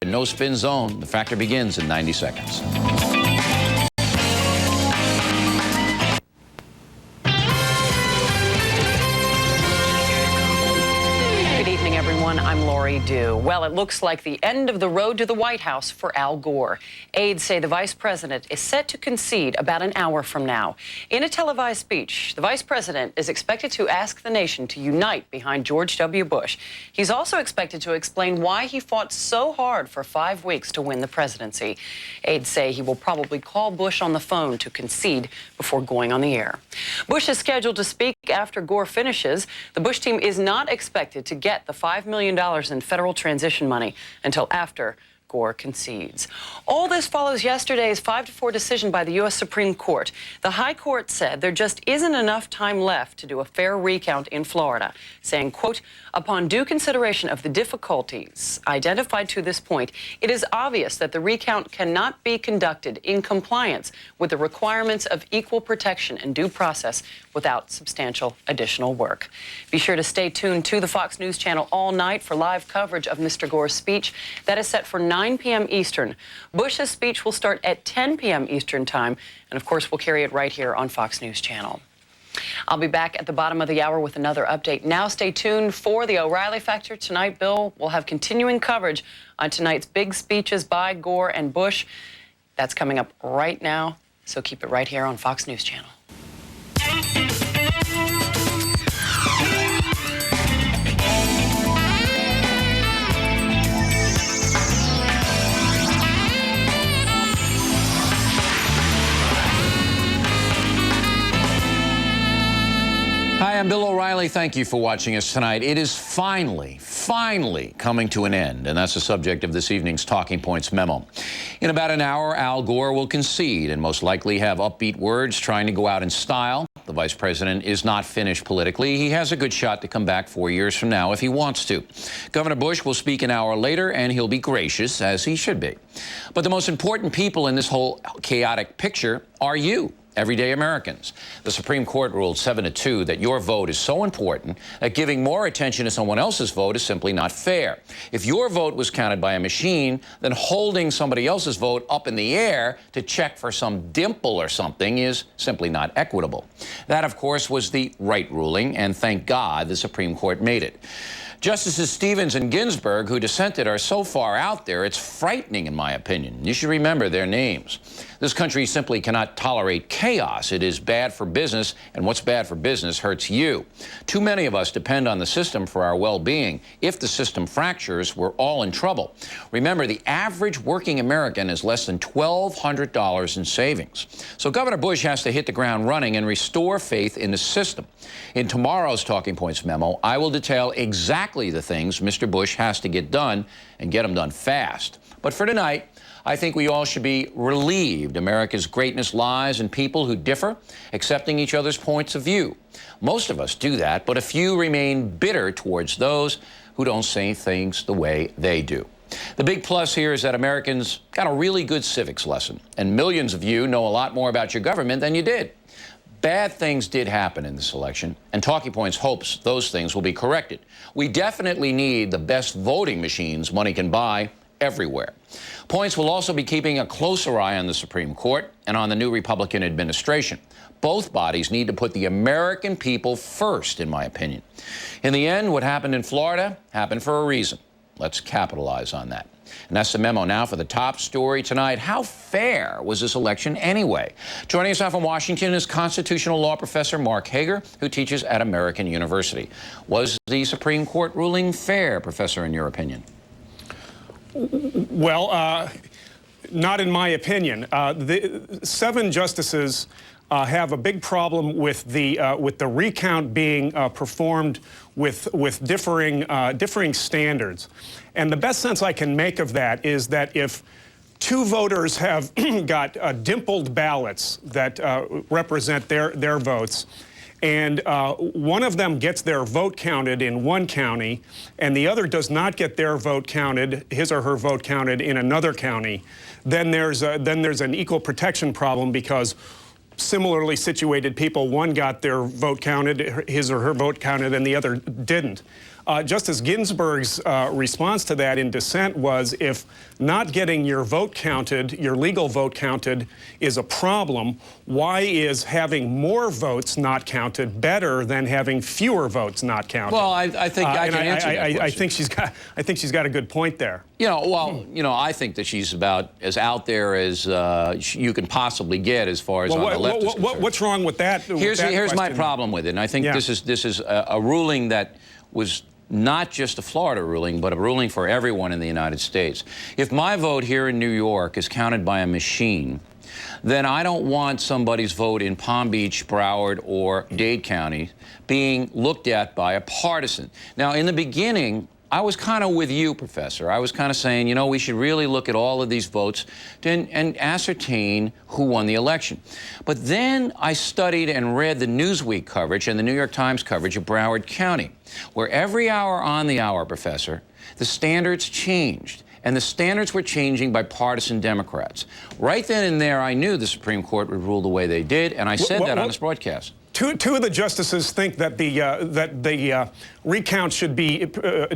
No spin zone. The factor begins in 90 seconds. Good evening, everyone. I'm Lori Dew. Well, it looks like the end of the road to the White House for Al Gore. Aides say the vice president is set to concede about an hour from now. In a televised speech, the vice president is expected to ask the nation to unite behind George W. Bush. He's also expected to explain why he fought so hard for 5 weeks to win the presidency. Aides say he will probably call Bush on the phone to concede before going on the air. Bush is scheduled to speak after Gore finishes. The Bush team is not expected to get the $5 million in federal transition money until after Gore concedes. All this follows yesterday's 5-4 decision by the U.S. Supreme Court. The High Court said there just isn't enough time left to do a fair recount in Florida, saying, quote, upon due consideration of the difficulties identified to this point, it is obvious that the recount cannot be conducted in compliance with the requirements of equal protection and due process without substantial additional work. Be sure to stay tuned to the Fox News Channel all night for live coverage of Mr. Gore's speech. That is set for 9 p.m. Eastern. Bush's speech will start at 10 p.m. Eastern time, and of course we'll carry it right here on Fox News Channel. I'll be back at the bottom of the hour with another update. Now stay tuned for the O'Reilly Factor. Tonight, Bill, we'll have continuing coverage on tonight's big speeches by Gore and Bush. That's coming up right now, so keep it right here on Fox News Channel. Hi, I'm Bill O'Reilly. Thank you for watching us tonight. It is finally coming to an end, and that's the subject of this evening's Talking Points memo. In about an hour, Al Gore will concede and most likely have upbeat words trying to go out in style. The vice president is not finished politically. He has a good shot to come back 4 years from now if he wants to. Governor Bush will speak an hour later, and he'll be gracious, as he should be. But the most important people in this whole chaotic picture are you, everyday Americans. The Supreme Court ruled 7-2 that your vote is so important that giving more attention to someone else's vote is simply not fair. If your vote was counted by a machine, then holding somebody else's vote up in the air to check for some dimple or something is simply not equitable. That, of course, was the right ruling, and thank God the Supreme Court made it. Justices Stevens and Ginsburg, who dissented, are so far out there, it's frightening in my opinion. You should remember their names. This country simply cannot tolerate chaos. It is bad for business, and what's bad for business hurts you. Too many of us depend on the system for our well-being. If the system fractures, we're all in trouble. Remember, the average working American has less than $1,200 in savings. So Governor Bush has to hit the ground running and restore faith in the system. In tomorrow's Talking Points memo, I will detail exactly the things Mr. Bush has to get done and get them done fast. But for tonight, I think we all should be relieved America's greatness lies in people who differ, accepting each other's points of view. Most of us do that, but a few remain bitter towards those who don't say things the way they do. The big plus here is that Americans got a really good civics lesson, and millions of you know a lot more about your government than you did. Bad things did happen in this election, and Talking Points hopes those things will be corrected. We definitely need the best voting machines money can buy everywhere. Points will also be keeping a closer eye on the Supreme Court and on the new Republican administration. Both bodies need to put the American people first, in my opinion. In the end, what happened in Florida happened for a reason. Let's capitalize on that. And that's the memo now for the top story tonight. How fair was this election anyway? Joining us now from Washington is constitutional law professor Mark Hager, who teaches at American University. Was the Supreme Court ruling fair, Professor, in your opinion? Well, not in my opinion. The 7 justices have a big problem with the recount being performed with differing standards. And the best sense I can make of that is that if 2 voters have got dimpled ballots that represent their votes, and one of them gets their vote counted in one county, and the other does not get their vote counted, his or her vote counted in another county, then there's an equal protection problem, because similarly situated people, one got their vote counted, his or her vote counted, and the other didn't. Justice Ginsburg's response to that in dissent was, if not getting your vote counted, your legal vote counted, is a problem, why is having more votes not counted better than having fewer votes not counted? Well, I think I can answer that question. I think she's got a good point there. You know, well, you know, I think that she's about as out there as you can possibly get as far as on the left is concerned. What's wrong with that? Here's my problem with it, and I think this is a ruling that was not just a Florida ruling, but a ruling for everyone in the United States. If my vote here in New York is counted by a machine, then I don't want somebody's vote in Palm Beach, Broward, or Dade County being looked at by a partisan. Now, in the beginning, I was kind of with you, Professor. I was kind of saying, you know, we should really look at all of these votes and ascertain who won the election. But then I studied and read the Newsweek coverage and the New York Times coverage of Broward County, where every hour on the hour, Professor, the standards changed. And the standards were changing by partisan Democrats. Right then and there, I knew the Supreme Court would rule the way they did, and I said that on this broadcast. Two of the justices think that the recount should be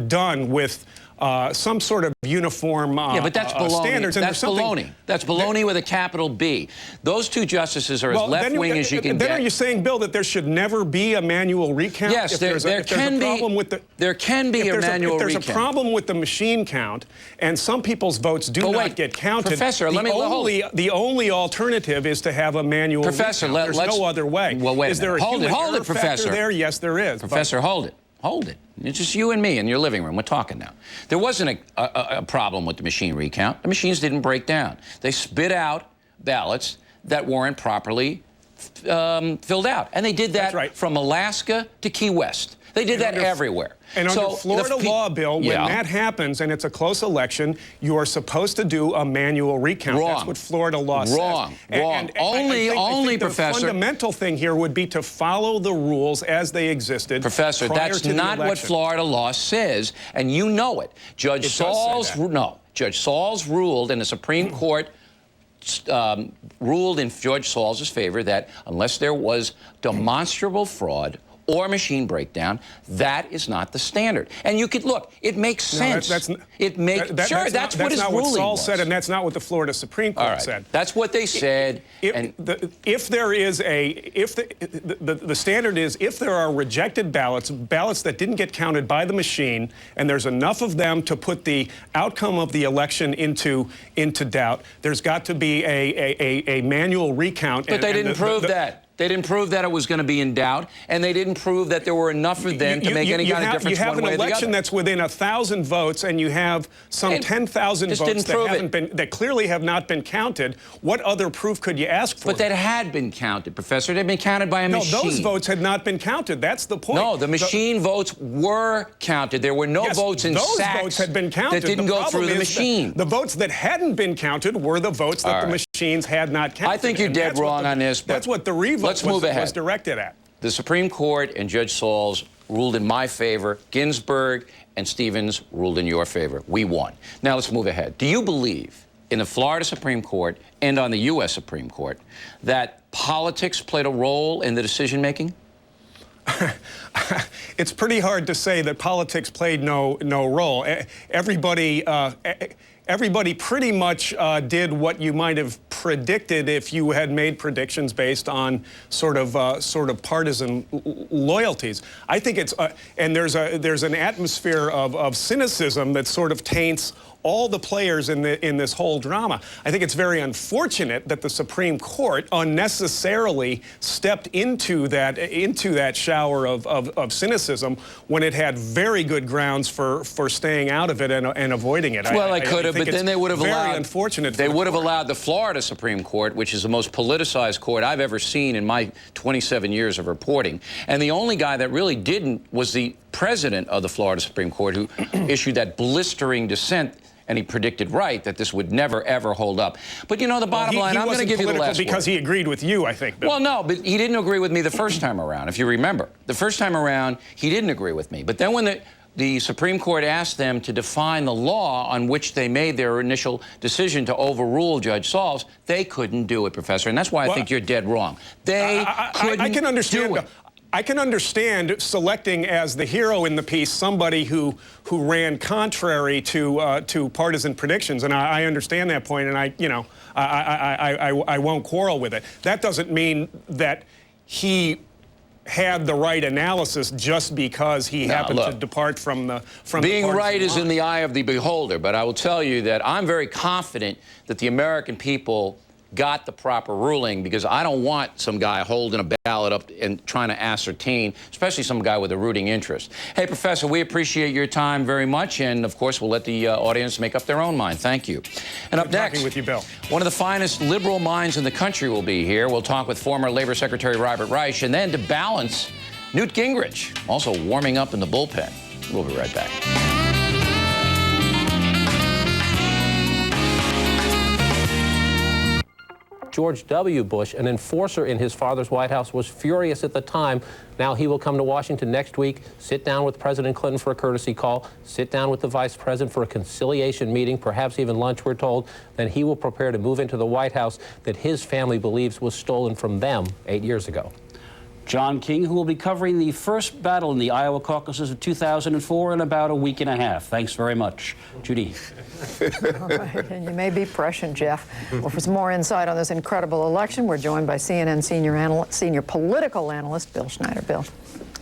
done with some sort of uniform but that's baloney. Standards. And that's baloney. That's baloney with a capital B. Those two justices are as left-wing as you can get. Then are you saying, Bill, that there should never be a manual recount? Yes, there can be a manual recount. If there's a problem with the machine count, and some people's votes do not get counted, Professor, the only alternative is to have a manual Professor, recount. There's no other way. Well, wait is there a hold it, Professor. There? Yes, there is. Professor, hold it. Hold it. It's just you and me in your living room. We're talking now. There wasn't a problem with the machine recount. The machines didn't break down. They spit out ballots that weren't properly filled out. And they did that from Alaska to Key West. They did that everywhere. And under Florida law, Bill, when that happens and it's a close election, you are supposed to do a manual recount. Wrong. That's what Florida law says. Wrong. Only, Professor. The fundamental thing here would be to follow the rules as they existed. Professor, that's not what Florida law says, and you know it. Judge Sauls ruled, and the Supreme Court ruled in Judge Sauls' favor that unless there was demonstrable fraud or machine breakdown, that is not the standard. And you could look, it makes sense. That's what his ruling was. That's not what Sauls said, and that's not what the Florida Supreme Court said. That's what they said. If there is the standard is, if there are rejected ballots that didn't get counted by the machine, and there's enough of them to put the outcome of the election into doubt, there's got to be a manual recount. But they didn't prove that. They didn't prove that it was going to be in doubt, and they didn't prove that there were enough of them to make any kind of difference one way or the other. You have an election that's within 1,000 votes, and you have some 10,000 votes that clearly have not been counted. What other proof could you ask for? But that had been counted, Professor. They'd been counted by a machine. No, those votes had not been counted. That's the point. No, the machine votes were counted. There were no votes in those sacks votes had been counted. that didn't go through the machine. The votes that hadn't been counted were the votes that the machines had not counted. I think you're dead wrong on this. That's what the revote was directed at. The Supreme Court and Judge Sauls ruled in my favor. Ginsburg and Stevens ruled in your favor. We won. Now let's move ahead. Do you believe in the Florida Supreme Court and on the U.S. Supreme Court that politics played a role in the decision-making? It's pretty hard to say that politics played no role. Everybody pretty much did what you might have predicted if you had made predictions based on sort of partisan loyalties. I think it's and there's an atmosphere of cynicism that sort of taints all the players in this whole drama. I think it's very unfortunate that the Supreme Court unnecessarily stepped into that shower of cynicism when it had very good grounds for staying out of it and avoiding it. Well, they could have, but then they would have allowed. Very unfortunate. They would have allowed the Florida Supreme Court, which is the most politicized court I've ever seen in my 27 years of reporting, and the only guy that really didn't was the president of the Florida Supreme Court, who issued that blistering dissent. And he predicted right that this would never, ever hold up. But, you know, the bottom line, I'm going to give you the last word. Because he agreed with you, I think. Bill. Well, no, but he didn't agree with me the first time around, if you remember. The first time around, he didn't agree with me. But then when the Supreme Court asked them to define the law on which they made their initial decision to overrule Judge Sauls, they couldn't do it, Professor. And that's why I think you're dead wrong. They couldn't I can understand do it. I can understand selecting as the hero in the piece somebody who ran contrary to partisan predictions, and I understand that point, and I won't quarrel with it. That doesn't mean that he had the right analysis just because he happened to depart from the being partisan right is line. in the eye of the beholder, but I will tell you that I'm very confident that the American people got the proper ruling, because I don't want some guy holding a ballot up and trying to ascertain, especially some guy with a rooting interest. Hey, Professor, we appreciate your time very much, and of course, we'll let the audience make up their own mind. Thank you. And up next, talking with you, Bill. One of the finest liberal minds in the country will be here. We'll talk with former Labor Secretary Robert Reich, and then to balance, Newt Gingrich, also warming up in the bullpen. We'll be right back. George W. Bush, an enforcer in his father's White House, was furious at the time. Now he will come to Washington next week, sit down with President Clinton for a courtesy call, sit down with the vice president for a conciliation meeting, perhaps even lunch, we're told. Then he will prepare to move into the White House that his family believes was stolen from them 8 years ago. John King, who will be covering the first battle in the Iowa caucuses of 2004 in about a week and a half. Thanks very much. Judy. All right, and you may be prescient, Jeff. Well, for some more insight on this incredible election, we're joined by CNN senior political analyst Bill Schneider. Bill.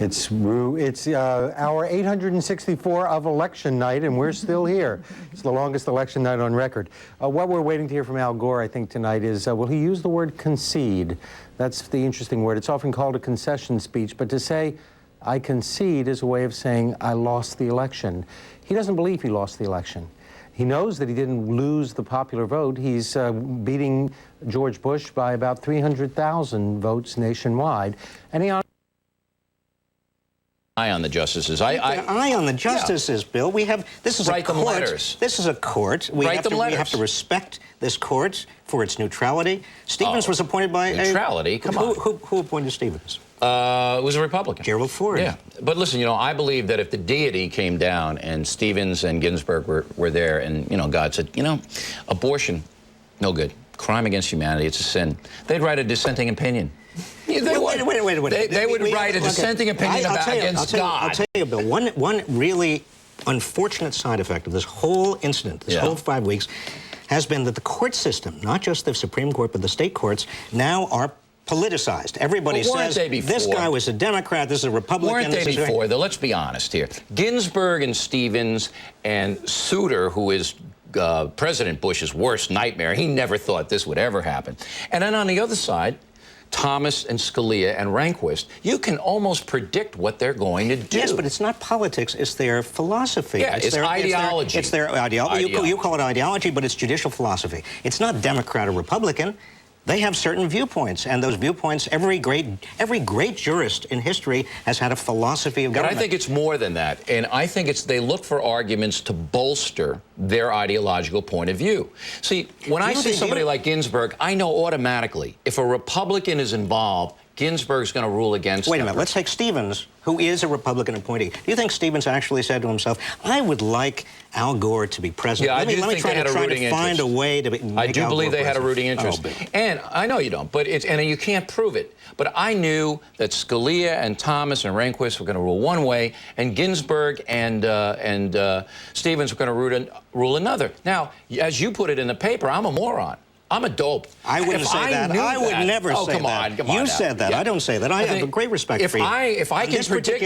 It's our 864 of election night, and we're still here. It's the longest election night on record. What we're waiting to hear from Al Gore, I think, tonight is, will he use the word concede? That's the interesting word. It's often called a concession speech, but to say, I concede, is a way of saying, I lost the election. He doesn't believe he lost the election. He knows that he didn't lose the popular vote. He's beating George Bush by about 300,000 votes nationwide, and he Eye on the justices. Eye on the justices, yeah. Bill. We have this is Write a them court. letters. This is a court. We have to respect this court for its neutrality. Stevens was appointed by neutrality. Come on. Who appointed Stevens? It was a Republican. Gerald Ford. Yeah. But listen, I believe that if the deity came down and Stevens and Ginsburg were there, and God said, abortion, no good. Crime against humanity, it's a sin. They'd write a dissenting opinion. Wait. They would write a dissenting opinion against God. I'll tell you, Bill, one really unfortunate side effect of this whole incident, this whole 5 weeks, has been that the court system, not just the Supreme Court, but the state courts, now are politicized. Everybody says, this guy was a Democrat, this is a Republican. Weren't they before, though? Let's be honest here. Ginsburg and Stevens and Souter, who is President Bush's worst nightmare, he never thought this would ever happen. And then on the other side, Thomas and Scalia and Rehnquist, you can almost predict what they're going to do. Yes, but it's not politics, it's their philosophy. Yeah, it's their ideology. It's their ideology. You call it ideology, but it's judicial philosophy. It's not Democrat or Republican. They have certain viewpoints, and those viewpoints, every great jurist in history has had a philosophy of government. But I think it's more than that, and I think they look for arguments to bolster their ideological point of view. See, when I see somebody like Ginsburg, I know automatically if a Republican is involved, Ginsburg's going to rule against them. Wait a minute. Let's take Stevens, who is a Republican appointee. Do you think Stevens actually said to himself, I would like Al Gore to be president? Yeah, let me try to find a way to make I do Al believe Gore they had a rooting president. interest. And I know you don't, but and you can't prove it. But I knew that Scalia and Thomas and Rehnquist were going to rule one way, and Ginsburg and Stevens were going to rule another. Now, as you put it in the paper, I'm a moron. I'm a dope. I wouldn't say that. I would never say that. Come on. You said that. Yeah. I don't say that. I have a great respect for you. If I can predict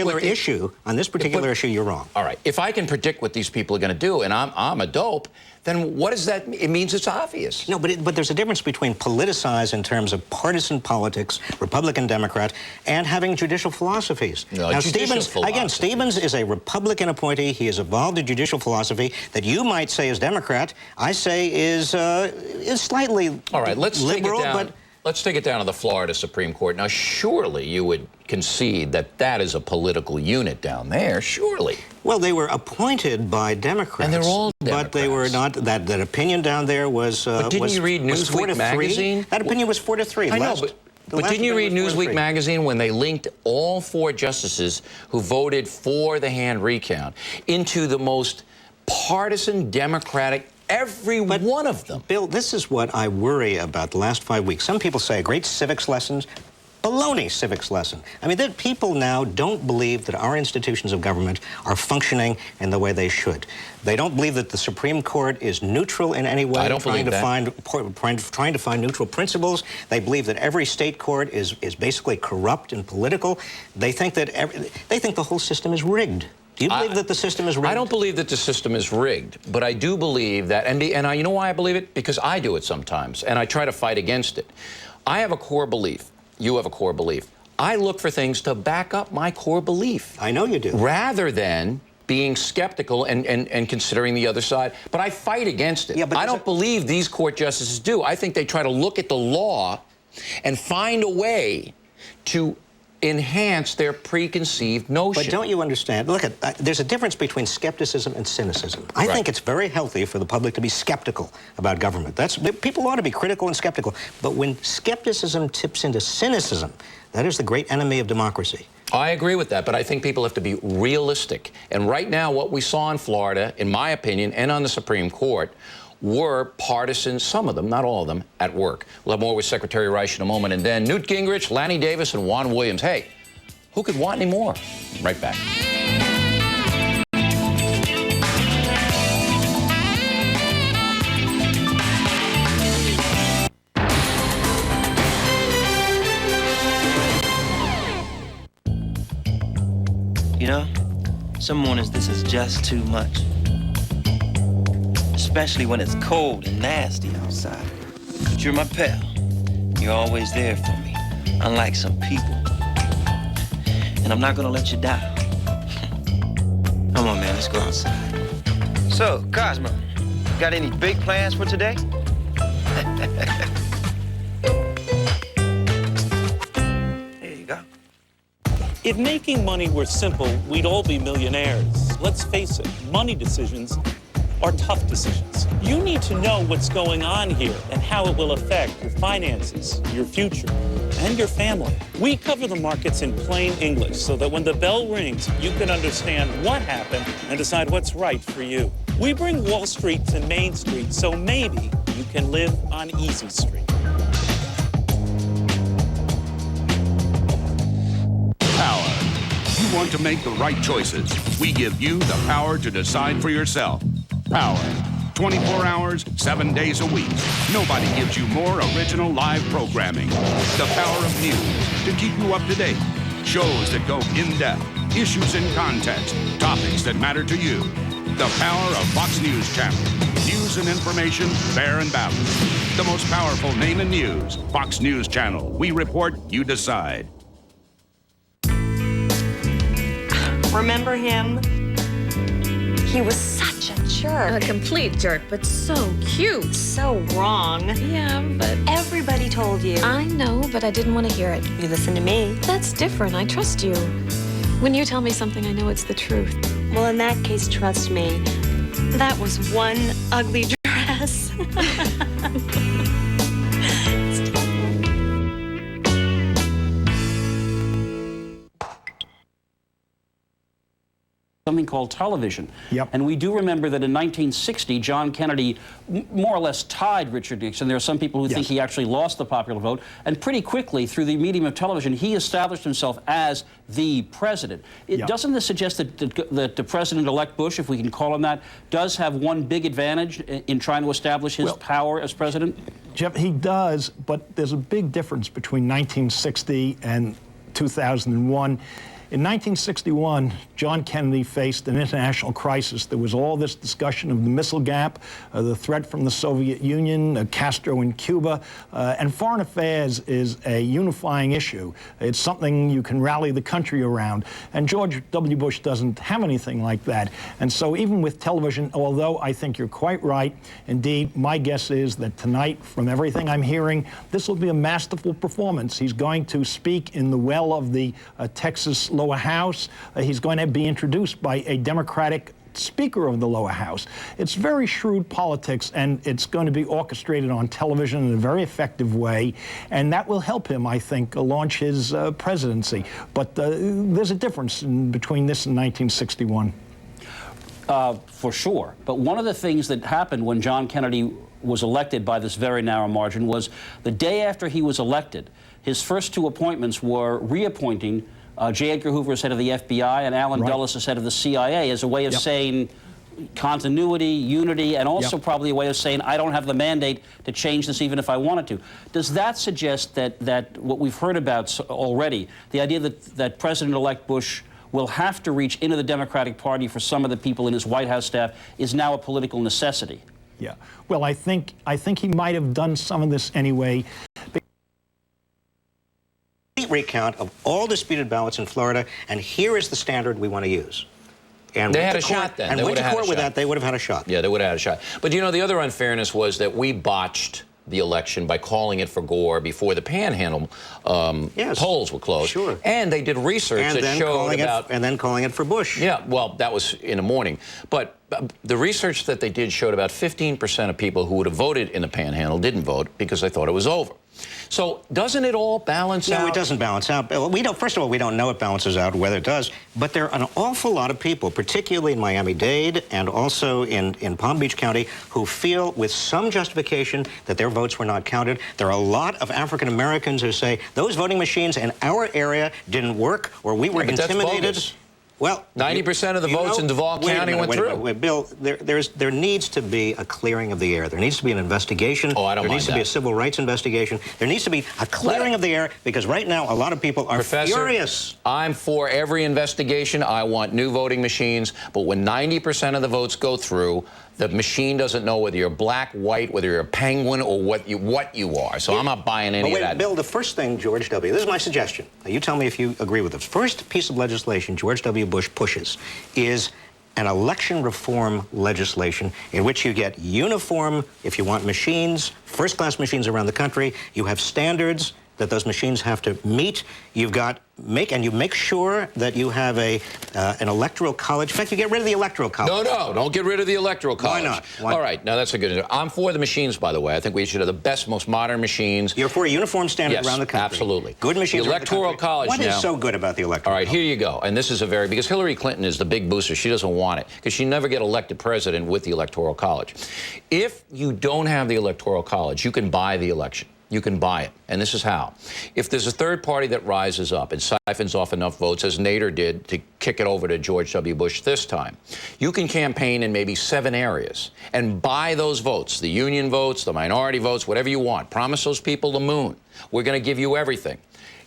on this particular issue, you're wrong. All right. If I can predict what these people are going to do, and I'm a dope, then what does that mean? It means it's obvious. No, but there's a difference between politicize in terms of partisan politics, Republican, Democrat, and having judicial philosophies. No, now, Stevens is a Republican appointee. He has evolved a judicial philosophy that you might say is Democrat. I say is slightly all right, liberal, let's take it down to the Florida Supreme Court. Now, surely you would concede that that is a political unit down there, surely. Well, they were appointed by Democrats. And they're all Democrats. But they were not, that opinion down there was But didn't you read Newsweek magazine? That opinion was 4-3. I know, but didn't you read Newsweek magazine when they linked all 4 justices who voted for the hand recount into the most partisan Democratic, every one of them? Bill, this is what I worry about the last 5 weeks. Some people say great civics lessons. baloney civics lesson. I mean, people now don't believe that our institutions of government are functioning in the way they should. They don't believe that the Supreme Court is neutral in any way. I don't believe that. Trying to find neutral principles. They believe that every state court is basically corrupt and political. They think that they think the whole system is rigged. Do you believe that the system is rigged? I don't believe that the system is rigged, but I do believe that, and you know why I believe it? Because I do it sometimes, and I try to fight against it. I have a core belief. You have a core belief. I look for things to back up my core belief. I know you do. Rather than being skeptical and considering the other side. But I fight against it. Yeah, but I don't believe these court justices do. I think they try to look at the law and find a way to enhance their preconceived notion. But don't you understand? Look, there's a difference between skepticism and cynicism. I think it's very healthy for the public to be skeptical about government. People ought to be critical and skeptical. But when skepticism tips into cynicism, that is the great enemy of democracy. I agree with that, but I think people have to be realistic. And right now, what we saw in Florida, in my opinion, and on the Supreme Court, were partisan, some of them, not all of them, at work. We'll have more with Secretary Rice in a moment. And then Newt Gingrich, Lanny Davis, and Juan Williams. Hey, who could want any more? Right back. You know, some mornings this is just too much. Especially when it's cold and nasty outside. But you're my pal. You're always there for me, unlike some people. And I'm not gonna let you die. Come on, man, let's go outside. So, Cosmo, got any big plans for today? There you go. If making money were simple, we'd all be millionaires. Let's face it, money decisions are tough decisions. You need to know what's going on here and how it will affect your finances, your future, and your family. We cover the markets in plain English so that when the bell rings, you can understand what happened and decide what's right for you. We bring Wall Street to Main Street so maybe you can live on Easy Street. Power. You want to make the right choices. We give you the power to decide for yourself. Power. 24 hours, 7 days a week. Nobody gives you more original live programming. The power of news to keep you up to date. Shows that go in depth. Issues in context. Topics that matter to you. The power of Fox News Channel. News and information, fair and balanced. The most powerful name in news. Fox News Channel. We report, you decide. Remember him? He was such a jerk. A complete jerk, but so cute. So wrong. Yeah, but everybody told you. I know, but I didn't want to hear it. You listen to me. That's different. I trust you. When you tell me something, I know it's the truth. Well, in that case, trust me. That was one ugly dress. Something called television. Yep. And we do remember that in 1960, John Kennedy more or less tied Richard Nixon. There are some people who think he actually lost the popular vote. And pretty quickly, through the medium of television, he established himself as the president. Doesn't this suggest that the President-elect Bush, if we can call him that, does have one big advantage in trying to establish his power as president? Jeff, he does, but there's a big difference between 1960 and 2001. In 1961, John Kennedy faced an international crisis. There was all this discussion of the missile gap, the threat from the Soviet Union, Castro in Cuba, and foreign affairs is a unifying issue. It's something you can rally the country around. And George W. Bush doesn't have anything like that. And so even with television, although I think you're quite right, indeed, my guess is that tonight, from everything I'm hearing, this will be a masterful performance. He's going to speak in the well of the Texas lower house. He's going to be introduced by a Democratic Speaker of the lower house. It's very shrewd politics, and it's going to be orchestrated on television in a very effective way, and that will help him, I think, launch his presidency. But there's a difference between this and 1961. For sure. But one of the things that happened when John Kennedy was elected by this very narrow margin was the day after he was elected, his first two appointments were reappointing J. Edgar Hoover as head of the FBI and Allen Dulles as head of the CIA as a way of saying continuity, unity, and also probably a way of saying I don't have the mandate to change this even if I wanted to. Does that suggest that what we've heard about already, the idea that President-elect Bush will have to reach into the Democratic Party for some of the people in his White House staff is now a political necessity? Yeah. Well, I think he might have done some of this anyway. Recount of all disputed ballots in Florida, and here is the standard we want to use. And they had a shot then. And went to court with that, they would have had a shot. Yeah, they would have had a shot. But you know, the other unfairness was that we botched the election by calling it for Gore before the Panhandle polls were closed. Sure. And they did research that showed about... And then calling it for Bush. Yeah, well, that was in the morning. But the research that they did showed about 15% of people who would have voted in the Panhandle didn't vote because they thought it was over. So doesn't it all balance out? No, it doesn't balance out. We don't. First of all, we don't know it balances out, whether it does. But there are an awful lot of people, particularly in Miami-Dade and also in Palm Beach County, who feel with some justification that their votes were not counted. There are a lot of African Americans who say those voting machines in our area didn't work, or we were intimidated. That's bogus. Well, 90% of the votes in Duval County went through. Wait, Bill, there needs to be a clearing of the air. There needs to be an investigation. Oh, I don't mind that. There needs to be a civil rights investigation. There needs to be a clearing of the air, because right now a lot of people are furious. I'm for every investigation. I want new voting machines. But when 90% of the votes go through, the machine doesn't know whether you're black, white, whether you're a penguin, or what you are. So I'm not buying any of that. Bill, the first thing George W. This is my suggestion. Now, you tell me if you agree with this. First piece of legislation George W. Bush pushes is an election reform legislation in which you get uniform, if you want machines, first-class machines around the country. You have standards that those machines have to meet. You've got you make sure that you have an electoral college. In fact, you get rid of the electoral college. No, don't get rid of the electoral college. Why not? All right, now that's a good. I'm for the machines, by the way. I think we should have the best, most modern machines. You're for a uniform standard around the country. Absolutely. Good machines. The electoral college. What is so good about the electoral? All right, here you go. And this is because Hillary Clinton is the big booster. She doesn't want it because she never get elected president with the electoral college. If you don't have the electoral college, you can buy the election. You can buy it. And this is how. If there's a third party that rises up and siphons off enough votes, as Nader did to kick it over to George W. Bush this time, you can campaign in maybe 7 areas and buy those votes, the union votes, the minority votes, whatever you want. Promise those people the moon. We're going to give you everything.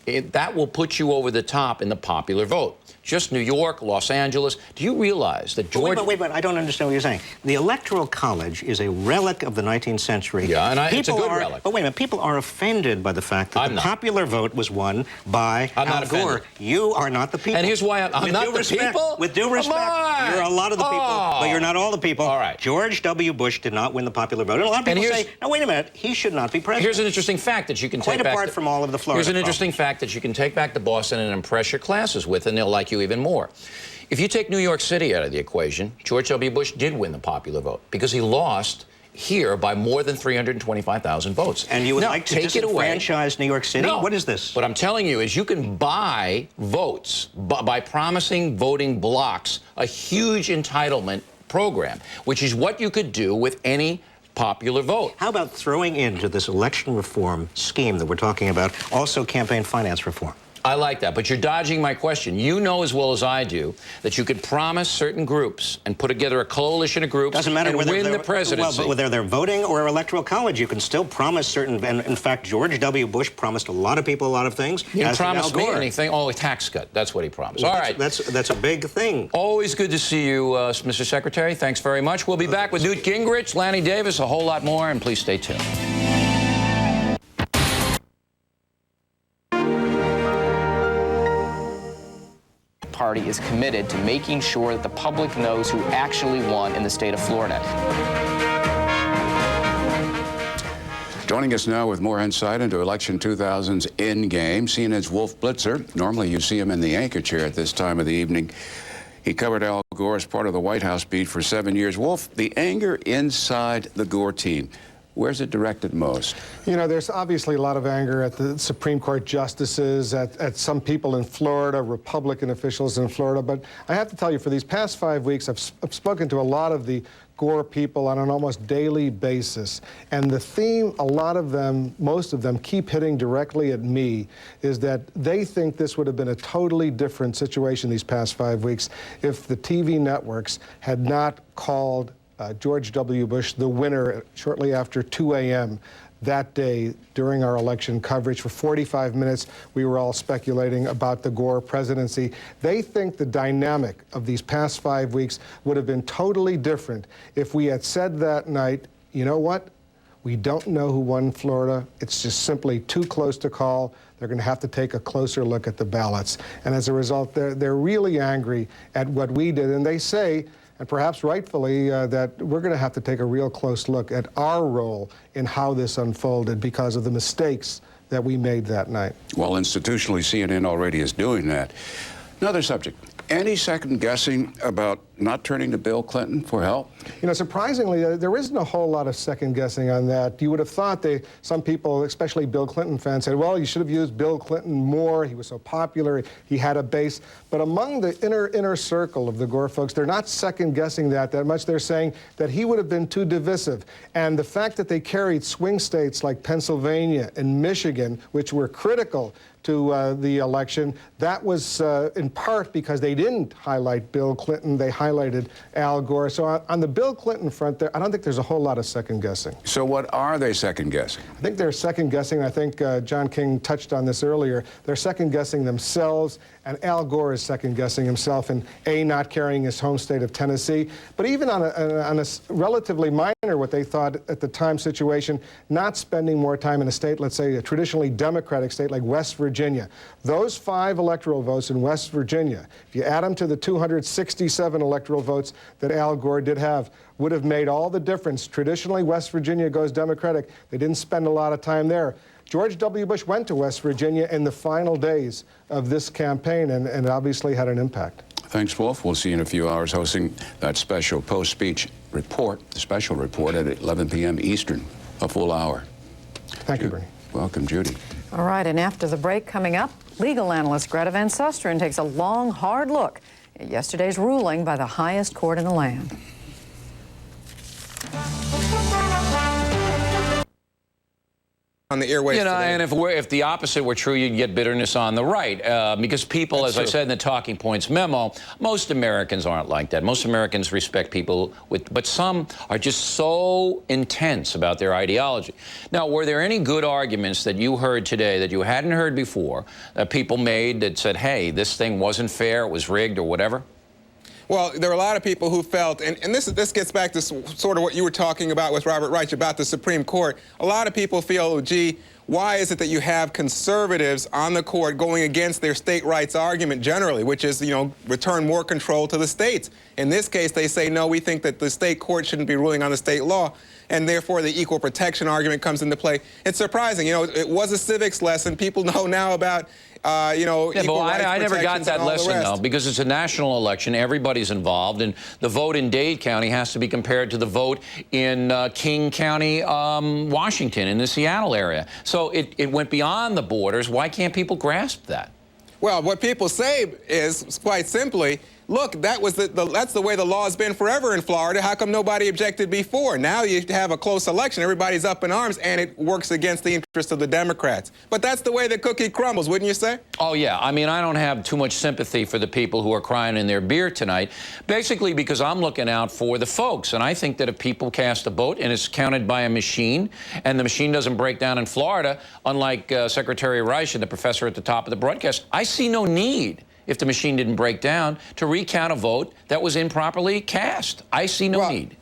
That will put you over the top in the popular vote. Just New York, Los Angeles. Do you realize that George... Wait, I don't understand what you're saying. The Electoral College is a relic of the 19th century. Yeah, and it's a good relic. But wait a minute, people are offended by the fact that the popular vote was won by Al Gore. You are not the people. And here's why I'm not the people? With due respect, you're a lot of the people, but you're not all the people. All right. George W. Bush did not win the popular vote. And a lot of people say, no, wait a minute, he should not be president. Here's an interesting fact that you can take back. Quite apart from all of the Florida Here's an interesting fact that you can take back to Boston and impress your classes with, and they'll like you even more. If you take New York City out of the equation, George W. Bush did win the popular vote because he lost here by more than 325,000 votes. And you would like to disenfranchise New York City? No. What is this? What I'm telling you is you can buy votes by promising voting blocks a huge entitlement program, which is what you could do with any popular vote. How about throwing into this election reform scheme that we're talking about also campaign finance reform? I like that, but you're dodging my question. You know as well as I do that you could promise certain groups and put together a coalition of groups and win the presidency. Well, but whether they're voting or electoral college, you can still promise certain. And in fact, George W. Bush promised a lot of people a lot of things. He didn't promise me anything. Oh, a tax cut. That's what he promised. Well, all right. That's a big thing. Always good to see you, Mr. Secretary. Thanks very much. We'll be back with Newt Gingrich, Lanny Davis, a whole lot more, and please stay tuned. Party is committed to making sure that the public knows who actually won in the state of Florida. Joining us now with more insight into Election 2000's endgame, CNN's Wolf Blitzer. Normally you see him in the anchor chair at this time of the evening. He covered Al Gore as part of the White House beat for 7 years. Wolf, the anger inside the Gore team, where's it directed most? You know, there's obviously a lot of anger at the Supreme Court justices, at some people in Florida, Republican officials in Florida. But I have to tell you, for these past 5 weeks, I've spoken to a lot of the Gore people on an almost daily basis. And the theme, a lot of them, most of them, keep hitting directly at me, is that they think this would have been a totally different situation these past 5 weeks if the TV networks had not called George W. Bush the winner shortly after 2 a.m. that day during our election coverage. For 45 minutes, we were all speculating about the Gore presidency. They think the dynamic of these past 5 weeks would have been totally different if we had said that night, you know what? We don't know who won Florida. It's just simply too close to call. They're going to have to take a closer look at the ballots. And as a result, they're really angry at what we did. And they say, and perhaps rightfully, that we're going to have to take a real close look at our role in how this unfolded because of the mistakes that we made that night. Well, institutionally, CNN already is doing that. Another subject. Any second guessing about not turning to Bill Clinton for help? You know, surprisingly, there isn't a whole lot of second guessing on that. You would have thought some people, especially Bill Clinton fans, said, well, you should have used Bill Clinton more. He was so popular. He had a base. But among the inner circle of the Gore folks, they're not second guessing that much. They're saying that he would have been too divisive. And the fact that they carried swing states like Pennsylvania and Michigan, which were critical to the election, that was in part because they didn't highlight Bill Clinton. They highlighted Al Gore. So on the Bill Clinton front, I don't think there's a whole lot of second guessing. So what are they second guessing? I think they're second guessing. I think John King touched on this earlier. They're second guessing themselves, and Al Gore is second guessing himself in not carrying his home state of Tennessee, but even on a relatively minor, what they thought at the time situation, not spending more time in a state, let's say a traditionally Democratic state like West Virginia. Those 5 electoral votes in West Virginia, if you add them to the 267 electoral votes that Al Gore did have, would have made all the difference. Traditionally, West Virginia goes Democratic. They didn't spend a lot of time there. George W. Bush went to West Virginia in the final days of this campaign, and it obviously had an impact. Thanks, Wolf. We'll see you in a few hours hosting that special post-speech report, the special report at 11 p.m. Eastern, a full hour. Thank you, Bernie. Welcome, Judy. All right, and after the break coming up, legal analyst Greta Van Susteren takes a long, hard look at yesterday's ruling by the highest court in the land. On the airwaves today. And if the opposite were true, you'd get bitterness on the right. Because people, as I said in the Talking Points memo, most Americans aren't like that. Most Americans respect people, but some are just so intense about their ideology. Now, were there any good arguments that you heard today that you hadn't heard before that people made that said, hey, this thing wasn't fair, it was rigged, or whatever? Well, there were a lot of people who felt, and this gets back to sort of what you were talking about with Robert Reich about the Supreme Court. A lot of people feel, gee, why is it that you have conservatives on the court going against their state rights argument generally, which is, you know, return more control to the states? In this case, they say, no, we think that the state court shouldn't be ruling on the state law, and therefore the equal protection argument comes into play. It's surprising. You know, it was a civics lesson. People know now about you know, equal rights I never got that lesson, though, because it's a national election. Everybody's involved, and the vote in Dade County has to be compared to the vote in King County, Washington, in the Seattle area. So it went beyond the borders. Why can't people grasp that? Well, what people say is, quite simply, look, that's the way the law has been forever in Florida. How come nobody objected before? Now you have a close election. Everybody's up in arms, and it works against the interests of the Democrats. But that's the way the cookie crumbles, wouldn't you say? Oh, yeah. I mean, I don't have too much sympathy for the people who are crying in their beer tonight, basically because I'm looking out for the folks. And I think that if people cast a vote and it's counted by a machine, and the machine doesn't break down in Florida, unlike Secretary Reich and the professor at the top of the broadcast, I see no need, if the machine didn't break down, to recount a vote that was improperly cast. I see no need.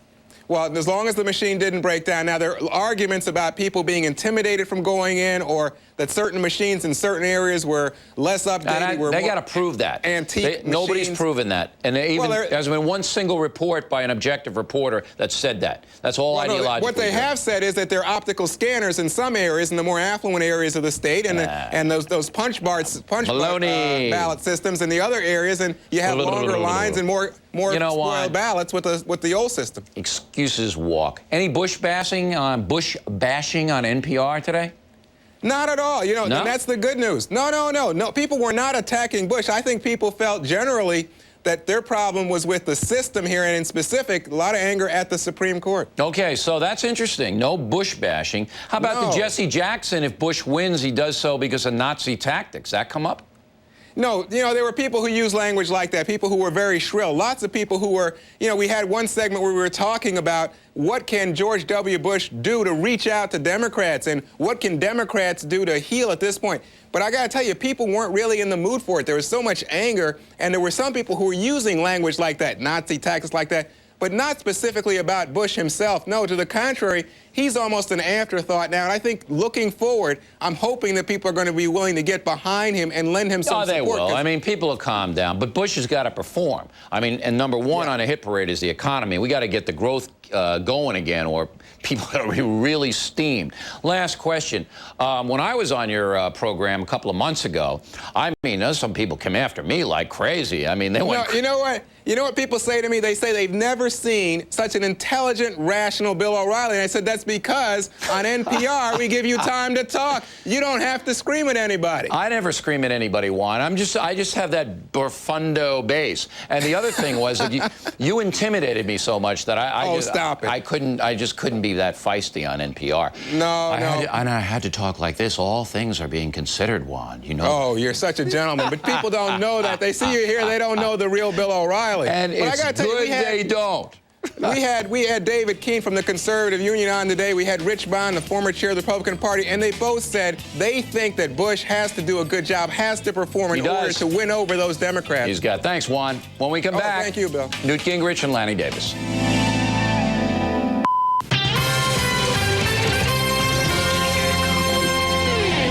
Well, as long as the machine didn't break down. Now, there are arguments about people being intimidated from going in, or that certain machines in certain areas were less updated. They got to prove that. Antique nobody's proven that. And there's been one single report by an objective reporter that said that. That's all ideological. What they have said is that there are optical scanners in some areas, in the more affluent areas of the state, and those punch ballot systems in the other areas, and you have longer lines and more spoiled ballots with the old system. Excuses walk. Any Bush bashing on NPR today? Not at all. You know, and that's the good news. No. People were not attacking Bush. I think people felt generally that their problem was with the system here, and in specific, a lot of anger at the Supreme Court. Okay, so that's interesting. No Bush bashing. How about the Jesse Jackson? If Bush wins, he does so because of Nazi tactics. That come up? No, you know, there were people who used language like that, people who were very shrill. Lots of people who were, you know, we had one segment where we were talking about what can George W. Bush do to reach out to Democrats and what can Democrats do to heal at this point. But I got to tell you, people weren't really in the mood for it. There was so much anger, and there were some people who were using language like that, Nazi tactics like that, but not specifically about Bush himself. No, to the contrary, he's almost an afterthought now. And I think looking forward, I'm hoping that people are going to be willing to get behind him and lend him some support. Oh, they will. I mean, people will calm down. But Bush has got to perform. I mean, and number one on a hit parade is the economy. We got to get the growth going again, or people are really steamed. Last question. When I was on your program a couple of months ago, I mean, some people came after me like crazy. I mean, they went... You know what? You know what people say to me? They say they've never seen such an intelligent, rational Bill O'Reilly. And I said, that's because on NPR, we give you time to talk. You don't have to scream at anybody. I never scream at anybody, Juan. I just have that profundo bass. And the other thing was that you intimidated me so much that stop it. I just couldn't be that feisty on NPR. And I had to talk like this. All things are being considered, Juan, you know. Oh, you're such a gentleman. But people don't know that. They see you here, they don't know the real Bill O'Reilly. And but it's good they don't. We had David Keene from the Conservative Union on today. We had Rich Bond, the former chair of the Republican Party, and they both said they think that Bush has to do a good job, has to perform in order to win over those Democrats. He's got. Thanks, Juan. When we come back, thank you, Bill. Newt Gingrich and Lanny Davis.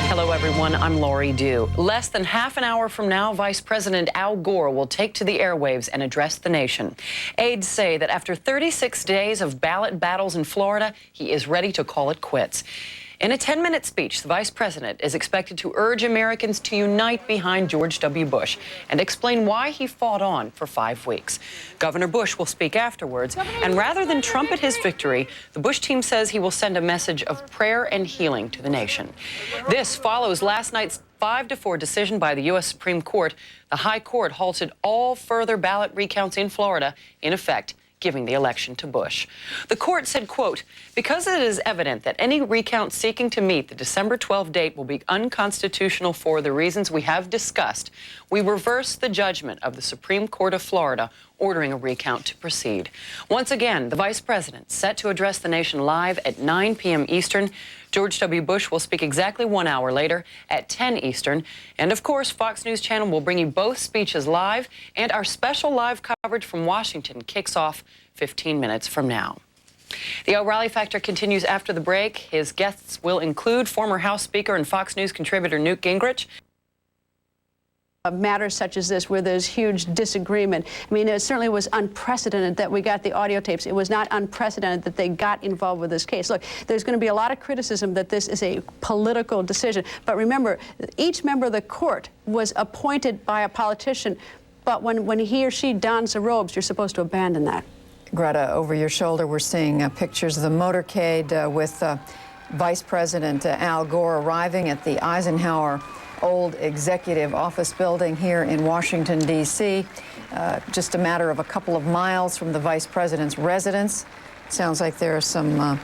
Hello, everyone. I'm Lori Dew. Less than half an hour from now, Vice President Al Gore will take to the airwaves and address the nation. Aides say that after 36 days of ballot battles in Florida, he is ready to call it quits. In a 10-minute speech, the vice president is expected to urge Americans to unite behind George W. Bush and explain why he fought on for 5 weeks. Governor Bush will speak afterwards, and rather than trumpet his victory, the Bush team says he will send a message of prayer and healing to the nation. This follows last night's 5-4 decision by the U.S. Supreme Court. The High Court halted all further ballot recounts in Florida, in effect, giving the election to Bush. The court said, quote, because it is evident that any recount seeking to meet the December 12 date will be unconstitutional for the reasons we have discussed, we reverse the judgment of the Supreme Court of Florida ordering a recount to proceed. Once again, the vice president set to address the nation live at 9 p.m. Eastern. George W. Bush will speak exactly 1 hour later at 10 Eastern. And of course, Fox News Channel will bring you both speeches live, and our special live coverage from Washington kicks off 15 minutes from now. The O'Reilly Factor continues after the break. His guests will include former House Speaker and Fox News contributor Newt Gingrich. Matters such as this, where there's huge disagreement. I mean, it certainly was unprecedented that we got the audio tapes. It was not unprecedented that they got involved with this case. Look, there's going to be a lot of criticism that this is a political decision. But remember, each member of the court was appointed by a politician. But when he or she dons the robes, you're supposed to abandon that. Greta, over your shoulder, we're seeing pictures of the motorcade with Vice President Al Gore arriving at the Eisenhower Old Executive Office building here in Washington, D.C. Just a matter of a couple of miles from the Vice President's residence. Sounds like there are some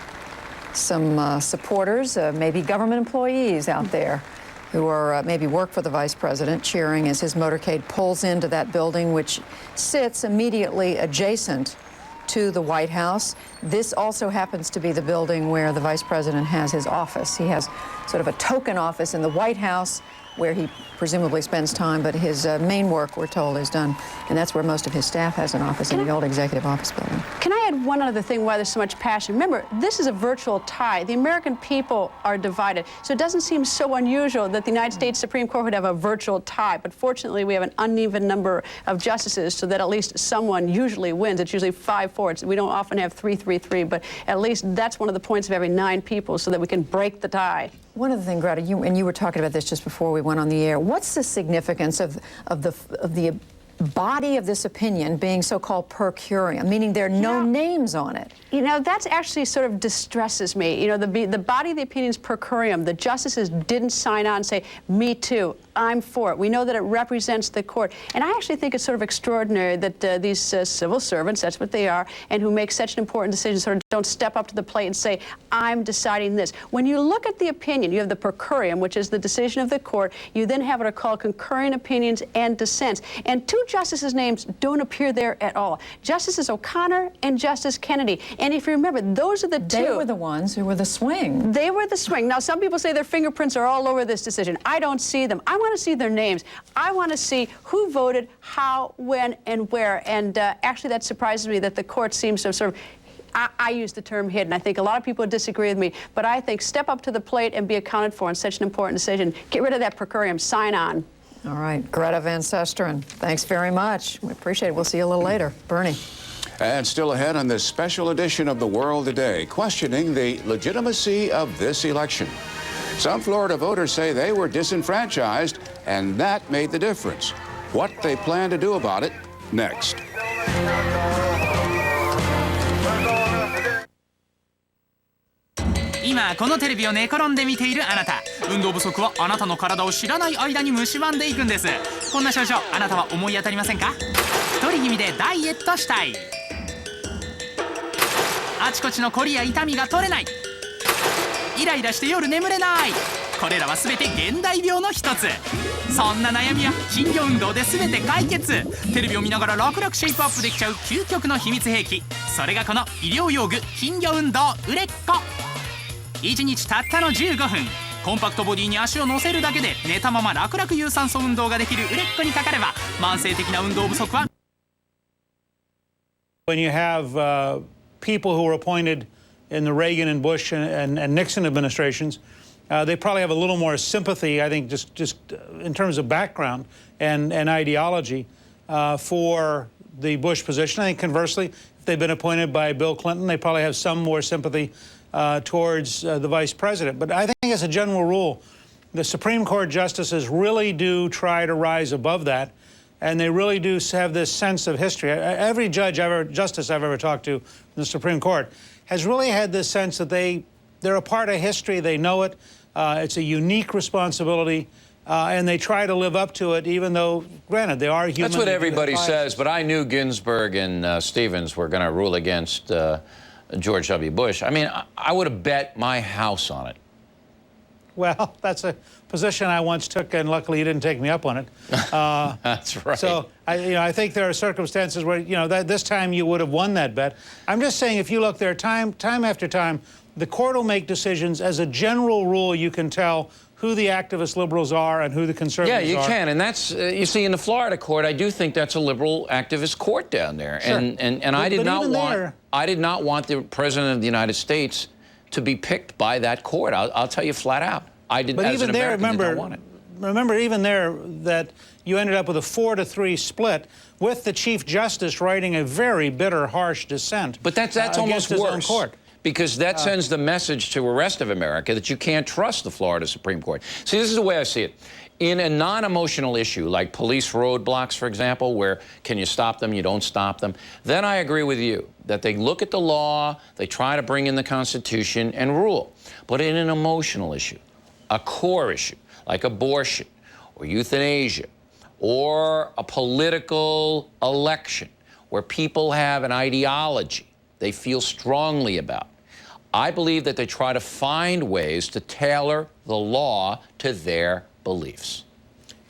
supporters, maybe government employees out there who are maybe work for the Vice President, cheering as his motorcade pulls into that building, which sits immediately adjacent to the White House. This also happens to be the building where the Vice President has his office. He has sort of a token office in the White House where he presumably spends time, but his main work, we're told, is done. And that's where most of his staff has an office, in the old executive office building. Can I add one other thing why there's so much passion? Remember, this is a virtual tie. The American people are divided. So it doesn't seem so unusual that the United States Supreme Court would have a virtual tie. But fortunately, we have an uneven number of justices so that at least someone usually wins. It's usually 5-4. We don't often have 3-3-3, but at least that's one of the points of every 9 people so that we can break the tie. One other thing, Greta, you were talking about this just before we went on the air. What's the significance of the body of this opinion being so-called per curiam, meaning there are no names on it? You know, that's actually sort of distresses me. You know, the body of the opinion is per curiam. The justices didn't sign on and say, me too. I'm for it. We know that it represents the court. And I actually think it's sort of extraordinary that these civil servants, that's what they are, and who make such an important decision sort of don't step up to the plate and say, I'm deciding this. When you look at the opinion, you have the per curiam, which is the decision of the court. You then have what are called concurring opinions and dissents. And two justices' names don't appear there at all. Justices O'Connor and Justice Kennedy. And if you remember, those are the two. They were the ones who were the swing. They were the swing. Now, some people say their fingerprints are all over this decision. I don't see them. I want to see their names. I want to see who voted, how, when, and where. And actually, that surprises me that the court seems to have sort of, I use the term hidden. I think a lot of people disagree with me, but I think step up to the plate and be accounted for in such an important decision. Get rid of that per curiam. Sign on. All right, Greta Van Susteren, thanks very much. We appreciate it. We'll see you a little later. Bernie. And still ahead on this special edition of The World Today, questioning the legitimacy of this election. Some Florida voters say they were disenfranchised, and that made the difference. What they plan to do about it, next. 今このテレビを寝転んで見ているあなた、運動不足はあなたの体を知らない間に蝕んでいくんです。こんな症状あなたは思い当たりませんか？太り気味でダイエットしたい、あちこちのコリや痛みが取れない、イライラして夜眠れない、これらは全て現代病の一つ。そんな悩みは金魚運動で全て解決。テレビを見ながら楽々シェイプアップできちゃう究極の秘密兵器、それがこの医療用具金魚運動売れっ子。1日たったの15分、コンパクトボディに足を乗せるだけで寝たまま楽々有酸素運動ができる売れっ子にかかれば慢性的な運動不足は。 When you have people who were appointed in the Reagan and Bush and Nixon administrations, they probably have a little more sympathy, I think, just in terms of background and ideology for the Bush position. I think conversely, if they've been appointed by Bill Clinton, they probably have some more sympathy towards the vice president. But I think as a general rule, the Supreme Court justices really do try to rise above that, and they really do have this sense of history. Every justice I've ever talked to in the Supreme Court has really had this sense that they're a part of history, they know it, it's a unique responsibility, and they try to live up to it, even though, granted, they are human. That's what everybody says, but I knew Ginsburg and Stevens were going to rule against George W. Bush. I mean, I would have bet my house on it. Well, that's a position I once took, and luckily you didn't take me up on it. That's right. So, I think there are circumstances where, this time you would have won that bet. I'm just saying, if you look there, time after time, the court will make decisions. As a general rule, you can tell who the activist liberals are and who the conservatives are. Yeah, you can, and that's, you see, in the Florida court, I do think that's a liberal activist court down there. Sure. And I did not want the President of the United States to be picked by that court. I'll tell you flat out. I did, as an American, did not want it. Remember, even there, that you ended up with a 4-3 split with the Chief Justice writing a very bitter, harsh dissent. But that's almost worse, because that sends the message to the rest of America that you can't trust the Florida Supreme Court. See, this is the way I see it. In a non-emotional issue, like police roadblocks, for example, where can you stop them, you don't stop them, then I agree with you that they look at the law, they try to bring in the Constitution and rule. But in an emotional issue, a core issue, like abortion or euthanasia or a political election where people have an ideology they feel strongly about, I believe that they try to find ways to tailor the law to their beliefs.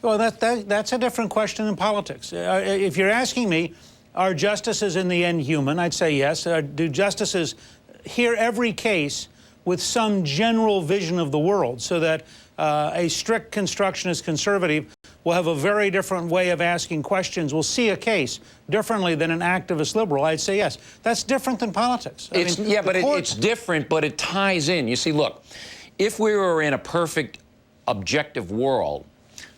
Well, that's a different question in politics. If you're asking me, are justices in the end human? I'd say yes. Do justices hear every case with some general vision of the world, so that a strict constructionist conservative will have a very different way of asking questions, will see a case differently than an activist liberal? I'd say yes. That's different than politics. It's different, but it ties in. You see, look, if we were in a perfect objective world,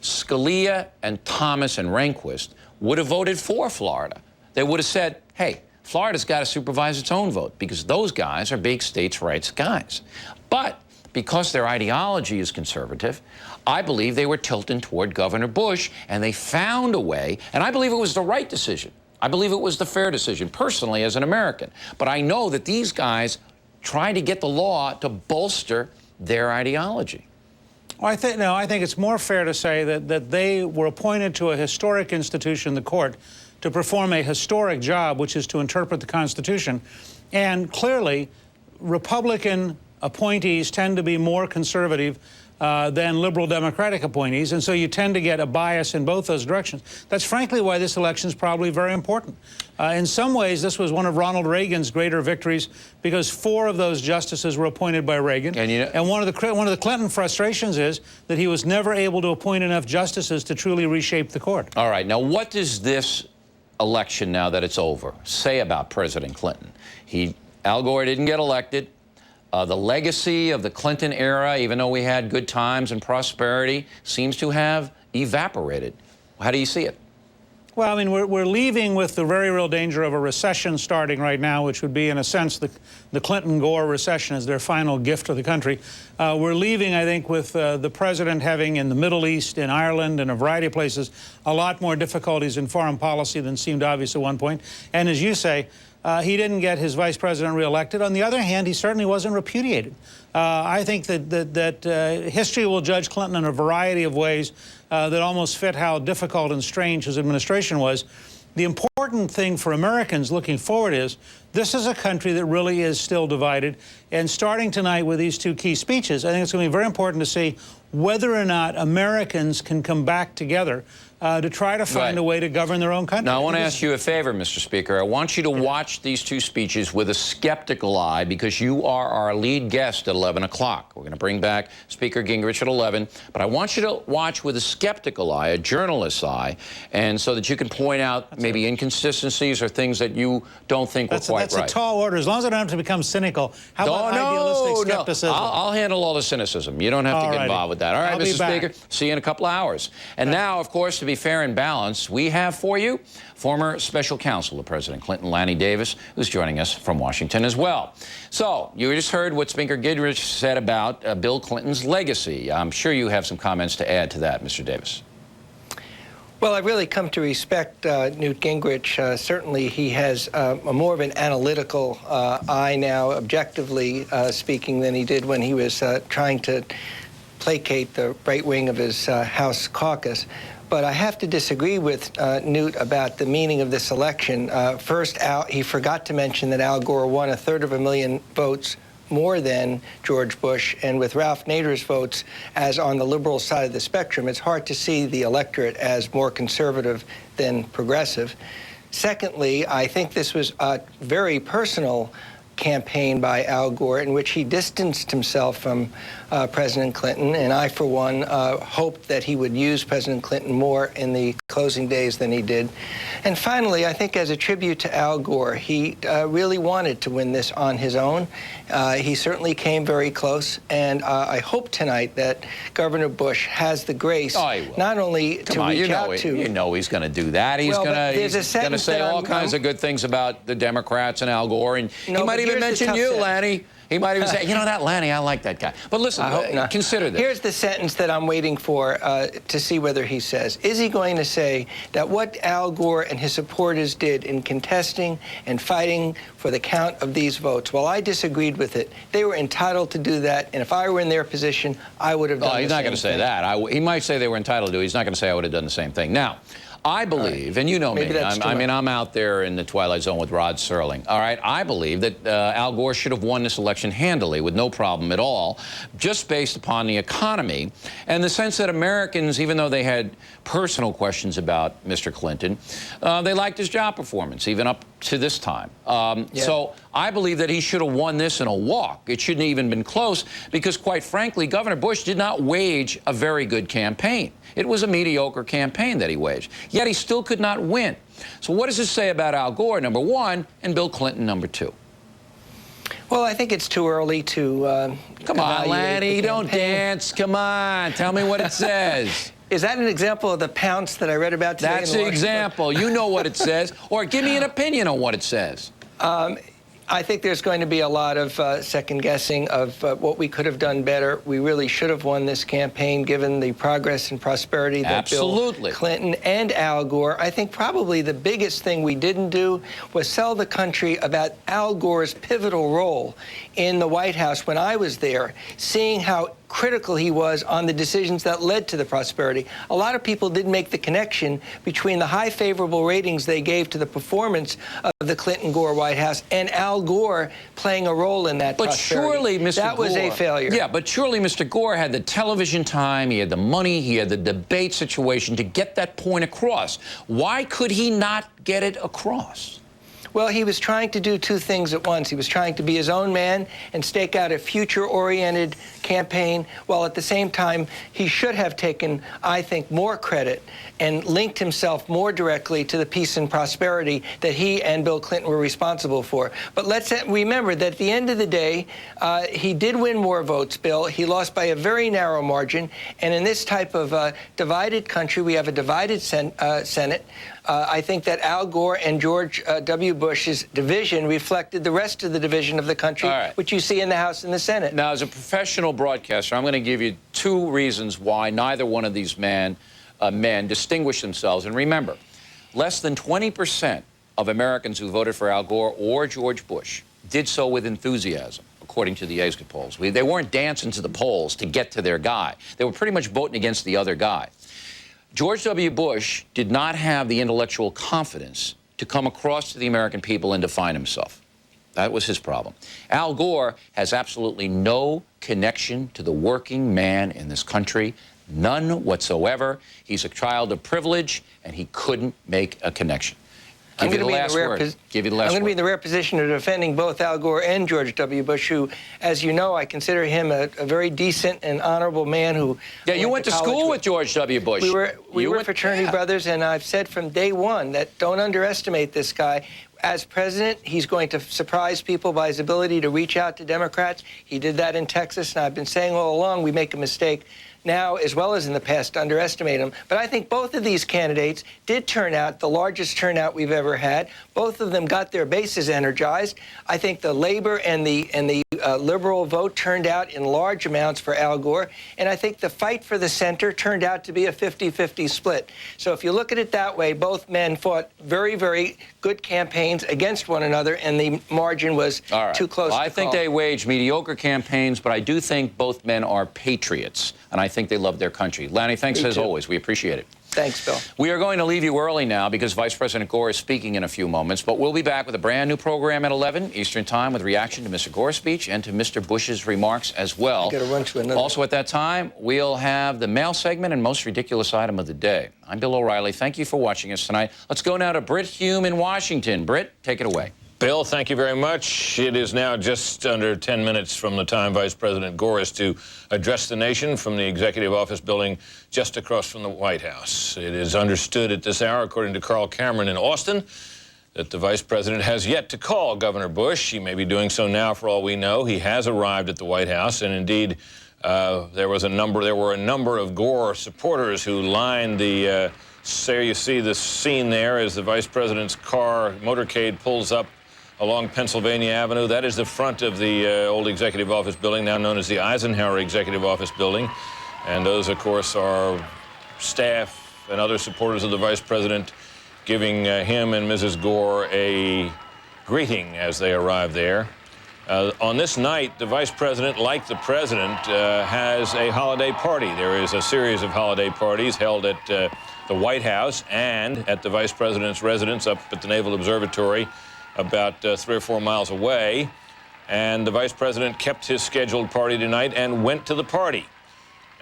Scalia and Thomas and Rehnquist would have voted for Florida. They would have said, hey, Florida's got to supervise its own vote, because those guys are big states' rights guys. But because their ideology is conservative, I believe they were tilting toward Governor Bush, and they found a way, and I believe it was the right decision. I believe it was the fair decision, personally, as an American. But I know that these guys tried to get the law to bolster their ideology. Well, I think it's more fair to say that they were appointed to a historic institution, the court, to perform a historic job, which is to interpret the Constitution. And clearly, Republican appointees tend to be more conservative than liberal Democratic appointees, and so you tend to get a bias in both those directions. That's frankly why this election is probably very important. In some ways, this was one of Ronald Reagan's greater victories because 4 of those justices were appointed by Reagan. And one of the Clinton frustrations is that he was never able to appoint enough justices to truly reshape the court. All right, now what does this election, now that it's over, say about President Clinton? Al Gore didn't get elected. The legacy of the Clinton era, even though we had good times and prosperity, seems to have evaporated. How do you see it? Well, I mean, we're leaving with the very real danger of a recession starting right now, which would be, in a sense, the Clinton-Gore recession as their final gift to the country. We're leaving, I think, with the president having in the Middle East, in Ireland, and a variety of places, a lot more difficulties in foreign policy than seemed obvious at one point. And as you say, he didn't get his vice president reelected. On the other hand, he certainly wasn't repudiated. I think that history will judge Clinton in a variety of ways that almost fit how difficult and strange his administration was. The important thing for Americans looking forward is this is a country that really is still divided. And starting tonight with these 2 key speeches, I think it's going to be very important to see whether or not Americans can come back together to try to find a way to govern their own country. Now, I want to ask you a favor, Mr. Speaker. I want you to watch these 2 speeches with a skeptical eye because you are our lead guest at 11 o'clock. We're going to bring back Speaker Gingrich at 11, but I want you to watch with a skeptical eye, a journalist's eye, and so that you can point out maybe inconsistencies or things that you don't think were quite right. That's a tall order. As long as I don't have to become cynical, how about idealistic skepticism? I'll handle all the cynicism. You don't have to get involved with that. All right, Mr. Speaker, see you in a couple of hours. And now, of course, to be fair and balanced, we have for you former special counsel to President Clinton, Lanny Davis, who's joining us from Washington as well. So, you just heard what Speaker Gingrich said about Bill Clinton's legacy. I'm sure you have some comments to add to that, Mr. Davis. Well, I've really come to respect Newt Gingrich. Certainly, he has more of an analytical eye now, objectively speaking, than he did when he was trying to placate the right wing of his House caucus. But I have to disagree with Newt about the meaning of this election. First, he forgot to mention that Al Gore won 1/3 of a million votes more than George Bush, and with Ralph Nader's votes as on the liberal side of the spectrum, it's hard to see the electorate as more conservative than progressive. Secondly, I think this was a very personal campaign by Al Gore in which he distanced himself from President Clinton, and I, for one, hoped that he would use President Clinton more in the closing days than he did. And finally, I think as a tribute to Al Gore, he really wanted to win this on his own. He certainly came very close, and I hope tonight that Governor Bush has the grace not only to reach out to... You know he's going to do that. He's going to say all kinds of good things about the Democrats and Al Gore, and he might even mention you, Lanny. He might even say, you know that, Lanny, I like that guy. But listen, consider this. Here's the sentence that I'm waiting for to see whether he says. Is he going to say that what Al Gore and his supporters did in contesting and fighting for the count of these votes, well, I disagreed with it. They were entitled to do that, and if I were in their position, I would have done the same thing. He's not going to say that. He might say they were entitled to. He's not going to say I would have done the same thing. Now, I believe, and you know me, I'm out there in the twilight zone with Rod Serling. All right, I believe that Al Gore should have won this election handily with no problem at all, just based upon the economy and the sense that Americans, even though they had personal questions about Mr. Clinton, they liked his job performance, even up to this time. So I believe that he should have won this in a walk. It shouldn't have even been close because, quite frankly, Governor Bush did not wage a very good campaign. It was a mediocre campaign that he waged, yet he still could not win. So what does this say about Al Gore, number one, and Bill Clinton, number two? Well, I think it's too early to Come on, Lanny, don't dance. Come on, tell me what it says. Is that an example of the pounce that I read about today? That's the example. You know what it says. Or give me an opinion on what it says. I think there's going to be a lot of second-guessing of what we could have done better. We really should have won this campaign, given the progress and prosperity that Bill Clinton and Al Gore. I think probably the biggest thing we didn't do was sell the country about Al Gore's pivotal role in the White House when I was there, seeing how critical he was on the decisions that led to the prosperity. A lot of people didn't make the connection between the high favorable ratings they gave to the performance of the Clinton-Gore White House and Al Gore playing a role in that prosperity. Surely, Mr. That was a failure. Yeah, but surely Mr. Gore had the television time, he had the money, he had the debate situation to get that point across. Why could he not get it across? Well, he was trying to do two things at once. He was trying to be his own man and stake out a future-oriented campaign, while at the same time he should have taken, I think, more credit and linked himself more directly to the peace and prosperity that he and Bill Clinton were responsible for. But let's remember that at the end of the day, he did win more votes, Bill. He lost by a very narrow margin. And in this type of divided country, we have a divided Senate. I think that Al Gore and George W. Bush's division reflected the rest of the division of the country, which you see in the House and the Senate. Now, as a professional broadcaster, I'm going to give you two reasons why neither one of these men distinguished themselves. And remember, less than 20% of Americans who voted for Al Gore or George Bush did so with enthusiasm, according to the exit polls. They weren't dancing to the polls to get to their guy. They were pretty much voting against the other guy. George W. Bush did not have the intellectual confidence to come across to the American people and define himself. That was his problem. Al Gore has absolutely no connection to the working man in this country, none whatsoever. He's a child of privilege, and he couldn't make a connection. I'm going to be in the rare position of defending both Al Gore and George W. Bush, who, as you know, I consider him a very decent and honorable man who... Yeah, you went to school with George W. Bush. We were fraternity brothers, and I've said from day one that don't underestimate this guy. As president, he's going to surprise people by his ability to reach out to Democrats. He did that in Texas, and I've been saying all along we make a mistake now, as well as in the past, to underestimate him. But I think both of these candidates did turn out, the largest turnout we've ever had. Both of them got their bases energized. I think the labor and the liberal vote turned out in large amounts for Al Gore. And I think the fight for the center turned out to be a 50-50 split. So if you look at it that way, both men fought very, very good campaigns against one another, and the margin was too close to call. I think they waged mediocre campaigns, but I do think both men are patriots, and I think they love their country. Lanny, thanks as always. We appreciate it. Thanks, Bill. We are going to leave you early now because Vice President Gore is speaking in a few moments, but we'll be back with a brand new program at 11 Eastern Time with reaction to Mr. Gore's speech and to Mr. Bush's remarks as well. Also at that time, we'll have the mail segment and most ridiculous item of the day. I'm Bill O'Reilly. Thank you for watching us tonight. Let's go now to Brit Hume in Washington. Brit, take it away. Bill, thank you very much. It is now just under 10 minutes from the time Vice President Gore is to address the nation from the Executive Office building just across from the White House. It is understood at this hour, according to Carl Cameron in Austin, that the Vice President has yet to call Governor Bush. He may be doing so now for all we know. He has arrived at the White House, and indeed, there were a number of Gore supporters who lined the, there you see the scene there as the Vice President's car, motorcade, pulls up along Pennsylvania Avenue. That is the front of the old Executive Office building, now known as the Eisenhower Executive Office building. And those, of course, are staff and other supporters of the Vice President giving him and Mrs. Gore a greeting as they arrive there. On this night, the Vice President, like the President, has a holiday party. There is a series of holiday parties held at the White House and at the Vice President's residence up at the Naval Observatory, about 3 or 4 miles away, and the Vice President kept his scheduled party tonight and went to the party.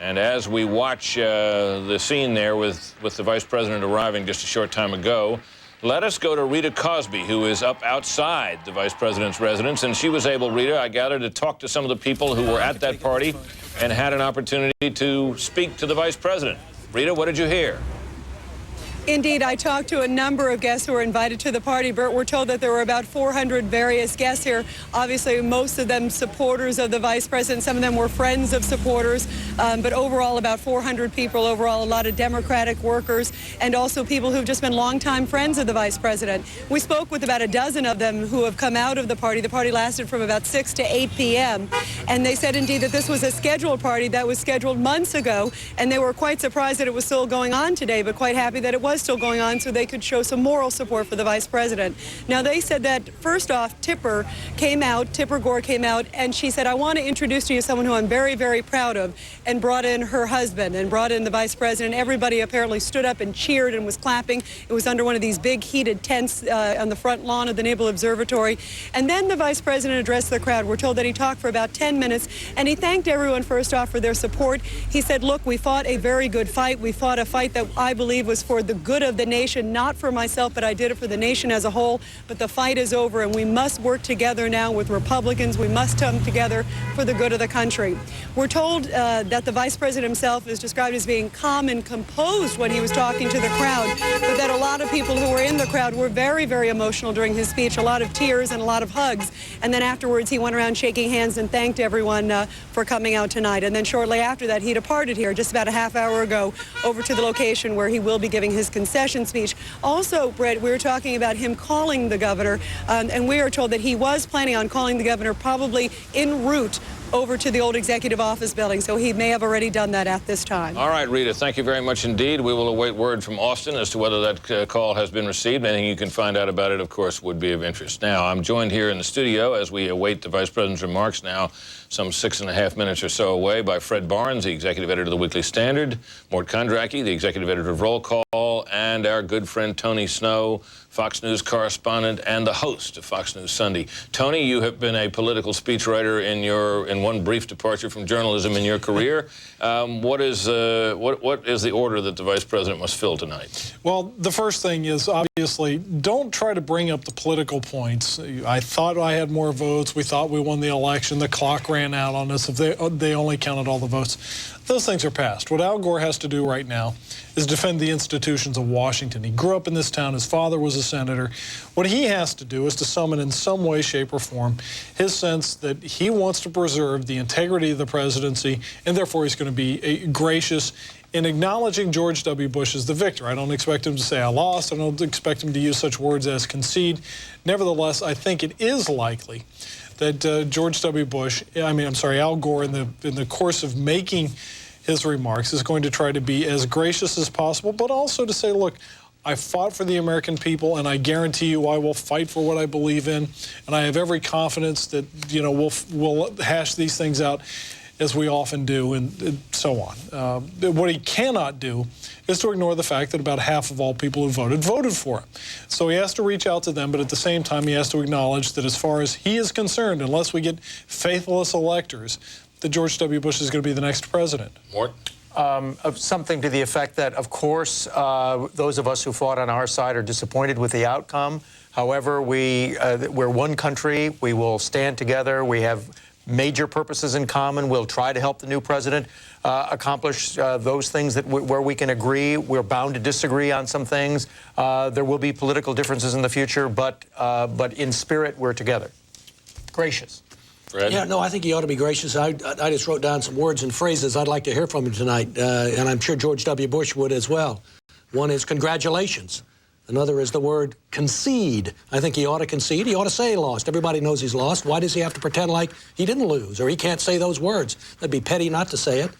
And as we watch the scene there with the Vice President arriving just a short time ago, let us go to Rita Cosby, who is up outside the Vice President's residence, and she was able, Rita, I gather, to talk to some of the people who were at that party and had an opportunity to speak to the Vice President. Rita, what did you hear? Indeed, I talked to a number of guests who were invited to the party. Bert, we're told that there were about 400 various guests here. Obviously, most of them supporters of the Vice President. Some of them were friends of supporters. But overall, about 400 people overall, a lot of Democratic workers and also people who've just been longtime friends of the Vice President. We spoke with about a dozen of them who have come out of the party. The party lasted from about 6 to 8 p.m. And they said, indeed, that this was a scheduled party that was scheduled months ago. And they were quite surprised that it was still going on today, but quite happy that it was Kristol going on so they could show some moral support for the vice president. Now, they said that, first off, Tipper Gore came out, and she said, I want to introduce to you someone who I'm very, very proud of, and brought in her husband and brought in the vice president. Everybody apparently stood up and cheered and was clapping. It was under one of these big heated tents on the front lawn of the Naval Observatory. And then the vice president addressed the crowd. We're told that he talked for about 10 minutes, and he thanked everyone first off for their support. He said, look, we fought a very good fight. We fought a fight that I believe was for the good of the nation, not for myself, but I did it for the nation as a whole. But the fight is over, and we must work together now with Republicans. We must come together for the good of the country. We're told that the vice president himself is described as being calm and composed when he was talking to the crowd, but that a lot of people who were in the crowd were very, very emotional during his speech, a lot of tears and a lot of hugs. And then afterwards, he went around shaking hands and thanked everyone for coming out tonight. And then shortly after that, he departed here just about a half hour ago over to the location where he will be giving his concession speech. Also, Brit, we were talking about him calling the governor, and we are told that he was planning on calling the governor probably en route over to the old executive office building, so he may have already done that at this time. All right, Rita, thank you very much indeed. We will await word from Austin as to whether that call has been received. Anything you can find out about it, of course, would be of interest. Now, I'm joined here in the studio as we await the Vice President's remarks now, some 6.5 minutes or so away, by Fred Barnes, the executive editor of the Weekly Standard, Mort Kondracke, the executive editor of Roll Call, and our good friend Tony Snow, Fox News correspondent and the host of Fox News Sunday. Tony, you have been a political speechwriter in one brief departure from journalism in your career. What is the order that the Vice President must fill tonight? Well, the first thing is, obviously, don't try to bring up the political points. I thought I had more votes. We thought we won the election. The clock ran out on us if they only counted all the votes. Those things are past. What Al Gore has to do right now is defend the institutions of Washington. He grew up in this town. His father was a senator. What he has to do is to summon in some way, shape, or form his sense that he wants to preserve the integrity of the presidency, and therefore he's going to be gracious in acknowledging George W. Bush as the victor. I don't expect him to say I lost. I don't expect him to use such words as concede. Nevertheless, I think it is likely that George W. Bush, Al Gore, in the course of making his remarks, is going to try to be as gracious as possible, but also to say, look, I fought for the American people, and I guarantee you I will fight for what I believe in, and I have every confidence that, we'll hash these things out as we often do, and so on. What he cannot do is to ignore the fact that about half of all people who voted for him. So he has to reach out to them, but at the same time, he has to acknowledge that as far as he is concerned, unless we get faithless electors, that George W. Bush is going to be the next president. Mort? Of something to the effect that, of course, those of us who fought on our side are disappointed with the outcome. However, we're one country. We will stand together. We have major purposes in common. We'll try to help the new president accomplish those things where we can agree. We're bound to disagree on some things. There will be political differences in the future, but in spirit, we're together. Gracious. Fred? Yeah, no, I think he ought to be gracious. I just wrote down some words and phrases I'd like to hear from him tonight, and I'm sure George W. Bush would as well. One is congratulations. Another is the word concede. I think he ought to concede. He ought to say he lost. Everybody knows he's lost. Why does he have to pretend like he didn't lose or he can't say those words? That'd be petty not to say it.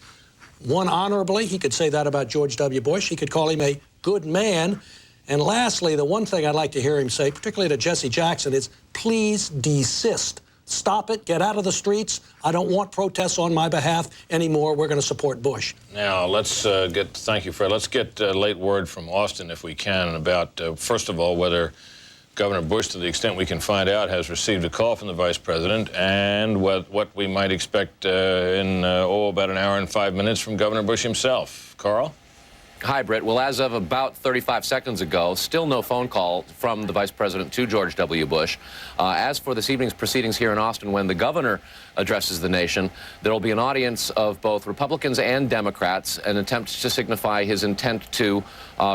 One, honorably, he could say that about George W. Bush. He could call him a good man. And lastly, the one thing I'd like to hear him say, particularly to Jesse Jackson, is please desist. Stop it. Get out of the streets. I don't want protests on my behalf anymore. We're going to support Bush. Now, thank you, Fred. Let's get late word from Austin, if we can, about, first of all, whether Governor Bush, to the extent we can find out, has received a call from the Vice President, and what we might expect in about an hour and 5 minutes from Governor Bush himself. Carl? Hi, Britt. Well, as of about 35 seconds ago, still no phone call from the Vice President to George W. Bush. As for this evening's proceedings here in Austin, when the governor addresses the nation, there will be an audience of both Republicans and Democrats, an attempt to signify his intent to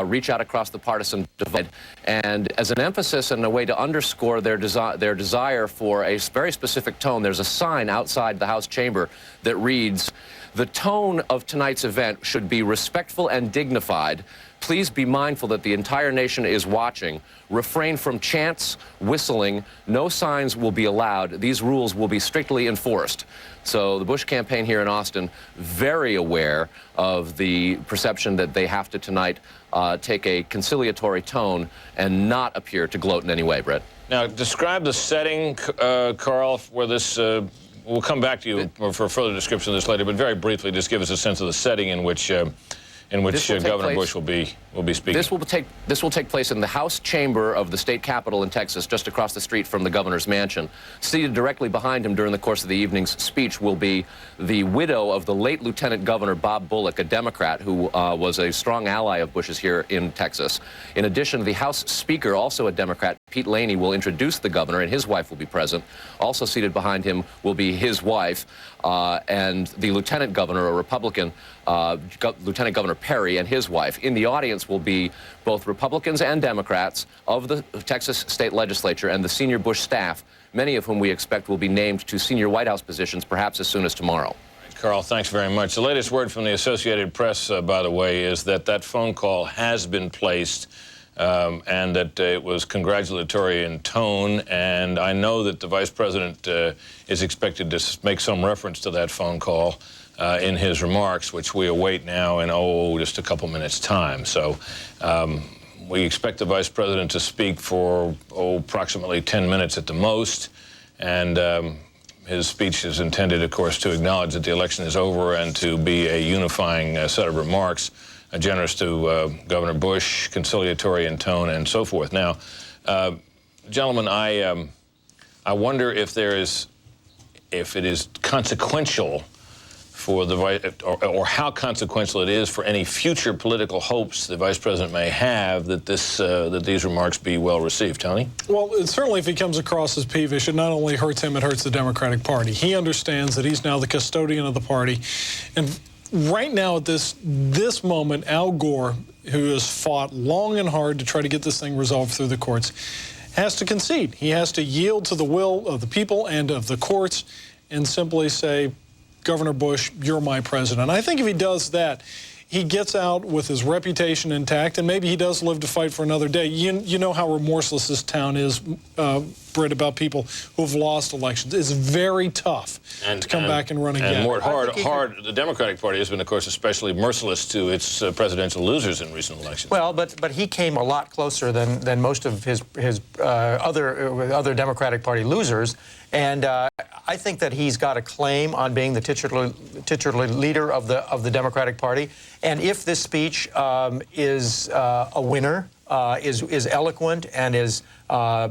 reach out across the partisan divide. And as an emphasis and a way to underscore their desire for a very specific tone, there's a sign outside the House chamber that reads, The tone of tonight's event should be respectful and dignified. Please be mindful that the entire nation is watching. Refrain from chants, whistling. No signs will be allowed. These rules will be strictly enforced. So the Bush campaign here in Austin, very aware of the perception that they have to tonight take a conciliatory tone and not appear to gloat in any way, Brett. Now, describe the setting, Carl, where this, we'll come back to you for further description of this later, but very briefly, just give us a sense of the setting in which Governor Bush will be speaking. This will take place in the House chamber of the state capitol in Texas, just across the street from the governor's mansion. Seated directly behind him during the course of the evening's speech will be the widow of the late Lieutenant Governor Bob Bullock, a Democrat who was a strong ally of Bush's here in Texas. In addition, the House Speaker, also a Democrat, Pete Laney, will introduce the governor, and his wife will be present. Also seated behind him will be his wife, and the Lieutenant Governor, a Republican, Lieutenant Governor Perry, and his wife. In the audience will be both Republicans and Democrats of the Texas state legislature and the senior Bush staff, many of whom we expect will be named to senior White House positions perhaps as soon as tomorrow. Carl, thanks very much. The latest word from the Associated Press, by the way, is that that phone call has been placed and that it was congratulatory in tone. And I know that the Vice President is expected to make some reference to that phone call in his remarks, which we await now in, just a couple minutes' time. So we expect the Vice President to speak for, approximately 10 minutes at the most. And his speech is intended, of course, to acknowledge that the election is over and to be a unifying set of remarks, generous to Governor Bush, conciliatory in tone, and so forth. Now, gentlemen, I wonder if it is consequential for the or how consequential it is for any future political hopes the Vice President may have that these remarks be well received. Tony? Well, Certainly if he comes across as peevish, it not only hurts him, it hurts the Democratic Party. He understands that he's now the custodian of the party. And right now at this moment, Al Gore, who has fought long and hard to try to get this thing resolved through the courts, has to concede. He has to yield to the will of the people and of the courts and simply say, Governor Bush, you're my president. I think if he does that, he gets out with his reputation intact, and maybe he does live to fight for another day. You know how remorseless this town is, Brit, about people who have lost elections. It's very tough to come back and run again. And Mort, the Democratic Party has been, of course, especially merciless to its presidential losers in recent elections. Well, but he came a lot closer than most of his other Democratic Party losers, and I think that he's got a claim on being the titular leader of the Democratic Party. And if this speech is a winner, is eloquent and is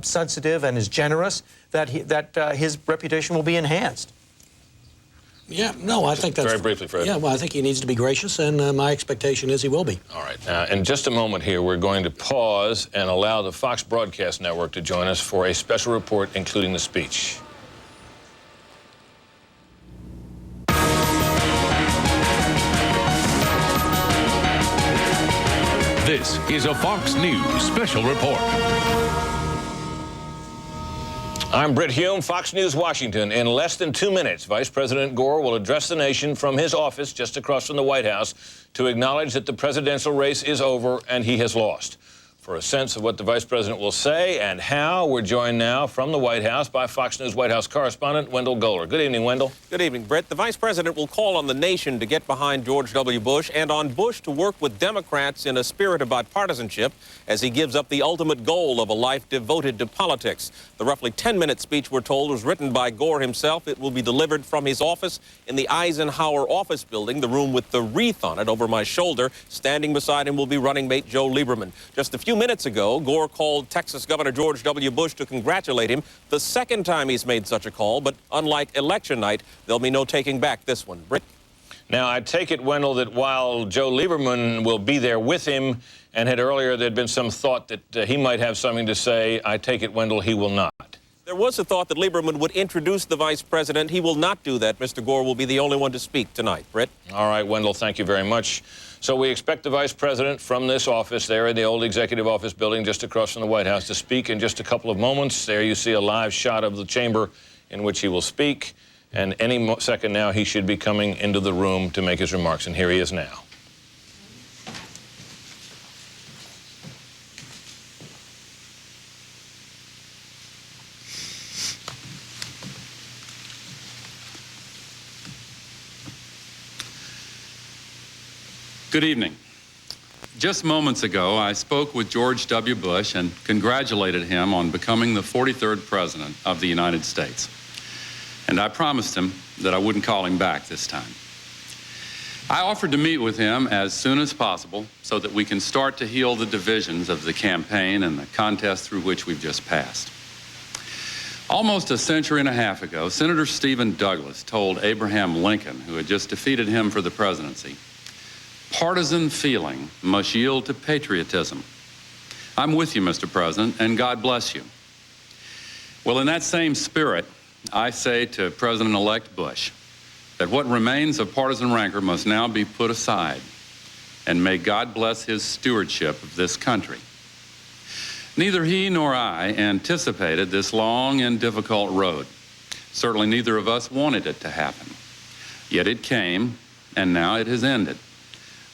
sensitive and is generous, that his reputation will be enhanced. Yeah, no, I think that's... Very briefly, Fred. Yeah, well, I think he needs to be gracious, and my expectation is he will be. All right. In just a moment here, we're going to pause and allow the Fox Broadcast Network to join us for a special report, including the speech. This is a Fox News special report. I'm Brit Hume, Fox News Washington. In less than 2 minutes, Vice President Gore will address the nation from his office just across from the White House to acknowledge that the presidential race is over and he has lost. For a sense of what the Vice President will say and how, we're joined now from the White House by Fox News White House correspondent Wendell Goler. Good evening, Wendell. Good evening, Brit. The Vice President will call on the nation to get behind George W. Bush and on Bush to work with Democrats in a spirit of bipartisanship as he gives up the ultimate goal of a life devoted to politics. The roughly 10-minute speech, we're told, was written by Gore himself. It will be delivered from his office in the Eisenhower office building, the room with the wreath on it over my shoulder. Standing beside him will be running mate Joe Lieberman. Just a few minutes ago, Gore called Texas Governor George W. Bush to congratulate him. The second time he's made such a call, but unlike election night, there'll be no taking back this one. Brit? Now, I take it, Wendell, that while Joe Lieberman will be there with him, and had earlier there'd been some thought that he might have something to say, I take it, Wendell, he will not. There was a thought that Lieberman would introduce the Vice President. He will not do that. Mr. Gore will be the only one to speak tonight. Brit? All right, Wendell, thank you very much. So we expect the Vice President from this office there in the old Executive Office building just across from the White House to speak in just a couple of moments. There you see a live shot of the chamber in which he will speak. And any second now, he should be coming into the room to make his remarks, and here he is now. Good evening. Just moments ago, I spoke with George W. Bush and congratulated him on becoming the 43rd President of the United States. And I promised him that I wouldn't call him back this time. I offered to meet with him as soon as possible so that we can start to heal the divisions of the campaign and the contest through which we've just passed. Almost a century and a half ago, Senator Stephen Douglas told Abraham Lincoln, who had just defeated him for the presidency, "Partisan feeling must yield to patriotism." I'm with you, Mr. President, and God bless you. Well, in that same spirit, I say to President-elect Bush that what remains of partisan rancor must now be put aside, and may God bless his stewardship of this country. Neither he nor I anticipated this long and difficult road. Certainly neither of us wanted it to happen. Yet it came, and now it has ended,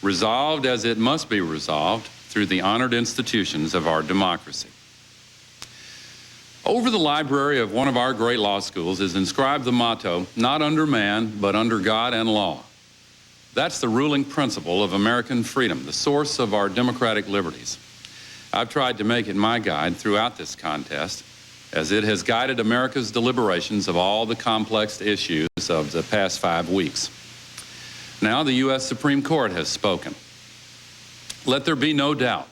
resolved as it must be resolved through the honored institutions of our democracy. Over the library of one of our great law schools is inscribed the motto, "Not under man, but under God and law." That's the ruling principle of American freedom, the source of our democratic liberties. I've tried to make it my guide throughout this contest, as it has guided America's deliberations of all the complex issues of the past 5 weeks. Now the U.S. Supreme Court has spoken. Let there be no doubt.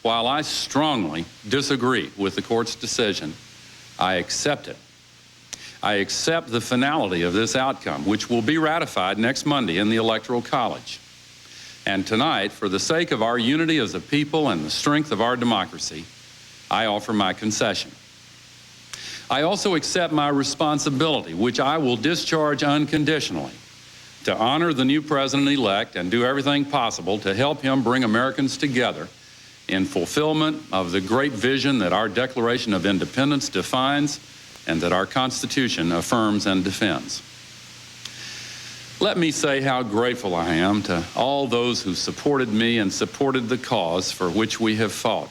While I strongly disagree with the court's decision, I accept it. I accept the finality of this outcome, which will be ratified next Monday in the Electoral College. And tonight, for the sake of our unity as a people and the strength of our democracy, I offer my concession. I also accept my responsibility, which I will discharge unconditionally, to honor the new president-elect and do everything possible to help him bring Americans together in fulfillment of the great vision that our Declaration of Independence defines and that our Constitution affirms and defends. Let me say how grateful I am to all those who supported me and supported the cause for which we have fought.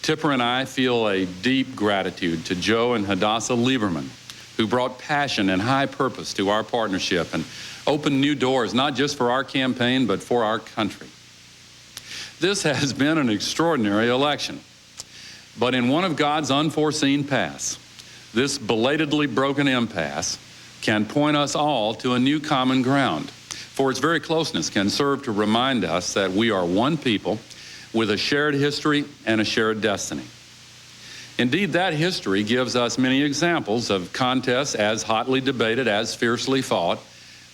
Tipper and I feel a deep gratitude to Joe and Hadassah Lieberman, who brought passion and high purpose to our partnership and opened new doors, not just for our campaign, but for our country. This has been an extraordinary election, but in one of God's unforeseen paths, this belatedly broken impasse can point us all to a new common ground, for its very closeness can serve to remind us that we are one people with a shared history and a shared destiny. Indeed, that history gives us many examples of contests as hotly debated, as fiercely fought,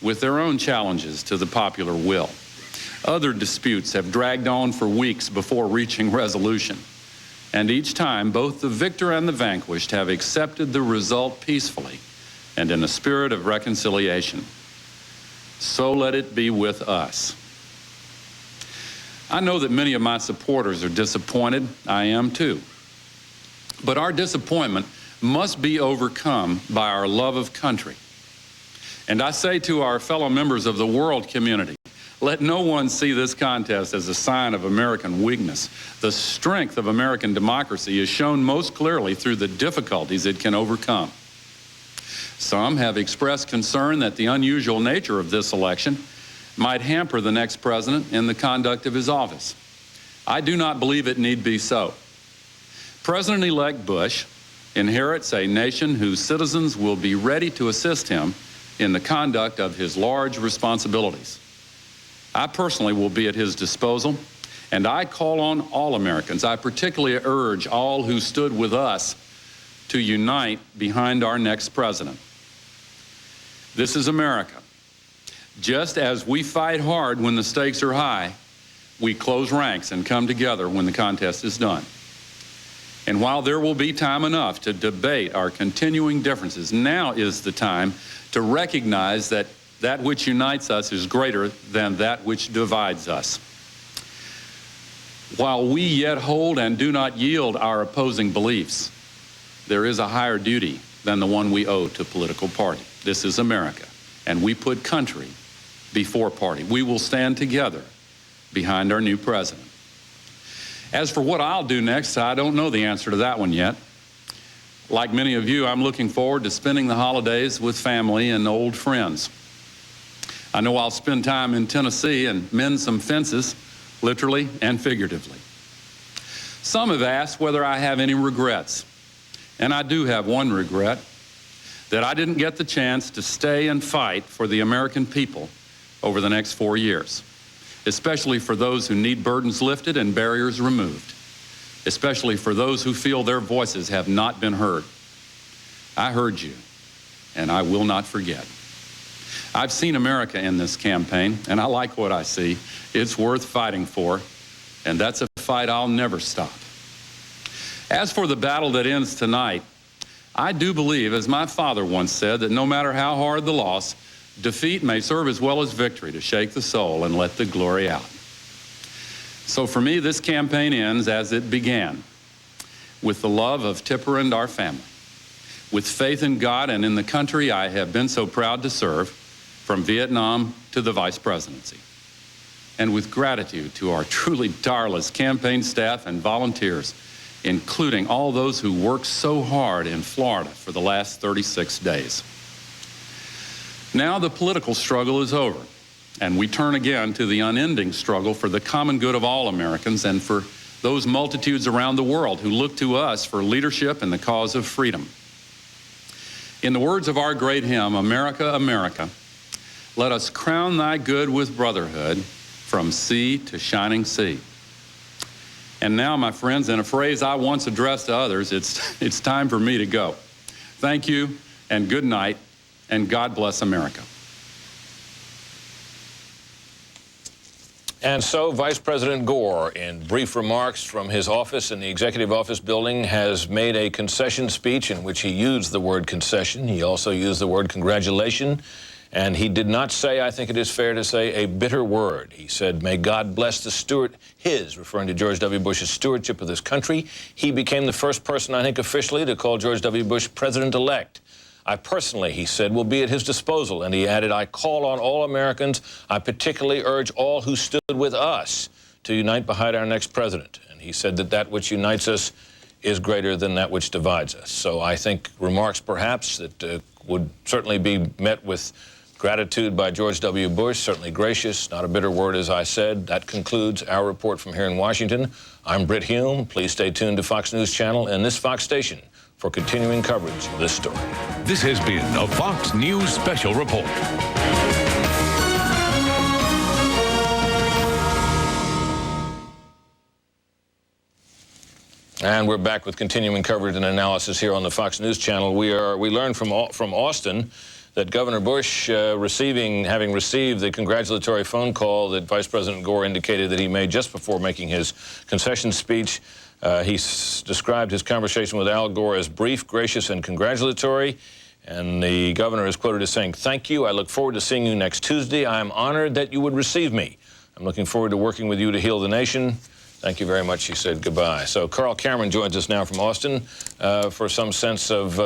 with their own challenges to the popular will. Other disputes have dragged on for weeks before reaching resolution. And each time, both the victor and the vanquished have accepted the result peacefully and in a spirit of reconciliation. So let it be with us. I know that many of my supporters are disappointed. I am too. But our disappointment must be overcome by our love of country. And I say to our fellow members of the world community, let no one see this contest as a sign of American weakness. The strength of American democracy is shown most clearly through the difficulties it can overcome. Some have expressed concern that the unusual nature of this election might hamper the next president in the conduct of his office. I do not believe it need be so. President-elect Bush inherits a nation whose citizens will be ready to assist him in the conduct of his large responsibilities. I personally will be at his disposal, and I call on all Americans. I particularly urge all who stood with us to unite behind our next president. This is America. Just as we fight hard when the stakes are high, we close ranks and come together when the contest is done. And while there will be time enough to debate our continuing differences, now is the time to recognize that that which unites us is greater than that which divides us. While we yet hold and do not yield our opposing beliefs, there is a higher duty than the one we owe to political party. This is America, and we put country before party. We will stand together behind our new president. As for what I'll do next, I don't know the answer to that one yet. Like many of you, I'm looking forward to spending the holidays with family and old friends. I know I'll spend time in Tennessee and mend some fences, literally and figuratively. Some have asked whether I have any regrets, and I do have one regret, that I didn't get the chance to stay and fight for the American people over the next 4 years, especially for those who need burdens lifted and barriers removed, especially for those who feel their voices have not been heard. I heard you, and I will not forget. I've seen America in this campaign, and I like what I see. It's worth fighting for, and that's a fight I'll never stop. As for the battle that ends tonight, I do believe, as my father once said, that no matter how hard the loss, defeat may serve as well as victory to shake the soul and let the glory out. So for me, this campaign ends as it began, with the love of Tipper and our family, with faith in God and in the country I have been so proud to serve, from Vietnam to the vice presidency, and with gratitude to our truly tireless campaign staff and volunteers, including all those who worked so hard in Florida for the last 36 days. Now the political struggle is over, and we turn again to the unending struggle for the common good of all Americans and for those multitudes around the world who look to us for leadership in the cause of freedom. In the words of our great hymn, America, America, let us crown thy good with brotherhood from sea to shining sea. And now, my friends, in a phrase I once addressed to others, it's time for me to go. Thank you, and good night, and God bless America. And so Vice President Gore, in brief remarks from his office in the Executive Office building, has made a concession speech in which he used the word concession. He also used the word congratulation. And he did not say, I think it is fair to say, a bitter word. He said, may God bless the steward, referring to George W. Bush's stewardship of this country. He became the first person, I think, officially to call George W. Bush president-elect. I personally, he said, will be at his disposal. And he added, I call on all Americans. I particularly urge all who stood with us to unite behind our next president. And he said that that which unites us is greater than that which divides us. So I think remarks, perhaps, that would certainly be met with gratitude by George W. Bush, certainly gracious, not a bitter word, as I said. That concludes our report from here in Washington. I'm Brit Hume. Please stay tuned to Fox News Channel and this Fox station for continuing coverage of this story. This has been a Fox News Special Report. And we're back with continuing coverage and analysis here on the Fox News Channel. We learned from Austin that Governor Bush, having received the congratulatory phone call that Vice President Gore indicated that he made just before making his concession speech, he described his conversation with Al Gore as brief, gracious, and congratulatory. And the governor is quoted as saying, thank you. I look forward to seeing you next Tuesday. I am honored that you would receive me. I'm looking forward to working with you to heal the nation. Thank you very much, he said goodbye. So Carl Cameron joins us now from Austin for some sense of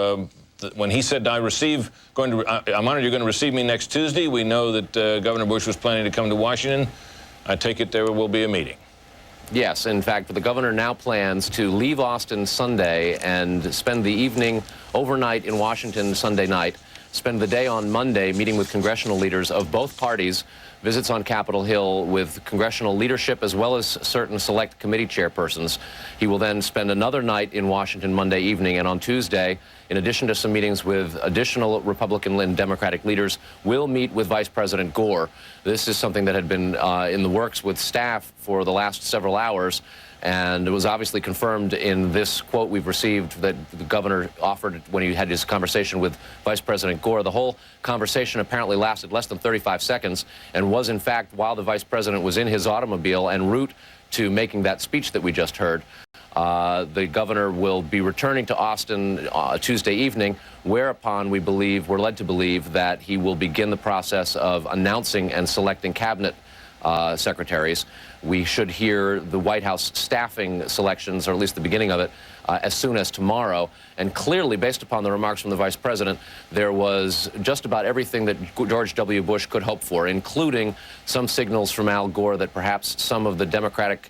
when he said, I'm honored you're going to receive me next Tuesday. We know that Governor Bush was planning to come to Washington. I take it there will be a meeting. Yes, in fact, the governor now plans to leave Austin Sunday and spend the evening overnight in Washington Sunday night, spend the day on Monday meeting with congressional leaders of both parties, visits on Capitol Hill with congressional leadership as well as certain select committee chairpersons. He will then spend another night in Washington Monday evening, and on Tuesday, in addition to some meetings with additional Republican and Democratic leaders, will meet with Vice President Gore. This is something that had been in the works with staff for the last several hours, and it was obviously confirmed in this quote we've received that the governor offered when he had his conversation with Vice President Gore. The whole conversation apparently lasted less than 35 seconds and was, in fact, while the vice president was in his automobile en route to making that speech that we just heard. The governor will be returning to Austin Tuesday evening, whereupon we're led to believe that he will begin the process of announcing and selecting cabinet secretaries. We should hear the White House staffing selections, or at least the beginning of it, as soon as tomorrow. And clearly, based upon the remarks from the Vice President, there was just about everything that George W. Bush could hope for, including some signals from Al Gore that perhaps some of the Democratic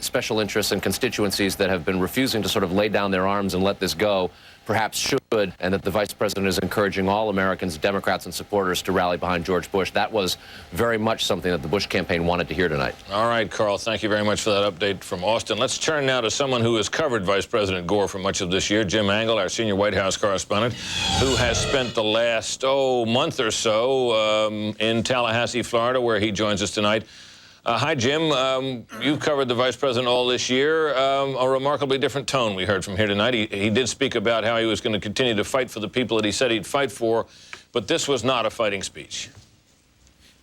special interests and constituencies that have been refusing to sort of lay down their arms and let this go perhaps should, and that the Vice President is encouraging all Americans, Democrats and supporters, to rally behind George Bush. That was very much something that the Bush campaign wanted to hear tonight. All right, Carl, thank you very much for that update from Austin. Let's turn now to someone who has covered Vice President Gore for much of this year, Jim Angle, our senior White House correspondent, who has spent the last, month or so in Tallahassee, Florida, where he joins us tonight. Hi, Jim. You've covered the Vice President all this year. A remarkably different tone we heard from here tonight. He did speak about how he was going to continue to fight for the people that he said he'd fight for, but this was not a fighting speech.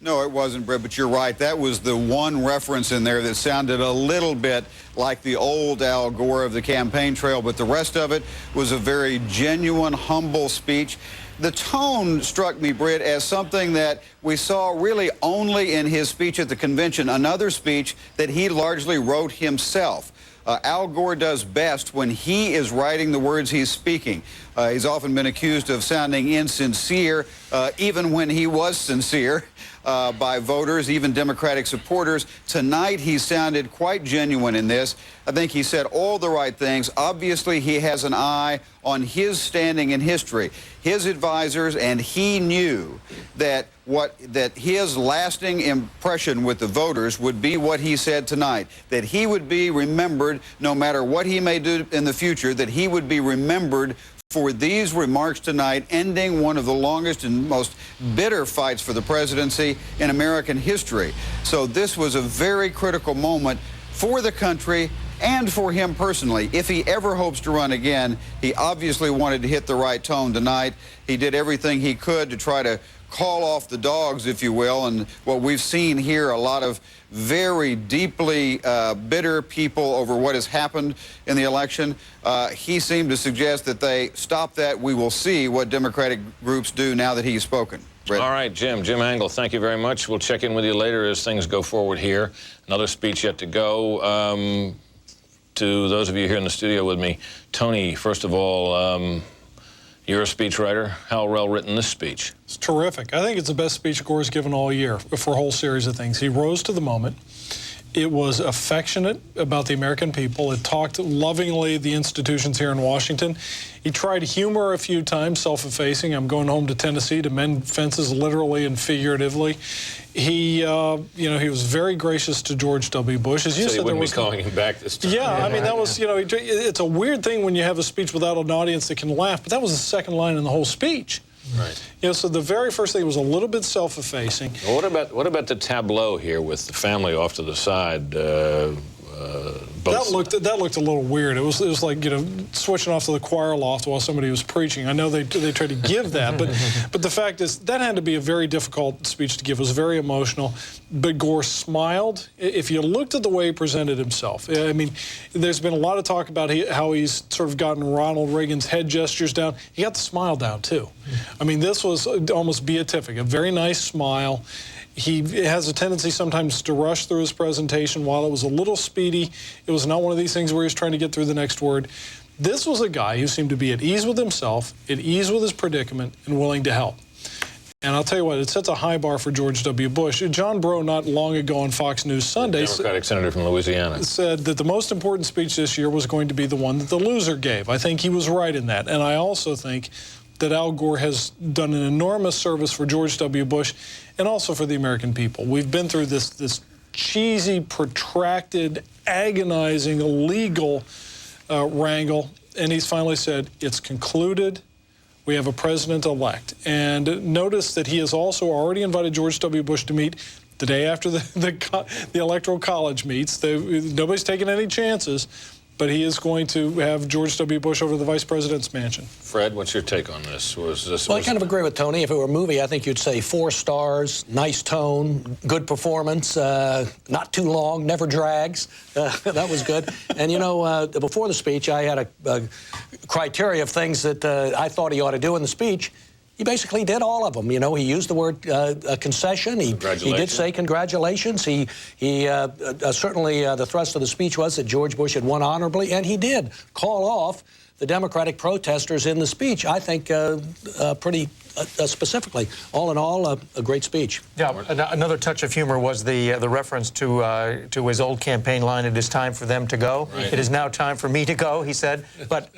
No, it wasn't, Brit, but you're right. That was the one reference in there that sounded a little bit like the old Al Gore of the campaign trail, but the rest of it was a very genuine, humble speech. The tone struck me, Brit, as something that we saw really only in his speech at the convention, another speech that he largely wrote himself. Al Gore does best when he is writing the words he's speaking. He's often been accused of sounding insincere, even when he was sincere by voters, even Democratic supporters. Tonight, he sounded quite genuine in this. I think he said all the right things. Obviously, he has an eye on his standing in history. His advisors and he knew that his lasting impression with the voters would be what he said tonight, that he would be remembered no matter what he may do in the future, that he would be remembered for these remarks tonight, ending one of the longest and most bitter fights for the presidency in American history. So this was a very critical moment for the country and for him personally. If he ever hopes to run again, he obviously wanted to hit the right tone tonight. He did everything he could to try to call off the dogs, if you will, and what we've seen here, a lot of very deeply bitter people over what has happened in the election. He seemed to suggest that they stop that. We will see what Democratic groups do now that he's spoken. Brett. All right, Jim Angle, thank you very much. We'll check in with you later as things go forward here. Another speech yet to go. To those of you here in the studio with me, Tony, first of all, you're a speechwriter. How well written this speech? It's terrific. I think it's the best speech Gore's given all year for a whole series of things. He rose to the moment. It was affectionate about the American people. It talked lovingly the institutions here in Washington. He tried humor a few times, self-effacing. I'm going home to Tennessee to mend fences literally and figuratively. He, he was very gracious to George W. Bush. As you said, he wouldn't be calling him back this time. Yeah, I mean, that was, it's a weird thing when you have a speech without an audience that can laugh, but that was the second line in the whole speech. Right. So the very first thing was a little bit self-effacing. Well, what about the tableau here with the family off to the side? That looked a little weird. It was like switching off to the choir loft while somebody was preaching. I know they tried to give that, but the fact is that had to be a very difficult speech to give. It was very emotional. But Gore smiled. If you looked at the way he presented himself, I mean, there's been a lot of talk about how he's sort of gotten Ronald Reagan's head gestures down. He got the smile down too. I mean, this was almost beatific. A very nice smile. He has a tendency sometimes to rush through his presentation. While it was a little speedy, it was not one of these things where he's trying to get through the next word. This was a guy who seemed to be at ease with himself, at ease with his predicament, and willing to help. And I'll tell you what, it sets a high bar for George W. Bush. John Breaux, not long ago on Fox News Sunday, Democratic senator from Louisiana, said that the most important speech this year was going to be the one that the loser gave. I think he was right in that. And I also think that Al Gore has done an enormous service for George W. Bush and also for the American people. We've been through this cheesy, protracted, agonizing, illegal wrangle, and he's finally said, it's concluded. We have a president-elect. And notice that he has also already invited George W. Bush to meet the day after the Electoral College meets. Nobody's taking any chances. But he is going to have George W. Bush over the vice president's mansion. Fred, what's your take on this? Well, I kind of agree with Tony. If it were a movie, I think you'd say 4 stars, nice tone, good performance, not too long, never drags. That was good. And, before the speech, I had a criteria of things that I thought he ought to do in the speech. he basically did all of them. You know, he used the word concession. He did say congratulations. He certainly the thrust of the speech was that George Bush had won honorably, and he did call off the Democratic protesters in the speech, I think, pretty specifically. All in all, a great speech. Yeah, another touch of humor was the reference to his old campaign line, "It is time for them to go." Right. "It is now time for me to go," he said. But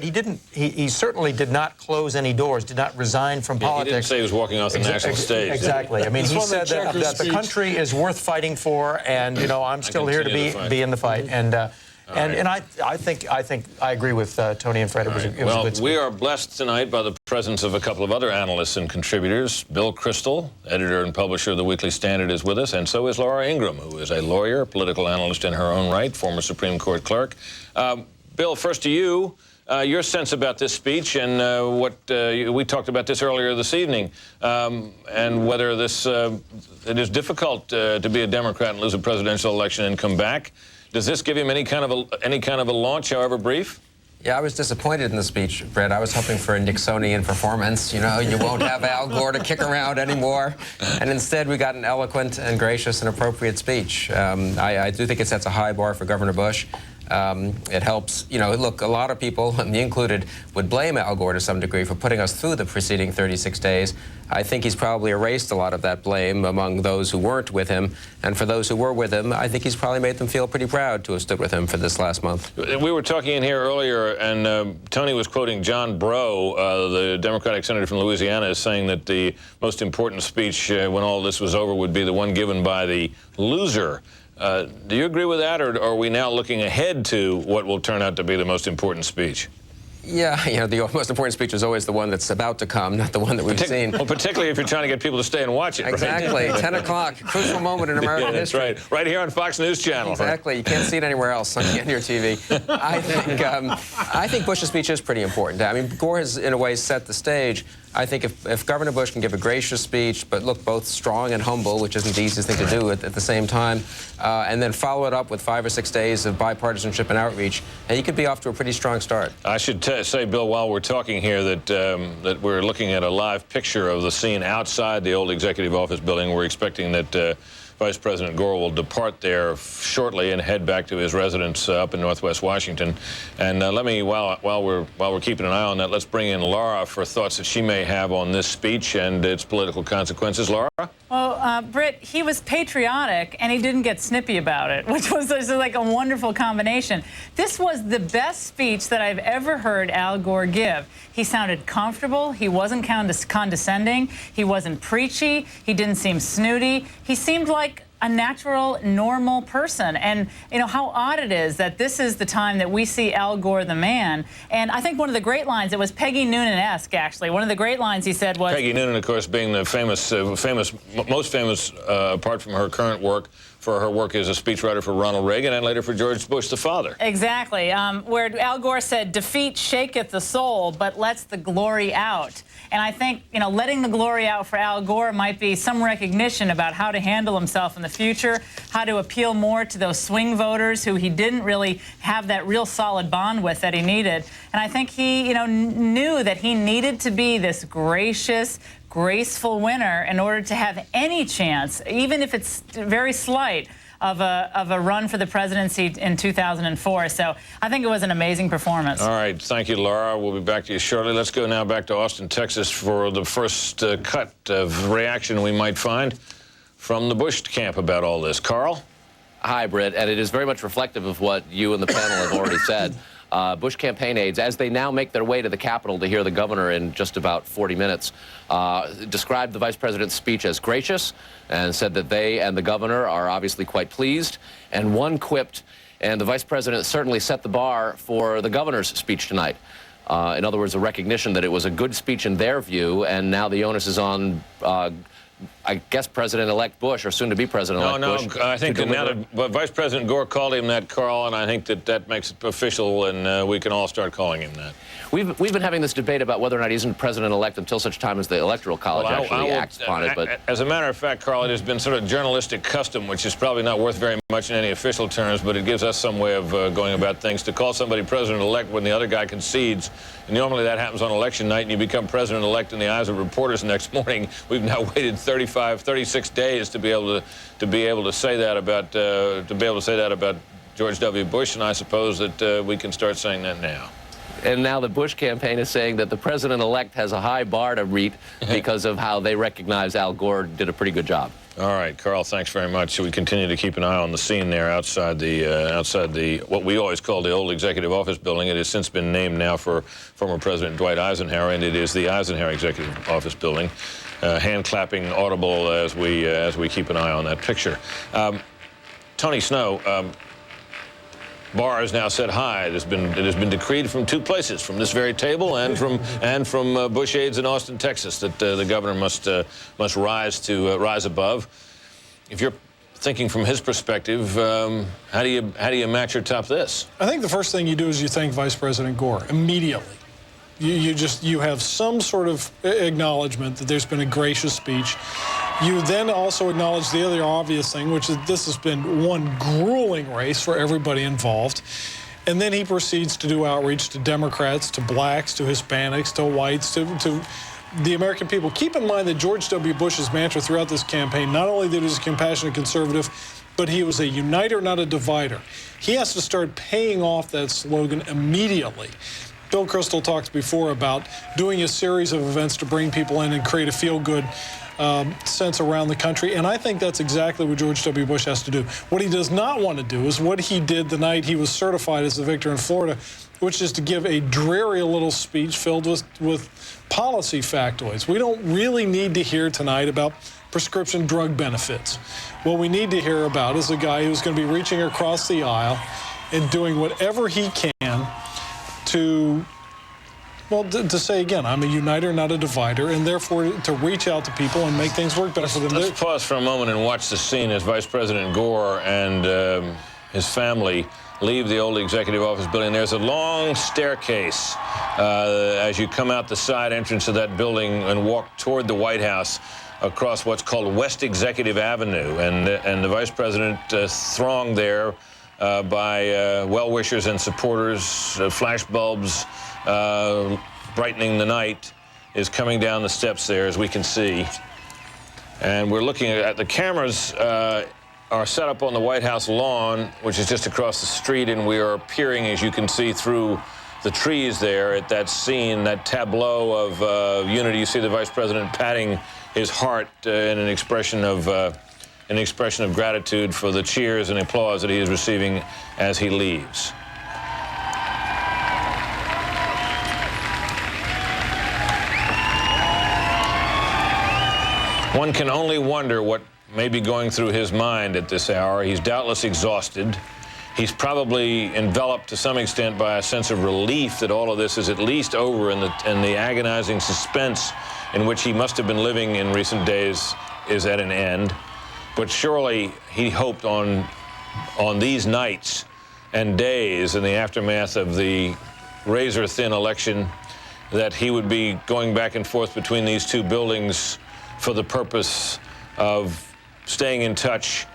he didn't. He certainly did not close any doors. Did not resign from politics. He didn't say he was walking off the national stage. Exactly. I mean, he said that the country is worth fighting for, and you know, I'm still here to be in the fight. And I think I agree with Tony and Fred. It was a good speech. We are blessed tonight by the presence of a couple of other analysts and contributors. Bill Kristol, editor and publisher of the Weekly Standard, is with us, and so is Laura Ingram, who is a lawyer, political analyst in her own right, former Supreme Court clerk. Bill, first to you. Your sense about this speech and we talked about this earlier this evening, and whether this it is difficult to be a Democrat and lose a presidential election and come back. Does this give him any kind of a launch, however brief? Yeah, I was disappointed in the speech, Brett. I was hoping for a Nixonian performance. You know, you won't have Al Gore to kick around anymore. And instead, we got an eloquent and gracious and appropriate speech. I do think it sets a high bar for Governor Bush. It helps, you know, look, a lot of people, me included, would blame Al Gore to some degree for putting us through the preceding 36 days. I think he's probably erased a lot of that blame among those who weren't with him. And for those who were with him, I think he's probably made them feel pretty proud to have stood with him for this last month. We were talking in here earlier, and Tony was quoting John Breaux, the Democratic senator from Louisiana, as saying that the most important speech when all this was over would be the one given by the loser. Do you agree with that, or are we now looking ahead to what will turn out to be the most important speech? Yeah, you know, the most important speech is always the one that's about to come, not the one that we've seen. Well, particularly if you're trying to get people to stay and watch it, right? Exactly. 10 o'clock, crucial moment in American history. That's right. Right here on Fox News Channel. Exactly. You can't see it anywhere else on your TV. I think Bush's speech is pretty important. I mean, Gore has, in a way, set the stage. I think if Governor Bush can give a gracious speech, but look both strong and humble, which isn't the easiest thing to do at the same time, and then follow it up with 5 or 6 days of bipartisanship and outreach, and you could be off to a pretty strong start. I should say, Bill, while we're talking here, that we're looking at a live picture of the scene outside the old Executive Office building. We're expecting that Vice President Gore will depart there shortly and head back to his residence up in Northwest Washington. And let me, while we're keeping an eye on that, let's bring in Laura for thoughts that she may have on this speech and its political consequences. Laura? Well, Britt, he was patriotic, and he didn't get snippy about it, which was just like a wonderful combination. This was the best speech that I've ever heard Al Gore give. He sounded comfortable. He wasn't condescending. He wasn't preachy. He didn't seem snooty. He seemed like a natural, normal person. And, you know, how odd it is that this is the time that we see Al Gore the man. And I think one of the great lines, it was Peggy Noonan-esque, actually. One of the great lines he said was... Peggy Noonan, of course, being the most famous, apart from her current work, for her work as a speechwriter for Ronald Reagan and later for George Bush the father. Exactly. Where Al Gore said, defeat shaketh the soul, but lets the glory out. And I think, you know, letting the glory out for Al Gore might be some recognition about how to handle himself in the future, how to appeal more to those swing voters who he didn't really have that real solid bond with that he needed. And I think he, you know, knew that he needed to be this gracious, graceful winner in order to have any chance, even if it's very slight, of a run for the presidency in 2004. So I think it was an amazing performance. All right. Thank you, Laura. We'll be back to you shortly. Let's go now back to Austin, Texas for the first cut of reaction we might find from the Bush camp about all this. Carl? Hi, Britt, and it is very much reflective of what you and the panel have already said. Bush campaign aides, as they now make their way to the Capitol to hear the governor in just about 40 minutes, described the vice president's speech as gracious and said that they and the governor are obviously quite pleased. And one quipped, and the vice president certainly set the bar for the governor's speech tonight. In other words, a recognition that it was a good speech in their view, and now the onus is on I guess President-elect Bush, or soon-to-be President-elect Bush. No, I think that now that Vice President Gore called him that, Carl, and I think that makes it official, and we can all start calling him that. We've been having this debate about whether or not he's President-elect until such time as the Electoral College actually acts upon it. But as a matter of fact, Carl, it has been sort of journalistic custom, which is probably not worth very much in any official terms, but it gives us some way of going about things, to call somebody President-elect when the other guy concedes. And normally that happens on election night, and you become President-elect in the eyes of reporters the next morning. We've now waited 36 days to be able to say that about George W. Bush, and I suppose that we can start saying that now. And now the Bush campaign is saying that the President-elect has a high bar to meet because of how they recognize Al Gore did a pretty good job. All right, Carl, thanks very much. We continue to keep an eye on the scene there outside the what we always call the old Executive Office building. It has since been named now for former President Dwight Eisenhower, and it is the Eisenhower Executive Office building. Hand clapping audible as we keep an eye on that picture. Tony Snow. Bar is now set high. It has been decreed from two places, from this very table and from Bush aides in Austin, Texas, that the governor must rise above. If you're thinking from his perspective, how do you match or top this? I think the first thing you do is you thank Vice President Gore immediately. You have some sort of acknowledgement that there's been a gracious speech. You then also acknowledge the other obvious thing, which is this has been one grueling race for everybody involved. And then he proceeds to do outreach to Democrats, to blacks, to Hispanics, to whites, to the American people. Keep in mind that George W. Bush's mantra throughout this campaign, not only that he was a compassionate conservative, but he was a uniter, not a divider. He has to start paying off that slogan immediately. Bill Kristol talked before about doing a series of events to bring people in and create a feel-good sense around the country, and I think that's exactly what George W. Bush has to do. What he does not want to do is what he did the night he was certified as the victor in Florida, which is to give a dreary little speech filled with policy factoids. We don't really need to hear tonight about prescription drug benefits. What we need to hear about is a guy who's going to be reaching across the aisle and doing whatever he can to say again, I'm a uniter, not a divider, and therefore to reach out to people and make things work better for them. Let's pause for a moment and watch the scene as Vice President Gore and his family leave the old Executive Office building. There's a long staircase as you come out the side entrance of that building and walk toward the White House across what's called West Executive Avenue, and the Vice President thronged there by well-wishers and supporters, flash bulbs brightening the night, is coming down the steps there, as we can see. And we're looking at the cameras are set up on the White House lawn, which is just across the street, and we are peering, as you can see, through the trees there at that scene, that tableau of unity. You see the Vice President patting his heart in an expression of gratitude for the cheers and applause that he is receiving as he leaves. One can only wonder what may be going through his mind at this hour. He's doubtless exhausted. He's probably enveloped to some extent by a sense of relief that all of this is at least over, and the agonizing suspense in which he must have been living in recent days is at an end. But surely he hoped on these nights and days in the aftermath of the razor-thin election that he would be going back and forth between these two buildings for the purpose of staying in touch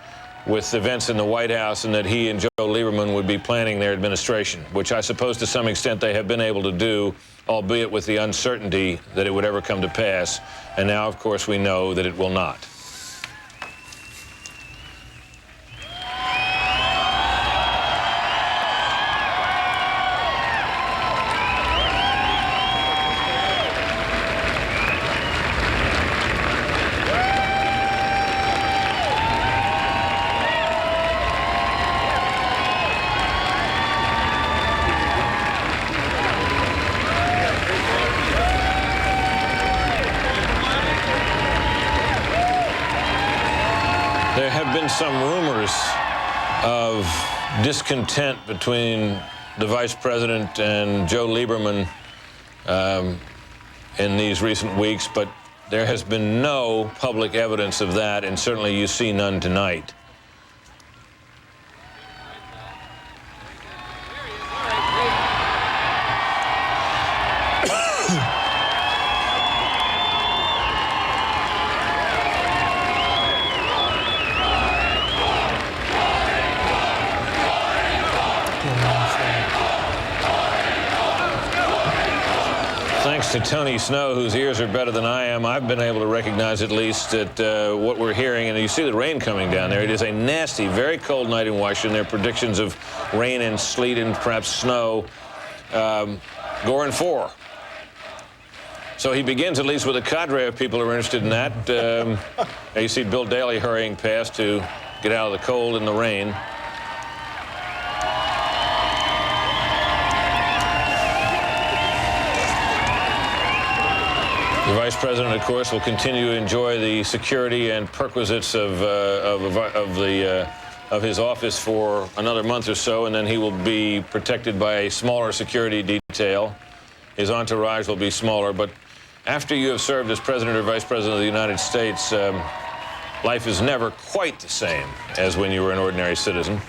with events in the White House, and that he and Joe Lieberman would be planning their administration, which I suppose to some extent they have been able to do, albeit with the uncertainty that it would ever come to pass. And now, of course, we know that it will not. There have been some rumors of discontent between the Vice President and Joe Lieberman in these recent weeks, but There has been no public evidence of that, and certainly you see none tonight. Thanks to Tony Snow, whose ears are better than I am, I've been able to recognize at least that what we're hearing, and you see the rain coming down there. It is a nasty, very cold night in Washington. There are predictions of rain and sleet and perhaps snow. Gore in 4. So he begins at least with a cadre of people who are interested in that. You see Bill Daley hurrying past to get out of the cold and the rain. The Vice President, of course, will continue to enjoy the security and perquisites of his office for another month or so, and then he will be protected by a smaller security detail. His entourage will be smaller, but after you have served as President or Vice President of the United States, life is never quite the same as when you were an ordinary citizen.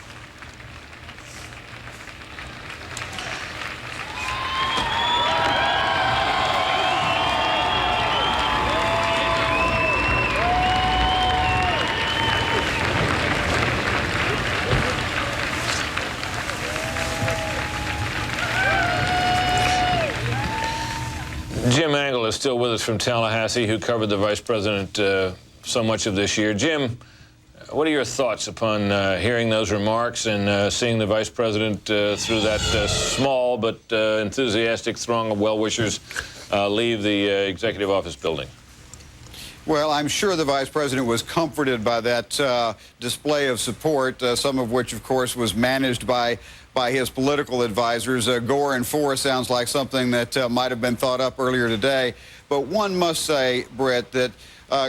Jim Angle is still with us from Tallahassee, who covered the Vice President so much of this year. Jim, what are your thoughts upon hearing those remarks and seeing the Vice President through that small but enthusiastic throng of well-wishers leave the Executive Office building? Well, I'm sure the Vice President was comforted by that display of support, some of which, of course, was managed by his political advisors. Gore in 4 sounds like something that might have been thought up earlier today. But one must say, Brit, that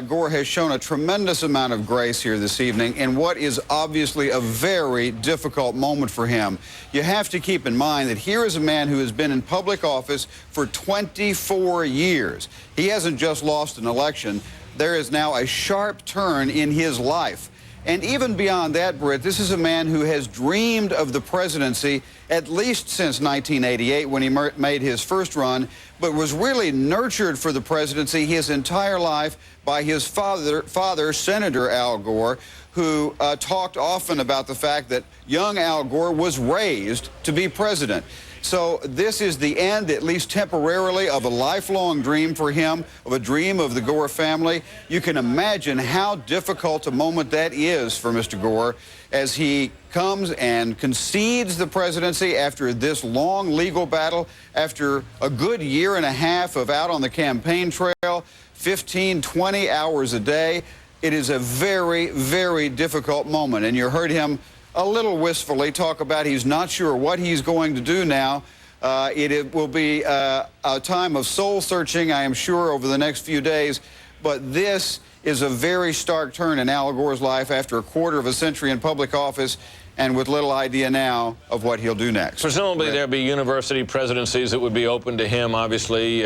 Gore has shown a tremendous amount of grace here this evening in what is obviously a very difficult moment for him. You have to keep in mind that here is a man who has been in public office for 24 years. He hasn't just lost an election. There is now a sharp turn in his life. And even beyond that, Brit, this is a man who has dreamed of the presidency at least since 1988 when he made his first run, but was really nurtured for the presidency his entire life by his father, Senator Al Gore, who talked often about the fact that young Al Gore was raised to be president. So this is the end, at least temporarily, of a lifelong dream for him, of a dream of the Gore family. You can imagine how difficult a moment that is for Mr. Gore as he comes and concedes the presidency after this long legal battle, after a good year and a half of out on the campaign trail, 15, 20 hours a day. It is a very, very difficult moment, and you heard him a little wistfully talk about he's not sure what he's going to do now. It will be a time of soul searching, I am sure, over the next few days. But this is a very stark turn in Al Gore's life after a quarter of a century in public office and with little idea now of what he'll do next. Presumably there'll be university presidencies that would be open to him, obviously.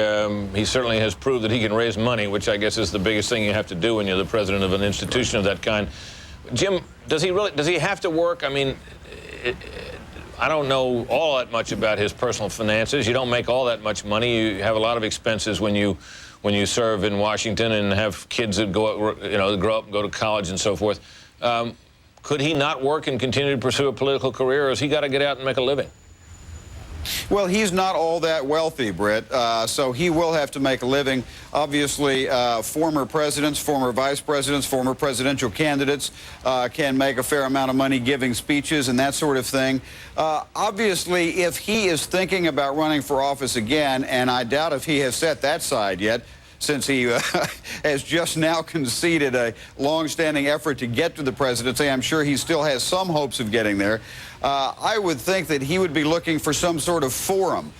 He certainly has proved that he can raise money, which I guess is the biggest thing you have to do when you're the president of an institution of that kind. Jim, does he have to work? I mean, I don't know all that much about his personal finances. You don't make all that much money. You have a lot of expenses when you serve in Washington and have kids that grow up and go to college and so forth. Could he not work and continue to pursue a political career, or has he got to get out and make a living? Well, he's not all that wealthy, Brit, so he will have to make a living. Obviously, former presidents, former vice presidents, former presidential candidates can make a fair amount of money giving speeches and that sort of thing. Obviously, if he is thinking about running for office again, and I doubt if he has set that side yet, since he has just now conceded a long-standing effort to get to the presidency. I'm sure he still has some hopes of getting there. I would think that he would be looking for some sort of forum.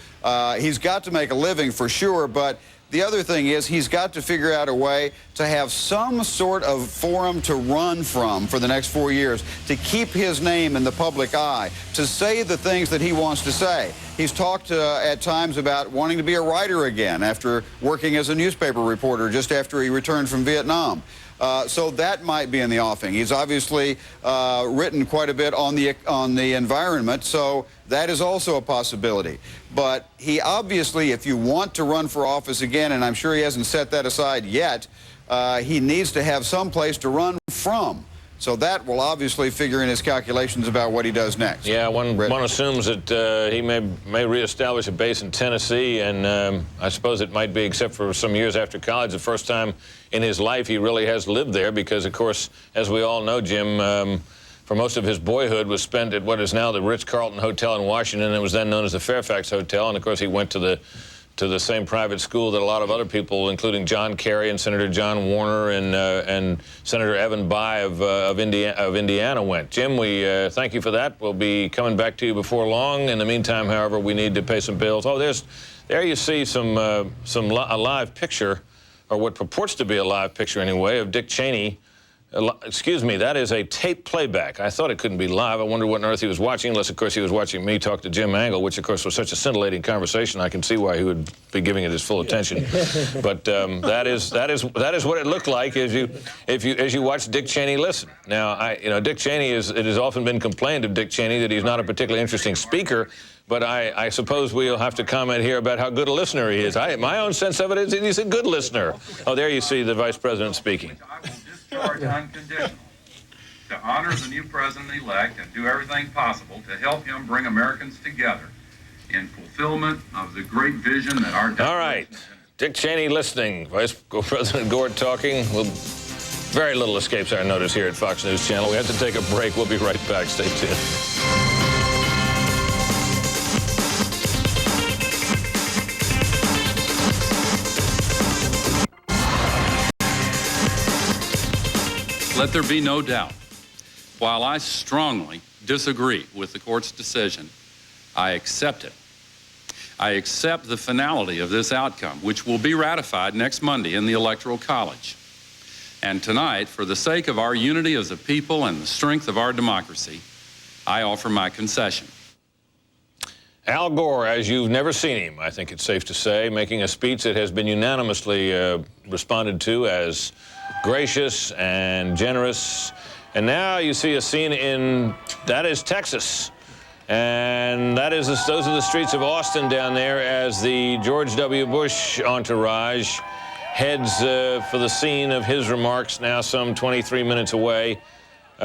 He's got to make a living for sure, but The other thing is he's got to figure out a way to have some sort of forum to run from for the next 4 years, to keep his name in the public eye, to say the things that he wants to say. He's talked at times about wanting to be a writer again after working as a newspaper reporter just after he returned from Vietnam. So that might be in the offing. He's obviously written quite a bit on the environment, so that is also a possibility. But he obviously, if you want to run for office again, and I'm sure he hasn't set that aside yet, he needs to have some place to run from. So that will obviously figure in his calculations about what he does next. Yeah, one assumes that he may reestablish a base in Tennessee, and I suppose it might be, except for some years after college, the first time in his life he really has lived there, because, of course, as we all know, Jim, for most of his boyhood was spent at what is now the Ritz-Carlton Hotel in Washington. It was then known as the Fairfax Hotel, and, of course, he went to the same private school that a lot of other people, including John Kerry and Senator John Warner and Senator Evan Bayh of Indiana went. Jim, we thank you for that. We'll be coming back to you before long. In the meantime, however, we need to pay some bills. Oh, there you see a live picture, or what purports to be a live picture anyway, of Dick Cheney. Excuse me, that is a tape playback. I thought it couldn't be live. I wonder what on earth he was watching, unless, of course, he was watching me talk to Jim Angle, which, of course, was such a scintillating conversation. I can see why he would be giving it his full attention. But that is what it looked like as you watch Dick Cheney listen. Now, Dick Cheney it has often been complained of Dick Cheney that he's not a particularly interesting speaker. But I suppose we'll have to comment here about how good a listener he is. My own sense of it is that he's a good listener. Oh, there you see the Vice President speaking. Unconditional to honor the new president-elect and do everything possible to help him bring Americans together in fulfillment of the great vision that our... All right. Dick Cheney listening. Vice President Gore talking. Very little escapes our notice here at Fox News Channel. We have to take a break. We'll be right back. Stay tuned. Let there be no doubt, while I strongly disagree with the court's decision, I accept it. I accept the finality of this outcome, which will be ratified next Monday in the Electoral College. And tonight, for the sake of our unity as a people and the strength of our democracy, I offer my concession. Al Gore, as you've never seen him, I think it's safe to say, making a speech that has been unanimously responded to as gracious and generous. And now you see a scene that is Texas. And those are the streets of Austin down there as the George W. Bush entourage heads for the scene of his remarks, now some 23 minutes away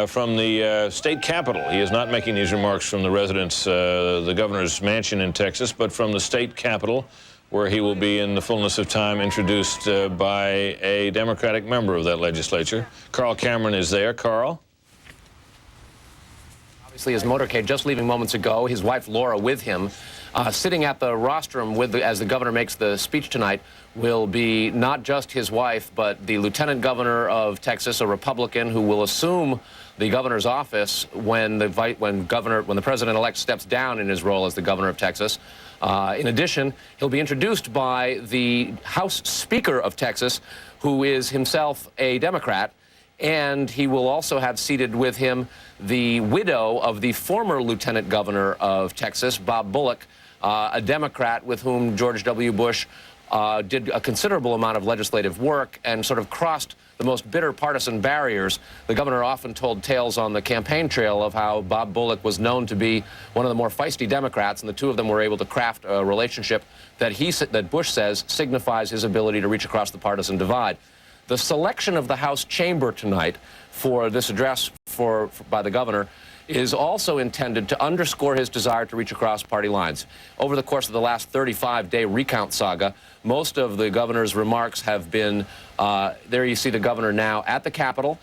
from the state capitol. He is not making these remarks from the residence, the governor's mansion in Texas, but from the state capitol, where he will be in the fullness of time introduced by a Democratic member of that legislature. Carl Cameron is there. Carl? Obviously, his motorcade just leaving moments ago, his wife Laura with him. Sitting at the rostrum as the governor makes the speech tonight will be not just his wife, but the lieutenant governor of Texas, a Republican who will assume the governor's office when the president-elect steps down in his role as the governor of Texas. In addition, he'll be introduced by the House Speaker of Texas, who is himself a Democrat, and he will also have seated with him the widow of the former lieutenant governor of Texas, Bob Bullock, a Democrat with whom George W. Bush did a considerable amount of legislative work and sort of crossed the most bitter partisan barriers. The governor often told tales on the campaign trail of how Bob Bullock was known to be one of the more feisty Democrats, and the two of them were able to craft a relationship that Bush says signifies his ability to reach across the partisan divide. The selection of the House chamber tonight for this address by the governor is also intended to underscore his desire to reach across party lines. Over the course of the last 35-day recount saga, most of the governor's remarks have been, there you see the governor now at the Capitol.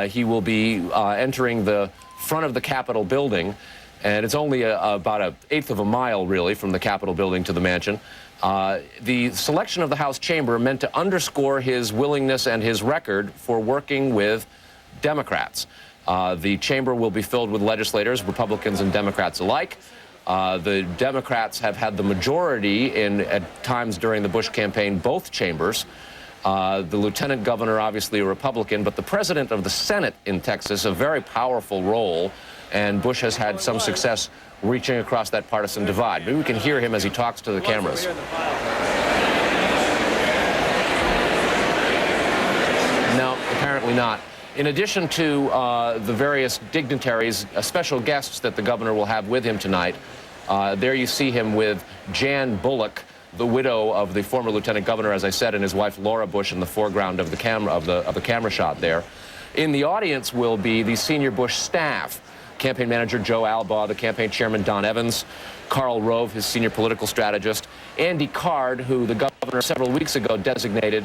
He will be entering the front of the Capitol building, and it's only about an eighth of a mile, really, from the Capitol building to the mansion. The selection of the House chamber meant to underscore his willingness and his record for working with Democrats. The chamber will be filled with legislators, Republicans and Democrats alike. The Democrats have had the majority at times during the Bush campaign, both chambers. The lieutenant governor, obviously a Republican, but the president of the Senate in Texas, a very powerful role, and Bush has had some success reaching across that partisan divide. Maybe we can hear him as he talks to the cameras. No, apparently not. In addition to the various dignitaries, special guests that the governor will have with him tonight, there you see him with Jan Bullock, the widow of the former lieutenant governor, as I said, and his wife Laura Bush in the foreground of the camera shot there. In the audience will be the senior Bush staff, campaign manager Joe Albaugh, the campaign chairman Don Evans, Karl Rove, his senior political strategist, Andy Card, who the governor several weeks ago designated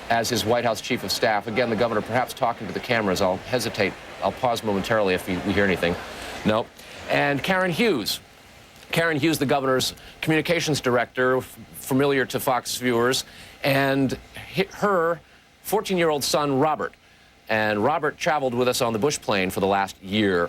as his White House chief of staff. Again, the governor perhaps talking to the cameras. I'll hesitate. I'll pause momentarily if we hear anything. No. And Karen Hughes. Karen Hughes, the governor's communications director, familiar to Fox viewers, and her 14-year-old son, Robert. And Robert traveled with us on the Bush plane for the last year,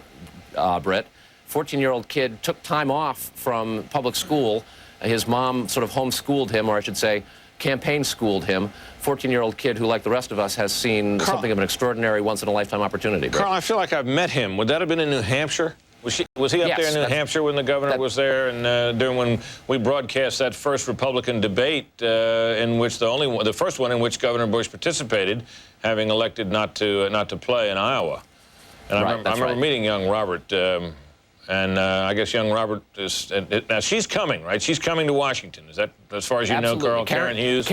Brit. 14-year-old kid took time off from public school. His mom sort of homeschooled him, or I should say, campaign schooled him. 14-year-old kid who, like the rest of us, has seen something of an extraordinary once-in-a-lifetime opportunity. Carl, I feel like I've met him. Would that have been in New Hampshire? Was he up there in New Hampshire when the governor was there, and during when we broadcast that first Republican debate, in which the first one in which Governor Bush participated, having elected not to play in Iowa? And I remember meeting young Robert, and I guess young Robert is now she's coming, right? She's coming to Washington. Is that as far as you know, Carl? Karen Hughes.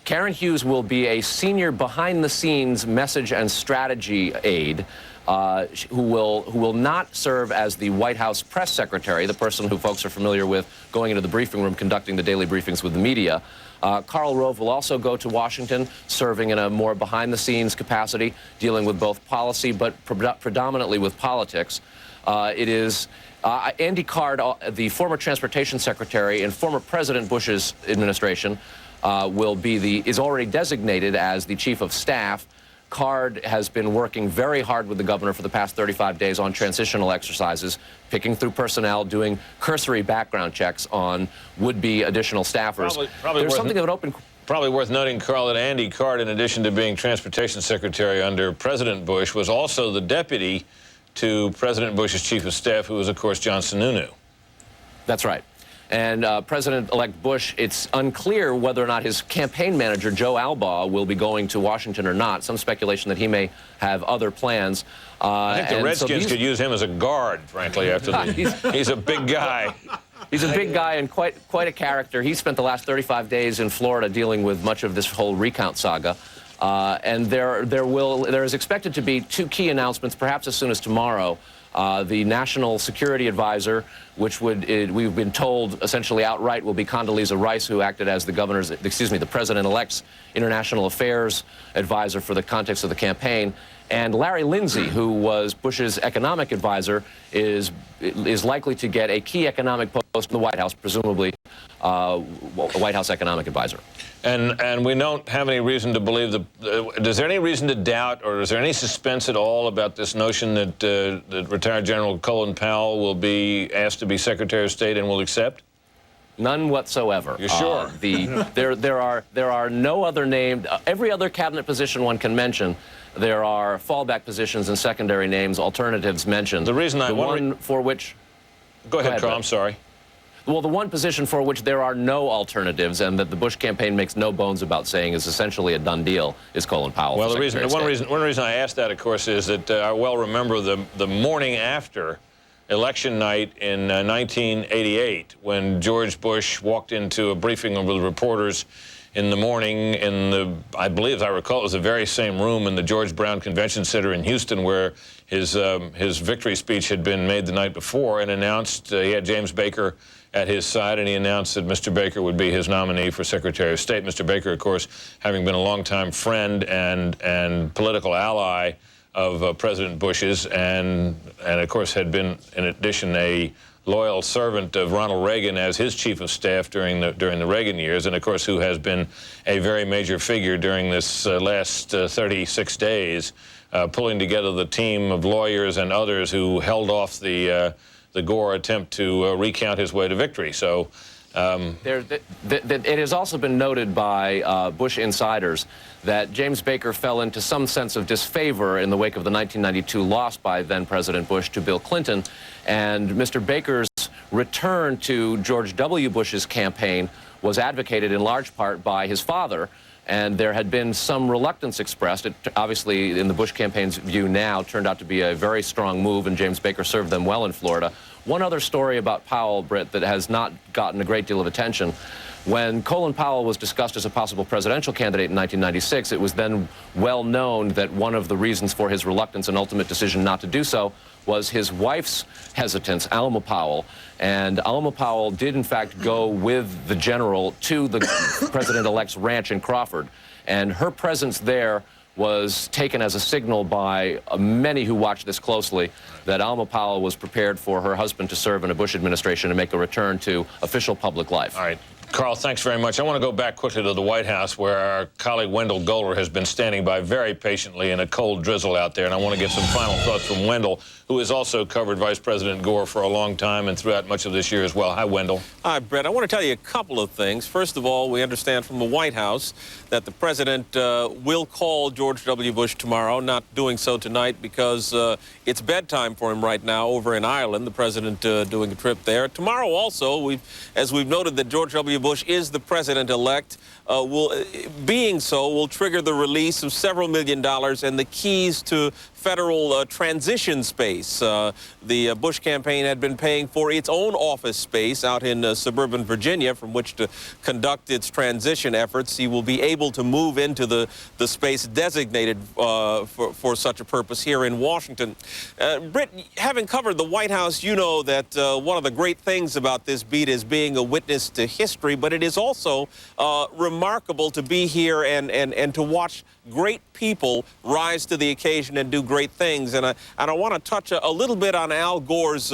Karen Hughes will be a senior behind-the-scenes message and strategy aide. Who will not serve as the White House press secretary, the person who folks are familiar with going into the briefing room, conducting the daily briefings with the media. Karl Rove will also go to Washington, serving in a more behind-the-scenes capacity, dealing with both policy but predominantly with politics. It is Andy Card, the former transportation secretary in former President Bush's administration, is already designated as the chief of staff. Card has been working very hard with the governor for the past 35 days on transitional exercises, picking through personnel, doing cursory background checks on would-be additional staffers. There's something of an open... Probably worth noting, Carl, that Andy Card, in addition to being transportation secretary under President Bush, was also the deputy to President Bush's chief of staff, who was, of course, John Sununu. That's right. And President-elect Bush, it's unclear whether or not his campaign manager, Joe Albaugh, will be going to Washington or not. Some speculation that he may have other plans. I think the Redskins could use him as a guard, frankly, after he's a big guy. He's a big guy and quite a character. He spent the last 35 days in Florida dealing with much of this whole recount saga. And there is expected to be two key announcements, perhaps as soon as tomorrow. The National Security Advisor, which we've been told essentially outright will be Condoleezza Rice, who acted as the President-elect's International Affairs Advisor for the context of the campaign. And Larry Lindsey, who was Bush's economic advisor, is likely to get a key economic post in the White House, presumably a White House economic advisor. And we don't have any reason to believe is there any reason to doubt, or is there any suspense at all about this notion that retired General Colin Powell will be asked to be Secretary of State and will accept? None whatsoever. You're sure? There are no other named. Every other cabinet position one can mention, there are fallback positions and secondary names, alternatives mentioned. The reason one for which. Go ahead, Carl. I'm sorry. Well, the one position for which there are no alternatives and that the Bush campaign makes no bones about saying is essentially a done deal is Colin Powell. Well, one reason I asked that, of course, is that I well remember the morning after election night in 1988 when George Bush walked into a briefing with reporters in the morning in I believe, as I recall, it was the very same room in the George Brown Convention Center in Houston where his victory speech had been made the night before, and announced he had James Baker at his side, and he announced that Mr. Baker would be his nominee for Secretary of State. Mr. Baker, of course, having been a longtime friend and political ally President Bush's, and of course had been, in addition, a loyal servant of Ronald Reagan as his chief of staff during the Reagan years, and of course who has been a very major figure during this last 36 days, pulling together the team of lawyers and others who held off the Gore attempt to recount his way to victory. So. It has also been noted by Bush insiders that James Baker fell into some sense of disfavor in the wake of the 1992 loss by then-President Bush to Bill Clinton, and Mr. Baker's return to George W. Bush's campaign was advocated in large part by his father, and there had been some reluctance expressed. It obviously, in the Bush campaign's view now, turned out to be a very strong move, and James Baker served them well in Florida. One other story about Powell, Brit, that has not gotten a great deal of attention. When Colin Powell was discussed as a possible presidential candidate in 1996, it was then well known that one of the reasons for his reluctance and ultimate decision not to do so was his wife's hesitance, Alma Powell. And Alma Powell did, in fact, go with the general to the president-elect's ranch in Crawford. And her presence there was taken as a signal by many who watched this closely that Alma Powell was prepared for her husband to serve in a Bush administration and make a return to official public life. All right. Carl, thanks very much. I want to go back quickly to the White House, where our colleague Wendell Goler has been standing by very patiently in a cold drizzle out there, and I want to get some final thoughts from Wendell, who has also covered Vice President Gore for a long time and throughout much of this year as well. Hi, Wendell. Hi, Brett. I want to tell you a couple of things. First of all, we understand from the White House that the president will call George W. Bush tomorrow, not doing so tonight because it's bedtime for him right now over in Ireland, the president doing a trip there. Tomorrow also, as we've noted that George W. Bush is the president-elect, being so will trigger the release of several $1 million and the keys to federal transition space. The Bush campaign had been paying for its own office space out in suburban Virginia from which to conduct its transition efforts. He will be able to move into the space designated for such a purpose here in Washington. Brit, having covered the White House, you know that one of the great things about this beat is being a witness to history, but it is also remarkable to be here and to watch great people rise to the occasion and do great things. And I want to touch a little bit on Al Gore's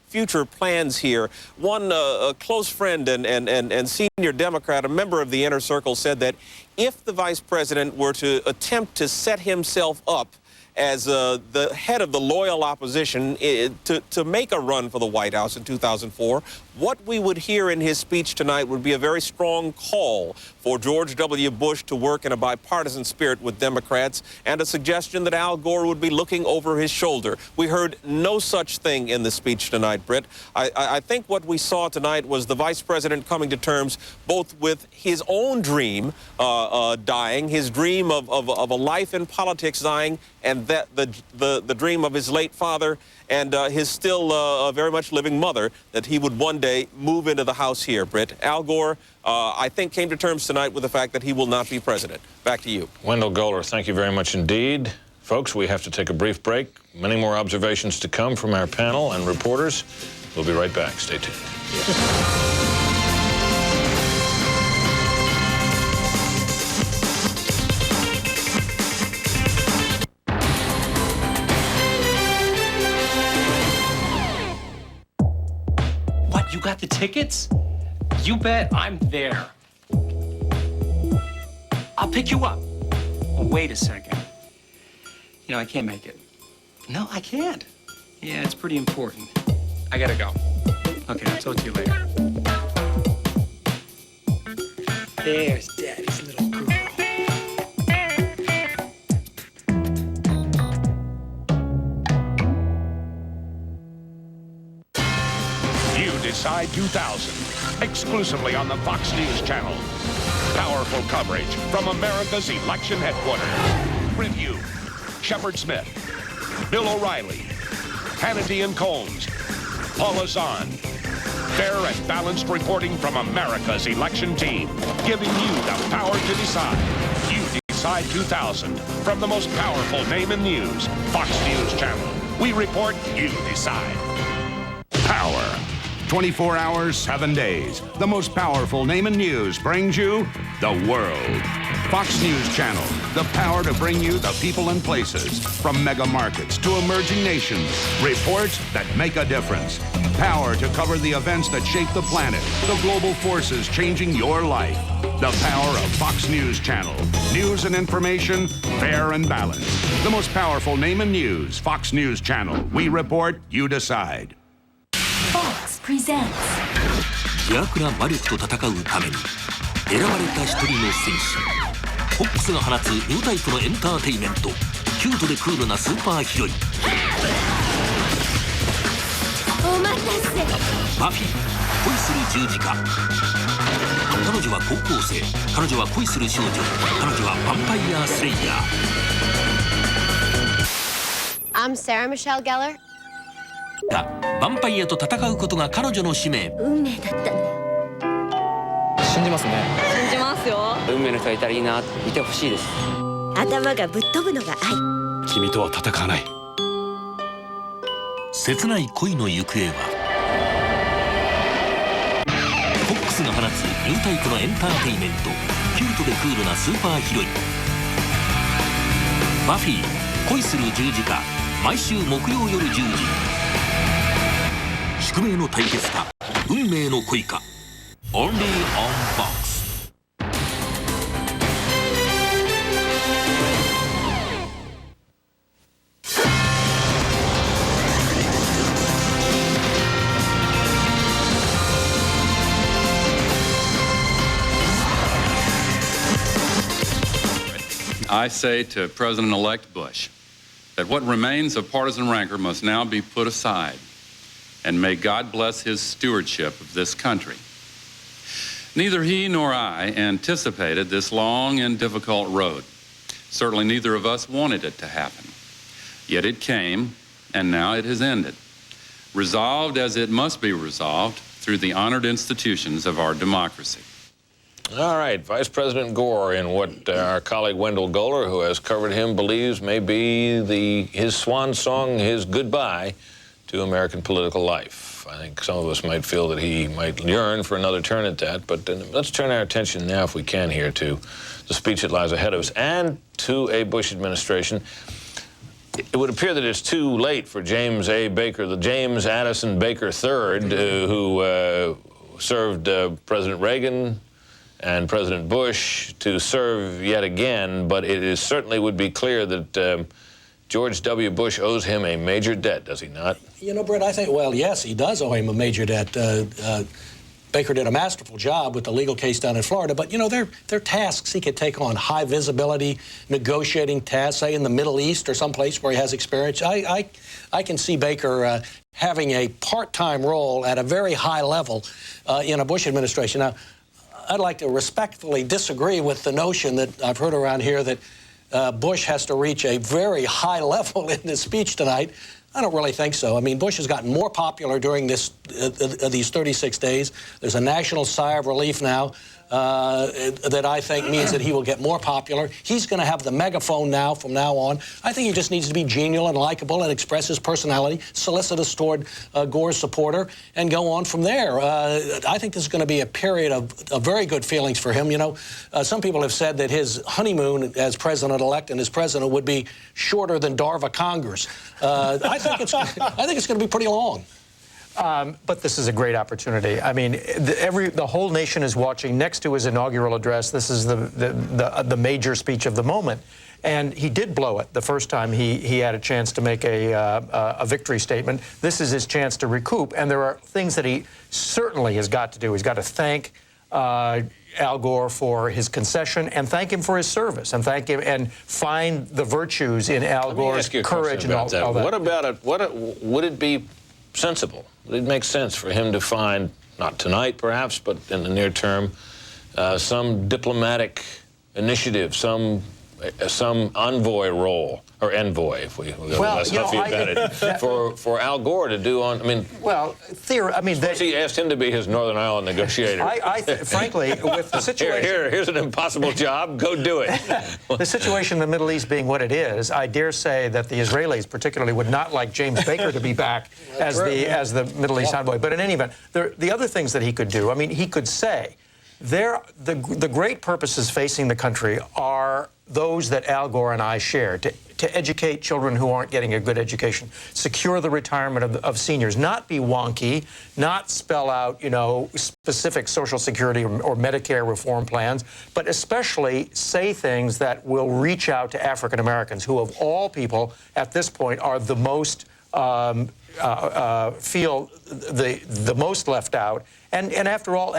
future plans here. One close friend and senior Democrat, a member of the inner circle, said that if the vice president were to attempt to set himself up as the head of the loyal opposition to make a run for the White House in 2004, what we would hear in his speech tonight would be a very strong call for George W. Bush to work in a bipartisan spirit with Democrats and a suggestion that Al Gore would be looking over his shoulder. We heard no such thing in the speech tonight, Britt. I think what we saw tonight was the vice president coming to terms both with his own dream dying, his dream of a life in politics dying, and that the dream of his late father and his still very much living mother, that he would one day move into the House here, Britt. Al Gore, I think, came to terms tonight with the fact that he will not be president. Back to you. Wendell Goler, thank you very much indeed. Folks, we have to take a brief break. Many more observations to come from our panel and reporters. We'll be right back. Stay tuned. You got the tickets? You bet I'm there. I'll pick you up. Oh, wait a second. You know, I can't make it. No, I can't. Yeah, it's pretty important. I gotta go. Okay, I'll talk to you later. There's Daddy's little girl. Decide 2000, exclusively on the Fox News Channel. Powerful coverage from America's election headquarters. Brit Hume, Shepard Smith, Bill O'Reilly, Hannity and Colmes, Paula Zahn. Fair and balanced reporting from America's election team, giving you the power to decide. You decide 2000 from the most powerful name in news, Fox News Channel. We report, you decide. Power. 24 hours, 7 days. The most powerful name in news brings you the world. Fox News Channel, the power to bring you the people and places. From mega markets to emerging nations. Reports that make a difference. Power to cover the events that shape the planet. The global forces changing your life. The power of Fox News Channel. News and information, fair and balanced. The most powerful name in news, Fox News Channel. We report, you decide. Fox presents 邪悪な魔力と戦うために選ばれた一人の戦士フォックスが放つニュータイプのエンターテイメントキュートでクールなスーパーヒロインお待たせバフィー恋する十字架彼女は高校生彼女は恋する少女彼女はヴァンパイアスレイヤー I'm Sarah Michelle Gellar がヴァンパイアと戦うことが彼女の使命運命だったのよ信じますね信じますよ運命の人がいたらいいなって見てほしいです頭がぶっ飛ぶのが愛君とは戦わない切ない恋の行方はフォックスが放つニュータイプのエンターテイメントキュートでクールなスーパーヒロインバフィー恋する十字架毎週木曜夜10時宿命の対決か運命の恋か Only on Fox I say to President-elect Bush that what remains of partisan rancor must now be put aside, and may God bless his stewardship of this country. Neither he nor I anticipated this long and difficult road. Certainly neither of us wanted it to happen. Yet it came, and now it has ended, resolved as it must be resolved through the honored institutions of our democracy. All right, Vice President Gore, in what our colleague Wendell Goler, who has covered him, believes may be his swan song, his goodbye to American political life. I think some of us might feel that he might yearn for another turn at that, but let's turn our attention now, if we can, here to the speech that lies ahead of us and to a Bush administration. It would appear that it's too late for James A. Baker, the James Addison Baker III, who served President Reagan and President Bush to serve yet again, but it certainly would be clear that George W. Bush owes him a major debt, does he not? You know, Britt, I think, well, yes, he does owe him a major debt. Baker did a masterful job with the legal case down in Florida, but, you know, they're tasks he could take on, high visibility, negotiating tasks, say in the Middle East or someplace where he has experience. I can see Baker having a part-time role at a very high level in a Bush administration. Now, I'd like to respectfully disagree with the notion that I've heard around here that Bush has to reach a very high level in this speech tonight. I don't really think so. I mean, Bush has gotten more popular during these 36 days. There's a national sigh of relief now that I think means that he will get more popular. He's going to have the megaphone now from now on. I think he just needs to be genial and likable and express his personality, solicitous toward Gore's supporter, and go on from there. I think this is going to be a period of very good feelings for him. You know, some people have said that his honeymoon as president-elect and as president would be shorter than Darva Congress. I think it's going to be pretty long. But this is a great opportunity. I mean, the whole nation is watching. Next to his inaugural address, this is the major speech of the moment. And he did blow it the first time he had a chance to make a victory statement. This is his chance to recoup. And there are things that he certainly has got to do. He's got to thank Al Gore for his concession and thank him for his service and thank him and find the virtues in Al Gore's courage and all that. What about it? Would it be sensible? Would it make sense for him to find, not tonight perhaps, but in the near term, some diplomatic initiative, some envoy role or envoy, if we go Well, less you know, huffy about it, for Al Gore to do on, I mean... Well, he asked him to be his Northern Ireland negotiator. Frankly, with the situation... Here's an impossible job. Go do it. The situation in the Middle East being what it is, I dare say that the Israelis particularly would not like James Baker to be back as the Middle East envoy. But in any event, the other things that he could do, I mean, he could say, the great purposes facing the country are those that Al Gore and I share, to educate children who aren't getting a good education, secure the retirement of seniors, not be wonky, not spell out, you know, specific Social Security or Medicare reform plans, but especially say things that will reach out to African Americans, who of all people at this point are the most feel the most left out. And after all,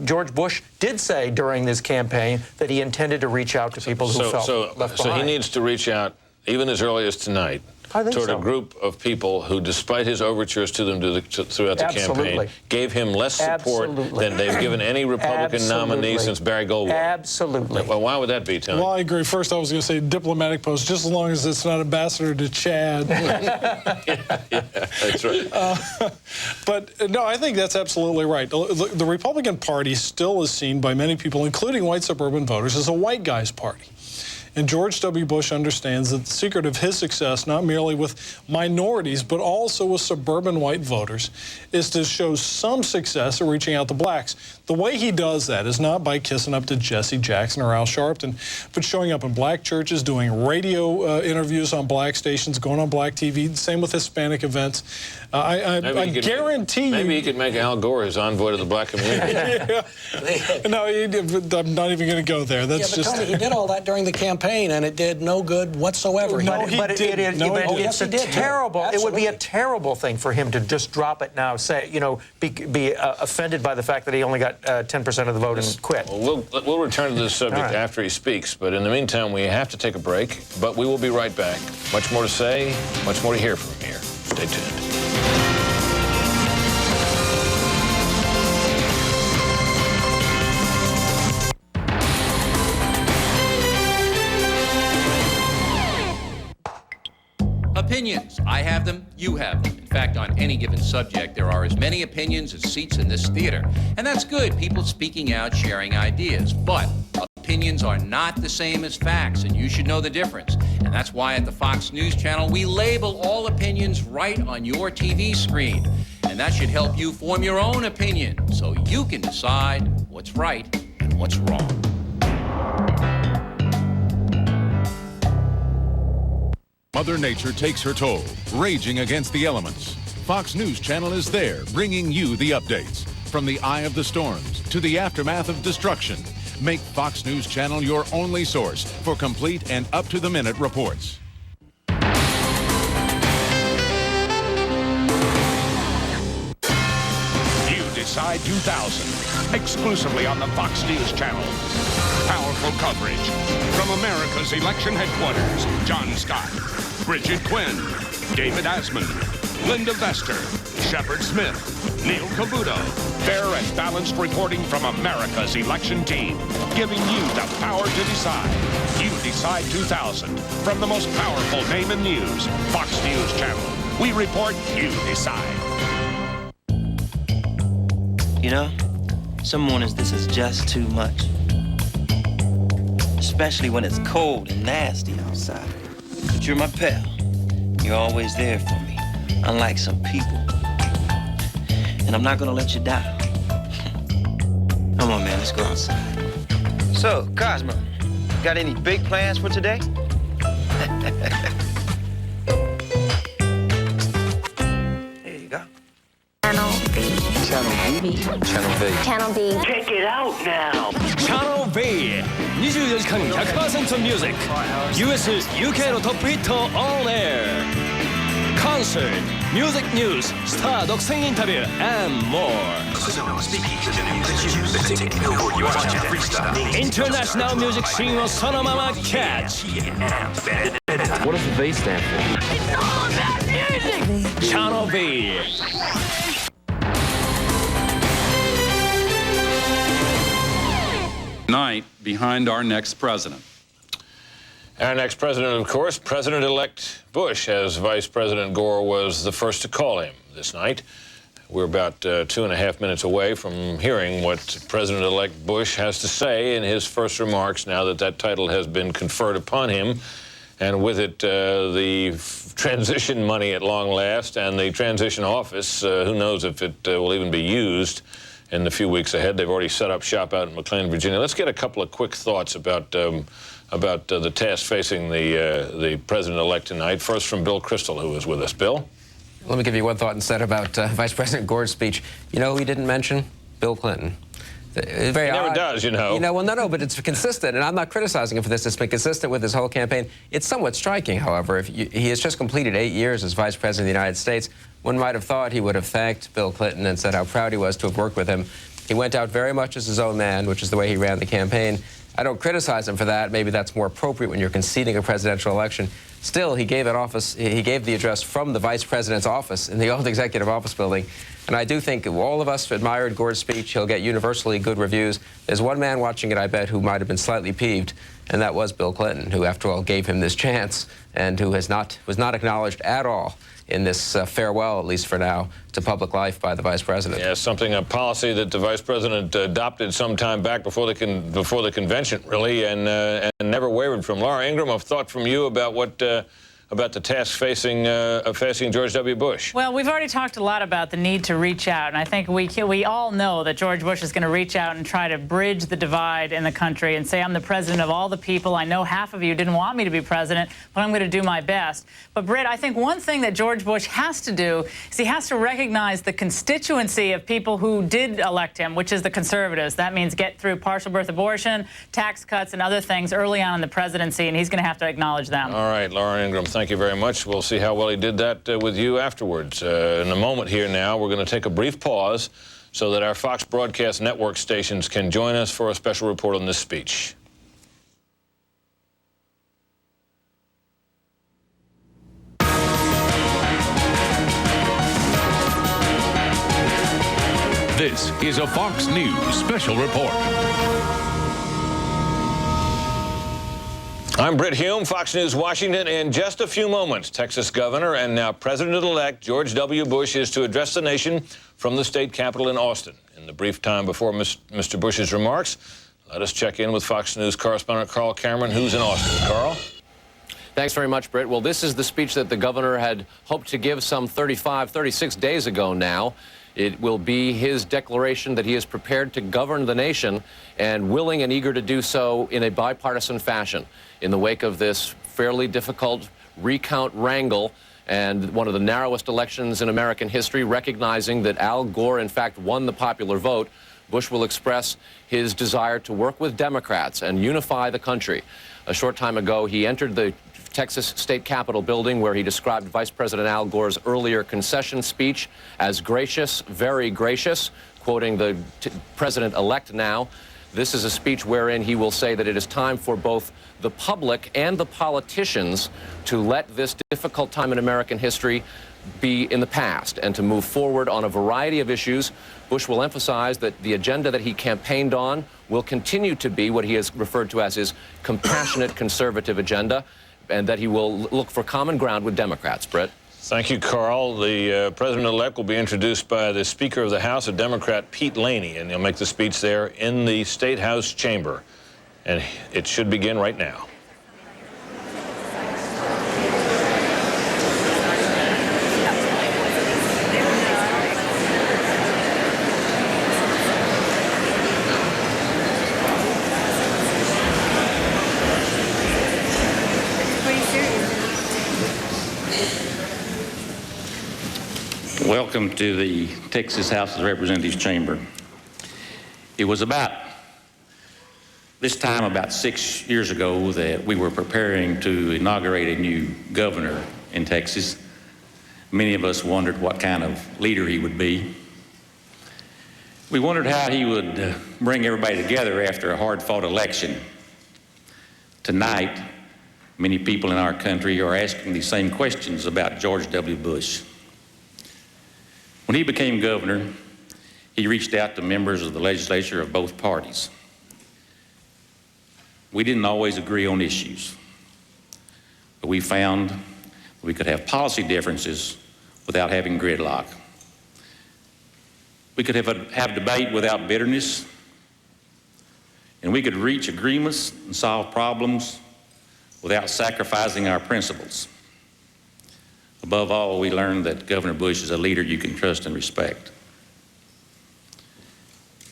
George Bush did say during this campaign that he intended to reach out to people who felt left behind. So he needs to reach out, even as early as tonight, toward a group of people who, despite his overtures to them throughout the campaign, gave him less support than they've given any Republican nominee since Barry Goldwater. Absolutely. Well, why would that be, Tony? Well, I agree. First, I was going to say diplomatic post, just as long as it's not ambassador to Chad. Yeah, that's right. But no, I think that's absolutely right. The Republican Party still is seen by many people, including white suburban voters, as a white guy's party. And George W. Bush understands that the secret of his success, not merely with minorities, but also with suburban white voters, is to show some success at reaching out to blacks. The way he does that is not by kissing up to Jesse Jackson or Al Sharpton, but showing up in black churches, doing radio interviews on black stations, going on black TV, same with Hispanic events. I guarantee you... Maybe he could make Al Gore his envoy to the black community. No, I'm not even going to go there. That's but Tony, he did all that during the campaign, and it did no good whatsoever. It's terrible. It would be a terrible thing for him to just drop it now, say, you know, be offended by the fact that he only got 10% of the vote and quit. Well, we'll return to this subject after he speaks, but in the meantime, we have to take a break, but we will be right back. Much more to say, much more to hear from here. Stay tuned. Opinions. I have them, you have them. In fact, on any given subject, there are as many opinions as seats in this theater. And that's good, people speaking out, sharing ideas. But opinions are not the same as facts, and you should know the difference. And that's why at the Fox News Channel, we label all opinions right on your TV screen. And that should help you form your own opinion, so you can decide what's right and what's wrong. Mother Nature takes her toll, raging against the elements. Fox News Channel is there, bringing you the updates. From the eye of the storms to the aftermath of destruction, make Fox News Channel your only source for complete and up-to-the-minute reports. You Decide 2000, exclusively on the Fox News Channel. Powerful coverage from America's election headquarters. John Scott, Bridget Quinn, David Asman, Linda Vester, Shepard Smith, Neil Cavuto. Fair and balanced reporting from America's election team, giving you the power to decide. You Decide 2000, from the most powerful name in news, Fox News Channel. We report, you decide. You know, some mornings this is just too much. Especially when it's cold and nasty outside. But you're my pal. You're always there for me, unlike some people. And I'm not gonna let you down. Come on, man, let's go outside. So, Cosmo, got any big plans for today? There you go. Channel B. Channel B. Channel B. Channel B. Check it out now. Channel B 24時間 100% ミュージック US、UK のトップヒット on air Concert Music News スター独占インタビュー and more International Music Scene をそのまま catch What does the V stand for? It's all about music Channel B Night behind our next president. Our next president, of course, President-elect Bush, as Vice President Gore was the first to call him this night. We're about 2.5 minutes away from hearing what President-elect Bush has to say in his first remarks now that that title has been conferred upon him. And with it, the transition money at long last and the transition office, who knows if it will even be used in the few weeks ahead. They've already set up shop out in McLean, Virginia. Let's get a couple of quick thoughts about the task facing the president-elect tonight. First from Bill Kristol, who is with us. Bill? Let me give you one thought instead about Vice President Gore's speech. You know who he didn't mention? Bill Clinton. Very he never odd. does, you know. Well, no, but it's consistent, and I'm not criticizing him for this. It's been consistent with his whole campaign. It's somewhat striking, however. He has just completed 8 years as Vice President of the United States. One might have thought he would have thanked Bill Clinton and said how proud he was to have worked with him. He went out very much as his own man, which is the way he ran the campaign. I don't criticize him for that. Maybe that's more appropriate when you're conceding a presidential election. Still, he gave the address from the vice president's office in the old executive office building. And I do think all of us admired Gore's speech. He'll get universally good reviews. There's one man watching it, I bet, who might have been slightly peeved, and that was Bill Clinton, who, after all, gave him this chance and who was not acknowledged at all in this farewell, at least for now, to public life by the vice president. Yeah, a policy that the vice president adopted some time back before the convention, really, and never wavered from. Laura Ingram, a thought from you about about the task facing George W. Bush. Well, we've already talked a lot about the need to reach out, and I think we all know that George Bush is going to reach out and try to bridge the divide in the country and say, I'm the president of all the people. I know half of you didn't want me to be president, but I'm going to do my best. But, Brit, I think one thing that George Bush has to do is he has to recognize the constituency of people who did elect him, which is the conservatives. That means get through partial birth abortion, tax cuts, and other things early on in the presidency, and he's going to have to acknowledge them. All right, Laura Ingram, thank you very much. We'll see how well he did that with you afterwards. In a moment here now, we're going to take a brief pause so that our Fox Broadcast Network stations can join us for a special report on this speech. This is a Fox News special report. I'm Brit Hume, Fox News Washington. In just a few moments, Texas Governor and now President-elect George W. Bush is to address the nation from the state capitol in Austin. In the brief time before Mr. Bush's remarks, let us check in with Fox News correspondent Carl Cameron, who's in Austin. Carl? Thanks very much, Britt. Well, this is the speech that the governor had hoped to give some 36 days ago now. It will be his declaration that he is prepared to govern the nation and willing and eager to do so in a bipartisan fashion. In the wake of this fairly difficult recount wrangle and one of the narrowest elections in American history, recognizing that Al Gore, in fact, won the popular vote, Bush will express his desire to work with Democrats and unify the country. A short time ago, he entered the Texas State Capitol building where he described Vice President Al Gore's earlier concession speech as gracious, very gracious, quoting the president-elect now. This is a speech wherein he will say that it is time for both the public and the politicians to let this difficult time in American history be in the past and to move forward on a variety of issues. Bush will emphasize that the agenda that he campaigned on will continue to be what he has referred to as his compassionate conservative agenda, and that he will look for common ground with Democrats. Brett? Thank you, Carl. The president-elect will be introduced by the Speaker of the House, a Democrat, Pete Laney, and he'll make the speech there in the State House chamber. And it should begin right now. Welcome to the Texas House of Representatives chamber. It was about this time, about 6 years ago, that we were preparing to inaugurate a new governor in Texas. Many of us wondered what kind of leader he would be. We wondered how he would bring everybody together after a hard-fought election. Tonight, many people in our country are asking these same questions about George W. Bush. When he became governor, he reached out to members of the legislature of both parties. We didn't always agree on issues, but we found we could have policy differences without having gridlock. We could have debate without bitterness, and we could reach agreements and solve problems without sacrificing our principles. Above all, we learned that Governor Bush is a leader you can trust and respect.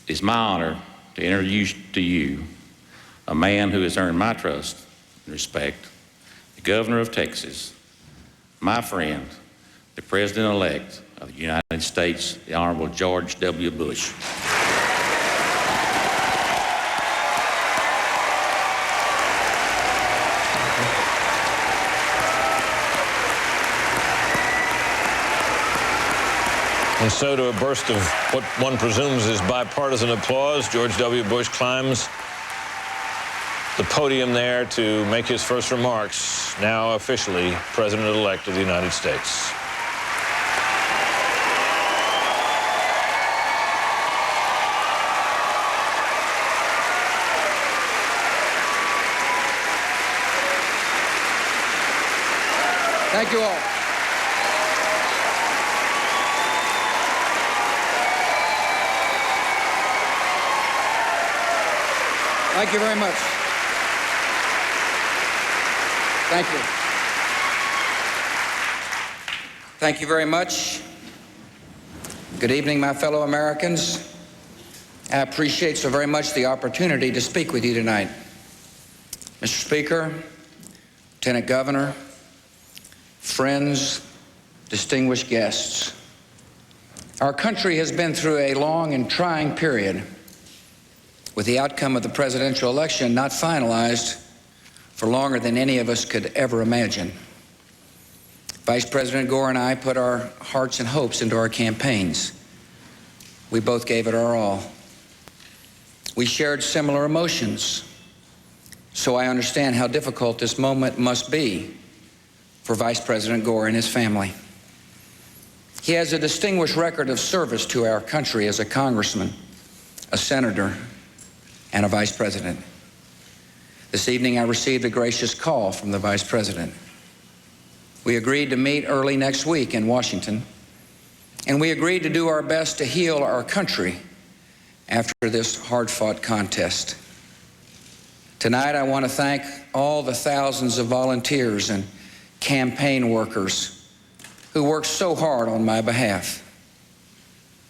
It is my honor to introduce to you a man who has earned my trust and respect, the Governor of Texas, my friend, the President-elect of the United States, the Honorable George W. Bush. And so, to a burst of what one presumes is bipartisan applause, George W. Bush climbs the podium there to make his first remarks, now officially President-elect of the United States. Thank you all. Thank you very much. Thank you. Thank you very much. Good evening, my fellow Americans. I appreciate so very much the opportunity to speak with you tonight. Mr. Speaker, Lieutenant Governor, friends, distinguished guests. Our country has been through a long and trying period, with the outcome of the presidential election not finalized for longer than any of us could ever imagine. Vice President Gore and I put our hearts and hopes into our campaigns. We both gave it our all. We shared similar emotions, so I understand how difficult this moment must be for Vice President Gore and his family. He has a distinguished record of service to our country as a congressman, a senator, and a vice president. This evening, I received a gracious call from the vice president. We agreed to meet early next week in Washington, and we agreed to do our best to heal our country after this hard-fought contest. Tonight, I want to thank all the thousands of volunteers and campaign workers who worked so hard on my behalf.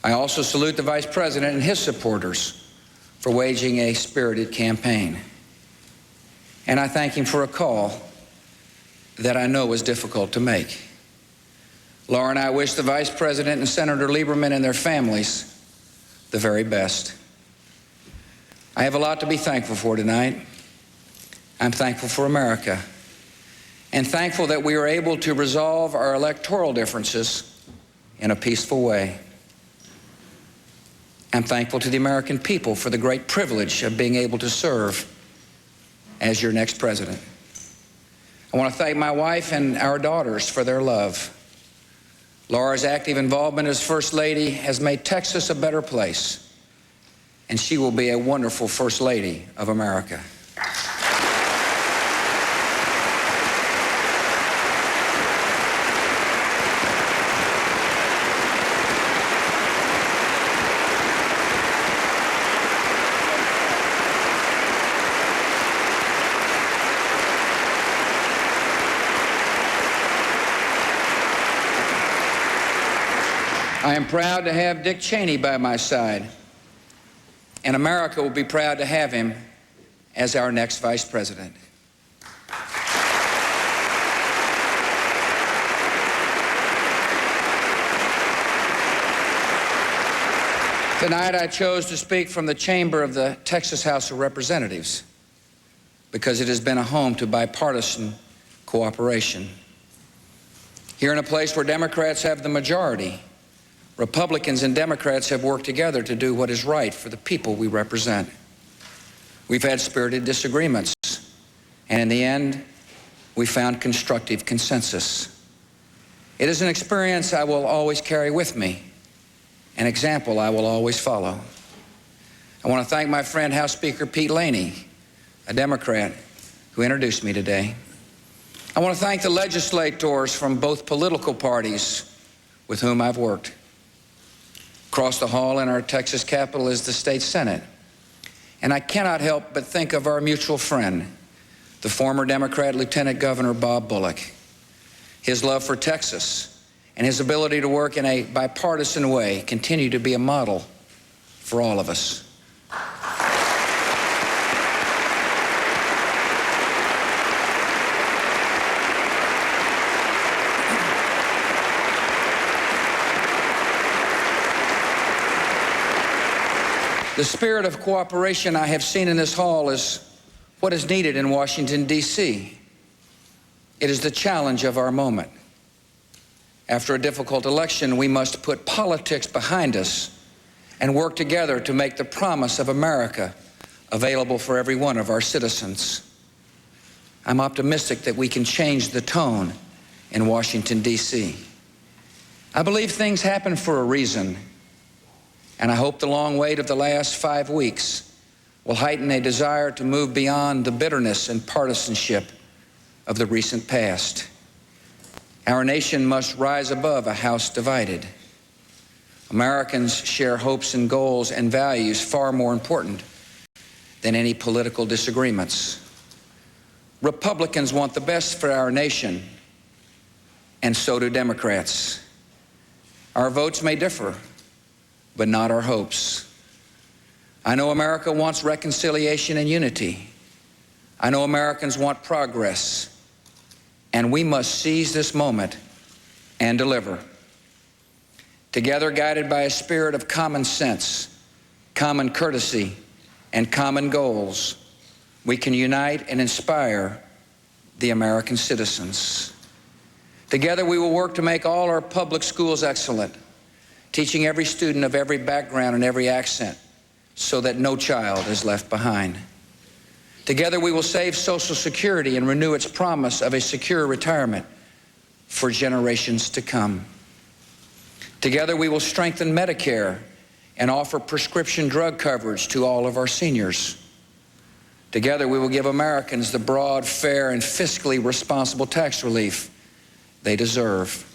I also salute the Vice President and his supporters for waging a spirited campaign. And I thank him for a call that I know was difficult to make. Laura and I wish the Vice President and Senator Lieberman and their families the very best. I have a lot to be thankful for tonight. I'm thankful for America, and thankful that we are able to resolve our electoral differences in a peaceful way. I'm thankful to the American people for the great privilege of being able to serve as your next president. I want to thank my wife and our daughters for their love. Laura's active involvement as First Lady has made Texas a better place, and she will be a wonderful First Lady of America. I am proud to have Dick Cheney by my side, and America will be proud to have him as our next vice president. Tonight I chose to speak from the chamber of the Texas House of Representatives because it has been a home to bipartisan cooperation. Here in a place where Democrats have the majority, Republicans and Democrats have worked together to do what is right for the people we represent. We've had spirited disagreements, and in the end, we found constructive consensus. It is an experience I will always carry with me, an example I will always follow. I want to thank my friend House Speaker Pete Laney, a Democrat, who introduced me today. I want to thank the legislators from both political parties with whom I've worked. Across the hall in our Texas Capitol is the state Senate. And I cannot help but think of our mutual friend, the former Democrat Lieutenant Governor Bob Bullock. His love for Texas and his ability to work in a bipartisan way continue to be a model for all of us. The spirit of cooperation I have seen in this hall is what is needed in Washington, D.C. It is the challenge of our moment. After a difficult election, we must put politics behind us and work together to make the promise of America available for every one of our citizens. I'm optimistic that we can change the tone in Washington, D.C. I believe things happen for a reason. And I hope the long wait of the last 5 weeks will heighten a desire to move beyond the bitterness and partisanship of the recent past. Our nation must rise above a house divided. Americans share hopes and goals and values far more important than any political disagreements. Republicans want the best for our nation, and so do Democrats. Our votes may differ, but not our hopes. I know America wants reconciliation and unity. I know Americans want progress, and we must seize this moment and deliver. Together, guided by a spirit of common sense, common courtesy, and common goals, we can unite and inspire the American citizens. Together, we will work to make all our public schools excellent, teaching every student of every background and every accent so that no child is left behind. Together we will save Social Security and renew its promise of a secure retirement for generations to come. Together we will strengthen Medicare and offer prescription drug coverage to all of our seniors. Together we will give Americans the broad, fair, and fiscally responsible tax relief they deserve.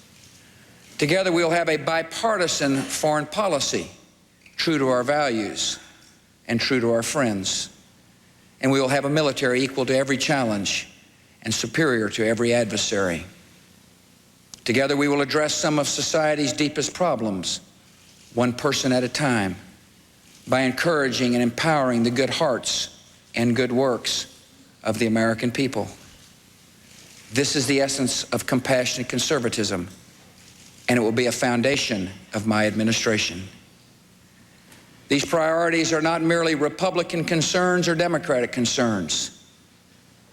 Together we will have a bipartisan foreign policy, true to our values and true to our friends. And we will have a military equal to every challenge and superior to every adversary. Together we will address some of society's deepest problems, one person at a time, by encouraging and empowering the good hearts and good works of the American people. This is the essence of compassionate conservatism, and it will be a foundation of my administration. These priorities are not merely Republican concerns or Democratic concerns.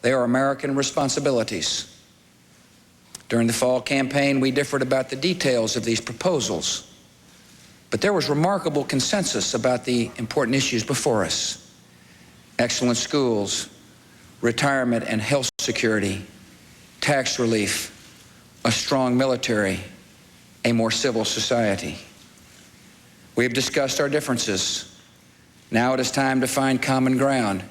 They are American responsibilities. During the fall campaign, we differed about the details of these proposals, but there was remarkable consensus about the important issues before us: excellent schools, retirement and health security, tax relief, a strong military, a more civil society. We have discussed our differences. Now it is time to find common ground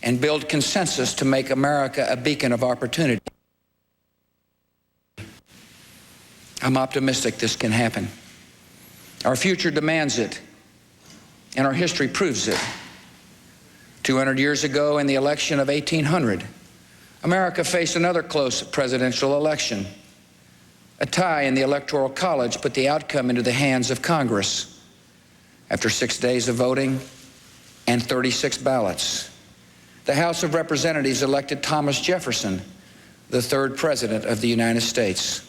and build consensus to make America a beacon of opportunity. I'm optimistic this can happen. Our future demands it, and our history proves it. 200 years ago, in the election of 1800, America faced another close presidential election. A tie in the Electoral College put the outcome into the hands of Congress. After 6 days of voting and 36 ballots, the House of Representatives elected Thomas Jefferson, the third president of the United States.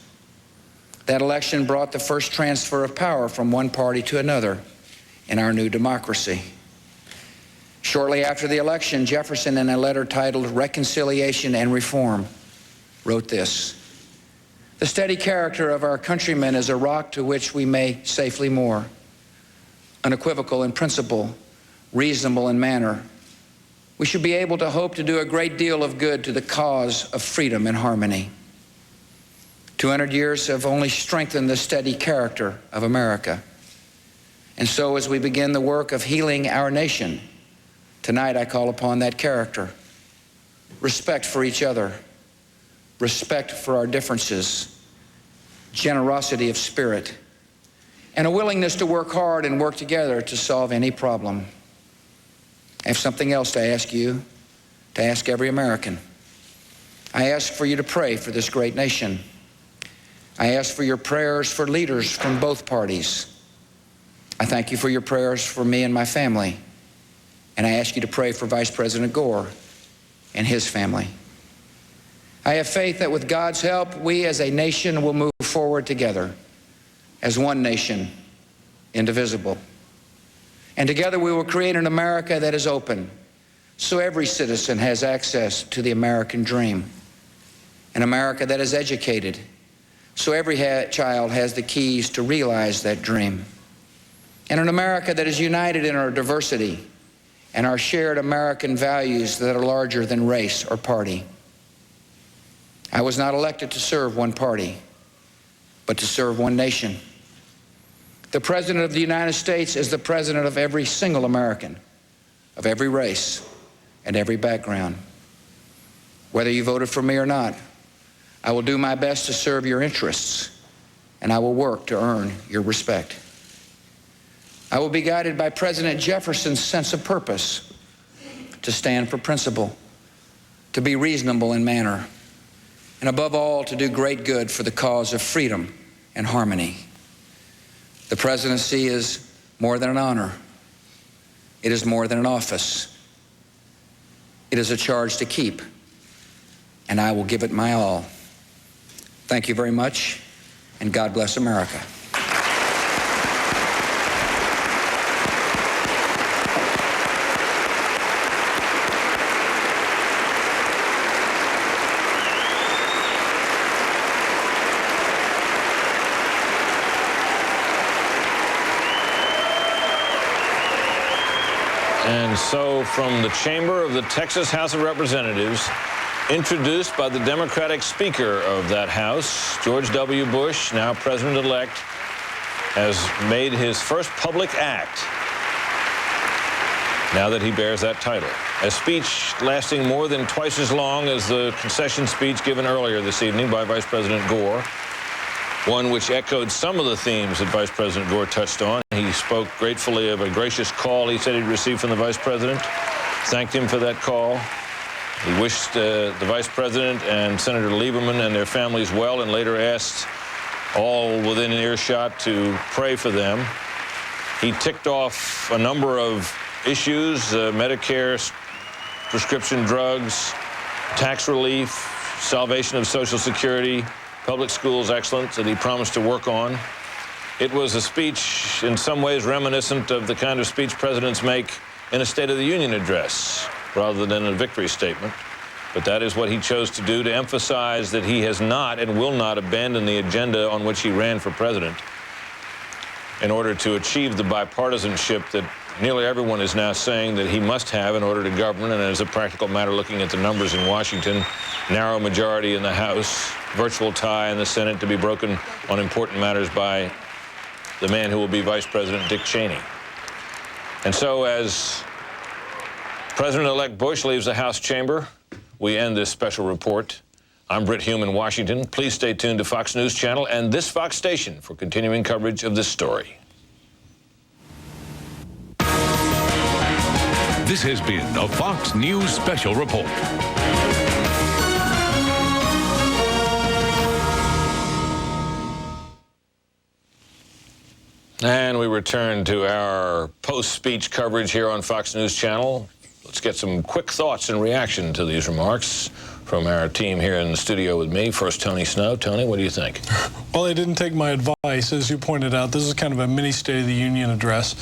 That election brought the first transfer of power from one party to another in our new democracy. Shortly after the election, Jefferson, in a letter titled Reconciliation and Reform, wrote this: "The steady character of our countrymen is a rock to which we may safely moor. Unequivocal in principle, reasonable in manner, we should be able to hope to do a great deal of good to the cause of freedom and harmony." 200 years have only strengthened the steady character of America. And so as we begin the work of healing our nation, tonight I call upon that character: respect for each other, respect for our differences, generosity of spirit, and a willingness to work hard and work together to solve any problem. I have something else to ask you, to ask every American. I ask for you to pray for this great nation. I ask for your prayers for leaders from both parties. I thank you for your prayers for me and my family. And I ask you to pray for Vice President Gore and his family. I have faith that with God's help, we as a nation will move forward together as one nation, indivisible. And together we will create an America that is open, so every citizen has access to the American dream. An America that is educated, so every child has the keys to realize that dream. And an America that is united in our diversity and our shared American values that are larger than race or party. I was not elected to serve one party, but to serve one nation. The President of the United States is the President of every single American, of every race and every background. Whether you voted for me or not, I will do my best to serve your interests, and I will work to earn your respect. I will be guided by President Jefferson's sense of purpose, to stand for principle, to be reasonable in manner, and above all, to do great good for the cause of freedom and harmony. The presidency is more than an honor. It is more than an office. It is a charge to keep, and I will give it my all. Thank you very much, and God bless America. And so from the chamber of the Texas House of Representatives, introduced by the Democratic Speaker of that House, George W. Bush, now President-elect, has made his first public act now that he bears that title. A speech lasting more than twice as long as the concession speech given earlier this evening by Vice President Gore, one which echoed some of the themes that Vice President Gore touched on. He spoke gratefully of a gracious call he said he'd received from the Vice President, thanked him for that call. He wished the Vice President and Senator Lieberman and their families well, and later asked all within earshot to pray for them. He ticked off a number of issues, Medicare, prescription drugs, tax relief, salvation of Social Security, public schools excellence that he promised to work on. It was a speech in some ways reminiscent of the kind of speech presidents make in a State of the Union address rather than a victory statement. But that is what he chose to do, to emphasize that he has not and will not abandon the agenda on which he ran for president in order to achieve the bipartisanship that nearly everyone is now saying that he must have in order to govern. And as a practical matter, looking at the numbers in Washington, narrow majority in the House, virtual tie in the Senate to be broken on important matters by the man who will be Vice President Dick Cheney. And so as President-elect Bush leaves the House chamber, we end this special report. I'm Brit Hume in Washington. Please stay tuned to Fox News Channel and this Fox station for continuing coverage of this story. This has been a Fox News Special Report. And we return to our post-speech coverage here on Fox News Channel. Let's get some quick thoughts and reaction to these remarks from our team here in the studio with me. First, Tony Snow. Tony, what do you think? Well, they didn't take my advice. As you pointed out, this is kind of a mini State of the Union address.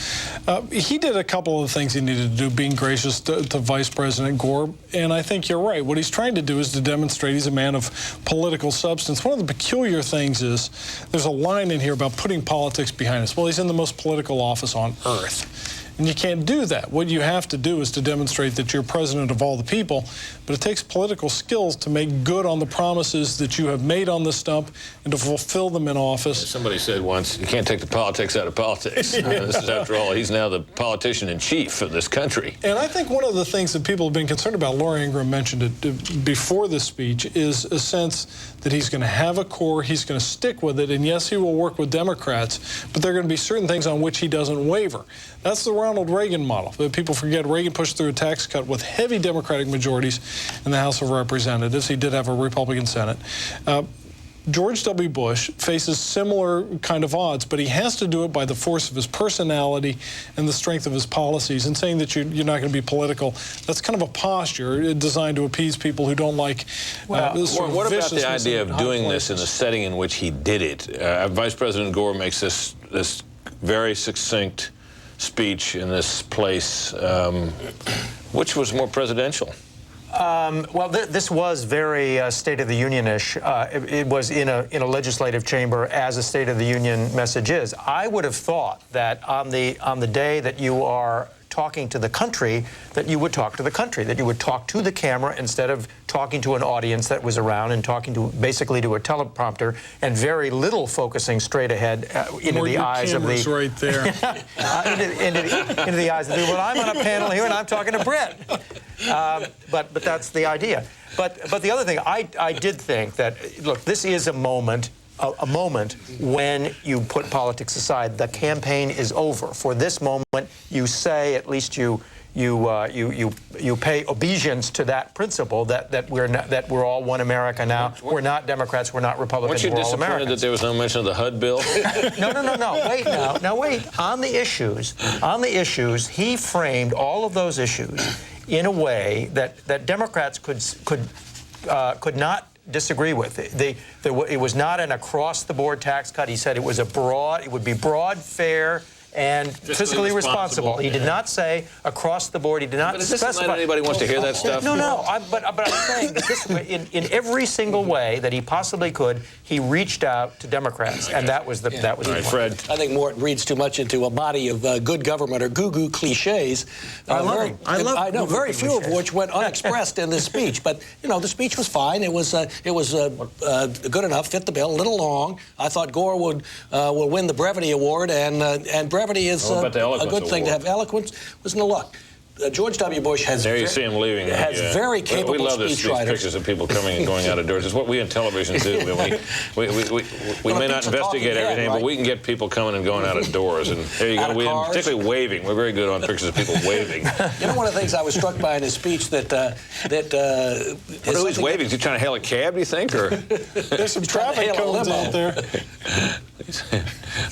He did a couple of things he needed to do, being gracious to Vice President Gore, and I think you're right. What he's trying to do is to demonstrate he's a man of political substance. One of the peculiar things is there's a line in here about putting politics behind us. Well, he's in the most political office on earth. And you can't do that. What you have to do is to demonstrate that you're president of all the people, but it takes political skill skills to make good on the promises that you have made on the stump and to fulfill them in office. Somebody said once, you can't take the politics out of politics. This is, after all, he's now the politician-in-chief of this country. And I think one of the things that people have been concerned about, Laura Ingram mentioned it before this speech, is a sense that he's going to have a core, he's going to stick with it, and yes, he will work with Democrats, but there are going to be certain things on which he doesn't waver. That's the Ronald Reagan model. People forget Reagan pushed through a tax cut with heavy Democratic majorities in the House of Representatives. He did have a Republican Senate. George W. Bush faces similar kind of odds, but he has to do it by the force of his personality and the strength of his policies. And saying that you're not going to be political, that's kind of a posture designed to appease people who don't like this sort of what about the viciousness idea in of high doing this in places. the setting in which he did it? Vice President Gore makes this very succinct speech in this place. Which was more presidential? Well, this was very State of the Union-ish. It was in a legislative chamber, as a State of the Union message is. I would have thought that on the day that you are talking to the country, that you would talk to the country, that you would talk to the camera instead of talking to an audience that was around and talking to basically to a teleprompter and very little focusing straight ahead into the eyes of the right there. into the eyes of the. Well, I'm on a panel here and I'm talking to Brit. But that's the idea. But the other thing, I did think that, look, this is a moment when you put politics aside. The campaign is over. For this moment, you say, at least you pay obeisance to that principle that we're all one America now. We're not Democrats. We're not Republicans. Weren't you we're all disappointed Americans. that there was no mention of the HUD bill? No. Wait now. Now wait. On the issues, he framed all of those issues in a way that Democrats could not disagree with. It was not an across-the-board tax cut. He said it would be broad, fair, and fiscally responsible. He did not say across the board. He did not specify. Not anybody wants to hear that stuff. No. But I'm saying that this way, in every single way that he possibly could, he reached out to Democrats, and that was the All right, Fred. I think Mort reads too much into a body of good government or goo-goo cliches. I know very few of which went unexpressed in this speech. But the speech was fine. It was good enough. Fit the bill. A little long. I thought Gore will win the brevity award, and brevity is a good thing to have. Eloquence was no luck. George W. Bush has there you see him leaving. Very capable we love these pictures of people coming and going out of doors. It's what we in television do. We may not investigate everything, but we can get people coming and going out of doors. And there you go. Particularly waving. We're very good on pictures of people waving. One of the things I was struck by in his speech that he's waving. Is he trying to hail a cab, do you think? Or there's some traffic cones out there.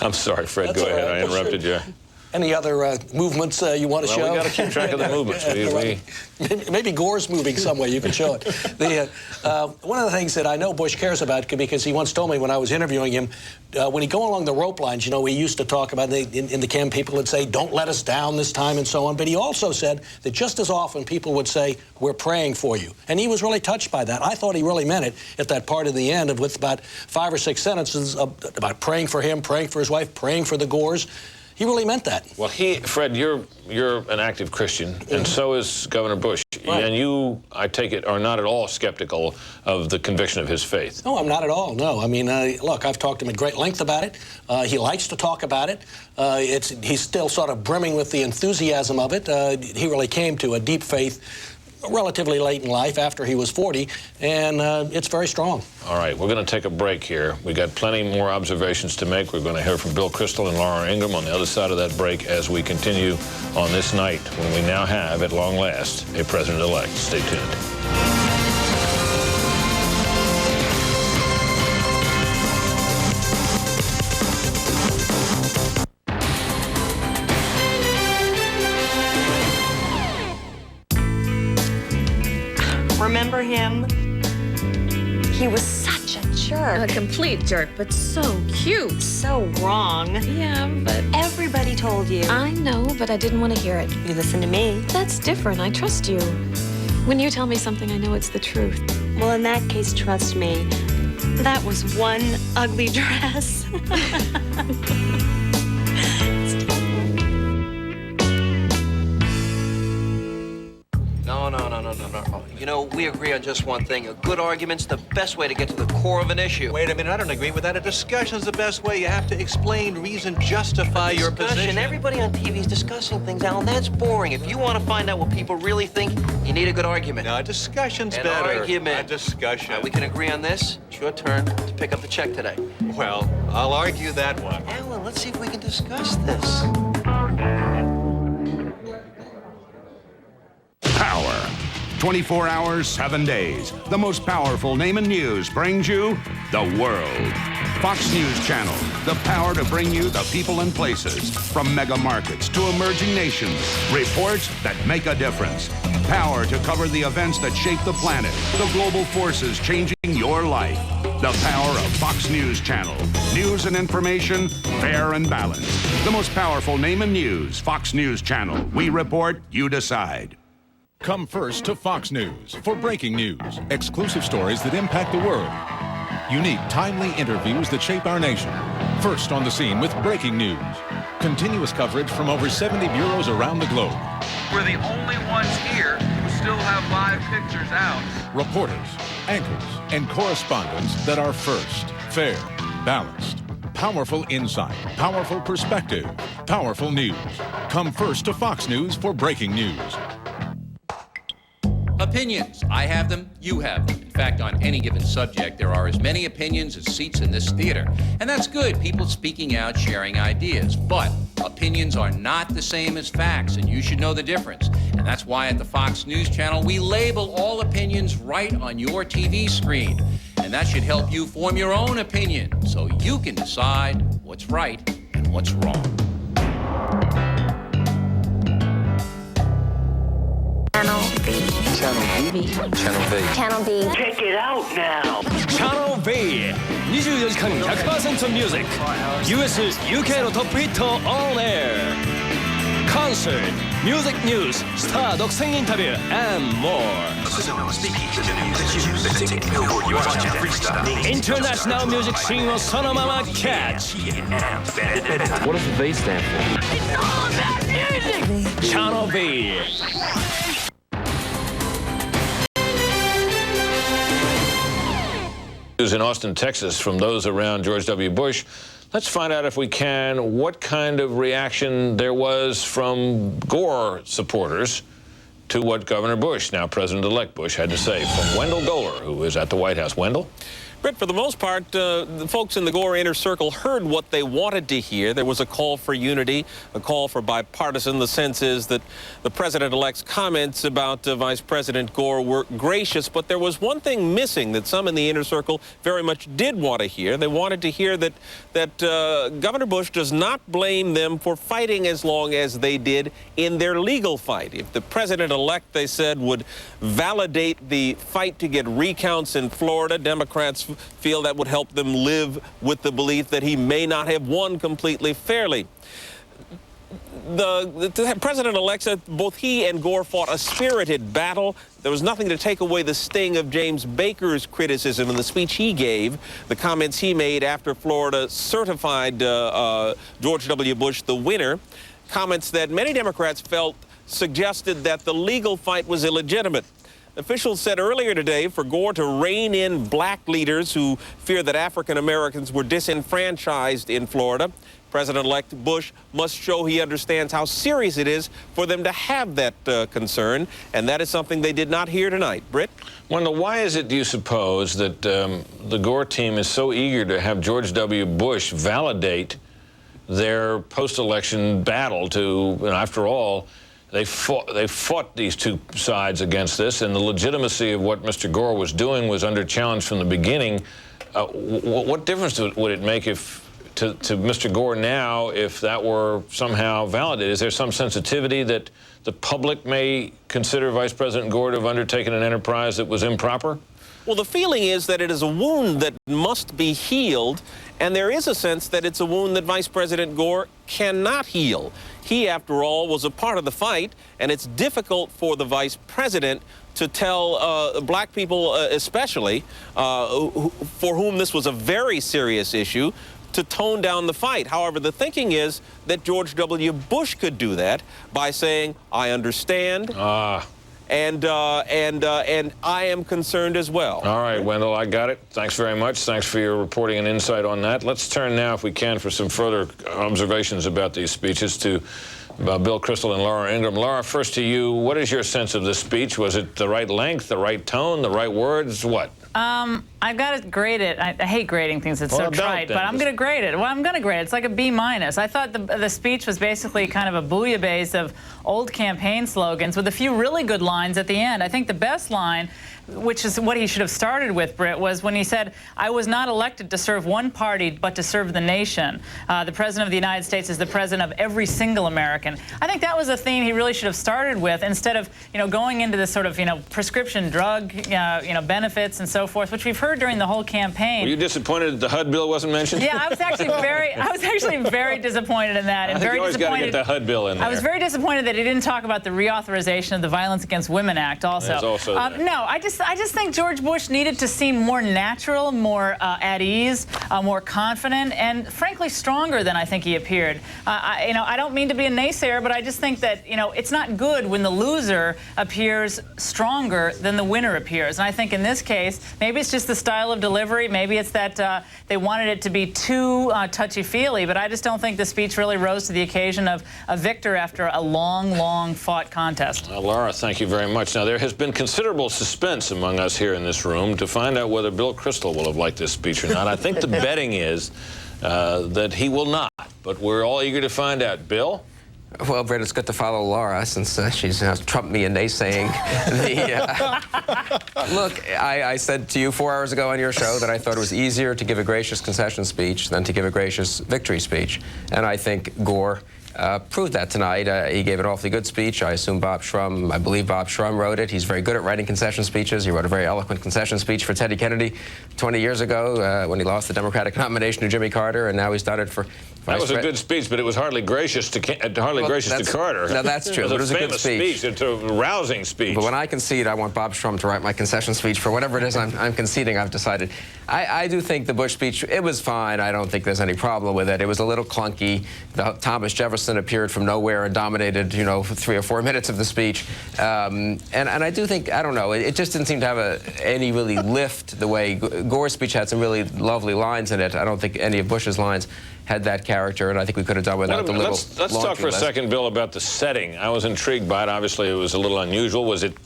I'm sorry, Fred. Go ahead. I interrupted you. Any other movements you want to show? Well, we got to keep track of the movements. Maybe Gore's moving somewhere. You can show it. One of the things that I know Bush cares about, because he once told me when I was interviewing him, when he go along the rope lines, we used to talk about, in the camp, people would say, don't let us down this time and so on. But he also said that just as often people would say, we're praying for you. And he was really touched by that. I thought he really meant it at that part of the end with about 5 or 6 sentences about praying for him, praying for his wife, praying for the Gores. He really meant that. Well, Fred, you're an active Christian, and so is Governor Bush. Right. And you, I take it, are not at all skeptical of the conviction of his faith. No, I'm not at all, no. I mean, look, I've talked to him at great length about it. He likes to talk about it. He's still sort of brimming with the enthusiasm of it. He really came to a deep faith relatively late in life, after he was 40, and it's very strong. All right, we're going to take a break here. We got plenty more observations to make. We're going to hear from Bill Kristol and Laura Ingram on the other side of that break as we continue on this night when we now have, at long last, a president-elect. Stay tuned. Remember him? He was such a jerk. A complete jerk, but so cute. So wrong. Yeah, but everybody told you. I know, but I didn't want to hear it. You listen to me. That's different. I trust you. When you tell me something, I know it's the truth. Well, in that case, trust me. That was one ugly dress. No. You know, we agree on just one thing. A good argument's the best way to get to the core of an issue. Wait a minute, I don't agree with that. A discussion's the best way. You have to explain, reason, justify your position. Everybody on TV is discussing things, Alan. That's boring. If you want to find out what people really think, you need a good argument. No, a discussion's An better. argument. A discussion. We can agree on this. It's your turn to pick up the check today. Well, I'll argue that one. Alan, let's see if we can discuss this. Power. 24 hours, 7 days. The most powerful name in news brings you the world. Fox News Channel, the power to bring you the people and places. From mega markets to emerging nations. Reports that make a difference. Power to cover the events that shape the planet. The global forces changing your life. The power of Fox News Channel. News and information, fair and balanced. The most powerful name in news, Fox News Channel. We report, you decide. Come first to Fox News for breaking news, exclusive stories that impact the world, unique, timely interviews that shape our nation. First on the scene with breaking news, continuous coverage from over 70 bureaus around the globe. We're the only ones here who still have live pictures out. Reporters, anchors, and correspondents that are first, fair, balanced. Powerful insight, powerful perspective, powerful news. Come first to Fox News for breaking news. Opinions. I have them, you have them. In fact, on any given subject, there are as many opinions as seats in this theater. And that's good, people speaking out, sharing ideas. But opinions are not the same as facts, and you should know the difference. And that's why at the Fox News Channel, we label all opinions right on your TV screen. And that should help you form your own opinion, so you can decide what's right and what's wrong. Channel B. Channel B. Channel B. Check it out now. Channel B 24時間 100% ミュージック US、UK のトップヒット on air Concede Music News スター独占インタビュー and more International Music Scene をそのまま catch What does the V stand for? Channel B News in Austin, Texas, from those around George W. Bush. Let's find out, if we can, what kind of reaction there was from Gore supporters to what Governor Bush, now President-elect Bush, had to say. From Wendell Goler, who is at the White House. Wendell? Brit, for the most part, the folks in the Gore inner circle heard what they wanted to hear. There was a call for unity, a call for bipartisan. The sense is that the president-elect's comments about Vice President Gore were gracious, but there was one thing missing that some in the inner circle very much did want to hear. They wanted to hear that Governor Bush does not blame them for fighting as long as they did in their legal fight. If the president-elect, they said, would validate the fight to get recounts in Florida, Democrats feel that would help them live with the belief that he may not have won completely fairly. The president-elect said both he and Gore fought a spirited battle. There was nothing to take away the sting of James Baker's criticism in the speech he gave, the comments he made after Florida certified George W. Bush the winner, comments that many Democrats felt suggested that the legal fight was illegitimate. Officials said earlier today for Gore to rein in black leaders who fear that African Americans were disenfranchised in Florida. President-elect Bush must show he understands how serious it is for them to have that concern, and that is something they did not hear tonight. Brit? Wendell, why is it, do you suppose, that the Gore team is so eager to have George W. Bush validate their post-election battle to, after all, they fought these two sides against this, and the legitimacy of what Mr. Gore was doing was under challenge from the beginning. What difference would it make to Mr. Gore now if that were somehow validated? Is there some sensitivity that the public may consider Vice President Gore to have undertaken an enterprise that was improper? Well, the feeling is that it is a wound that must be healed, and there is a sense that it's a wound that Vice President Gore cannot heal. He, after all, was a part of the fight, and it's difficult for the vice president to tell black people especially, for whom this was a very serious issue, to tone down the fight. However, the thinking is that George W. Bush could do that by saying, I understand. and I am concerned as well. All right, Wendell, I got it. Thanks very much. Thanks for your reporting and insight on that. Let's turn now, if we can, for some further observations about these speeches to Bill Kristol and Laura Ingram. Laura, first to you, what is your sense of this speech? Was it the right length, the right tone, the right words? What? I've got to grade it. I hate grading things. It's so trite, but I'm going to grade it. Well, I'm going to grade it. It's like a B-. I thought the speech was basically kind of a bouillabaisse of old campaign slogans with a few really good lines at the end. I think the best line, which is what he should have started with, Brit, was when he said, "I was not elected to serve one party, but to serve the nation. The President of the United States is the President of every single American." I think that was a theme he really should have started with, instead of, going into this sort of, prescription drug, benefits and so forth, which we've heard during the whole campaign. Were you disappointed that the HUD bill wasn't mentioned? Yeah, I was actually very disappointed in that, and I think you always got to get the HUD bill in there. I was very disappointed that he didn't talk about the reauthorization of the Violence Against Women Act also. There's also that. No, I just think George Bush needed to seem more natural, more at ease, more confident, and frankly stronger than I think he appeared. I don't mean to be a naysayer, but I just think that it's not good when the loser appears stronger than the winner appears. And I think in this case, maybe it's just the style of delivery, maybe it's that they wanted it to be too touchy-feely, but I just don't think the speech really rose to the occasion of a victor after a long fought contest. Laura, thank you very much. Now, there has been considerable suspense among us here in this room to find out whether Bill Kristol will have liked this speech or not. I think the betting is that he will not, but we're all eager to find out. Bill? Well, Brit, it's good to follow Laura, since she's trumped me in naysaying. Look, I said to you 4 hours ago on your show that I thought it was easier to give a gracious concession speech than to give a gracious victory speech. And I think Gore proved that tonight. He gave an awfully good speech. I believe Bob Shrum wrote it. He's very good at writing concession speeches. He wrote a very eloquent concession speech for Teddy Kennedy 20 years ago when he lost the Democratic nomination to Jimmy Carter, and now he's done it for That was a good speech, but it was hardly gracious to Carter. No, that's true. It was a good speech. It's a rousing speech. But when I concede, I want Bob Shrum to write my concession speech for whatever it is I'm conceding. I've decided. I do think the Bush speech, it was fine. I don't think there's any problem with it. It was a little clunky. Thomas Jefferson appeared from nowhere and dominated, 3 or 4 minutes of the speech. And I do think, I don't know, it just didn't seem to have any really lift the way Gore's speech had some really lovely lines in it. I don't think any of Bush's lines had that character, and I think we could have done without the little Let's talk for a second, Bill, about the setting. I was intrigued by it. Obviously, it was a little unusual. Was it?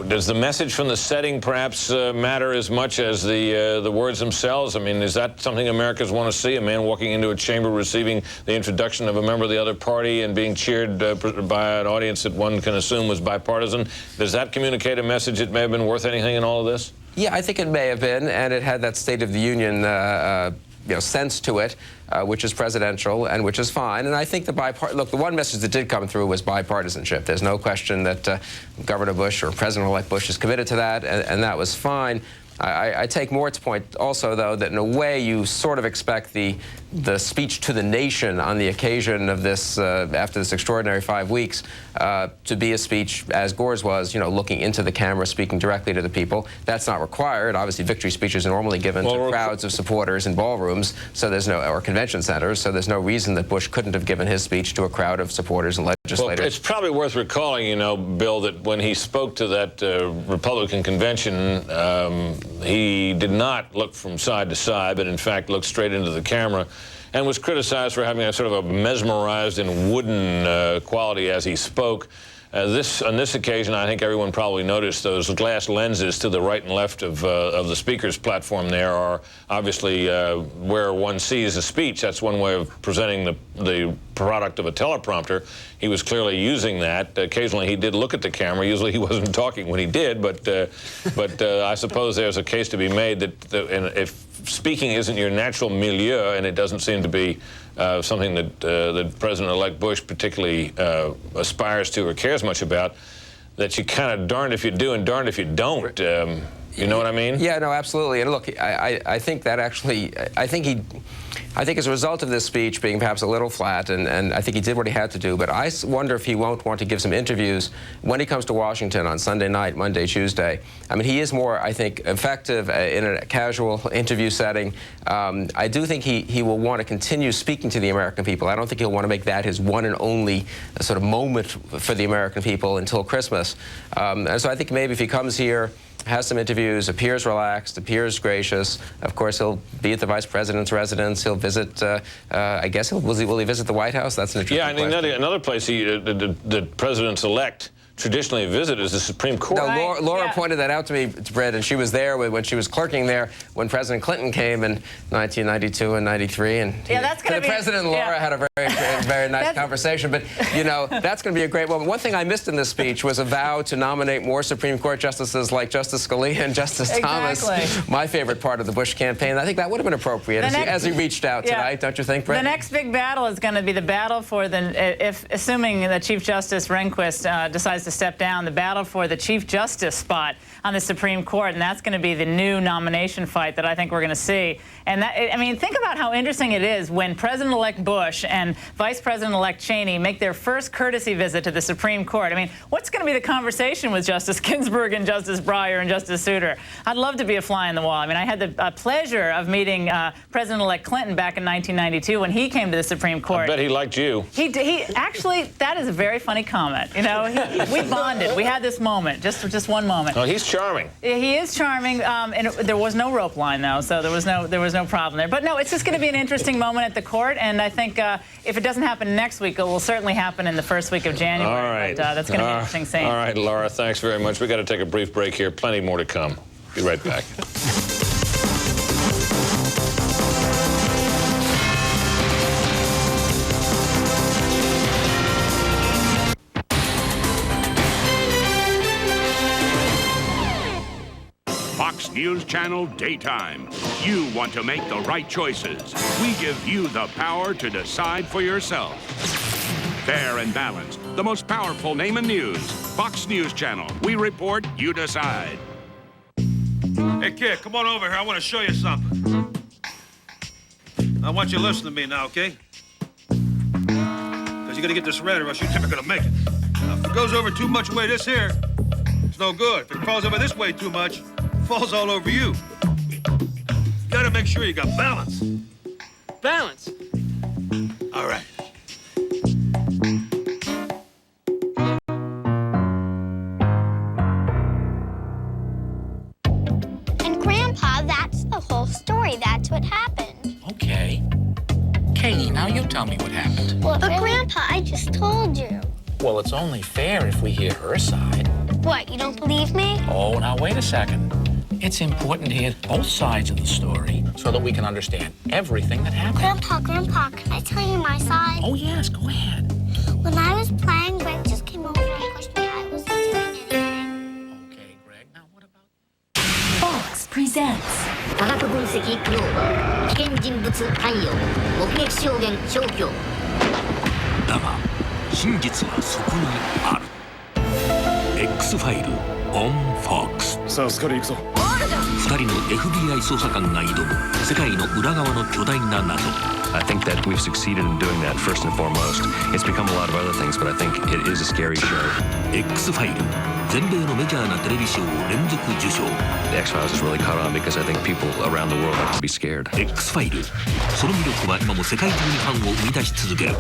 Does the message from the setting perhaps matter as much as the words themselves? I mean, is that something Americans want to see? A man walking into a chamber, receiving the introduction of a member of the other party, and being cheered by an audience that one can assume was bipartisan. Does that communicate a message that may have been worth anything in all of this? Yeah, I think it may have been, and it had that State of the Union sense to it, which is presidential and which is fine. And I think the one message that did come through was bipartisanship. There's no question that Governor Bush or President-elect Bush is committed to that, and that was fine. I take Mort's point also, though, that in a way you sort of expect the speech to the nation on the occasion of this, after this extraordinary 5 weeks, to be a speech, as Gore's was, looking into the camera, speaking directly to the people. That's not required. Obviously, victory speeches are normally given to crowds of supporters in ballrooms, so there's or convention centers, so there's no reason that Bush couldn't have given his speech to a crowd of supporters and legislators. Well, it's probably worth recalling, Bill, that when he spoke to that Republican convention, he did not look from side to side, but in fact looked straight into the camera, and was criticized for having a sort of a mesmerized and wooden quality as he spoke. On this occasion, I think everyone probably noticed those glass lenses to the right and left of the speaker's platform there are obviously where one sees a speech. That's one way of presenting the product of a teleprompter. He was clearly using that. Occasionally he did look at the camera. Usually he wasn't talking when he did, but I suppose there's a case to be made that if speaking isn't your natural milieu, and it doesn't seem to be something that President-elect Bush particularly aspires to or cares much about, that you kind of darned if you do and darned if you don't. You know what I mean? Yeah, no, absolutely. And look, I think that actually, I think as a result of this speech being perhaps a little flat, and I think he did what he had to do, but I wonder if he won't want to give some interviews when he comes to Washington on Sunday night, Monday, Tuesday. I mean, he is more, I think, effective in a casual interview setting. I do think he will want to continue speaking to the American people. I don't think he'll want to make that his one and only sort of moment for the American people until Christmas. And so I think maybe if he comes here, has some interviews, appears relaxed, appears gracious. Of course, he'll be at the Vice President's residence. He'll visit, I guess, will he visit the White House? That's an interesting question. Yeah, another place the presidents-elect traditionally visit is the Supreme Court. No, Laura pointed that out to me, Brit, and she was there when she was clerking there when President Clinton came in 1992 and 93. And the President and Laura had a very nice conversation. But, you know, that's going to be a great moment. One thing I missed in this speech was a vow to nominate more Supreme Court justices like Justice Scalia and Justice Thomas, my favorite part of the Bush campaign. I think that would have been appropriate as he reached out tonight, don't you think, Brit? The next big battle is going to be the battle for assuming that Chief Justice Rehnquist decides to step down, the battle for the Chief Justice spot on the Supreme Court, and that's going to be the new nomination fight that I think we're going to see. And that, I mean, think about how interesting it is when President-elect Bush and Vice President-elect Cheney make their first courtesy visit to the Supreme Court. I mean, what's going to be the conversation with Justice Ginsburg and Justice Breyer and Justice Souter? I'd love to be a fly on the wall. I mean, I had the pleasure of meeting President-elect Clinton back in 1992 when he came to the Supreme Court. I bet he liked you. He actually, that is a very funny comment. You know, we bonded. We had this moment, just one moment. Oh, he's charming. He is charming, and there was no rope line though, so there was no problem there. But no, it's just going to be an interesting moment at the court, and I think if it doesn't happen next week, it will certainly happen in the first week of January. All right. But, that's going to be an interesting scene. All right, Laura, thanks very much. We got to take a brief break here. Plenty more to come. Be right back. Fox News Channel Daytime. You want to make the right choices. We give you the power to decide for yourself. Fair and balanced. The most powerful name in news. Fox News Channel. We report, you decide. Hey, kid, come on over here. I want to show you something. I want you to listen to me now, okay? Because you got to get this read or else you're never going to make it. Now, if it goes over too much way this here, it's no good. If it crawls over this way too much, it falls all over you. You got to make sure you got balance. Balance? All right. And Grandpa, that's the whole story. That's what happened. Okay. Katie, now you tell me what happened. Well, but Grandpa, I just told you. Well, it's only fair if we hear her side. What, you don't believe me? Oh, now wait a second. It's important to hear both sides of the story so that we can understand everything that happened. Grandpa, can I tell you my side? Oh, yes, go ahead. When I was playing, Greg just came over and pushed me. I wasn't doing anything. Okay, Greg, now what about... Fox presents 科学分析用語危険人物関与目撃証言消去だが真実はそこにある X ファイル on Fox さあスカリー行くぞ2人の FBI 捜査官が挑む世界の裏側の巨大な謎 I think that we've succeeded in doing that first and foremost. It's become a lot of other things, but I think it is a scary show. X ファイル全米のメジャーなテレビショーを連続受賞 The X-Files has really caught on because I think people around the world have to be scared. X ファイルその魅力は今も世界中にファンを生み出し続ける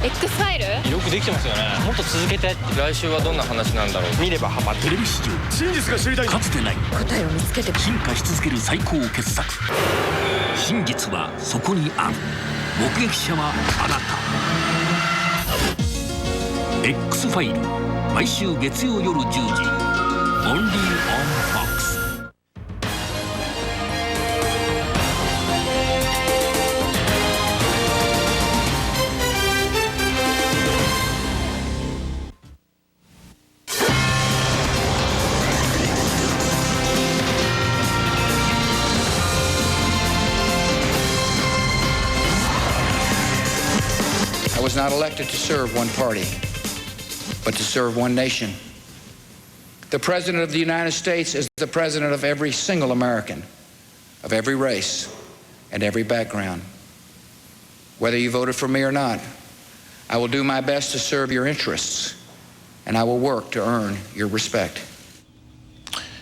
X ファイルよくできてますよねもっと続けて来週はどんな話なんだろう見ればハマるテレビ史上真実が知りたいかつてない答えを見つけて進化し続ける最高傑作真実はそこにある目撃者はあなた X ファイル毎週月曜夜10時 Only on Fox I was not elected to serve one party, but to serve one nation. The President of the United States is the President of every single American, of every race and every background. Whether you voted for me or not, I will do my best to serve your interests, and I will work to earn your respect.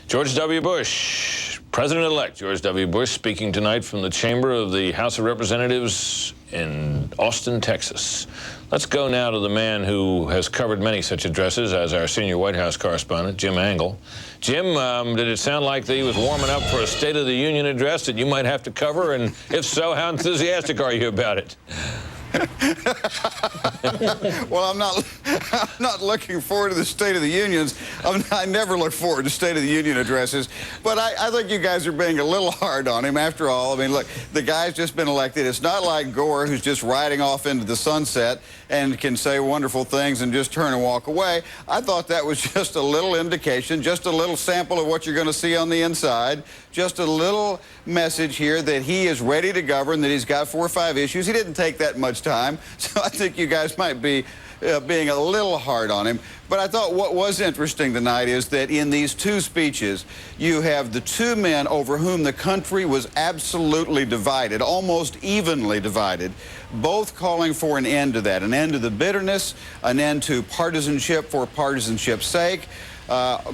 George W. Bush, President-elect George W. Bush, speaking tonight from the chamber of the House of Representatives in Austin, Texas. Let's go now to the man who has covered many such addresses as our senior White House correspondent, Jim Angle. Jim, did it sound like that he was warming up for a State of the Union address that you might have to cover? And if so, how enthusiastic are you about it? Well, I'm not looking forward to the State of the Unions. I never look forward to State of the Union addresses. But I think you guys are being a little hard on him. After all, I mean, look, the guy's just been elected. It's not like Gore, who's just riding off into the sunset and can say wonderful things and just turn and walk away. I thought that was just a little indication, just a little sample of what you're going to see on the inside, just a little message here that he is ready to govern, that he's got 4 or 5 issues. He didn't take that much time, so I think you guys might be being a little hard on him. But I thought what was interesting tonight is that in these 2 speeches, you have the 2 men over whom the country was absolutely divided, almost evenly divided, both calling for an end to that, an end to the bitterness, an end to partisanship for partisanship's sake,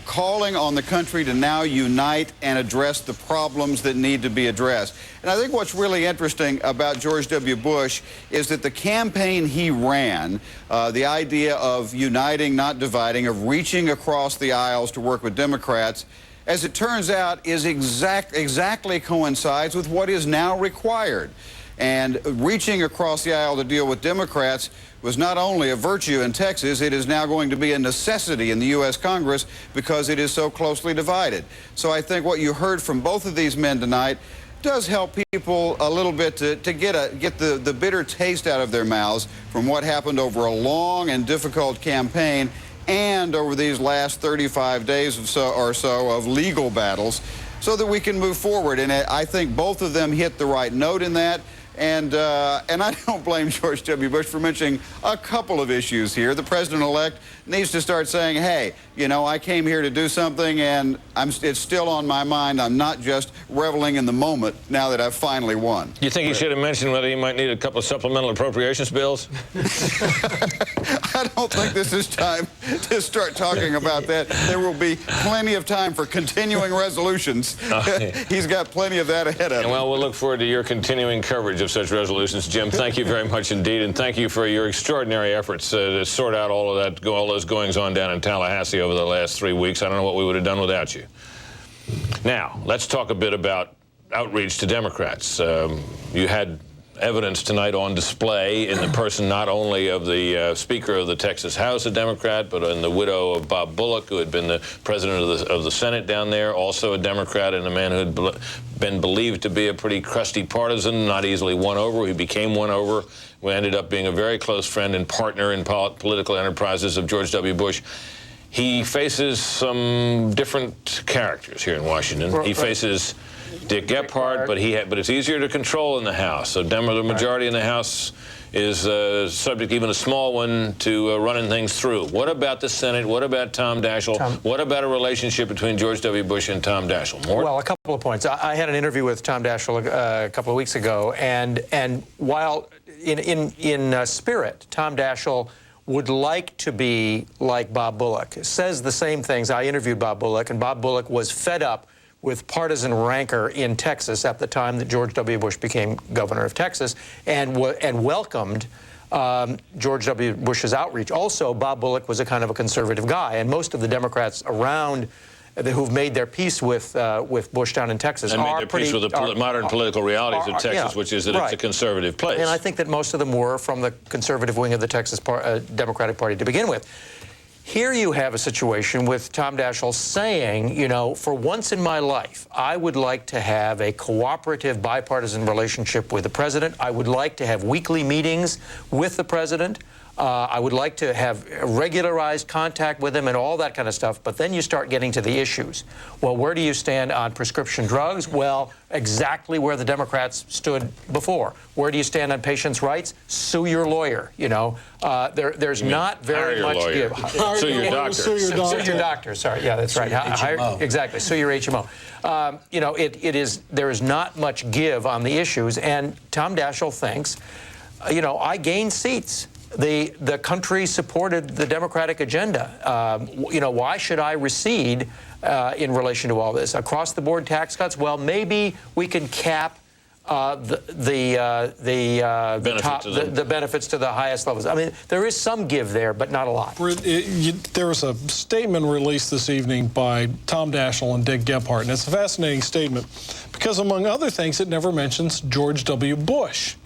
calling on the country to now unite and address the problems that need to be addressed. And I think what's really interesting about George W. Bush is that the campaign he ran, the idea of uniting, not dividing, of reaching across the aisles to work with Democrats, as it turns out, is exactly coincides with what is now required. And reaching across the aisle to deal with Democrats was not only a virtue in Texas, it is now going to be a necessity in the U.S. Congress because it is so closely divided. So I think what you heard from both of these men tonight does help people a little bit to get the bitter taste out of their mouths from what happened over a long and difficult campaign and over these last 35 days or so of legal battles so that we can move forward. And I think both of them hit the right note in that. And I don't blame George W. Bush for mentioning a couple of issues here. The president-elect needs to start saying, hey, you know, I came here to do something, and it's still on my mind. I'm not just reveling in the moment now that I've finally won. You think he should have mentioned whether he might need a couple of supplemental appropriations bills? I don't think this is time to start talking about that. There will be plenty of time for continuing resolutions. He's got plenty of that ahead of him. Well, we'll look forward to your continuing coverage of such resolutions. Jim, thank you very much indeed, and thank you for your extraordinary efforts to sort out all of that, all those goings-on down in Tallahassee over the last 3 weeks. I don't know what we would have done without you. Now, let's talk a bit about outreach to Democrats. You had evidence tonight on display in the person not only of the Speaker of the Texas House, a Democrat, but in the widow of Bob Bullock, who had been the president of the Senate down there, also a Democrat, and a man who had been believed to be a pretty crusty partisan, not easily won over. He became won over. We ended up being a very close friend and partner in political enterprises of George W. Bush. He faces some different characters here in Washington. He faces Dick Gephardt, but it's easier to control in the House. So the majority in the House is subject, even a small one, to running things through. What about the Senate? What about Tom Daschle? What about a relationship between George W. Bush and Tom Daschle? Mort? Well, a couple of points. I had an interview with Tom Daschle a couple of weeks ago, and while in spirit, Tom Daschle would like to be like Bob Bullock, says the same things. I interviewed Bob Bullock, and Bob Bullock was fed up with partisan rancor in Texas at the time that George W. Bush became governor of Texas, and welcomed George W. Bush's outreach. Also, Bob Bullock was a kind of a conservative guy, and most of the Democrats around who've made their peace with Bush down in Texas and made their peace with the modern political realities of Texas, which is that it's a conservative place. And I think that most of them were from the conservative wing of the Texas Democratic Party to begin with. Here you have a situation with Tom Daschle saying, you know, for once in my life, I would like to have a cooperative bipartisan relationship with the president. I would like to have weekly meetings with the president. I would like to have regularized contact with him and all that kind of stuff. But then you start getting to the issues. Well, where do you stand on prescription drugs? Well, exactly where the Democrats stood before. Where do you stand on patients' rights? Sue your lawyer. You know, there's not very much give. Sue your doctor. Sue your doctor. Sorry, yeah, that's right. Exactly. Sue your HMO. You know, there is not much give on the issues, and Tom Daschle thinks, you know, I gained seats. The country supported the Democratic agenda. You know, why should I recede in relation to all this? Across-the-board tax cuts? Well, maybe we can cap the benefits to the highest levels. I mean, there is some give there, but not a lot. There was a statement released this evening by Tom Daschle and Dick Gephardt, and it's a fascinating statement because, among other things, it never mentions George W. Bush.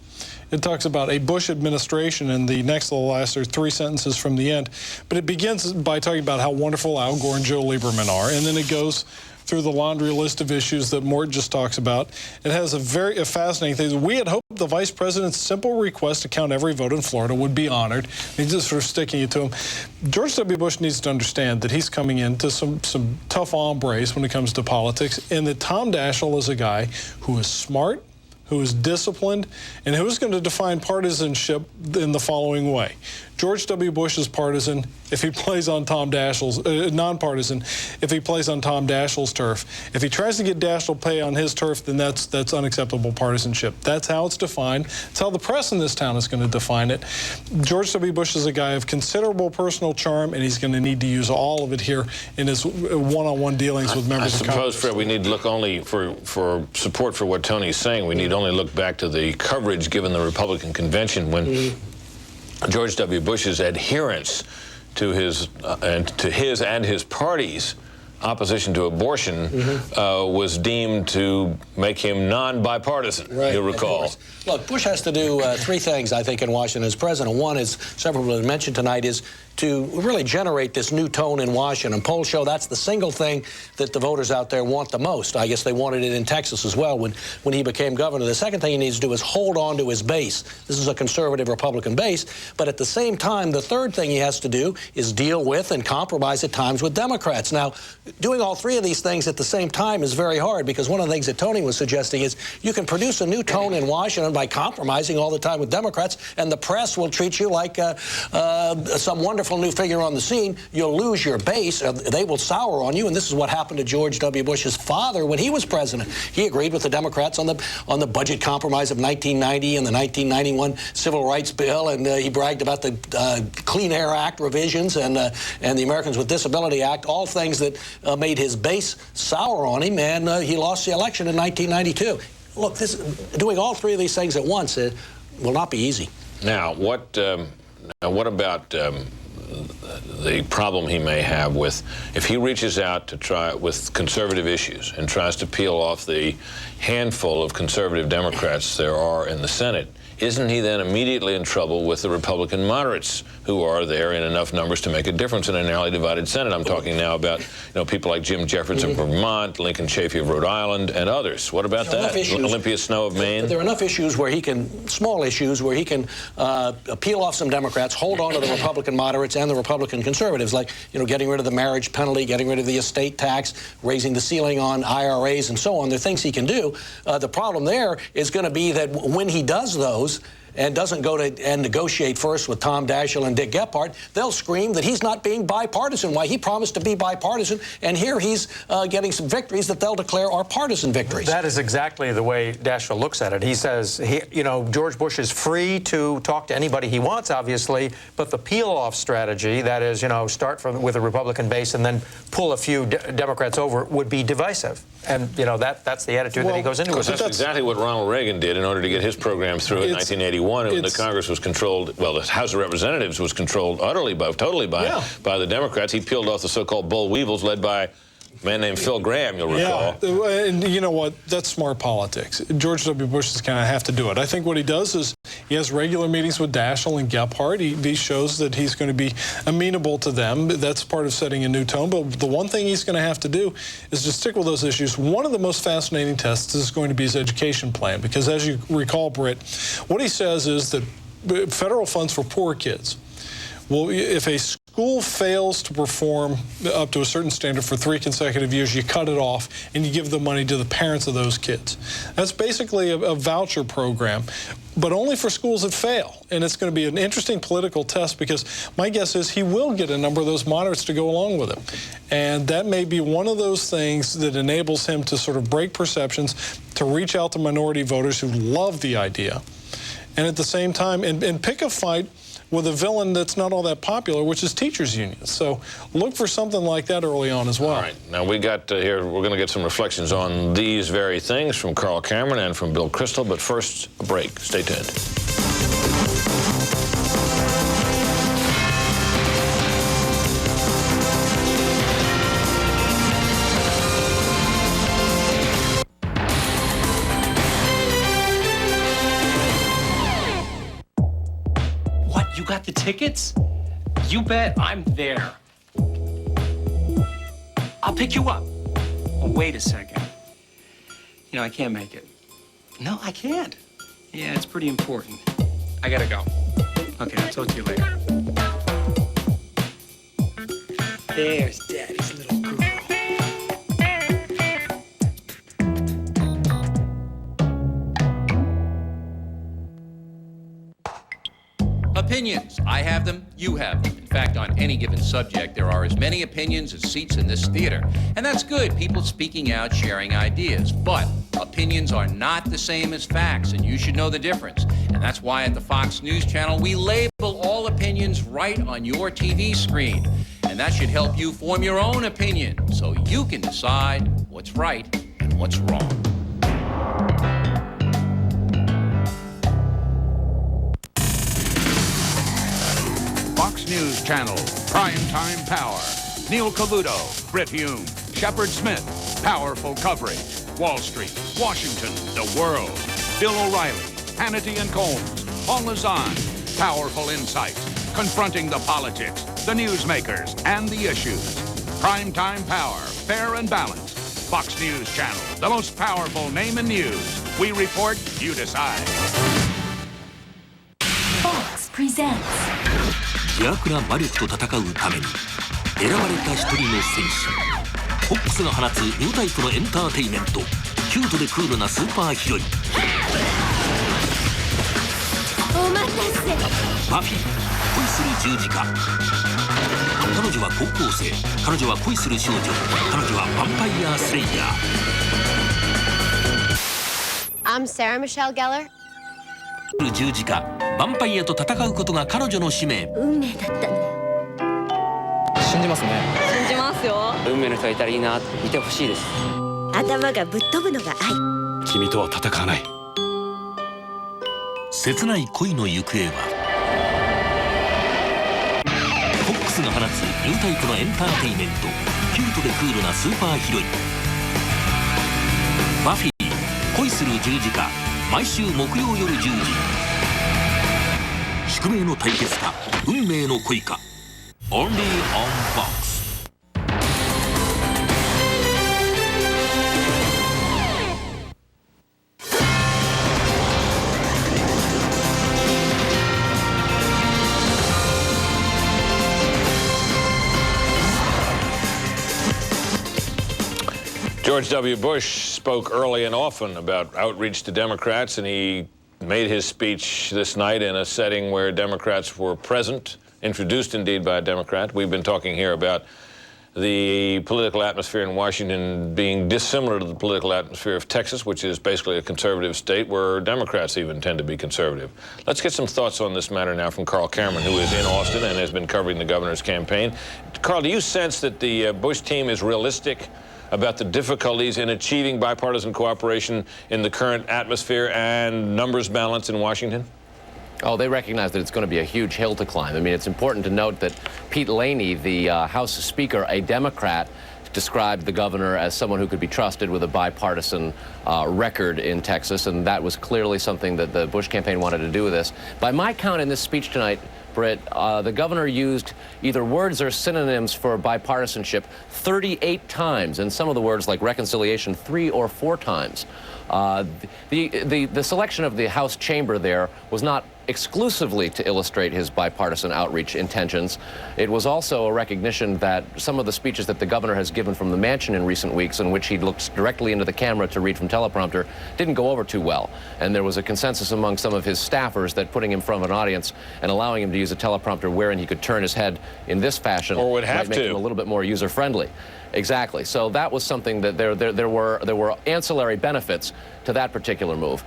It talks about a Bush administration, and the next to the last are 3 sentences from the end. But it begins by talking about how wonderful Al Gore and Joe Lieberman are, and then it goes through the laundry list of issues that Mort just talks about. It has a fascinating thing. We had hoped the vice president's simple request to count every vote in Florida would be honored. He's just sort of sticking it to him. George W. Bush needs to understand that he's coming into some tough hombres when it comes to politics, and that Tom Daschle is a guy who is smart, who is disciplined, and who is going to define partisanship in the following way. George W. Bush is partisan if he plays on Tom Daschle's, nonpartisan if he plays on Tom Daschle's turf. If he tries to get Daschle to play on his turf, then that's unacceptable partisanship. That's how it's defined. It's how the press in this town is going to define it. George W. Bush is a guy of considerable personal charm, and he's going to need to use all of it here in his one-on-one dealings with members of Congress. I suppose, Fred, we need to look only for support for what Tony's saying. We need only look back to the coverage given the Republican convention when George W. Bush's adherence to his and his party's opposition to abortion was deemed to make him non-bipartisan, you'll recall. Look, Bush has to do 3 things, I think, in Washington as president. One, as several people have mentioned tonight, is to really generate this new tone in Washington. Polls show that's the single thing that the voters out there want the most. I guess they wanted it in Texas as well when he became governor. The second thing he needs to do is hold on to his base. This is a conservative Republican base. But at the same time, the third thing he has to do is deal with and compromise at times with Democrats. Now, doing all 3 of these things at the same time is very hard, because one of the things that Tony was suggesting is you can produce a new tone in Washington by compromising all the time with Democrats, and the press will treat you like some wonderful new figure on the scene. You'll lose your base. They will sour on you, and this is what happened to George W. Bush's father when he was president. He agreed with the Democrats on the budget compromise of 1990 and the 1991 Civil Rights Bill, and he bragged about the Clean Air Act revisions and the Americans with Disability Act, all things that made his base sour on him, and he lost the election in 1992. Look, doing all 3 of these things at once will not be easy. Now, what about the problem he may have with, if he reaches out to try with conservative issues and tries to peel off the handful of conservative Democrats there are in the Senate, isn't he then immediately in trouble with the Republican moderates who are there in enough numbers to make a difference in a narrowly divided Senate? I'm talking now about people like Jim Jeffords of Vermont, Lincoln Chafee of Rhode Island, and others. What about that? Olympia Snowe of Maine? There are enough issues where he can, small issues, where he can peel off some Democrats, hold on to the Republican moderates and the Republican conservatives, like, getting rid of the marriage penalty, getting rid of the estate tax, raising the ceiling on IRAs, and so on. There are things he can do. The problem there is going to be that when he does those, and doesn't go to and negotiate first with Tom Daschle and Dick Gephardt, they'll scream that he's not being bipartisan. Why? He promised to be bipartisan, and here he's getting some victories that they'll declare are partisan victories. That is exactly the way Daschle looks at it. He says, George Bush is free to talk to anybody he wants, obviously, but the peel-off strategy, that is, start with a Republican base and then pull a few Democrats over, would be divisive. And, that's the attitude that he goes into it. That's exactly what Ronald Reagan did in order to get his program through in 1981. When the Congress was controlled, well, the House of Representatives was controlled totally by the Democrats. He peeled off the so-called boll weevils led by a man named Phil Graham, you'll recall. Yeah, and you know what? That's smart politics. George W. Bush is going to have to do it. I think what he does is he has regular meetings with Daschle and Gephardt. He shows that he's going to be amenable to them. That's part of setting a new tone. But the one thing he's going to have to do is just stick with those issues. One of the most fascinating tests is going to be his education plan, because as you recall, Brit, what he says is that federal funds for poor kids Well, if a school fails to perform up to a certain standard for 3 consecutive years, you cut it off and you give the money to the parents of those kids. That's basically a voucher program, but only for schools that fail. And it's going to be an interesting political test, because my guess is he will get a number of those moderates to go along with him. And that may be one of those things that enables him to sort of break perceptions, to reach out to minority voters who love the idea, and at the same time, and pick a fight with a villain that's not all that popular, which is teachers' unions. So look for something like that early on as well. All right. Now, we got here, we're going to get some reflections on these very things from Carl Cameron and from Bill Kristol, but first, a break. Stay tuned. You got the tickets? You bet I'm there. I'll pick you up. Oh, wait a second. You know, I can't make it. No, I can't. Yeah, it's pretty important. I gotta go. Okay, I'll talk to you later. There's Daddy's little girl. Opinions. I have them, you have them. In fact, on any given subject, there are as many opinions as seats in this theater. And that's good, people speaking out, sharing ideas. But opinions are not the same as facts, and you should know the difference. And that's why at the Fox News Channel, we label all opinions right on your TV screen. And that should help you form your own opinion, so you can decide what's right and what's wrong. Fox News Channel, Primetime Power. Neil Cavuto, Brit Hume, Shepard Smith. Powerful coverage. Wall Street, Washington, the world. Bill O'Reilly, Hannity and Colmes, Paula Zahn. Powerful insights, confronting the politics, the newsmakers, and the issues. Primetime Power, fair and balanced. Fox News Channel, the most powerful name in news. We report, you decide. Fox presents 邪悪な魔力と戦うために選ばれた一人の戦士フォックスが放つニュータイプのエンターテイメント、キュートでクールなスーパーヒロインお待たせ。バフィー恋する十字架。彼女は高校生、彼女は恋する少女、彼女はヴァンパイアスレイヤー。 I'm Sarah Michelle Gellar。十字架、ヴァンパイアと戦うことが彼女の使命。運命だったのよ。信じますね。信じますよ。運命の人がいたらいいなって見てほしいです。頭がぶっ飛ぶのが愛。君とは戦わない。切ない恋の行方はフォックスが放つニュータイプのエンターテイメント、キュートでクールなスーパーヒロインバフィー恋する十字架、毎週木曜夜10時。宿命の対決か運命の恋か、 Only on Fox。George W. Bush spoke early and often about outreach to Democrats, and he made his speech this night in a setting where Democrats were present, introduced indeed by a Democrat. We've been talking here about the political atmosphere in Washington being dissimilar to the political atmosphere of Texas, which is basically a conservative state where Democrats even tend to be conservative. Let's get some thoughts on this matter now from Carl Cameron, who is in Austin and has been covering the governor's campaign. Carl, do you sense that the Bush team is realistic about the difficulties in achieving bipartisan cooperation in the current atmosphere and numbers balance in Washington? Oh, they recognize that it's going to be a huge hill to climb. I mean, it's important to note that Pete Laney, the House Speaker, a Democrat, described the governor as someone who could be trusted with a bipartisan record in Texas, and that was clearly something that the Bush campaign wanted to do with this. By my count in this speech tonight, Brit, the governor used either words or synonyms for bipartisanship 38 times, and some of the words like reconciliation 3 or 4 times. The selection of the House chamber there was not exclusively to illustrate his bipartisan outreach intentions. It was also a recognition that some of the speeches that the governor has given from the mansion in recent weeks, in which he looked directly into the camera to read from teleprompter, didn't go over too well. And there was a consensus among some of his staffers that putting him in front of an audience and allowing him to use a teleprompter wherein he could turn his head in this fashion might make him a little bit more user-friendly. Exactly. So that was something that there were ancillary benefits to that particular move.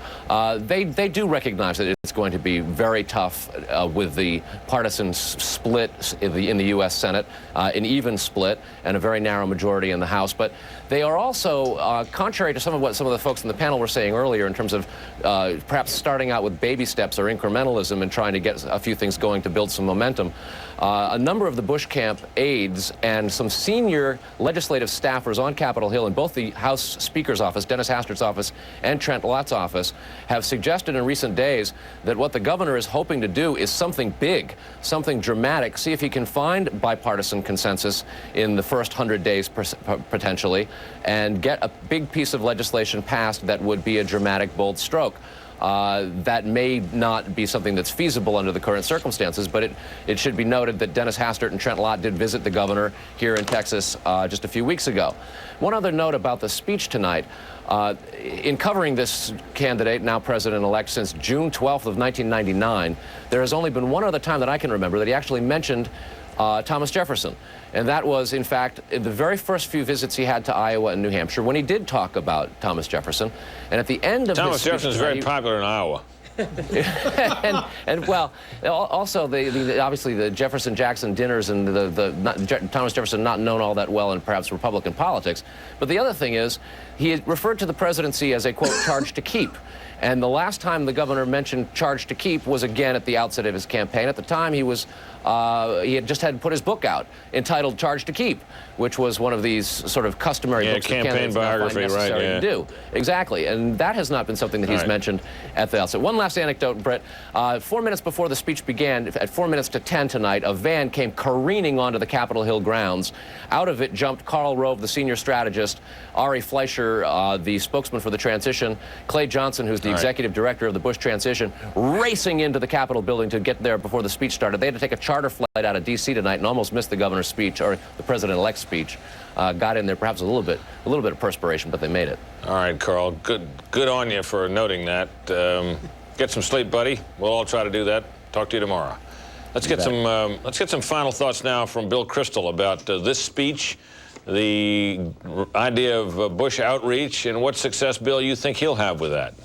They do recognize that it's going to be very tough with the partisan split in the U.S. Senate, an even split, and a very narrow majority in the House. But they are also, contrary to some of what some of the folks in the panel were saying earlier in terms of perhaps starting out with baby steps or incrementalism and trying to get a few things going to build some momentum, a number of the Bush camp aides and some senior legislative staffers on Capitol Hill in both the House Speaker's office, Dennis Hastert's office, and Trent Lott's office have suggested in recent days that what the governor is hoping to do is something big, something dramatic, see if he can find bipartisan consensus in the first 100 days potentially, and get a big piece of legislation passed that would be a dramatic, bold stroke. That may not be something that's feasible under the current circumstances, but it should be noted that Dennis Hastert and Trent Lott did visit the governor here in Texas just a few weeks ago. One other note about the speech tonight. In covering this candidate, now president-elect, since June 12th of 1999, there has only been one other time that I can remember that he actually mentioned Thomas Jefferson. And that was, in fact, in the very first few visits he had to Iowa and New Hampshire when he did talk about Thomas Jefferson. And at the end of Thomas Jefferson is very popular in Iowa. and well, also obviously the Jefferson-Jackson dinners and Thomas Jefferson not known all that well in perhaps Republican politics. But the other thing is, he had referred to the presidency as a, quote, charge to keep. And the last time the governor mentioned charge to keep was again at the outset of his campaign. At the time, he had just put his book out entitled Charge to Keep, which was one of these sort of customary books that candidates now find necessary to do. Exactly, and that has not been something that he's mentioned at the outset. One last anecdote, Brit. 4 minutes before the speech began, at 4 minutes to 10 tonight, a van came careening onto the Capitol Hill grounds. Out of it jumped Karl Rove, the senior strategist, Ari Fleischer, the spokesman for the transition, Clay Johnson, who's the executive director of the Bush transition, racing into the Capitol building to get there before the speech started. They had to take a charter flight out of D.C. tonight and almost missed the governor's speech, or the president-elect's speech. Got in there perhaps a little bit of perspiration, but they made it. All right, Carl. Good on you for noting that. Get some sleep, buddy. We'll all try to do that. Talk to you tomorrow. Let's get some final thoughts now from Bill Kristol about this speech, the idea of Bush outreach, and what success, Bill, you think he'll have with that.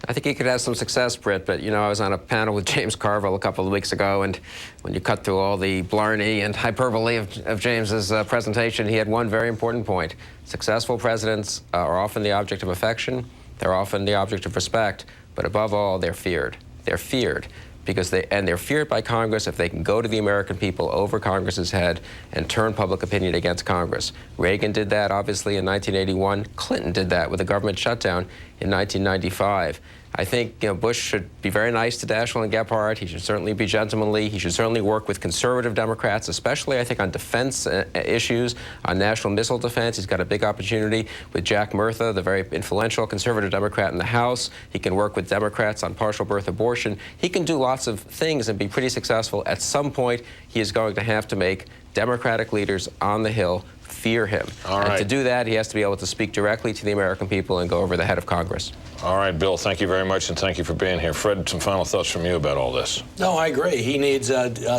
I think he could have some success, Britt, but, you know, I was on a panel with James Carville a couple of weeks ago, and when you cut through all the blarney and hyperbole of James's presentation, he had one very important point. Successful presidents are often the object of affection, they're often the object of respect, but above all, they're feared. They're feared because they're feared by Congress if they can go to the American people over Congress's head and turn public opinion against Congress. Reagan did that, obviously, in 1981. Clinton did that with a government shutdown in 1995. I think, you know, Bush should be very nice to Daschle and Gephardt. He should certainly be gentlemanly. He should certainly work with conservative Democrats, especially, I think, on defense issues, on national missile defense. He's got a big opportunity with Jack Murtha, the very influential conservative Democrat in the House. He can work with Democrats on partial birth abortion. He can do lots of things and be pretty successful. At some point, he is going to have to make Democratic leaders on the Hill fear him. And to do that, he has to be able to speak directly to the American people and go over the head of Congress. All right, Bill, thank you very much, and thank you for being here. Fred, some final thoughts from you about all this. No, I agree. He needs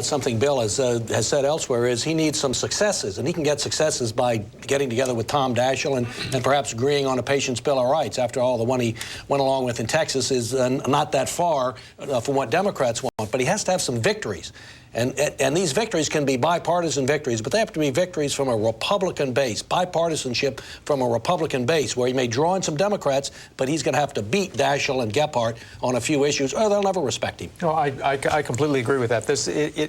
something Bill has said elsewhere is he needs some successes, and he can get successes by getting together with Tom Daschle and perhaps agreeing on a patient's Bill of Rights. After all, the one he went along with in Texas is not that far from what Democrats want, but he has to have some victories. And these victories can be bipartisan victories, but they have to be victories from a Republican base, bipartisanship from a Republican base, where he may draw in some Democrats, but he's going to have to beat Daschle and Gephardt on a few issues, or they'll never respect him. No, I completely agree with that.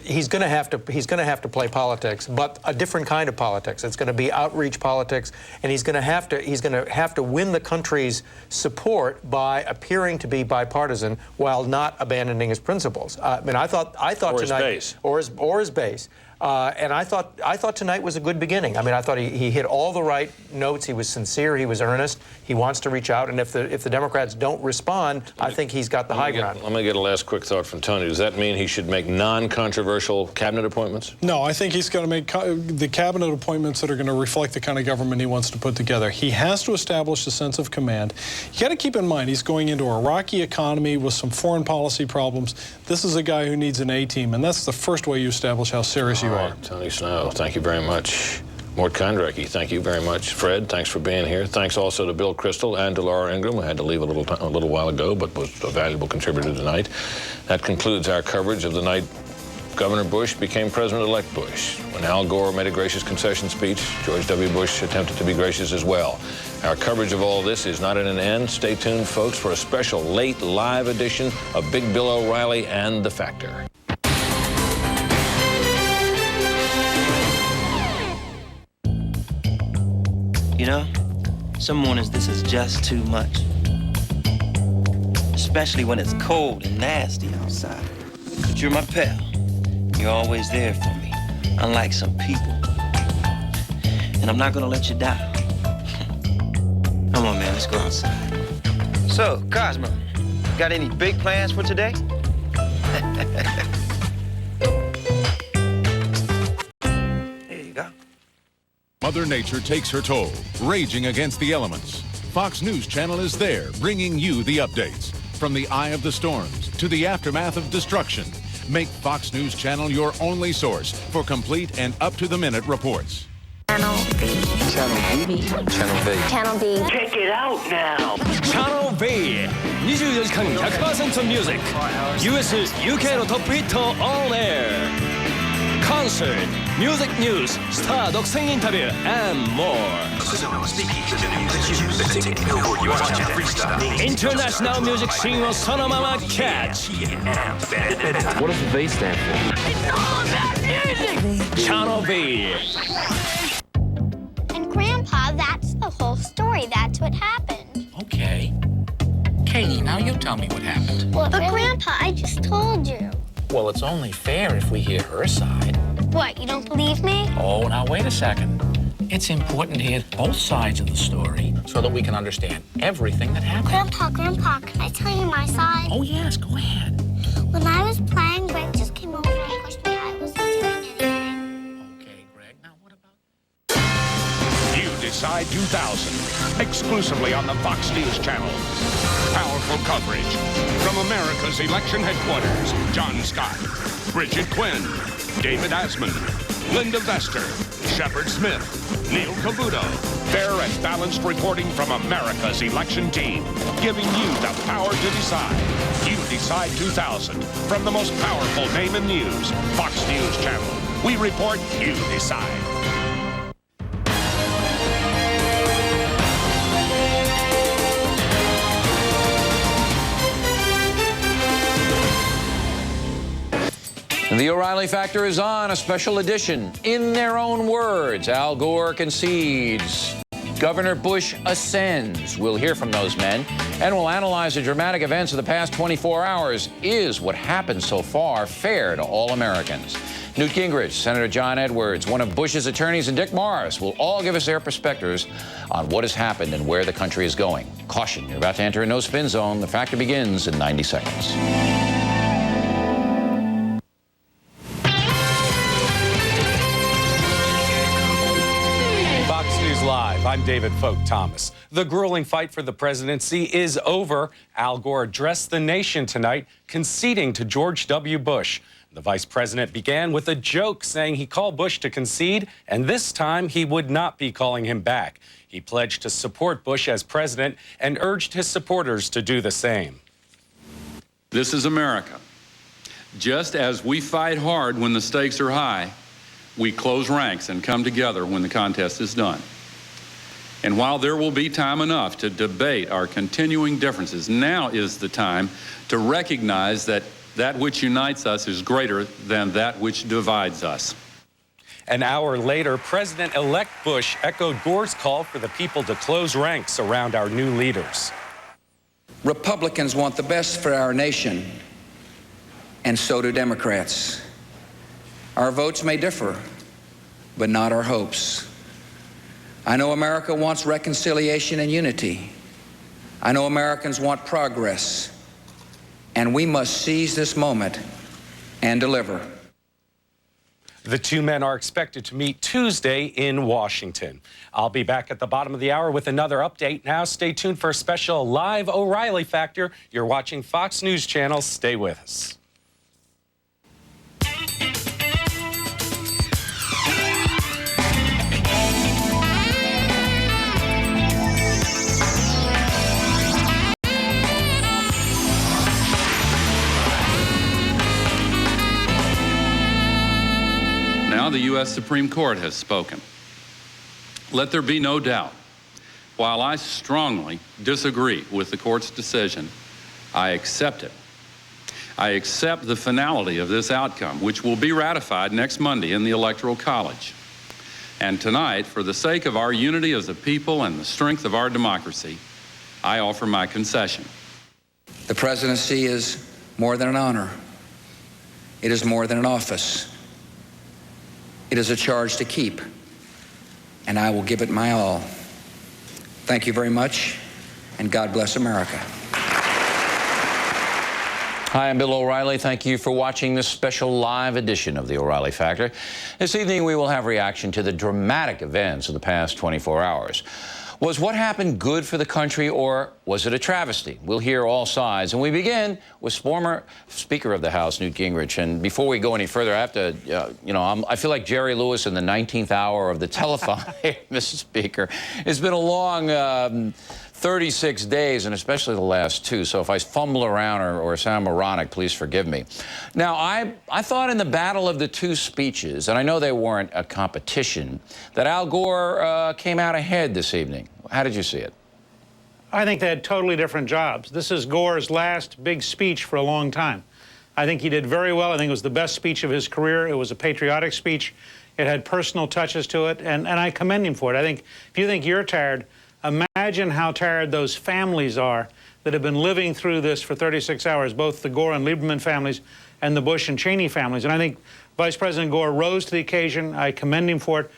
He's going to have to play politics, but a different kind of politics. It's going to be outreach politics, and he's going to have to win the country's support by appearing to be bipartisan while not abandoning his principles. I mean, I thought or tonight. His base. Or his base. And I thought tonight was a good beginning. I mean, I thought he hit all the right notes. He was sincere. He was earnest. He wants to reach out. And if the Democrats don't respond, I think he's got the high ground. Let me get a last quick thought from Tony. Does that mean he should make non-controversial cabinet appointments? No, I think he's going to make the cabinet appointments that are going to reflect the kind of government he wants to put together. He has to establish a sense of command. You got to keep in mind he's going into a rocky economy with some foreign policy problems. This is a guy who needs an A-team, and that's the first way you establish how serious you are. Tony Snow, thank you very much. Mort Kondracke, thank you very much. Fred, thanks for being here. Thanks also to Bill Kristol and to Laura Ingram, who had to leave a little while ago, but was a valuable contributor tonight. That concludes our coverage of the night Governor Bush became President-elect Bush. When Al Gore made a gracious concession speech, George W. Bush attempted to be gracious as well. Our coverage of all this is not at an end. Stay tuned, folks, for a special late live edition of Big Bill O'Reilly and The Factor. You know, some mornings this is just too much. Especially when it's cold and nasty outside. But you're my pal. You're always there for me, unlike some people. And I'm not gonna let you down. Come on, man, let's go outside. So, Cosmo, got any big plans for today? There you go. Mother Nature takes her toll, raging against the elements. Fox News Channel is there, bringing you the updates. From the eye of the storms to the aftermath of destruction, make Fox News Channel your only source for complete and up-to-the-minute reports. Channel V. Channel V. Channel V. Channel V. Check it out now. Channel V. 24時間 100% music. US, UK のトップヒット on air. Concert, music news, star 独占インタビュー and more. International music scene をそのまま catch. What does the V stand for? It's all about music. Channel V. And Grandpa, that's the whole story. That's what happened. Okay. Katie, now you tell me what happened. Well, but Grandpa, I just told you. Well, it's only fair if we hear her side. What, you don't believe me? Oh, now wait a second. It's important to hear both sides of the story so that we can understand everything that happened. Grandpa, can I tell you my side? Oh, yes, go ahead. When I was playing, Greg just came over and pushed me. I wasn't doing anything. Okay, Greg, now what about... You Decide 2000, exclusively on the Fox News Channel. Powerful coverage from America's election headquarters. John Scott, Bridget Quinn, David Asman, Linda Vester, Shepard Smith, Neil Cavuto. Fair and balanced reporting from America's election team, giving you the power to decide. You Decide 2000, from the most powerful name in news, Fox News Channel. We report, you decide. The O'Reilly Factor is on, a special edition. In their own words, Al Gore concedes. Governor Bush ascends. We'll hear from those men, and we'll analyze the dramatic events of the past 24 hours. Is what happened so far fair to all Americans? Newt Gingrich, Senator John Edwards, one of Bush's attorneys, and Dick Morris will all give us their perspectives on what has happened and where the country is going. Caution, you're about to enter a no-spin zone. The Factor begins in 90 seconds. Live. I'm David Folk Thomas. The grueling fight for the presidency is over. Al Gore addressed the nation tonight, conceding to George W. Bush. The vice president began with a joke, saying he called Bush to concede, and this time he would not be calling him back. He pledged to support Bush as president and urged his supporters to do the same. This is America. Just as we fight hard when the stakes are high, we close ranks and come together when the contest is done. And while there will be time enough to debate our continuing differences, now is the time to recognize that that which unites us is greater than that which divides us. An hour later, President-elect Bush echoed Gore's call for the people to close ranks around our new leaders. Republicans want the best for our nation, and so do Democrats. Our votes may differ, but not our hopes. I know America wants reconciliation and unity. I know Americans want progress, and we must seize this moment and deliver. The two men are expected to meet Tuesday in Washington. I'll be back at the bottom of the hour with another update. Now stay tuned for a special live O'Reilly Factor. You're watching Fox News Channel. Stay with us. Now the U.S. Supreme Court has spoken. Let there be no doubt, while I strongly disagree with the court's decision, I accept it. I accept the finality of this outcome, which will be ratified next Monday in the Electoral College. And tonight, for the sake of our unity as a people and the strength of our democracy, I offer my concession. The presidency is more than an honor. It is more than an office. It is a charge to keep, and I will give it my all. Thank you very much, and God bless America. Hi, I'm Bill O'Reilly. Thank you for watching this special live edition of the O'Reilly Factor. This evening, we will have reaction to the dramatic events of the past 24 hours. Was what happened good for the country, or was it a travesty? We'll hear all sides, and we begin with former Speaker of the House, Newt Gingrich. And before we go any further, I have to, I feel like Jerry Lewis in the 19th hour of the telephone, Mr. Speaker. It's been a long 36 days, and especially the last two. So if I fumble around or sound moronic, please forgive me. Now, I thought in the battle of the two speeches, and I know they weren't a competition, that Al Gore came out ahead this evening. How did you see it? I think they had totally different jobs. This is Gore's last big speech for a long time. I think he did very well. I think it was the best speech of his career. It was a patriotic speech. It had personal touches to it, and I commend him for it. I think if you think you're tired, imagine how tired those families are that have been living through this for 36 hours, both the Gore and Lieberman families and the Bush and Cheney families. And I think Vice President Gore rose to the occasion. I commend him for it.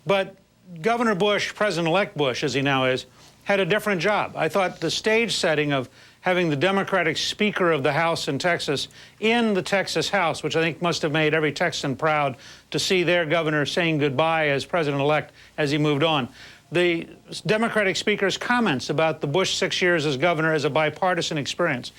But Governor Bush, President-elect Bush, as he now is, had a different job. I thought the stage setting of having the Democratic Speaker of the House in Texas in the Texas House, which I think must have made every Texan proud to see their governor saying goodbye as President-elect as he moved on. The Democratic Speaker's comments about the Bush 6 years as governor as a bipartisan experience.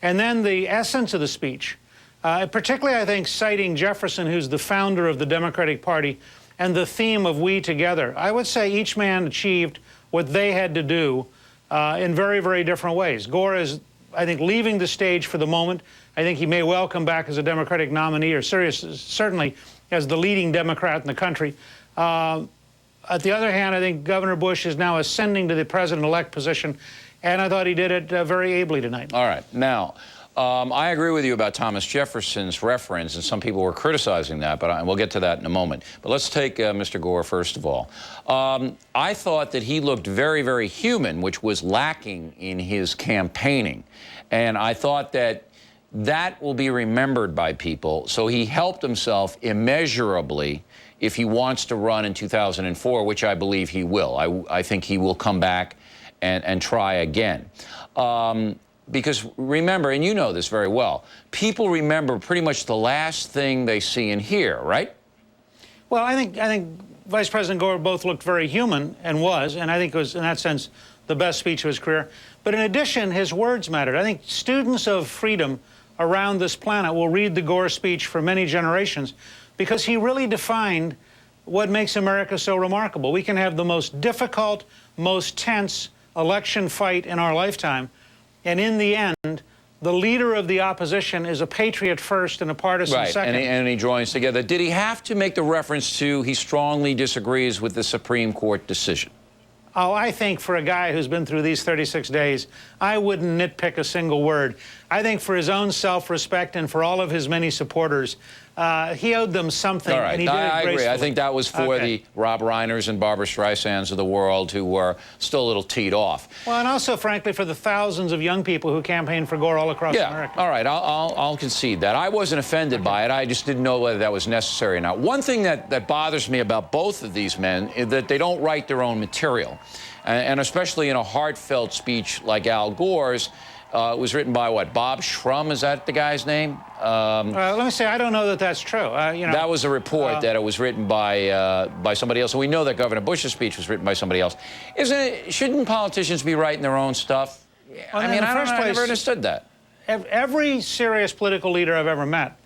And then the essence of the speech, particularly, I think, citing Jefferson, who's the founder of the Democratic Party, and the theme of we together. I would say each man achieved what they had to do in very, very different ways. Gore is, I think, leaving the stage for the moment. I think he may well come back as a Democratic nominee, or certainly as the leading Democrat in the country. At the other hand, I think Governor Bush is now ascending to the president-elect position, and I thought he did it very ably tonight. All right. Now, I agree with you about Thomas Jefferson's reference, and some people were criticizing that, but we'll get to that in a moment. But let's take Mr. Gore first of all. I thought that he looked very, very human, which was lacking in his campaigning. And I thought that that will be remembered by people. So he helped himself immeasurably if he wants to run in 2004, which I believe he will. I think he will come back and try again. Because remember, and you know this very well, people remember pretty much the last thing they see and hear, right? Well, I think Vice President Gore both looked very human, and I think it was, in that sense, the best speech of his career. But in addition, his words mattered. I think students of freedom around this planet will read the Gore speech for many generations, because he really defined what makes America so remarkable. We can have the most difficult, most tense election fight in our lifetime, and in the end, the leader of the opposition is a patriot first and a partisan second. And he joins together. Did he have to make the reference to he strongly disagrees with the Supreme Court decision? Oh, I think for a guy who's been through these 36 days, I wouldn't nitpick a single word. I think for his own self-respect and for all of his many supporters, He owed them something, All right, and he did I it agree. I gracefully. think that was for the Rob Reiners and Barbara Streisands of the world who were still a little teed off. Well, and also, frankly, for the thousands of young people who campaigned for Gore all across America. All right, I'll concede that. I wasn't offended by it. I just didn't know whether that was necessary or not. One thing that bothers me about both of these men is that they don't write their own material. And especially in a heartfelt speech like Al Gore's, it was written by, what, Bob Shrum? Is that the guy's name? Let me say, I don't know that that's true. You know, that was a report that it was written by somebody else. And we know that Governor Bush's speech was written by somebody else. Shouldn't politicians be writing their own stuff? Well, I mean, I never understood that. Every serious political leader I've ever met,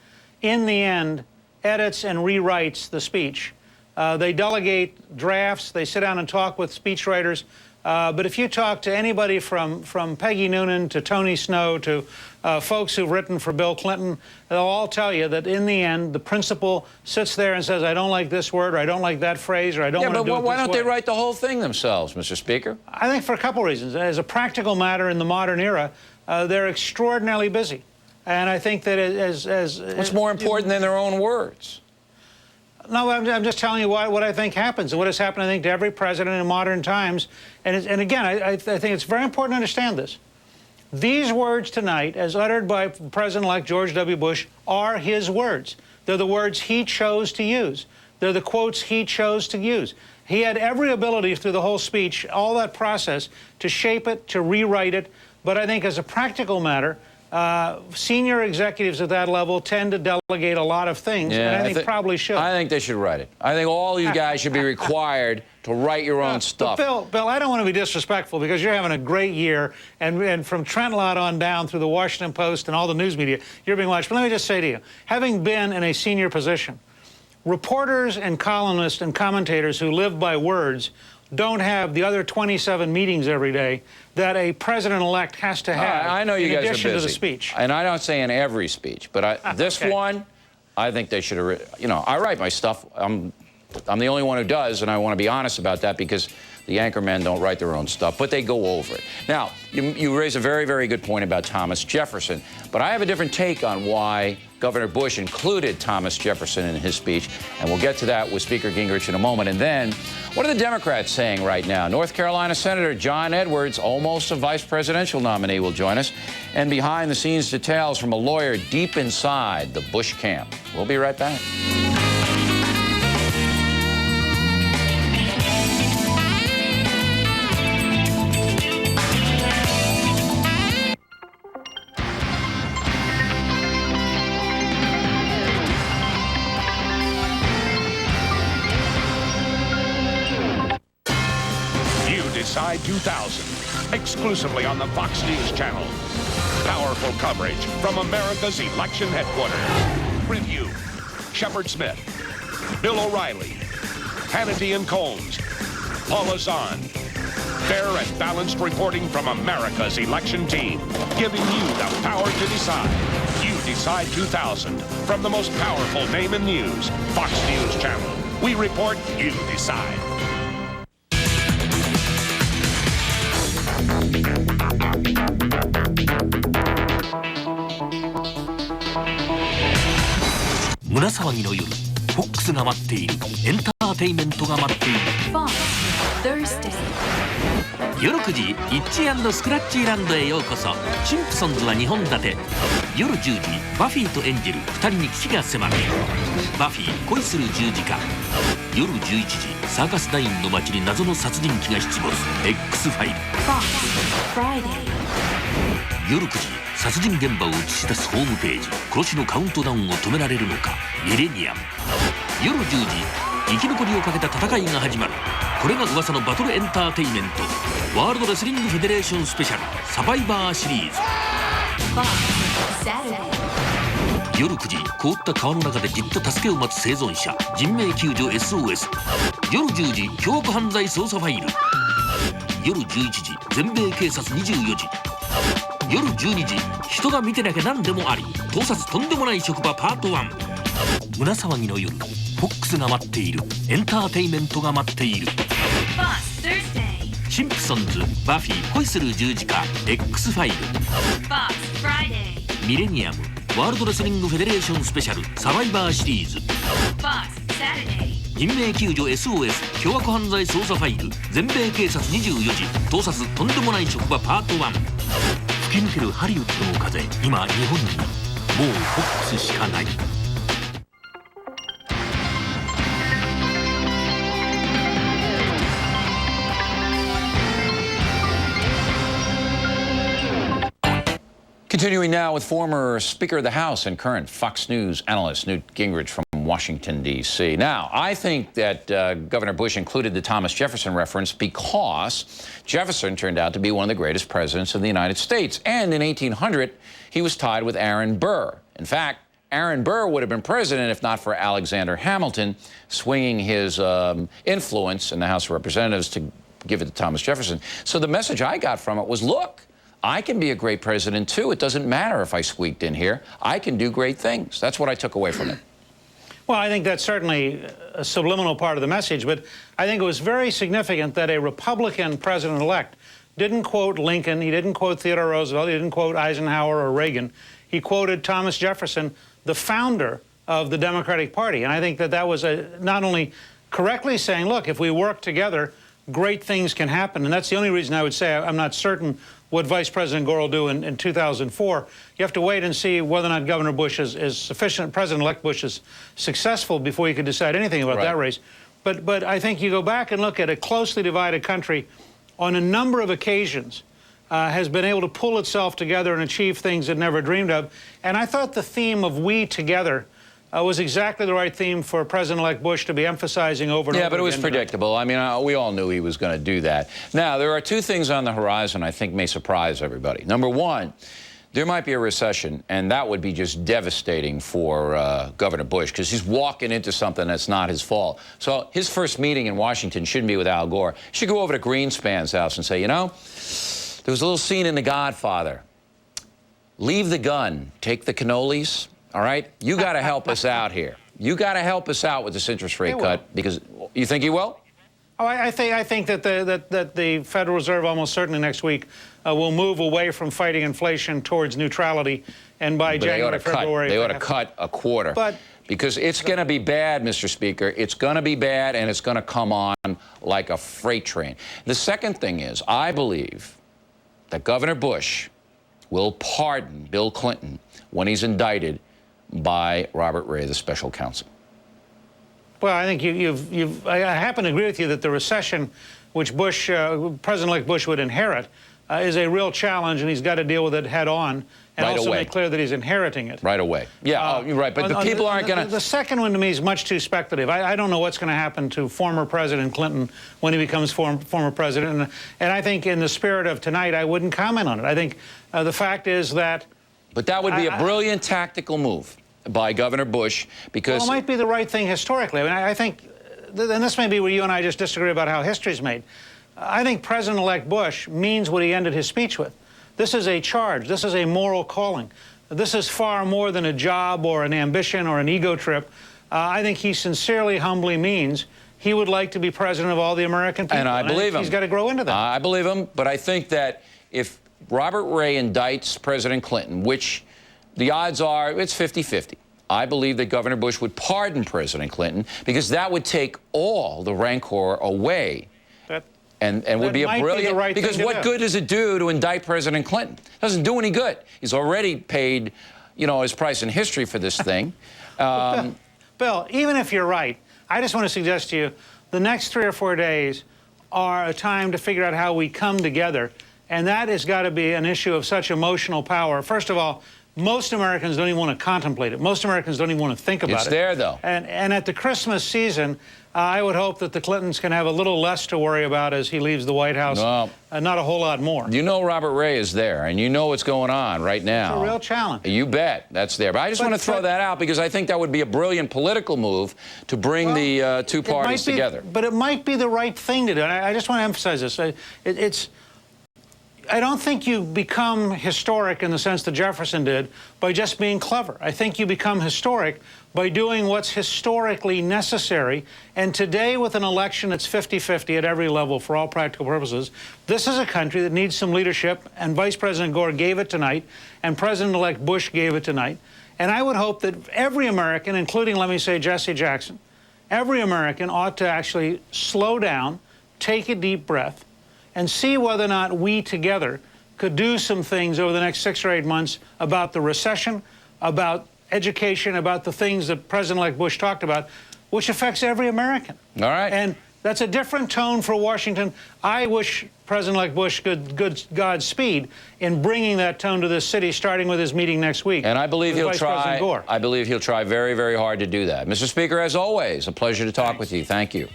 in the end, edits and rewrites the speech. They delegate drafts. They sit down and talk with speechwriters. But if you talk to anybody from Peggy Noonan to Tony Snow to folks who've written for Bill Clinton, they'll all tell you that in the end, the principal sits there and says, I don't like this word, or I don't like that phrase, or I don't want to do it this way. Yeah, but why don't they write the whole thing themselves, Mr. Speaker? I think for a couple reasons. As a practical matter in the modern era, they're extraordinarily busy. And I think that what's more important than their own words? No, I'm just telling you what I think happens, and what has happened, I think, to every president in modern times. And again, I think it's very important to understand this. These words tonight, as uttered by President-elect George W. Bush, are his words. They're the words he chose to use. They're the quotes he chose to use. He had every ability through the whole speech, all that process, to shape it, to rewrite it. But I think as a practical matter, senior executives at that level tend to delegate a lot of things, and I think probably should. I think they should write it. I think all you guys should be required to write your own stuff. But Bill, I don't want to be disrespectful because you're having a great year, and from Trent Lott on down through the Washington Post and all the news media, you're being watched. But let me just say to you, having been in a senior position, reporters and columnists and commentators who live by words don't have the other 27 meetings every day that a president-elect has to have. I know you guys are busy. In addition to the speech. And I don't say in every speech, but this one, I think they should have. You know, I write my stuff. I'm the only one who does, and I want to be honest about that because the anchormen don't write their own stuff, but they go over it. Now, you raise a very, very good point about Thomas Jefferson, but I have a different take on why Governor Bush included Thomas Jefferson in his speech, and we'll get to that with Speaker Gingrich in a moment. And then, what are the Democrats saying right now? North Carolina Senator John Edwards, almost a vice presidential nominee, will join us, and behind-the-scenes details from a lawyer deep inside the Bush camp. We'll be right back. Decide 2000, exclusively on the Fox News Channel. Powerful coverage from America's election headquarters. Review: Shepard Smith, Bill O'Reilly, Hannity and Colmes, Paula Zahn. Fair and balanced reporting from America's election team, giving you the power to decide. You Decide 2000, from the most powerful name in news, Fox News Channel. We report, you decide.胸騒ぎの夜、フォックスが待っている、エンターテイメントが待っている。Fox Thursday。夜9時、イッチー&スクラッチーランドへようこそ。シンプソンズは2本立て。夜10時、バフィーとエンジェル2人に危機が迫る。バフィー恋する十字架。夜11時、サーカス団員の街に謎の殺人鬼が出没。X ファイル。Fox Friday。夜9時、殺人現場を映し出すホームページ。殺しのカウントダウンを止められるのか。ミレニアム。夜10時、生き残りをかけた戦いが始まる。これが噂のバトルエンターテイメント、ワールドレスリングフェデレーションスペシャルサバイバーシリーズ。夜9時、凍った川の中でじっと助けを待つ生存者、人命救助 SOS。 夜10時、凶悪犯罪捜査ファイル。夜11時、全米警察24時。夜12時、人が見てなきゃ何でもあり、盗撮とんでもない職場パート1。胸騒ぎの夜、フォックスが待っている、エンターテイメントが待っている。シンプソンズ、バフィー恋する十字架、X ファイル。ミレニアム、ワールドレスリングフェデレーションスペシャルサバイバーシリーズ。人命救助 SOS 凶悪犯罪捜査ファイル全米警察24時盗撮とんでもない職場パート1。吹き抜けるハリウッドの風、今日本にもうフォックスしかない。Continuing now with former Speaker of the House and current Fox News analyst Newt Gingrich from Washington, D.C. Now, I think that Governor Bush included the Thomas Jefferson reference because Jefferson turned out to be one of the greatest presidents of the United States. And in 1800, he was tied with Aaron Burr. In fact, Aaron Burr would have been president if not for Alexander Hamilton swinging his influence in the House of Representatives to give it to Thomas Jefferson. So the message I got from it was, look, I can be a great president, too. It doesn't matter if I squeaked in here. I can do great things. That's what I took away from it. Well, I think that's certainly a subliminal part of the message, but I think it was very significant that a Republican president-elect didn't quote Lincoln, he didn't quote Theodore Roosevelt, he didn't quote Eisenhower or Reagan. He quoted Thomas Jefferson, the founder of the Democratic Party. And I think that that was not only correctly saying, look, if we work together, great things can happen. And that's the only reason I would say I'm not certain what Vice President Gore will do in 2004. You have to wait and see whether or not Governor Bush is sufficient, President-elect Bush is successful before you could decide anything about that race. But I think you go back and look at a closely divided country on a number of occasions has been able to pull itself together and achieve things it never dreamed of. And I thought the theme of we together was exactly the right theme for President-elect Bush to be emphasizing over and over again. Yeah, but it was predictable. I mean, we all knew he was going to do that. Now, there are two things on the horizon I think may surprise everybody. Number one, there might be a recession, and that would be just devastating for Governor Bush, because he's walking into something that's not his fault. So his first meeting in Washington shouldn't be with Al Gore. He should go over to Greenspan's house and say, you know, there was a little scene in The Godfather. Leave the gun, take the cannolis. All right? You got to help us out here. You got to help us out with this interest rate cut, because you think he will? Oh, I think that the Federal Reserve almost certainly next week will move away from fighting inflation towards neutrality, and by January, February... They ought to cut a quarter. Because it's going to be bad, Mr. Speaker. It's going to be bad, and it's going to come on like a freight train. The second thing is, I believe that Governor Bush will pardon Bill Clinton when he's indicted by Robert Ray, the special counsel. Well, I think I happen to agree with you that the recession which Bush, President-elect Bush would inherit is a real challenge, and he's got to deal with it head on and also make clear that he's inheriting it. Right away. Yeah, you're right, but the people aren't going to... The second one to me is much too speculative. I don't know what's going to happen to former President Clinton when he becomes former president, and I think in the spirit of tonight, I wouldn't comment on it. I think the fact is that... But that would be a brilliant tactical move by Governor Bush, because... Well, it might be the right thing historically. I mean, I think, and this may be where you and I just disagree about how history's made. I think President-elect Bush means what he ended his speech with. This is a charge. This is a moral calling. This is far more than a job or an ambition or an ego trip. I think he sincerely, humbly means he would like to be president of all the American people. And I believe him. He's got to grow into that. I believe him, but I think that if Robert Ray indicts President Clinton, which the odds are it's 50-50. I believe that Governor Bush would pardon President Clinton, because that would take all the rancor away. And would be a brilliant, because what good does it do to indict President Clinton? It doesn't do any good. He's already paid, you know, his price in history for this thing. Bill, even if you're right, I just want to suggest to you the next 3 or 4 days are a time to figure out how we come together. And that has got to be an issue of such emotional power. First of all, most Americans don't even want to contemplate it. Most Americans don't even want to think about it. It's there, though. And at the Christmas season, I would hope that the Clintons can have a little less to worry about as he leaves the White House. No. Not a whole lot more. You know Robert Ray is there, and you know what's going on right now. It's a real challenge. You bet. That's there. But I just want to throw that out, because I think that would be a brilliant political move to bring the two parties together. But it might be the right thing to do. And I just want to emphasize this. I don't think you become historic in the sense that Jefferson did by just being clever. I think you become historic by doing what's historically necessary. And today, with an election that's 50-50 at every level for all practical purposes, this is a country that needs some leadership, and Vice President Gore gave it tonight, and President-elect Bush gave it tonight. And I would hope that every American, including, let me say, Jesse Jackson, every American ought to actually slow down, take a deep breath, and see whether or not we together could do some things over the next 6 or 8 months about the recession, about education, about the things that President-elect Bush talked about, which affects every American. All right. And that's a different tone for Washington. I wish President-elect Bush good Godspeed in bringing that tone to this city, starting with his meeting next week. And I believe he'll Vice try. President Gore. I believe he'll try very, very hard to do that. Mr. Speaker, as always, a pleasure to talk with you. Thank you.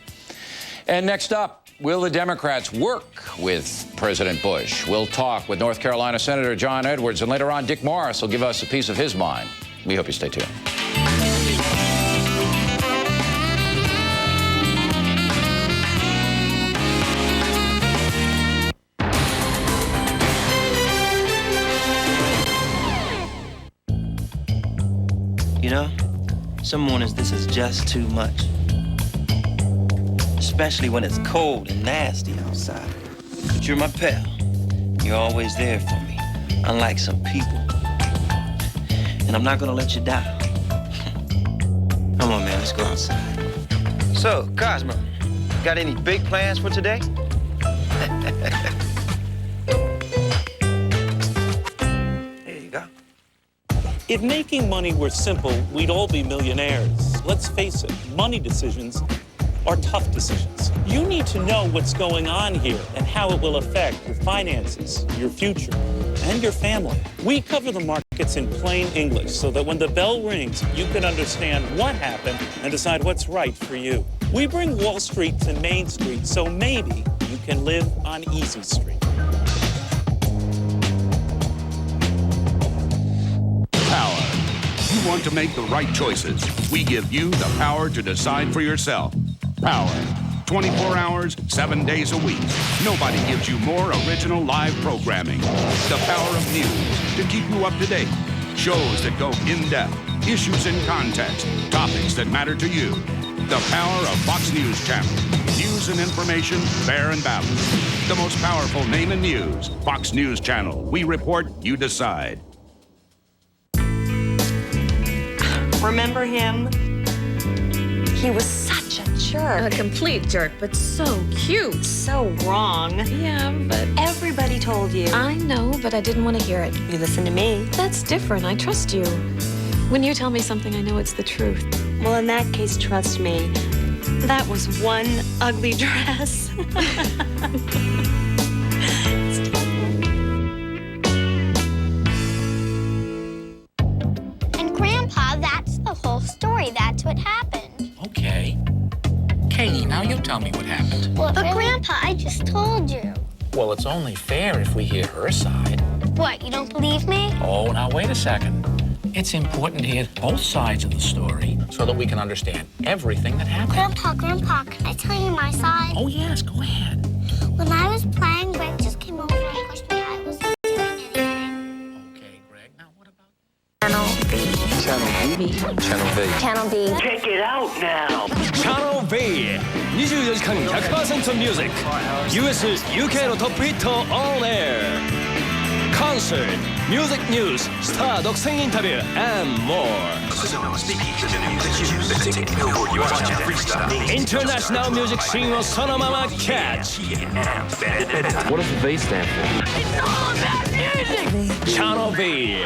And next up, will the Democrats work with President Bush? We'll talk with North Carolina Senator John Edwards, and later on, Dick Morris will give us a piece of his mind. We hope you stay tuned. You know, some mornings this is just too much. Especially when it's cold and nasty outside. But you're my pal. You're always there for me, unlike some people. And I'm not gonna let you down. Come on, man, let's go outside. So, Cosmo, got any big plans for today? There you go. If making money were simple, we'd all be millionaires. Let's face it, money decisions are tough decisions. You need to know what's going on here and how it will affect your finances, your future, and your family. We cover the markets in plain English so that when the bell rings, you can understand what happened and decide what's right for you. We bring Wall Street to Main Street so maybe you can live on Easy Street. Power. You want to make the right choices. We give you the power to decide for yourself. Power. 24 hours, 7 days a week. Nobody gives you more original live programming. The power of news to keep you up to date. Shows that go in-depth. Issues in context. Topics that matter to you. The power of Fox News Channel. News and information, fair and balanced. The most powerful name in news. Fox News Channel. We report, you decide. Remember him? He was such a jerk. A complete jerk, but so cute. So wrong. Yeah, but everybody told you. I know, but I didn't want to hear it. You listen to me. That's different. I trust you. When you tell me something, I know it's the truth. Well, in that case, trust me. That was one ugly dress. And Grandpa, that's the whole story. That's what happened. Okay. Katie, now you tell me what happened. Well, but Grandpa, I just told you. Well, it's only fair if we hear her side. What, you don't believe me? Oh, now wait a second. It's important to hear both sides of the story so that we can understand everything that happened. Grandpa, can I tell you my side? Oh, yes, go ahead. When I was playing, Greg just came over and pushed me. I wasn't doing anything. Okay, Greg, now what about... Channel B. Channel B. Channel B. Channel B. Check it out now. Channel B 24時間 100% ミュージック US UK のトップヒット on air Concede Music News スター独占インタビュー and more International music scene をそのまま catch What does the V stand for? It's all about music. Channel B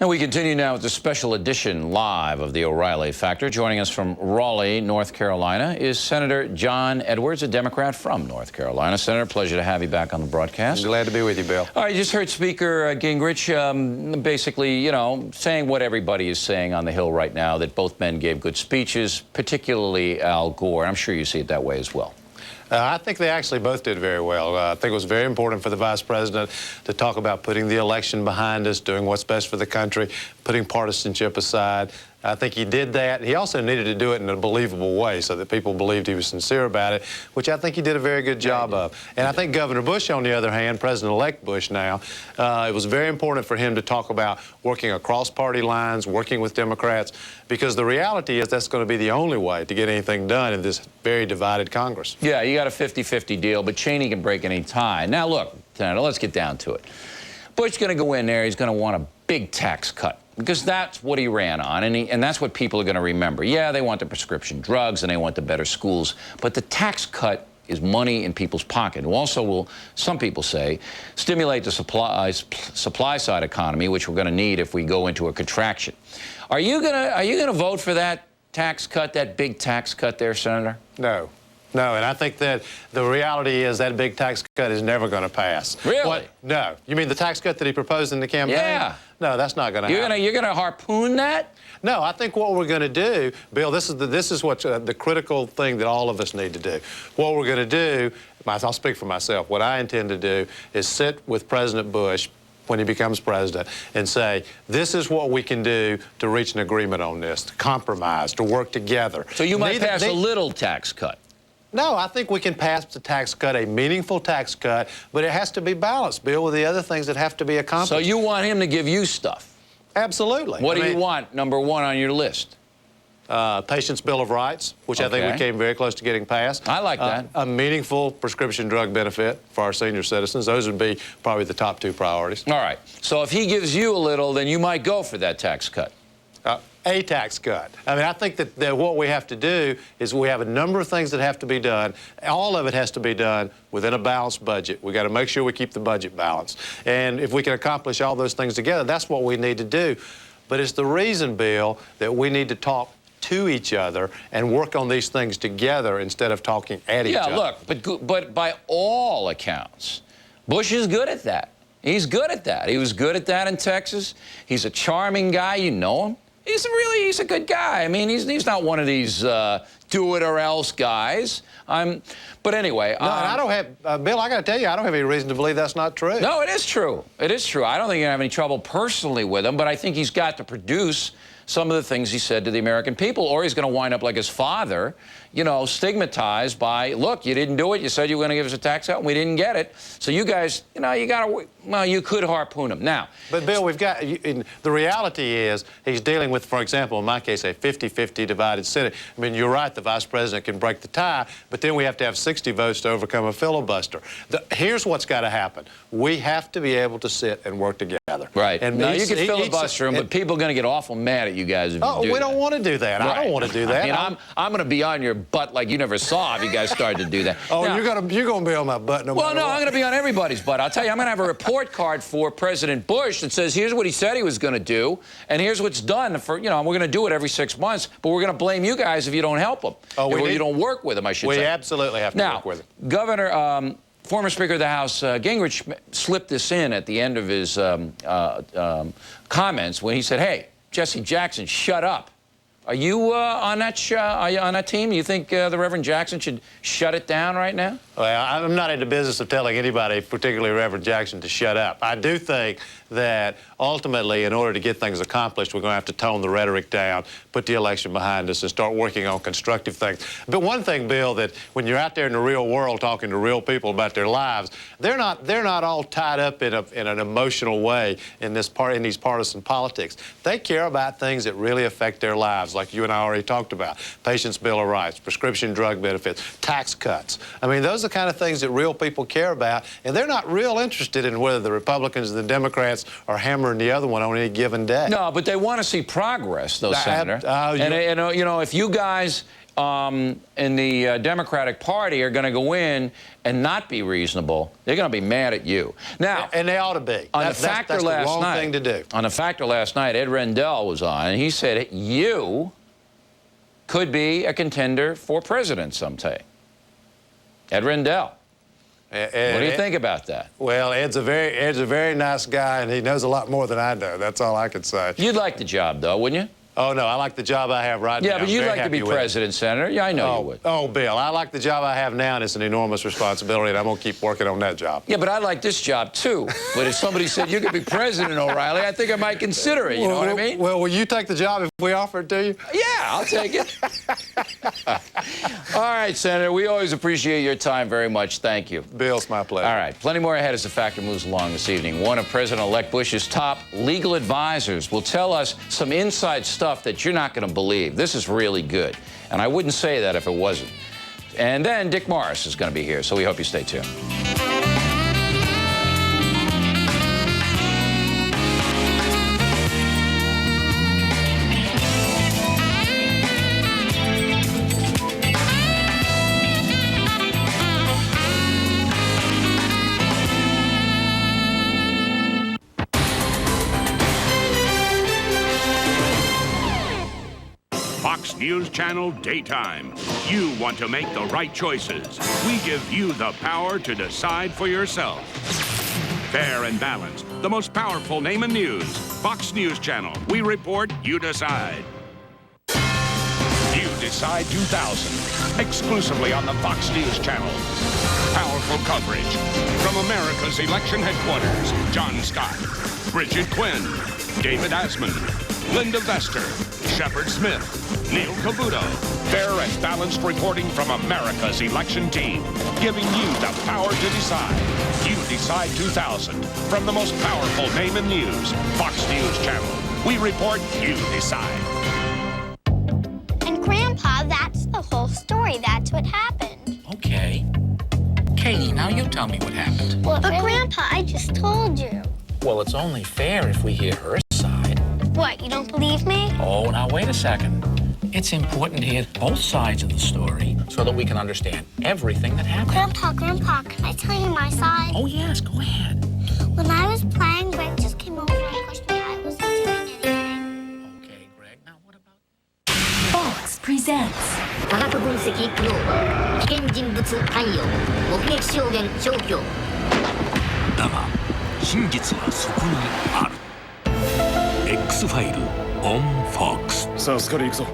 And we continue now with the special edition live of the O'Reilly Factor. Joining us from Raleigh, North Carolina, is Senator John Edwards, a Democrat from North Carolina. Senator, pleasure to have you back on the broadcast. Glad to be with you, Bill. All right, you just heard Speaker Gingrich basically, you know, saying what everybody is saying on the Hill right now, that both men gave good speeches, particularly Al Gore. I'm sure you see it that way as well. I think they actually both did very well. I think it was very important for the Vice President to talk about putting the election behind us, doing what's best for the country, putting partisanship aside, I think he did that. He also needed to do it in a believable way so that people believed he was sincere about it, which I think he did a very good job of. And I think Governor Bush, on the other hand, President-elect Bush now, it was very important for him to talk about working across party lines, working with Democrats, because the reality is that's going to be the only way to get anything done in this very divided Congress. Yeah, you got a 50-50 deal, but Cheney can break any tie. Now, look, Senator, let's get down to it. Bush's going to go in there. He's going to want a big tax cut, because that's what he ran on, and that's what people are going to remember. Yeah, they want the prescription drugs and they want the better schools, but the tax cut is money in people's pocket. It also will, some people say, stimulate the supply side economy, which we're going to need if we go into a contraction. Are you gonna vote for that tax cut, that big tax cut there, Senator? No. No, and I think that the reality is that big tax cut is never going to pass. Really? No. You mean the tax cut that he proposed in the campaign? Yeah. No, that's not going to happen. You're gonna harpoon that? No, I think what we're going to do, Bill, this is what the critical thing that all of us need to do. What we're going to do, I'll speak for myself, what I intend to do is sit with President Bush when he becomes president and say, this is what we can do to reach an agreement on this, to compromise, to work together. So you might pass a little tax cut. No, I think we can pass the tax cut, a meaningful tax cut, but it has to be balanced, Bill, with the other things that have to be accomplished. So you want him to give you stuff? Absolutely. What do you want, number one on your list? Patient's Bill of Rights, which I think we came very close to getting passed. I like that. A meaningful prescription drug benefit for our senior citizens. Those would be probably the top two priorities. All right. So if he gives you a little, then you might go for that tax cut. A tax cut. I mean, I think that what we have to do is we have a number of things that have to be done. All of it has to be done within a balanced budget. We got to make sure we keep the budget balanced. And if we can accomplish all those things together, that's what we need to do. But it's the reason, Bill, that we need to talk to each other and work on these things together instead of talking at each other. Yeah, look, but by all accounts, Bush is good at that. He's good at that. He was good at that in Texas. He's a charming guy. You know him. He's a good guy. I mean, he's not one of these do it or else guys. But anyway. No, and I don't have, Bill, I got to tell you, I don't have any reason to believe that's not true. No, it is true. It is true. I don't think you're going to have any trouble personally with him, but I think he's got to produce some of the things he said to the American people, or he's going to wind up like his father, you know, stigmatized by, look, you didn't do it. You said you were going to give us a tax cut, and we didn't get it. So you guys, you know, you got to, well, you could harpoon him. Now. But, Bill, we've got, the reality is he's dealing with, for example, in my case, a 50-50 divided Senate. I mean, you're right, the vice president can break the tie, but then we have to have 60 votes to overcome a filibuster. Here's what's got to happen. We have to be able to sit and work together. Right. And now, you can filibuster him, but people are going to get awful mad at you guys if you do we don't want to do that. Right. I don't want to do that. I mean, I'm going to be on your butt like you never saw if you guys started to do that. Oh, now, you're going to be on my butt no matter Well, no, what. I'm going to be on everybody's butt. I'll tell you, I'm going to have a report card for President Bush that says, here's what he said he was going to do, and here's what's done. For, you know, we're going to do it every 6 months, but we're going to blame you guys if you don't help him. Oh, or you don't work with him, I should say. We absolutely have to work with him. Governor, former Speaker of the House, Gingrich slipped this in at the end of his comments when he said, hey, Jesse Jackson, shut up. Are you on that team? Do you think the Reverend Jackson should shut it down right now? Well, I'm not in the business of telling anybody, particularly Reverend Jackson, to shut up. I do think that ultimately, in order to get things accomplished, we're going to have to tone the rhetoric down, put the election behind us, and start working on constructive things. But one thing, Bill, that when you're out there in the real world talking to real people about their lives, they're not all tied up in an emotional way in these partisan politics. They care about things that really affect their lives, like you and I already talked about. Patients' Bill of Rights, prescription drug benefits, tax cuts. I mean, those are the kind of things that real people care about, and they're not real interested in whether the Republicans and the Democrats are hammering the other one on any given day. No, but they want to see progress, though, Senator. And you know, if you guys in the Democratic Party are going to go in and not be reasonable, they're going to be mad at you. Now, and they ought to be. That's the wrong thing to do. On the Factor last night, Ed Rendell was on, and he said you could be a contender for president someday. Ed Rendell. What do you think about that? Well, Ed's a very nice guy, and he knows a lot more than I know. That's all I can say. You'd like the job, though, wouldn't you? Oh, no, I like the job I have right now. Yeah, but you'd like to be president, Senator. Yeah, I know you would. Oh, Bill, I like the job I have now, and it's an enormous responsibility, and I'm going to keep working on that job. Yeah, but I like this job, too. But if somebody said you could be president, O'Reilly, I think I might consider it. You know what I mean? Well, will you take the job if we offer it to you? Yeah, I'll take it. All right, Senator, we always appreciate your time very much. Thank you. Bill, it's my pleasure. All right, plenty more ahead as the Factor moves along this evening. One of President-elect Bush's top legal advisors will tell us some inside stuff that you're not going to believe. This is really good, and I wouldn't say that if it wasn't. And then Dick Morris is going to be here, so we hope you stay tuned. Fox News Channel Daytime. You want to make the right choices. We give you the power to decide for yourself. Fair and balanced. The most powerful name in news. Fox News Channel. We report, you decide. You Decide 2000. Exclusively on the Fox News Channel. Powerful coverage. From America's election headquarters. John Scott. Bridget Quinn. David Asman. Linda Vester. Shepard Smith. Neil Cavuto. Fair and balanced reporting from America's election team, giving you the power to decide. You Decide 2000. From the most powerful name in news, Fox News Channel. We report, you decide. And Grandpa, that's the whole story. That's what happened. Okay. Katie, now you tell me what happened. Well, but Grandpa, I just told you. Well, it's only fair if we hear her side. What, you don't believe me? Oh, now wait a second. It's important to hear both sides of the story so that we can understand everything that happened. Grandpa, can I tell you my side? Oh, yes, go ahead. When I was playing, Greg just came over and pushed me. I wasn't doing anything. Okay, Greg, now what about... Fox presents 科学分析クローバー危険人物関与目撃証言消去だが真実はそこにある X ファイル on Fox さあスカリー行くぞ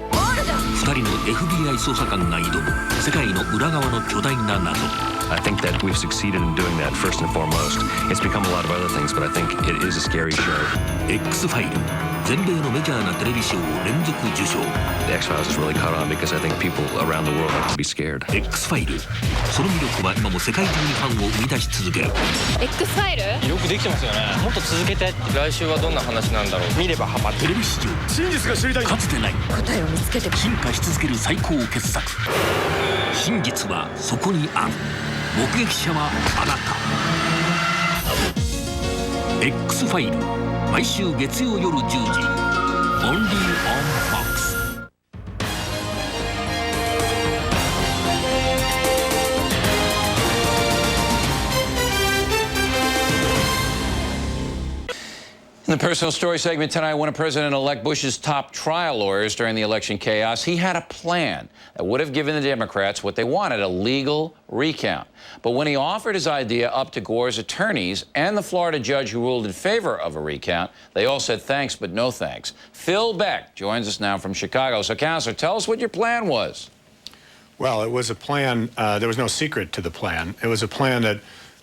2人の FBI 捜査官が挑む世界の裏側の巨大な謎 I think that we've succeeded in doing that first and foremost. It's become a lot of other things, but I think it is a scary show. X ファイル全米のメジャーなテレビショーを連続受賞 The X-Files has really caught on because I think people around the world have to be scared. X ファイルその魅力は今も世界中にファンを生み出し続ける X ファイルよくできてますよねもっと続けて来週はどんな話なんだろう見ればハマるテレビ史上真実が知りたいかつてない答えを見つけて進化し続ける最高傑作真実はそこにある目撃者はあなた X ファイル毎週月曜夜10時 Only on Fox In the personal story segment tonight, one of President-elect Bush's top trial lawyers during the election chaos, he had a plan that would have given the Democrats what they wanted, a legal recount. But when he offered his idea up to Gore's attorneys and the Florida judge who ruled in favor of a recount, they all said thanks but no thanks. Phil Beck joins us now from Chicago. So, Counselor, tell us what your plan was. Well, it was a plan, there was no secret to the plan. It was a plan that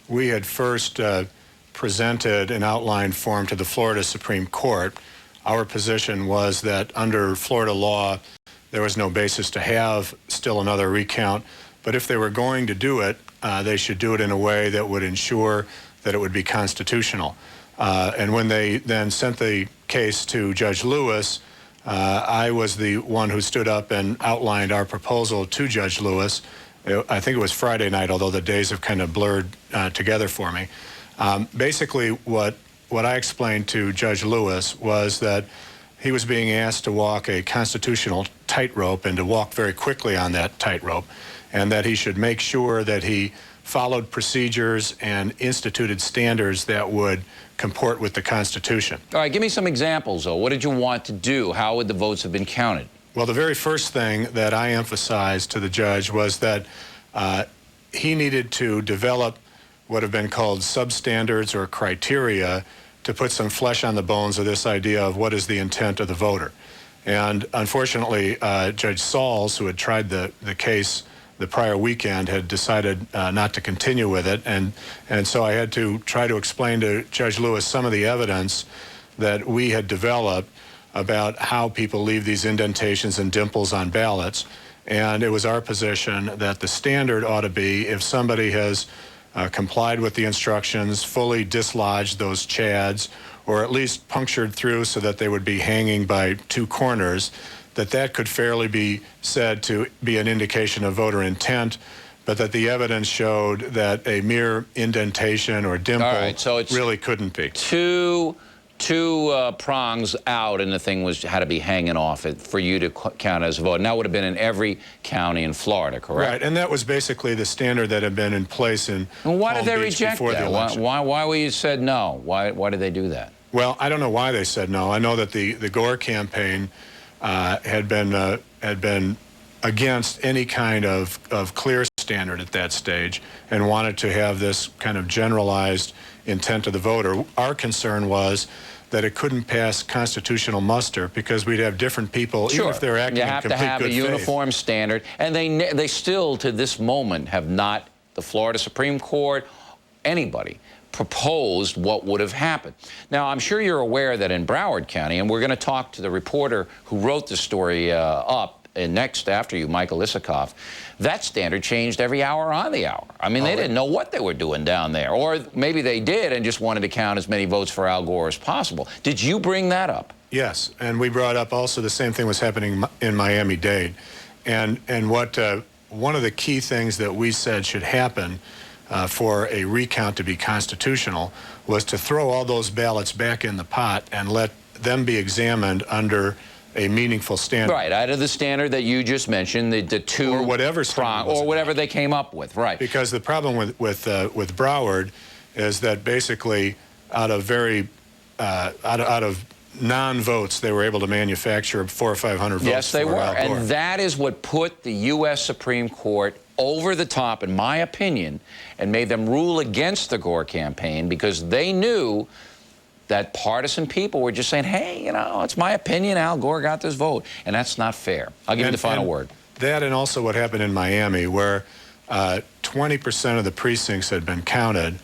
we had first presented an outline form to the Florida Supreme Court. Our position was that under Florida law, there was no basis to have still another recount, but if they were going to do it, they should do it in a way that would ensure that it would be constitutional. And when they then sent the case to Judge Lewis, I was the one who stood up and outlined our proposal to Judge Lewis. I think it was Friday night, although the days have kind of blurred together for me. Basically, what I explained to Judge Lewis was that he was being asked to walk a constitutional tightrope and to walk very quickly on that tightrope, and that he should make sure that he followed procedures and instituted standards that would comport with the Constitution. All right, give me some examples, though. What did you want to do? How would the votes have been counted? Well, the very first thing that I emphasized to the judge was that he needed to develop what have been called substandards or criteria to put some flesh on the bones of this idea of what is the intent of the voter. And unfortunately, Judge Sauls, who had tried the case the prior weekend, had decided not to continue with it. And so I had to try to explain to Judge Lewis some of the evidence that we had developed about how people leave these indentations and dimples on ballots. And it was our position that the standard ought to be, if somebody has complied with the instructions, fully dislodged those chads, or at least punctured through so that they would be hanging by two corners, that could fairly be said to be an indication of voter intent, but that the evidence showed that a mere indentation or dimple really couldn't be. Two prongs out, and the thing had to be hanging off it for you to count as a vote. And that would have been in every county in Florida, correct? Right, and that was basically the standard that had been in place in Well, why did they Beach reject before that? the election. Why were you said no? Why did they do that? Well, I don't know why they said no. I know that the Gore campaign had been against any kind of clear standard at that stage and wanted to have this kind of generalized intent of the voter. Our concern was that it couldn't pass constitutional muster because we'd have different people, even if they're acting in complete good faith. You have to have a uniform standard, and they still, to this moment, have not, the Florida Supreme Court, anybody, proposed what would have happened. Now, I'm sure you're aware that in Broward County, and we're going to talk to the reporter who wrote the story up next after you, Michael Isikoff, that standard changed every hour on the hour. I mean, they didn't know what they were doing down there. Or maybe they did and just wanted to count as many votes for Al Gore as possible. Did you bring that up? Yes, and we brought up also the same thing was happening in Miami-Dade. And what one of the key things that we said should happen for a recount to be constitutional was to throw all those ballots back in the pot and let them be examined under a meaningful standard. Right, out of the standard that you just mentioned, the two or whatever standard or whatever they came up with, right? Because the problem with Broward is that basically out of non-votes, they were able to manufacture 400 or 500 votes. Yes, they were, and that is what put the U.S. Supreme Court over the top, in my opinion, and made them rule against the Gore campaign because they knew that partisan people were just saying, hey, you know, it's my opinion, Al Gore got this vote, and that's not fair. I'll give you the final word. That and also what happened in Miami, where 20% of the precincts had been counted,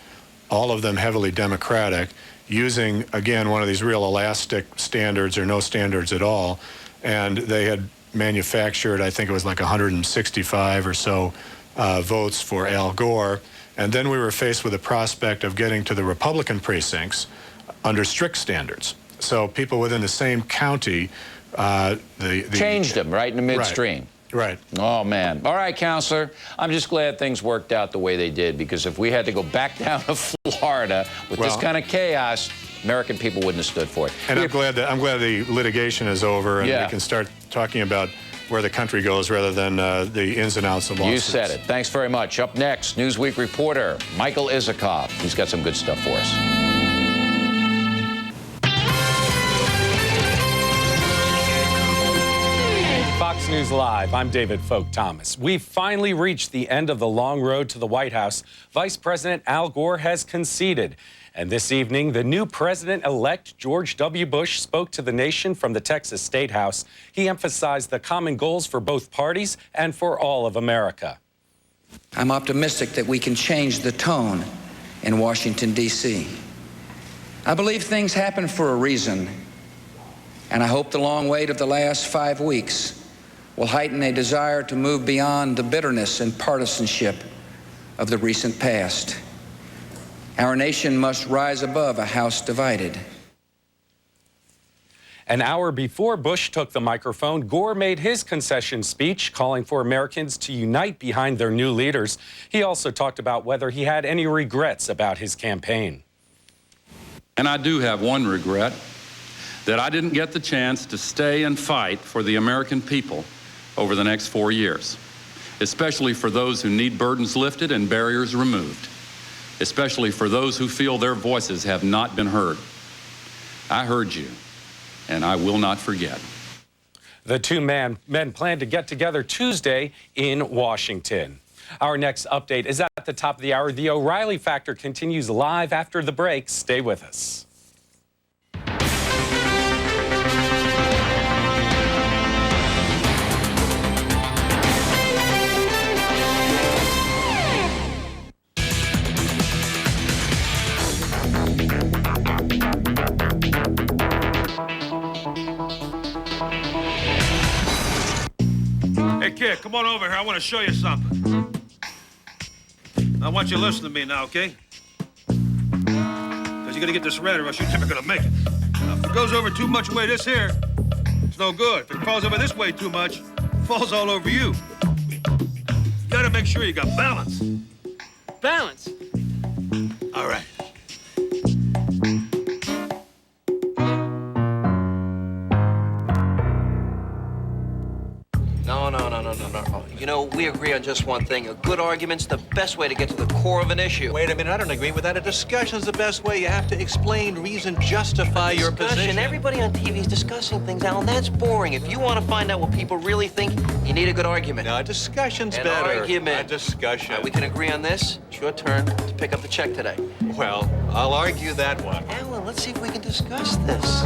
all of them heavily Democratic, using, again, one of these real elastic standards or no standards at all, and they had manufactured, I think it was like 165 or so votes for Al Gore, and then we were faced with the prospect of getting to the Republican precincts under strict standards. So people within the same county, changed them right in the midstream. Right. Oh, man. All right, Counselor. I'm just glad things worked out the way they did, because if we had to go back down to Florida with this kind of chaos, American people wouldn't have stood for it. And I'm glad the litigation is over and we can start talking about where the country goes rather than the ins and outs of lawsuits. You said it. Thanks very much. Up next, Newsweek reporter Michael Isikoff. He's got some good stuff for us. Fox News Live, I'm David Folk Thomas. We've finally reached the end of the long road to the White House. Vice President Al Gore has conceded. And this evening, the new president-elect George W. Bush spoke to the nation from the Texas State House. He emphasized the common goals for both parties and for all of America. I'm optimistic that we can change the tone in Washington, D.C. I believe things happen for a reason, and I hope the long wait of the last 5 weeks will heighten a desire to move beyond the bitterness and partisanship of the recent past. Our nation must rise above a house divided. An hour before Bush took the microphone, Gore made his concession speech calling for Americans to unite behind their new leaders. He also talked about whether he had any regrets about his campaign. And I do have one regret, that I didn't get the chance to stay and fight for the American people over the next 4 years, especially for those who need burdens lifted and barriers removed, especially for those who feel their voices have not been heard. I heard you, and I will not forget. The two men plan to get together Tuesday in Washington. Our next update is at the top of the hour. The O'Reilly Factor continues live after the break. Stay with us. kid, come on over here. I want to show you something. I want you to listen to me now, okay? Because you got to get this right or else you're never going to make it. Now, if it goes over too much way this here, it's no good. If it falls over this way too much, it falls all over you. You got to make sure you got balance. Balance? All right. No. You know, we agree on just one thing. A good argument's the best way to get to the core of an issue. Wait a minute, I don't agree with that. A discussion's the best way. You have to explain, reason, justify your position. Everybody on TV is discussing things, Alan. That's boring. If you want to find out what people really think, you need a good argument. No, a discussion's An better. argument. A discussion. We can agree on this. It's your turn to pick up the check today. Well, I'll argue that one. Alan, let's see if we can discuss this.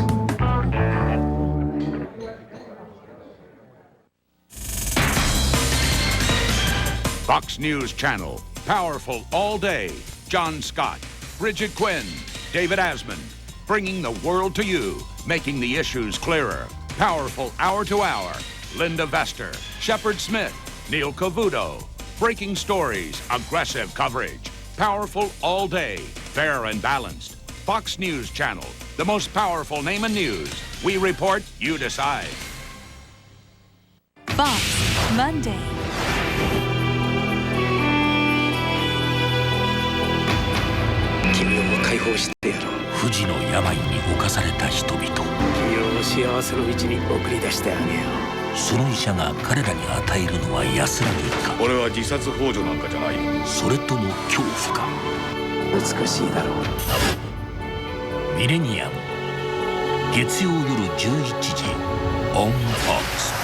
Fox News Channel, powerful all day. John Scott, Bridget Quinn, David Asman, bringing the world to you, making the issues clearer. Powerful hour to hour. Linda Vester, Shepard Smith, Neil Cavuto. Breaking stories, aggressive coverage. Powerful all day, fair and balanced. Fox News Channel, the most powerful name in news. We report, you decide. Fox, Monday. 君を解放してやろう。不治の病に侵された人々。君を幸せの道に送り出してあげよう。その医者が彼らに与えるのは安らぎか。俺は自殺幇助なんかじゃない。それとも恐怖か。美しいだろう。ミレニアム。月曜夜11時。オンフォックス。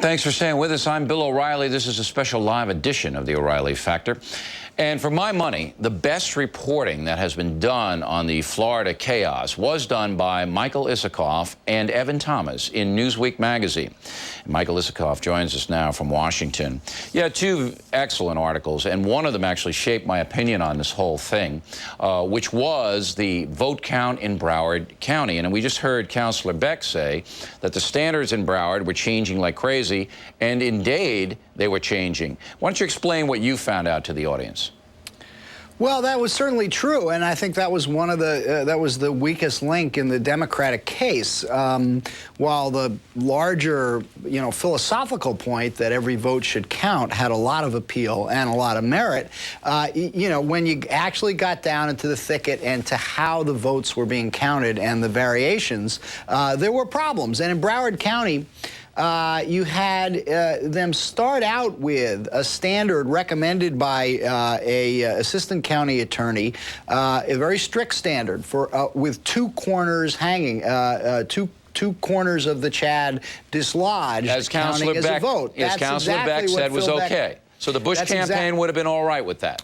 Thanks for staying with us. I'm Bill O'Reilly. This is a special live edition of the O'Reilly Factor. And for my money, the best reporting that has been done on the Florida chaos was done by Michael Isikoff and Evan Thomas in Newsweek magazine. And Michael Isikoff joins us now from Washington. Yeah, two excellent articles, and one of them actually shaped my opinion on this whole thing, which was the vote count in Broward County. And we just heard Councilor Beck say that the standards in Broward were changing like crazy, and in Dade, they were changing. Why don't you explain what you found out to the audience? Well, that was certainly true, and I think that was one of the that was the weakest link in the Democratic case. While the larger, philosophical point that every vote should count had a lot of appeal and a lot of merit, when you actually got down into the thicket and to how the votes were being counted and the variations, there were problems. And in Broward County, you had them start out with a standard recommended by a assistant county attorney, a very strict standard for with two corners hanging, two corners of the Chad dislodged, as counting Councilor as Beck, a vote. As Councilor Beck said was okay. So the Bush campaign would have been all right with that.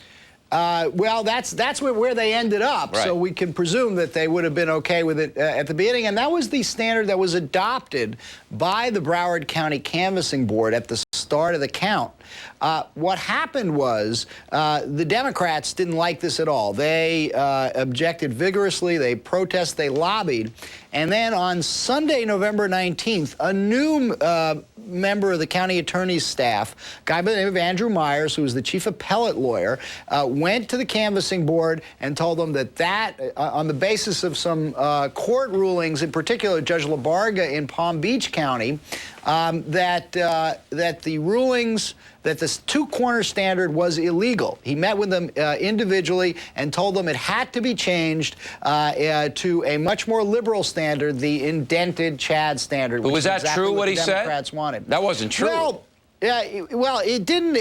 Well, that's where they ended up. Right. So we can presume that they would have been okay with it at the beginning. And that was the standard that was adopted by the Broward County Canvassing Board at the start of the count. What happened was the Democrats didn't like this at all. They objected vigorously. They protested. They lobbied. And then on Sunday, November 19th, a new member of the county attorney's staff, a guy by the name of Andrew Myers, who was the chief appellate lawyer, went to the canvassing board and told them that on the basis of some court rulings, in particular Judge LaBarga in Palm Beach County, that the rulings that this two-corner standard was illegal. He met with them individually and told them it had to be changed to a much more liberal standard, the indented Chad standard. But was that exactly true what he said? Democrats wanted. That wasn't true. Well, it didn't.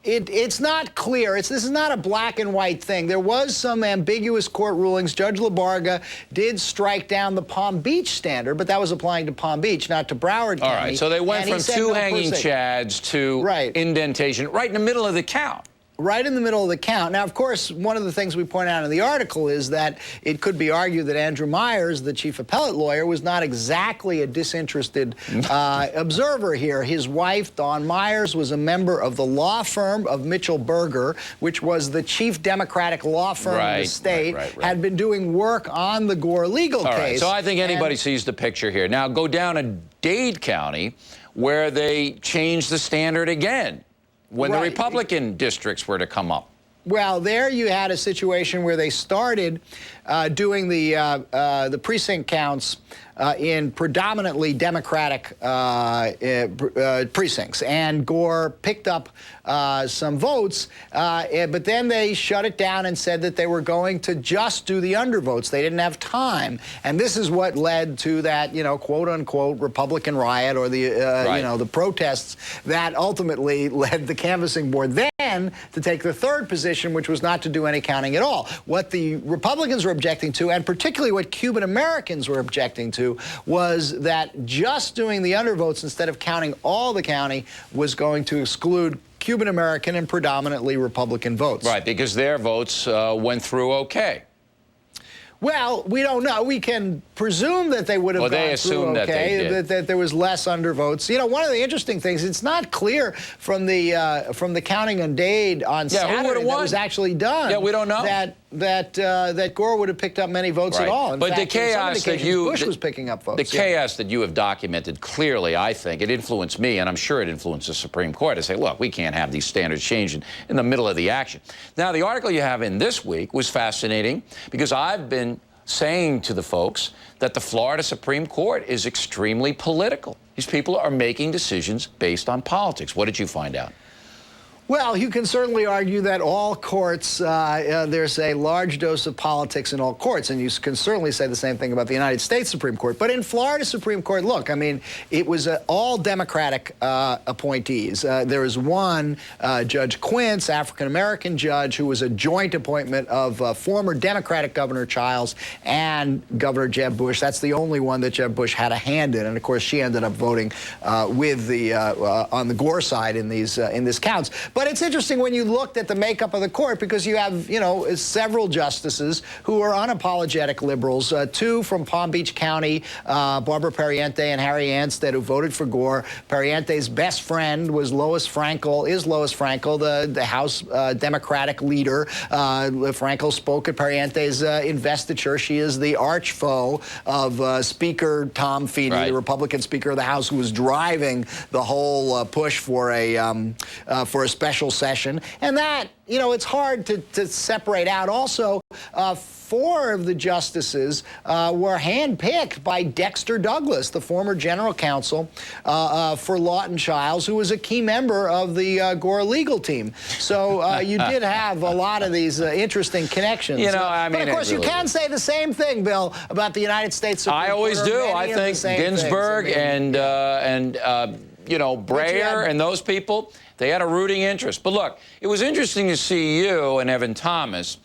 It's not clear. This is not a black and white thing. There was some ambiguous court rulings. Judge LaBarga did strike down the Palm Beach standard, but that was applying to Palm Beach, not to Broward County. All right. So they went from two hanging Chads to indentation right in the middle of the count. right in the middle of the count. Now, of course, one of the things we point out in the article is that it could be argued that Andrew Myers, the chief appellate lawyer, was not exactly a disinterested observer here. His wife, Dawn Myers, was a member of the law firm of Mitchell Berger, which was the chief Democratic law firm in the state, had been doing work on the Gore legal case. Right. So I think anybody sees the picture here. Now, go down to Dade County, where they changed the standard again when the Republican districts were to come up. Well, there you had a situation where they started doing the precinct counts in predominantly Democratic precincts, and Gore picked up some votes, but then they shut it down and said that they were going to just do the undervotes. They didn't have time, and this is what led to that, you know, quote-unquote Republican riot, or the you know, the protests that ultimately led the canvassing board then to take the third position, which was not to do any counting at all. What the Republicans were objecting to, and particularly what Cuban Americans were objecting to, was that just doing the undervotes instead of counting all the county was going to exclude Cuban American and predominantly Republican votes. Right, because their votes went through okay. Well, we don't know. We can presume that they would have gone through okay, that there was less undervotes. You know, one of the interesting things, it's not clear from the counting on Dade on Saturday that was actually done. Yeah, we don't know. That Gore would have picked up many votes at all. In but fact, the chaos that Bush was picking up votes. The chaos that you have documented clearly, I think, it influenced me, and I'm sure it influenced the Supreme Court to say, look, we can't have these standards changed in the middle of the action. Now, the article you have in this week was fascinating because I've been saying to the folks that the Florida Supreme Court is extremely political. These people are making decisions based on politics. What did you find out? Well, you can certainly argue that all courts, there's a large dose of politics in all courts, and you can certainly say the same thing about the United States Supreme Court. But in Florida Supreme Court, look, I mean, it was all Democratic appointees. There was one, Judge Quince, African-American judge, who was a joint appointment of former Democratic Governor Childs and Governor Jeb Bush. That's the only one that Jeb Bush had a hand in, and of course, she ended up voting with the on the Gore side in these counts. But it's interesting when you looked at the makeup of the court, because you have, you know, several justices who are unapologetic liberals, two from Palm Beach County, Barbara Pariente and Harry Anstead, who voted for Gore. Pariente's best friend was Lois Frankel, the House Democratic leader. Frankel spoke at Pariente's investiture. She is the arch foe of Speaker Tom Feeney, the Republican Speaker of the House, who was driving the whole push for a special session. And that, you know, it's hard to separate out. Also, four of the justices were handpicked by Dexter Douglas, the former general counsel for Lawton Childs, who was a key member of the Gore legal team. So you did have a lot of these interesting connections. You know, I mean, but of course, you can say the same thing, Bill, about the United States Supreme Court. I always do. I think Ginsburg and you know, Breyer and those people, they had a rooting interest. But look, it was interesting to see you and Evan Thomas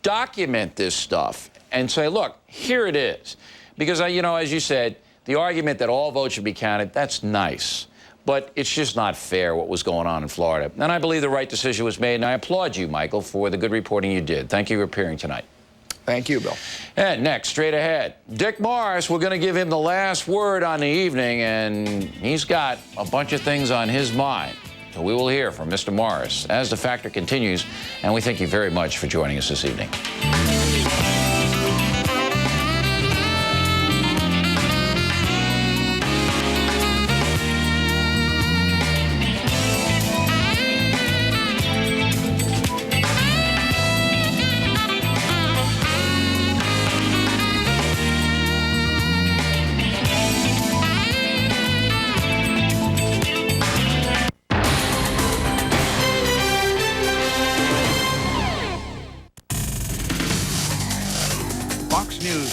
document this stuff and say, look, here it is. Because, you know, as you said, the argument that all votes should be counted, that's nice. But it's just not fair what was going on in Florida. And I believe the right decision was made, and I applaud you, Michael, for the good reporting you did. Thank you for appearing tonight. Thank you, Bill. And next, straight ahead, Dick Morris, we're going to give him the last word on the evening, and he's got a bunch of things on his mind. So we will hear from Mr. Morris as The Factor continues, and we thank you very much for joining us this evening.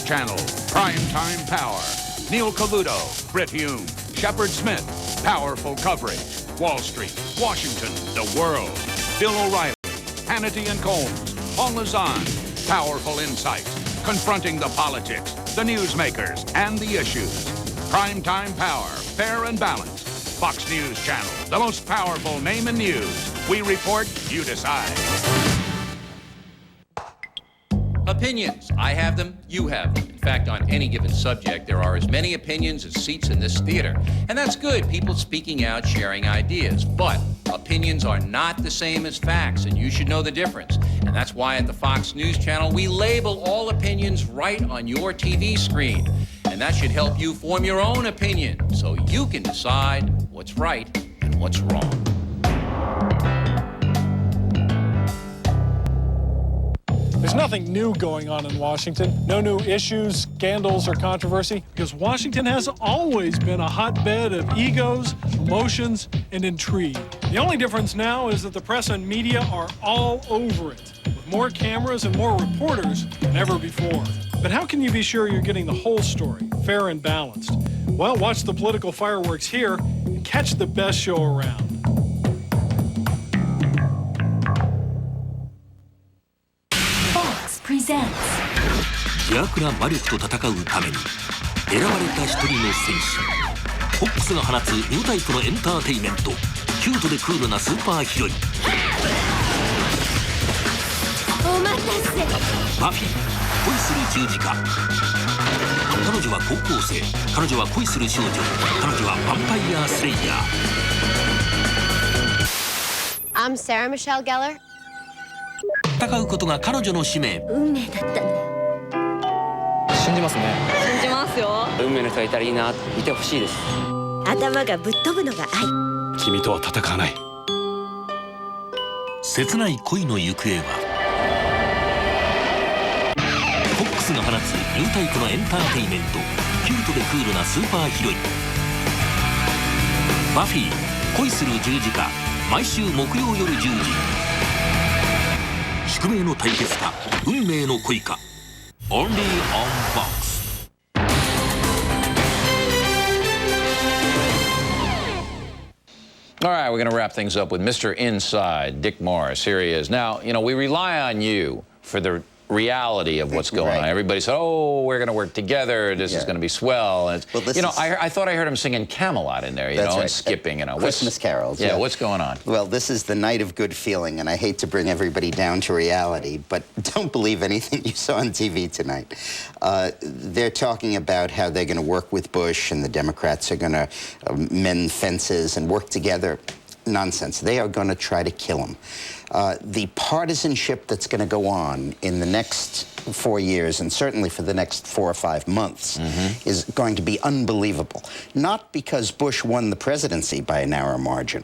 Channel, Primetime Power. Neil Cavuto, Brit Hume, Shepard Smith. Powerful coverage. Wall Street, Washington, the world. Bill O'Reilly, Hannity and Colmes, Paula Zahn. Powerful insights, confronting the politics, the newsmakers, and the issues. Primetime Power, fair and balanced. Fox News Channel, the most powerful name in news. We report, you decide. Opinions. I have them, you have them. In fact, on any given subject, there are as many opinions as seats in this theater. And that's good, people speaking out, sharing ideas. But opinions are not the same as facts, and you should know the difference. And that's why at the Fox News Channel, we label all opinions right on your TV screen. And that should help you form your own opinion, so you can decide what's right and what's wrong. There's nothing new going on in Washington. No new issues, scandals, or controversy, because Washington has always been a hotbed of egos, emotions, and intrigue. The only difference now is that the press and media are all over it, with more cameras and more reporters than ever before. But how can you be sure you're getting the whole story, fair and balanced? Well, watch the political fireworks here and catch the best show around. Presents 邪悪な魔力と戦うために選ばれた一人の戦士フォックスが放つニュータイプのエンターテイメントキュートでクールなスーパーヒロインお待たせバフィー恋する十字架彼女は高校生彼女は恋する少女彼女はヴァンパイアスレイヤー I'm Sarah Michelle Gellar戦うことが彼女の使命運命だったのよ信じますね信じますよ運命の人がいたらいいな見てほしいです頭がぶっ飛ぶのが愛君とは戦わない切ない恋の行方はフォックスが放つニュータイプのエンターテイメントキュートでクールなスーパーヒロインバフィー恋する十字架毎週木曜夜10時宿命の対決か運命の恋か Only on Fox All right, we're going to wrap things up with Mr. Inside, Dick Morris. Here he is. Now, you know, we rely on you for the reality of what's going on. Everybody said, oh, we're going to work together. This is going to be swell. And you know, I thought I heard him singing Camelot in there, you know, and skipping, you know. Christmas carols. Yeah, what's going on? Well, this is the night of good feeling, and I hate to bring everybody down to reality, but don't believe anything you saw on TV tonight. They're talking about how they're going to work with Bush, and the Democrats are going to mend fences and work together. Nonsense. They are going to try to kill him. The partisanship that's going to go on in the next 4 years, and certainly for the next 4 or 5 months, is going to be unbelievable. Not because Bush won the presidency by a narrow margin,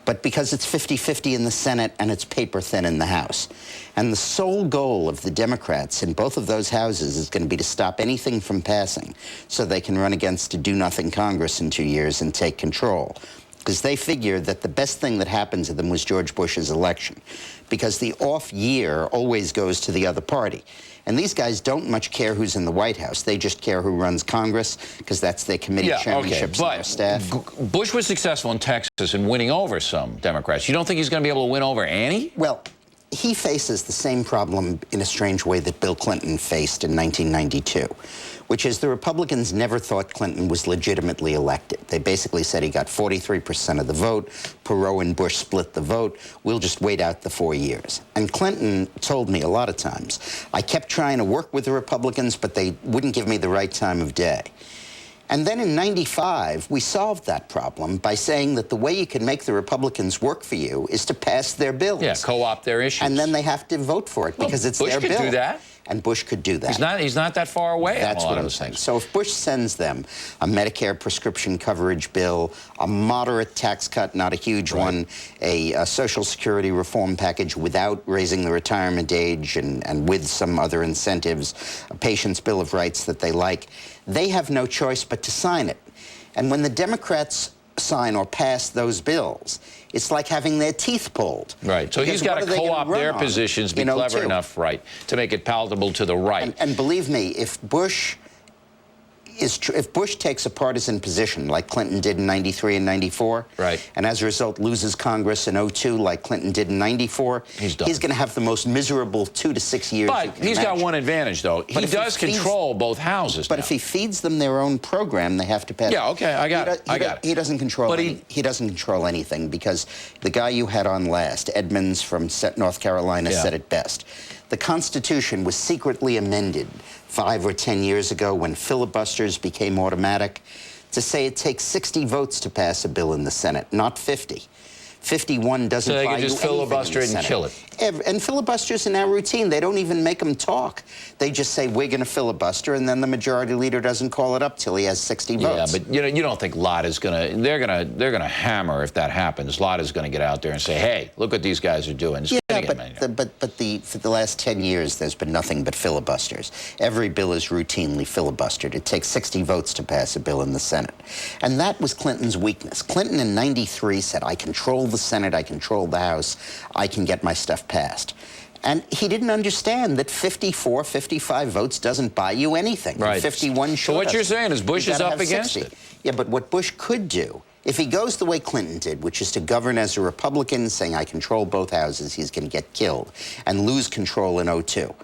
but because it's 50-50 in the Senate and it's paper thin in the House. And the sole goal of the Democrats in both of those houses is going to be to stop anything from passing so they can run against a do-nothing Congress in 2 years and take control. Because they figured that the best thing that happened to them was George Bush's election. Because the off year always goes to the other party. And these guys don't much care who's in the White House. They just care who runs Congress, because that's their committee chairmanships and their staff. Bush was successful in Texas in winning over some Democrats. You don't think he's going to be able to win over any? Well, he faces the same problem in a strange way that Bill Clinton faced in 1992. Which is the Republicans never thought Clinton was legitimately elected. They basically said he got 43% of the vote. Perot and Bush split the vote. We'll just wait out the 4 years. And Clinton told me a lot of times, I kept trying to work with the Republicans, but they wouldn't give me the right time of day. And then in '95, we solved that problem by saying that the way you can make the Republicans work for you is to pass their bills. Yeah, co-opt their issues. And then they have to vote for it because it's their bill. Bush could do that. And Bush could do that. He's not that far away. That's what I'm saying. So if Bush sends them a Medicare prescription coverage bill, a moderate tax cut, not a huge one, a Social Security reform package without raising the retirement age and with some other incentives, a patient's Bill of Rights that they like, they have no choice but to sign it. And when the Democrats sign or pass those bills, it's like having their teeth pulled. Right. So he's got to co-opt their positions, be clever enough, to make it palatable to the right. And believe me, if Bush is true. If Bush takes a partisan position like Clinton did in 93 and 94, right, and as a result loses Congress in 02 like Clinton did in 94, he's going to have the most miserable 2 to 6 years. But he's got one advantage, though. He does control both houses. But if he feeds them their own program, they have to pass. Yeah, okay, I got it. He doesn't control. He doesn't control anything, because the guy you had on last, Edmonds from North Carolina, said it best. The Constitution was secretly amended 5 or 10 years ago when filibusters became automatic to say it takes 60 votes to pass a bill in the Senate, not 50. 51 doesn't buy you anything in the Senate. So they can just filibuster it and kill it. And filibusters are now routine. They don't even make them talk. They just say, we're going to filibuster, and then the majority leader doesn't call it up till he has 60 votes. Yeah, but you don't think Lott is going to... They're going to hammer if that happens. Lott is going to get out there and say, hey, look what these guys are doing. Yeah, but for the last 10 years, there's been nothing but filibusters. Every bill is routinely filibustered. It takes 60 votes to pass a bill in the Senate. And that was Clinton's weakness. Clinton in 93 said, I control the Senate, I control the House, I can get my stuff passed. And he didn't understand that 54, 55 votes doesn't buy you anything. Right. 51 So what you're saying is Bush is up against it. Yeah, but what Bush could do, if he goes the way Clinton did, which is to govern as a Republican, saying, I control both houses, he's going to get killed, and lose control in 02.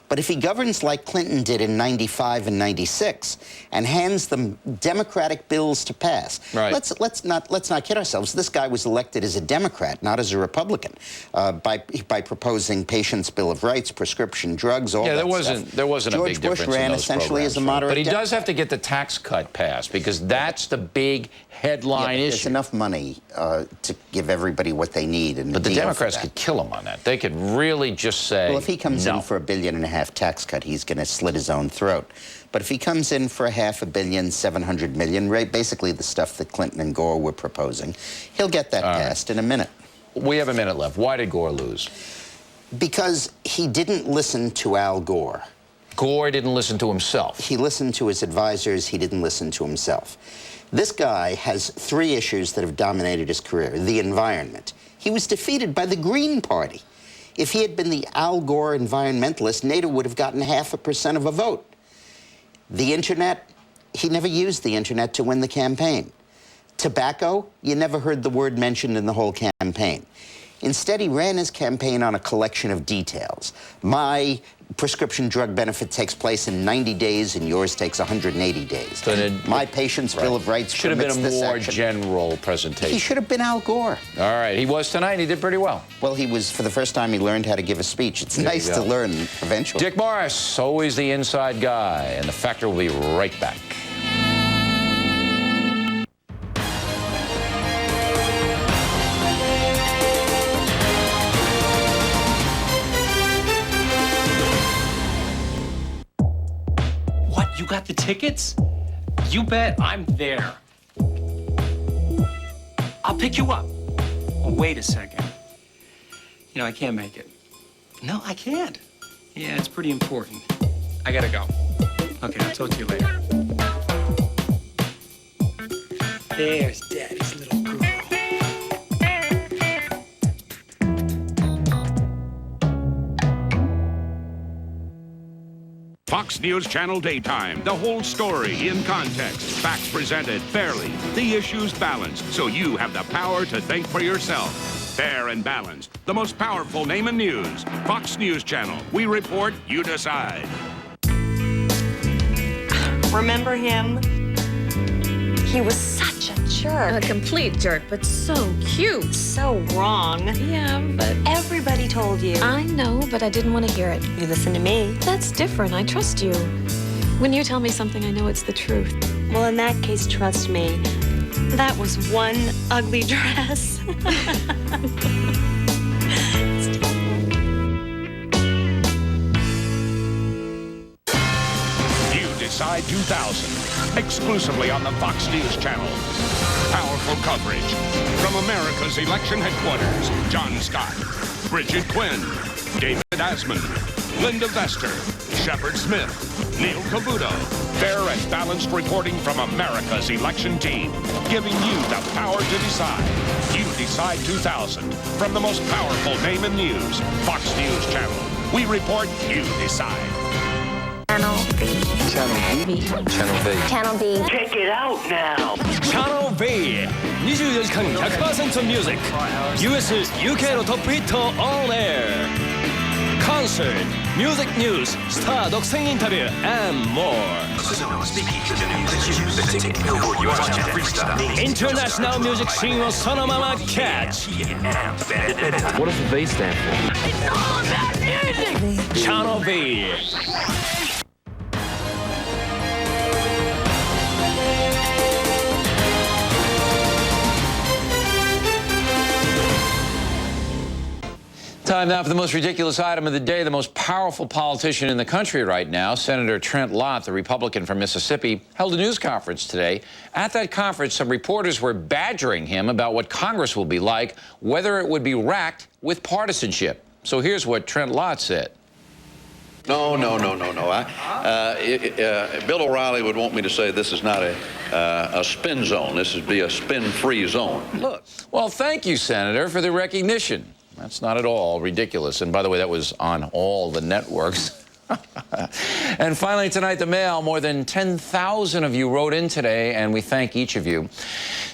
But if he governs like Clinton did in 95 and 96 and hands them Democratic bills to pass, let's not kid ourselves. This guy was elected as a Democrat, not as a Republican, by proposing Patients' Bill of Rights, prescription drugs, all that stuff. There wasn't a big difference. George Bush ran essentially as a moderate. But he does have to get the tax cut passed, because that's the big headline issue. There's enough money to give everybody what they need. But the Democrats could kill him on that. They could really just say, well, if he comes in for $1.5 billion tax cut, he's going to slit his own throat. But if he comes in for $500 million, $700 million, basically the stuff that Clinton and Gore were proposing, he'll get that passed in a minute. We have a minute left. Why did Gore lose? Because he didn't listen to Al Gore. Gore didn't listen to himself. He listened to his advisors. He didn't listen to himself. This guy has 3 issues that have dominated his career. The environment. He was defeated by the Green Party. If he had been the Al Gore environmentalist, NATO would have gotten 0.5% of a vote. The internet, he never used the internet to win the campaign. Tobacco, you never heard the word mentioned in the whole campaign. Instead, he ran his campaign on a collection of details. My prescription drug benefit takes place in 90 days and yours takes 180 days. My Patients' Bill of Rights should have been a more general presentation. He should have been Al Gore. All right, he was tonight. He did pretty well. Well, he was, for the first time, he learned how to give a speech. It's nice to learn eventually. Dick Morris, always the inside guy, and The Factor will be right back. You got the tickets? You bet I'm there. I'll pick you up. Oh, wait a second. You know, I can't make it. No, I can't. Yeah, it's pretty important. I gotta go. Okay, I'll talk to you later. There's Daddy's little girl. Fox News Channel Daytime. The whole story in context. Facts presented fairly. The issues balanced, so you have the power to think for yourself. Fair and balanced. The most powerful name in news. Fox News Channel. We report, you decide. Remember him? He was such a jerk. A complete jerk, but so cute. So wrong. Yeah, but everybody told you. I know, but I didn't want to hear it. You listen to me. That's different. I trust you. When you tell me something, I know it's the truth. Well, in that case, trust me. That was one ugly dress. Decide 2000, exclusively on the Fox News Channel. Powerful coverage from America's election headquarters. John Scott, Bridget Quinn, David Asman, Linda Vester, Shepard Smith, Neil Cavuto. Fair and balanced reporting from America's election team, giving you the power to decide. You Decide 2000, from the most powerful name in news, Fox News Channel. We report, you decide. Channel V. Channel V. Channel V. Channel V. Check it out now. Channel V 24時間 100% ミュージック US、UK のトップヒット on air Concert Music News スター独占インタビュー and more International Music Scene をそのまま catch What does the V stand for? It's all about music Channel V Time now for the most ridiculous item of the day. The most powerful politician in the country right now, Senator Trent Lott, the Republican from Mississippi, held a news conference today. At that conference, some reporters were badgering him about what Congress will be like, whether it would be racked with partisanship. So here's what Trent Lott said. No. Bill O'Reilly would want me to say this is not a spin zone. This would be a spin-free zone. Look. Well, thank you, Senator, for the recognition. That's not at all ridiculous. And by the way, that was on all the networks. And finally tonight, the mail. More than 10,000 of you wrote in today, and we thank each of you.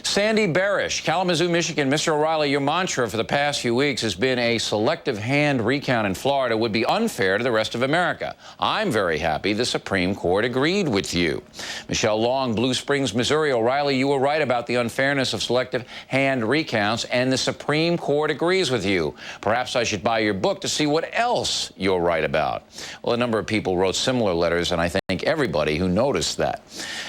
Sandy Barish, Kalamazoo, Michigan. Mr. O'Reilly, your mantra for the past few weeks has been a selective hand recount in Florida would be unfair to the rest of America. I'm very happy the Supreme Court agreed with you. Michelle Long, Blue Springs, Missouri. O'Reilly, you were right about the unfairness of selective hand recounts, and the Supreme Court agrees with you. Perhaps I should buy your book to see what else you're right about. Well, a number of people wrote similar letters, and I thank everybody who noticed that.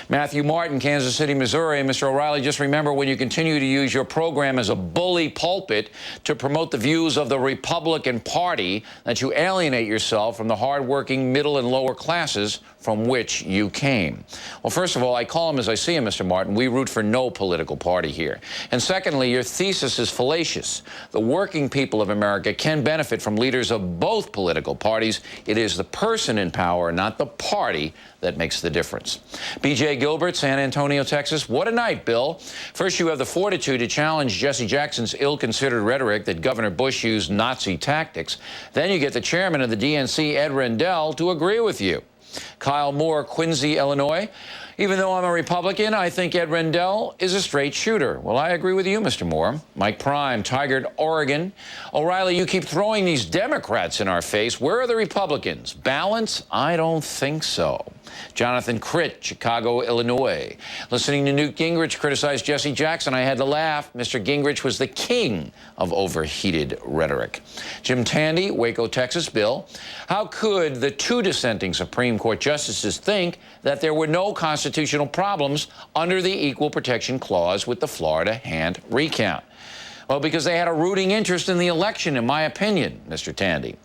Matthew Martin, Kansas City, Missouri. Mr. O'Reilly, just remember when you continue to use your program as a bully pulpit to promote the views of the Republican Party that you alienate yourself from the hardworking middle and lower classes from which you came. Well, first of all, I call him as I see him, Mr. Martin. We root for no political party here. And secondly, your thesis is fallacious. The working people of America can benefit from leaders of both political parties. It is the person in power, not the party, that makes the difference. B.J. Gilbert, San Antonio, Texas. What a night, Bill. First, you have the fortitude to challenge Jesse Jackson's ill-considered rhetoric that Governor Bush used Nazi tactics. Then you get the chairman of the DNC, Ed Rendell, to agree with you. Kyle Moore, Quincy, Illinois. Even though I'm a Republican, I think Ed Rendell is a straight shooter. Well, I agree with you, Mr. Moore. Mike Prime, Tigard, Oregon. O'Reilly, you keep throwing these Democrats in our face. Where are the Republicans? Balance? I don't think so. Jonathan Critt, Chicago, Illinois. Listening to Newt Gingrich criticize Jesse Jackson, I had to laugh. Mr. Gingrich was the king of overheated rhetoric. Jim Tandy, Waco, Texas. Bill, how could the two dissenting Supreme Court justices think that there were no constitutional problems under the Equal Protection Clause with the Florida hand recount? Well, because they had a rooting interest in the election, in my opinion, Mr. Tandy.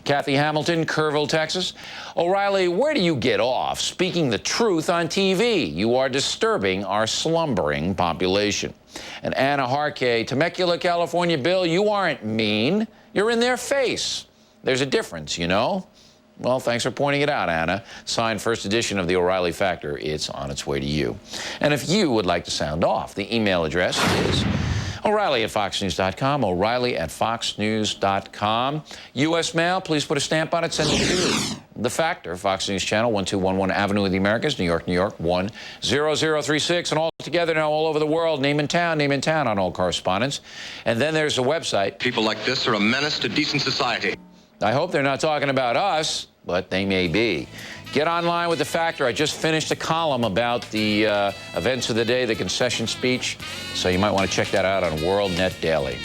Kathy Hamilton, Kerrville, Texas. O'Reilly, where do you get off speaking the truth on TV? You are disturbing our slumbering population. And Anna Harkey, Temecula, California. Bill, you aren't mean. You're in their face. There's a difference, you know? Well, thanks for pointing it out, Anna. Signed, first edition of the O'Reilly Factor. It's on its way to you. And if you would like to sound off, the email address is O'Reilly@FoxNews.com, O'Reilly@FoxNews.com. U.S. mail, please put a stamp on it, send it to The Factor, Fox News Channel, 1211 Avenue of the Americas, New York, 10036. And all together now all over the world, name and town on all correspondence. And then there's a website. People like this are a menace to decent society. I hope they're not talking about us, but they may be. Get online with The Factor. I just finished a column about the events of the day, the concession speech, so you might want to check that out on WorldNet Daily.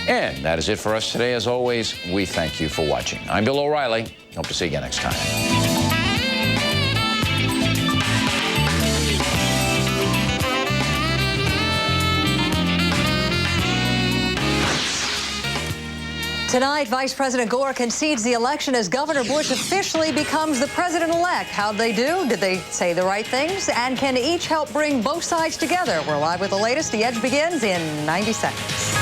And that is it for us today. As always, we thank you for watching. I'm Bill O'Reilly. Hope to see you again next time. Tonight, Vice President Gore concedes the election as Governor Bush officially becomes the president-elect. How'd they do? Did they say the right things? And can each help bring both sides together? We're live with the latest. The Edge begins in 90 seconds.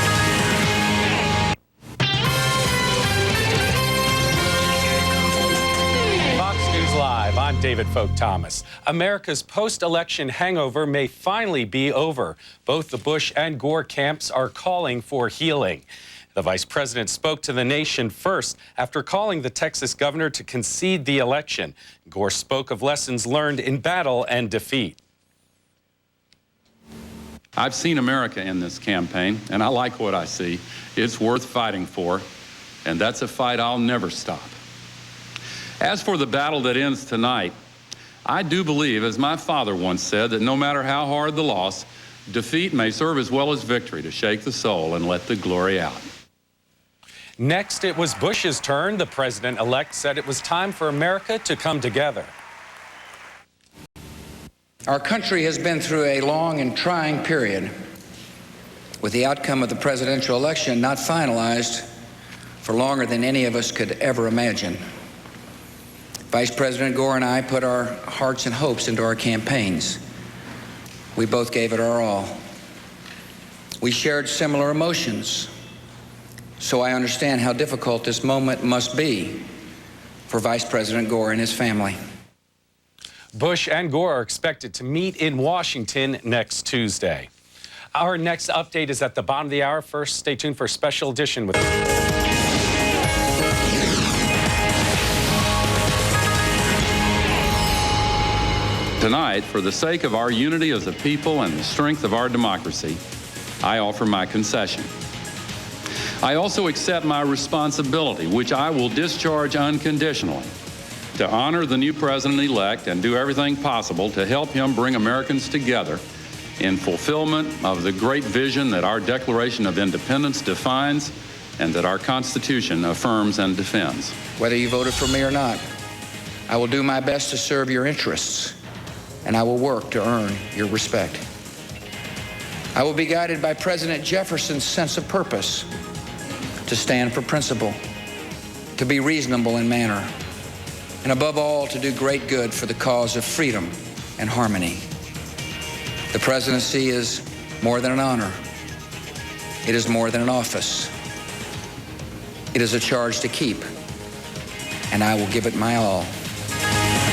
Live, I'm David Folk Thomas. America's post-election hangover may finally be over. Both the Bush and Gore camps are calling for healing. The vice president spoke to the nation first after calling the Texas governor to concede the election. Gore spoke of lessons learned in battle and defeat. I've seen America in this campaign, and I like what I see. It's worth fighting for, and that's a fight I'll never stop. As for the battle that ends tonight, I do believe, as my father once said, that no matter how hard the loss, defeat may serve as well as victory to shake the soul and let the glory out. Next, it was Bush's turn. The president-elect said it was time for America to come together. Our country has been through a long and trying period, with the outcome of the presidential election not finalized for longer than any of us could ever imagine. Vice President Gore and I put our hearts and hopes into our campaigns. We both gave it our all. We shared similar emotions, so I understand how difficult this moment must be for Vice President Gore and his family. Bush and Gore are expected to meet in Washington next Tuesday. Our next update is at the bottom of the hour. First, stay tuned for a special edition with... Tonight, for the sake of our unity as a people and the strength of our democracy, I offer my concession. I also accept my responsibility, which I will discharge unconditionally, to honor the new president-elect and do everything possible to help him bring Americans together in fulfillment of the great vision that our Declaration of Independence defines and that our Constitution affirms and defends. Whether you voted for me or not, I will do my best to serve your interests, and I will work to earn your respect. I will be guided by President Jefferson's sense of purpose, to stand for principle, to be reasonable in manner, and above all, to do great good for the cause of freedom and harmony. The presidency is more than an honor. It is more than an office. It is a charge to keep, and I will give it my all.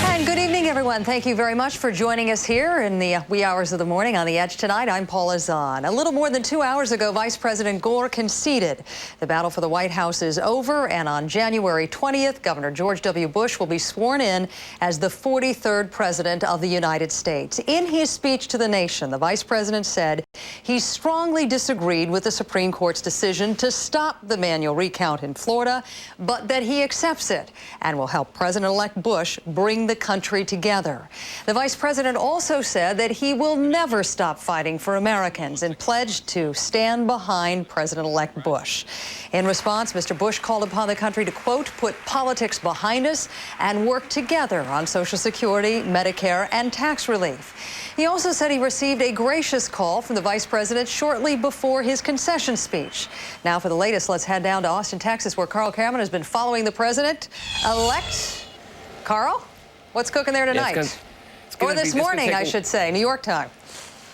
And good evening, everyone. Thank you very much for joining us here in the wee hours of the morning on The Edge tonight. I'm Paula Zahn. A little more than 2 hours ago, Vice President Gore conceded. The battle for the White House is over, and on January 20th, Governor George W. Bush will be sworn in as the 43rd President of the United States. In his speech to the nation, the Vice President said he strongly disagreed with the Supreme Court's decision to stop the manual recount in Florida, but that he accepts it and will help President-elect Bush bring the country together. The vice president also said that he will never stop fighting for Americans and pledged to stand behind President-elect Bush. In response, Mr. Bush called upon the country to, quote, put politics behind us and work together on Social Security, Medicare, and tax relief. He also said he received a gracious call from the vice president shortly before his concession speech. Now for the latest, let's head down to Austin, Texas, where Carl Cameron has been following the president-elect. Carl? What's cooking there tonight? Yeah, or this morning, I should say, New York time.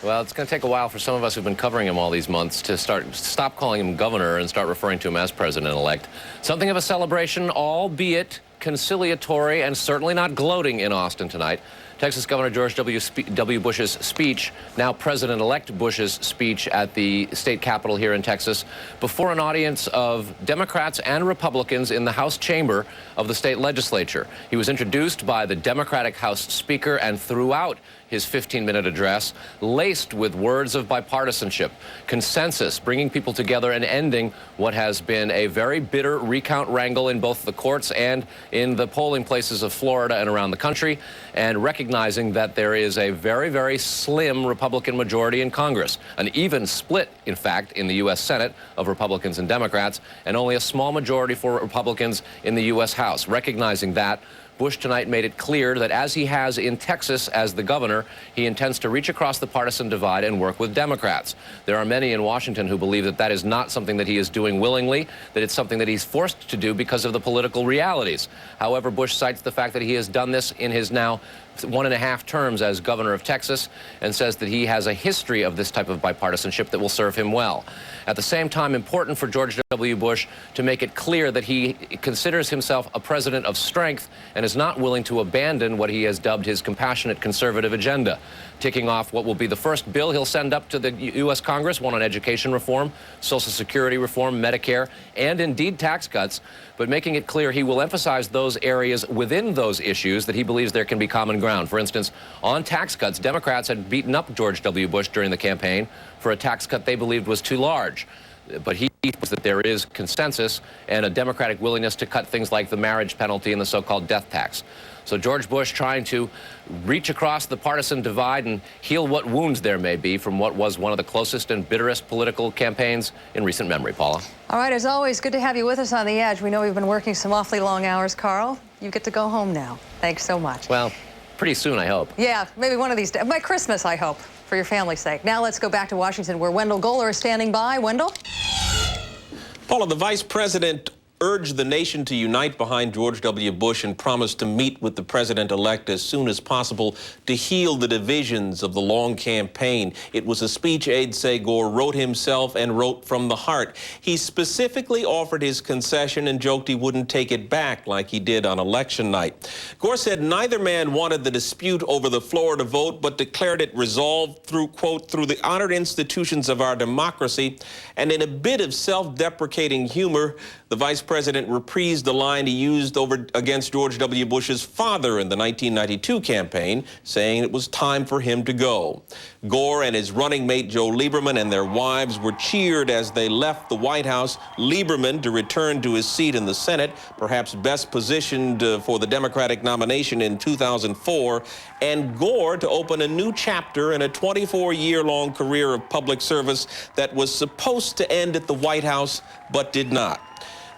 Well, it's going to take a while for some of us who've been covering him all these months to stop calling him governor and start referring to him as president-elect. Something of a celebration, albeit conciliatory and certainly not gloating in Austin tonight. Texas Governor George W. Bush's speech, now President-elect Bush's speech at the state capitol here in Texas, before an audience of Democrats and Republicans in the House chamber of the state legislature. He was introduced by the Democratic House Speaker, and throughout his 15-minute address, laced with words of bipartisanship, consensus, bringing people together and ending what has been a very bitter recount wrangle in both the courts and in the polling places of Florida and around the country, and recognizing that there is a very, very slim Republican majority in Congress, an even split, in fact, in the U.S. Senate of Republicans and Democrats, and only a small majority for Republicans in the U.S. House. Recognizing that, Bush tonight made it clear that as he has in Texas as the governor, he intends to reach across the partisan divide and work with Democrats. There are many in Washington who believe that that is not something that he is doing willingly, that it's something that he's forced to do because of the political realities. However, Bush cites the fact that he has done this in his now 1.5 terms as governor of Texas, and says that he has a history of this type of bipartisanship that will serve him well. At the same time, important for George W. Bush to make it clear that he considers himself a president of strength and is not willing to abandon what he has dubbed his compassionate conservative agenda. ticking off what will be the first bill he'll send up to the U.S. Congress, one on education reform, Social Security reform, Medicare, and indeed tax cuts, but making it clear he will emphasize those areas within those issues that he believes there can be common ground. For instance, on tax cuts, Democrats had beaten up George W. Bush during the campaign for a tax cut they believed was too large. But he thinks that there is consensus and a Democratic willingness to cut things like the marriage penalty and the so-called death tax. So George Bush trying to reach across the partisan divide and heal what wounds there may be from what was one of the closest and bitterest political campaigns in recent memory. Paula. All right, as always, good to have you with us on The Edge. We know we've been working some awfully long hours, Carl. You get to go home now. Thanks so much. Well, pretty soon, I hope. Yeah, maybe one of these days. By Christmas, I hope, for your family's sake. Now let's go back to Washington, where Wendell Goler is standing by. Wendell? Paula, the vice president urged the nation to unite behind George W. Bush and promised to meet with the president-elect as soon as possible to heal the divisions of the long campaign. It was a speech aides say Gore wrote himself and wrote from the heart. He specifically offered his concession and joked he wouldn't take it back like he did on election night. Gore said neither man wanted the dispute over the Florida vote, but declared it resolved through, quote, through the honored institutions of our democracy. And in a bit of self-deprecating humor, the vice president reprised the line he used against George W. Bush's father in the 1992 campaign, saying it was time for him to go. Gore and his running mate Joe Lieberman and their wives were cheered as they left the White House. Lieberman to return to his seat in the Senate, perhaps best positioned for the Democratic nomination in 2004, and Gore to open a new chapter in a 24-year-long career of public service that was supposed to end at the White House, but did not.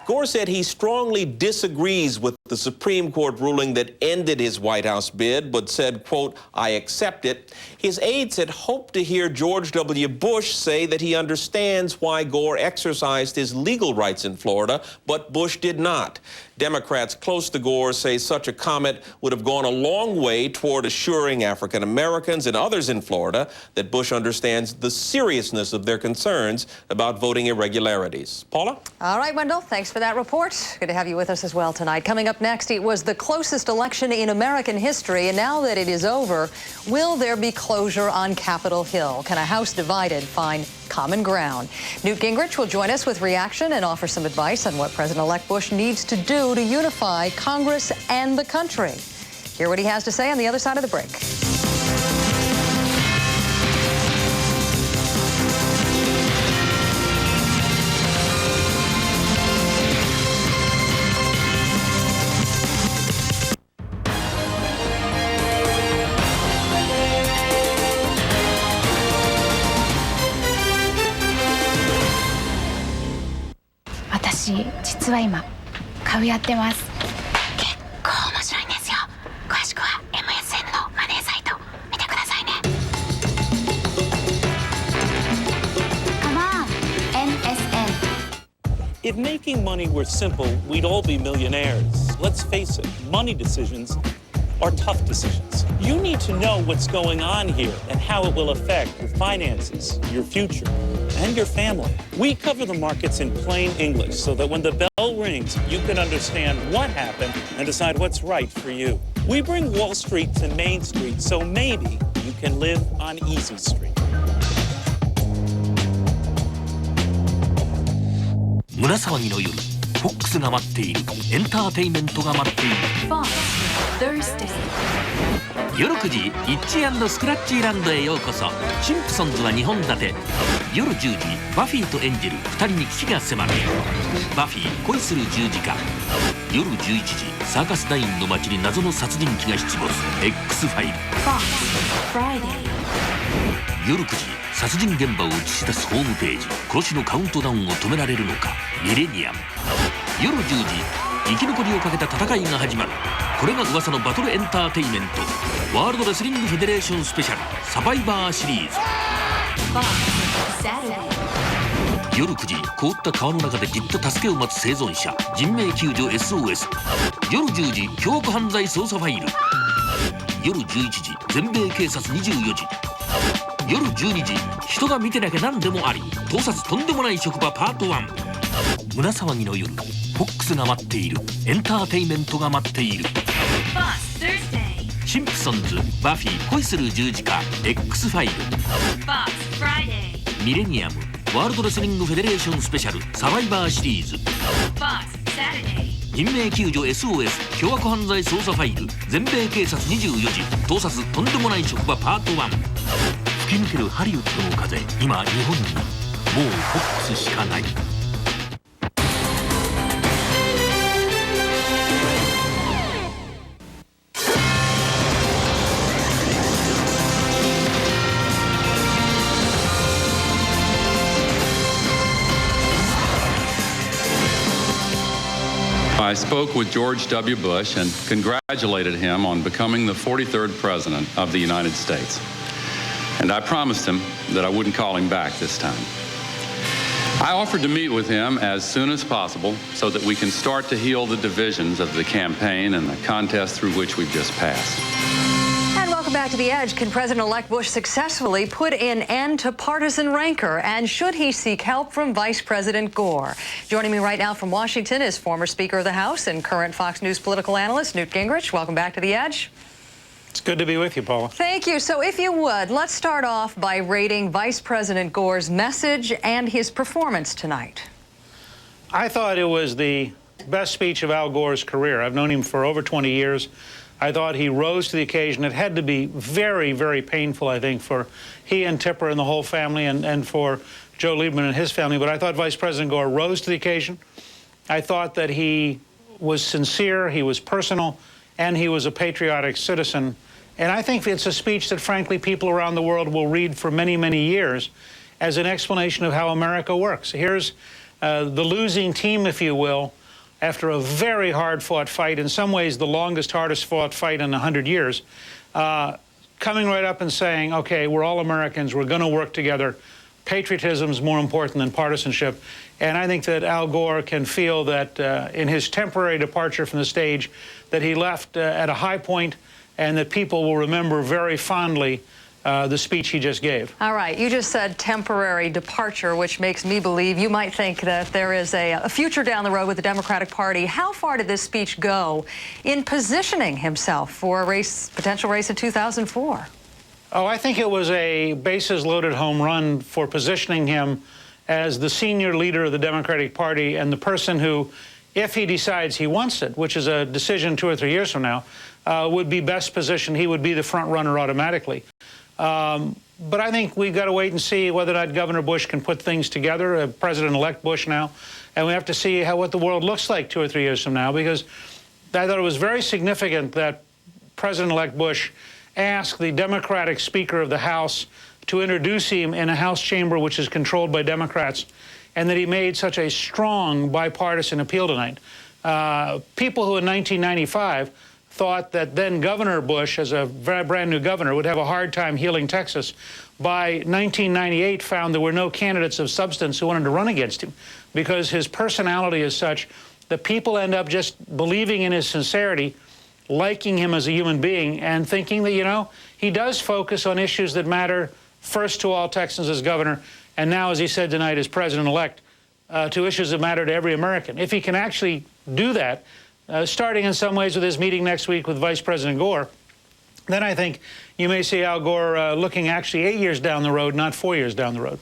Gore said he strongly disagrees with the Supreme Court ruling that ended his White House bid, but said, quote, I accept it. His aides had hoped to hear George W. Bush say that he understands why Gore exercised his legal rights in Florida, but Bush did not. Democrats close to Gore say such a comment would have gone a long way toward assuring African Americans and others in Florida that Bush understands the seriousness of their concerns about voting irregularities. Paula? All right, Wendell, thanks for that report. Good to have you with us as well tonight. Coming up next, it was the closest election in American history, and now that it is over, will there be closure on Capitol Hill? Can a House divided find common ground? Newt Gingrich will join us with reaction and offer some advice on what President-elect Bush needs to do to unify Congress and the country. Hear what he has to say on the other side of the break. If making money were simple, we'd all be millionaires. Let's face it, money decisions are tough decisions. You need to know what's going on here and how it will affect your finances, your future, and your family. We cover the markets in plain English so that when the bell rings, you can understand what happened and decide what's right for you. We bring Wall Street to Main Street so maybe you can live on Easy Street. 胸騒ぎの夜、フォックスが待っている、エンターテインメントが待っている。夜9時、イッチー&スクラッチーランドへようこそ。シンプソンズは2本立て。夜10時、バフィーとエンジェル2人に危機が迫る。バフィー恋する十字架。夜11時、サーカスダインの街に謎の殺人鬼が出没。X ファイル。夜9時、殺人現場を映し出すホームページ。殺しのカウントダウンを止められるのか。ミレニアム。夜10時、生き残りをかけた戦いが始まる。これが噂のバトルエンターテインメント。ワールドレスリングフェデレーションスペシャルサバイバーシリーズ。夜9時、凍った川の中でじっと助けを待つ生存者。人命救助 SOS。夜10時、凶悪犯罪捜査ファイル。夜11時、全米警察24時。夜12時、人が見てなきゃ何でもあり。盗撮とんでもない職場パート1。胸騒ぎの夜、フォックスが待っている。エンターテインメントが待っている。シシンプソンズ、バフィー、恋する十字架、X ファイル、ミレニアム、ワールドレスリングフェデレーションスペシャルサバイバーシリーズ、人命救助 SOS 凶悪犯罪捜査ファイル全米警察24時盗撮とんでもない職場パート1。吹き抜けるハリウッドの風、今日本にもうフォックスしかない。I spoke with George W. Bush and congratulated him on becoming the 43rd President of the United States. And I promised him that I wouldn't call him back this time. I offered to meet with him as soon as possible so that we can start to heal the divisions of the campaign and the contest through which we've just passed. And welcome back to The Edge. Can President-elect Bush successfully put an end to partisan rancor? And should he seek help from Vice President Gore? Joining me right now from Washington is former Speaker of the House and current Fox News political analyst Newt Gingrich. Welcome back to The Edge. It's good to be with you, Paula. Thank you. So if you would, let's start off by rating Vice President Gore's message and his performance tonight. I thought it was the best speech of Al Gore's career. I've known him for over 20 years. I thought he rose to the occasion. It had to be very, very painful, I think, for he and Tipper and the whole family and for Joe Lieberman and his family. But I thought Vice President Gore rose to the occasion. I thought that he was sincere, he was personal, and he was a patriotic citizen. And I think it's a speech that, frankly, people around the world will read for many, many years as an explanation of how America works. Here's the losing team, if you will, after a very hard-fought fight, in some ways the longest, hardest-fought fight in 100 years, coming right up and saying, okay, we're all Americans, we're going to work together. Patriotism is more important than partisanship. And I think that Al Gore can feel that in his temporary departure from the stage, that he left at a high point, and that people will remember very fondly the speech he just gave. All right, you just said temporary departure, which makes me believe you might think that there is a future down the road with the Democratic Party. How far did this speech go in positioning himself for a race, potential race in 2004? Oh, I think it was a bases-loaded home run for positioning him as the senior leader of the Democratic Party and the person who, if he decides he wants it, which is a decision 2 or 3 years from now, would be best positioned. He would be the front runner automatically. But I think we've got to wait and see whether or not Governor Bush can put things together, President-elect Bush now, and we have to see what the world looks like 2 or 3 years from now, because I thought it was very significant that President-elect Bush asked the Democratic Speaker of the House to introduce him in a House chamber which is controlled by Democrats, and that he made such a strong bipartisan appeal tonight. People who in 1995 thought that then Governor Bush, as a brand new governor, would have a hard time healing Texas, by 1998 found there were no candidates of substance who wanted to run against him, because his personality is such that people end up just believing in his sincerity, liking him as a human being, and thinking that, you know, he does focus on issues that matter first to all Texans as governor, and now, as he said tonight, as president-elect, to issues that matter to every American. If he can actually do that, starting in some ways with his meeting next week with Vice President Gore, then I think you may see Al Gore looking actually 8 years down the road, not 4 years down the road.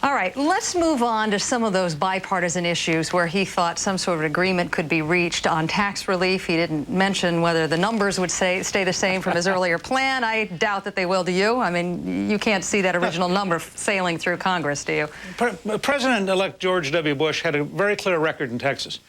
All right, let's move on to some of those bipartisan issues where he thought some sort of agreement could be reached on tax relief. He didn't mention whether the numbers would stay the same from his earlier plan. I doubt that they will to you. I mean, you can't see that original number sailing through Congress, do you? President-elect George W. Bush had a very clear record in Texas.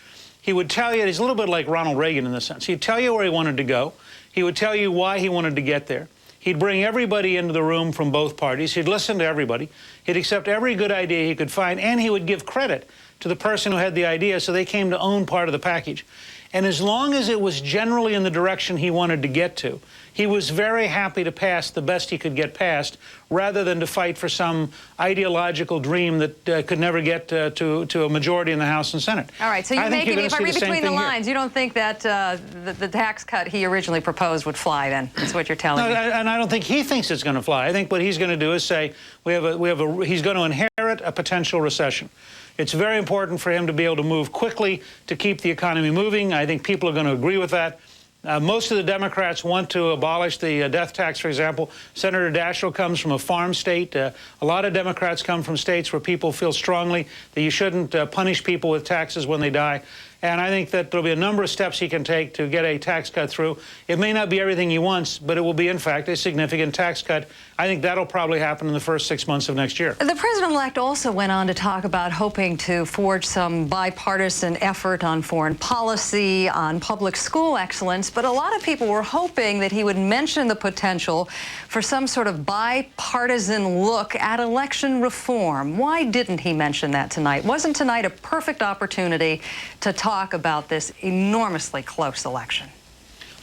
He would tell you, he's a little bit like Ronald Reagan in this sense. He'd tell you where he wanted to go. He would tell you why he wanted to get there. He'd bring everybody into the room from both parties. He'd listen to everybody. He'd accept every good idea he could find, and he would give credit to the person who had the idea, so they came to own part of the package. And as long as it was generally in the direction he wanted to get to, he was very happy to pass the best he could get past, rather than to fight for some ideological dream that could never get to a majority in the House and Senate. All right, so you're making, if I read between the lines, you don't think that the tax cut he originally proposed would fly, then? That's what you're telling me. And I don't think he thinks it's going to fly. I think what he's going to do is say, he's going to inherit a potential recession. It's very important for him to be able to move quickly to keep the economy moving. I think people are going to agree with that. Most of the Democrats want to abolish the death tax, for example. Senator Daschle comes from a farm state. A lot of Democrats come from states where people feel strongly that you shouldn't punish people with taxes when they die. And I think that there'll be a number of steps he can take to get a tax cut through. It may not be everything he wants, but it will be, in fact, a significant tax cut. I think that'll probably happen in the first 6 months of next year. The president-elect also went on to talk about hoping to forge some bipartisan effort on foreign policy, on public school excellence, but a lot of people were hoping that he would mention the potential for some sort of bipartisan look at election reform. Why didn't he mention that tonight? Wasn't tonight a perfect opportunity to talk about this enormously close election?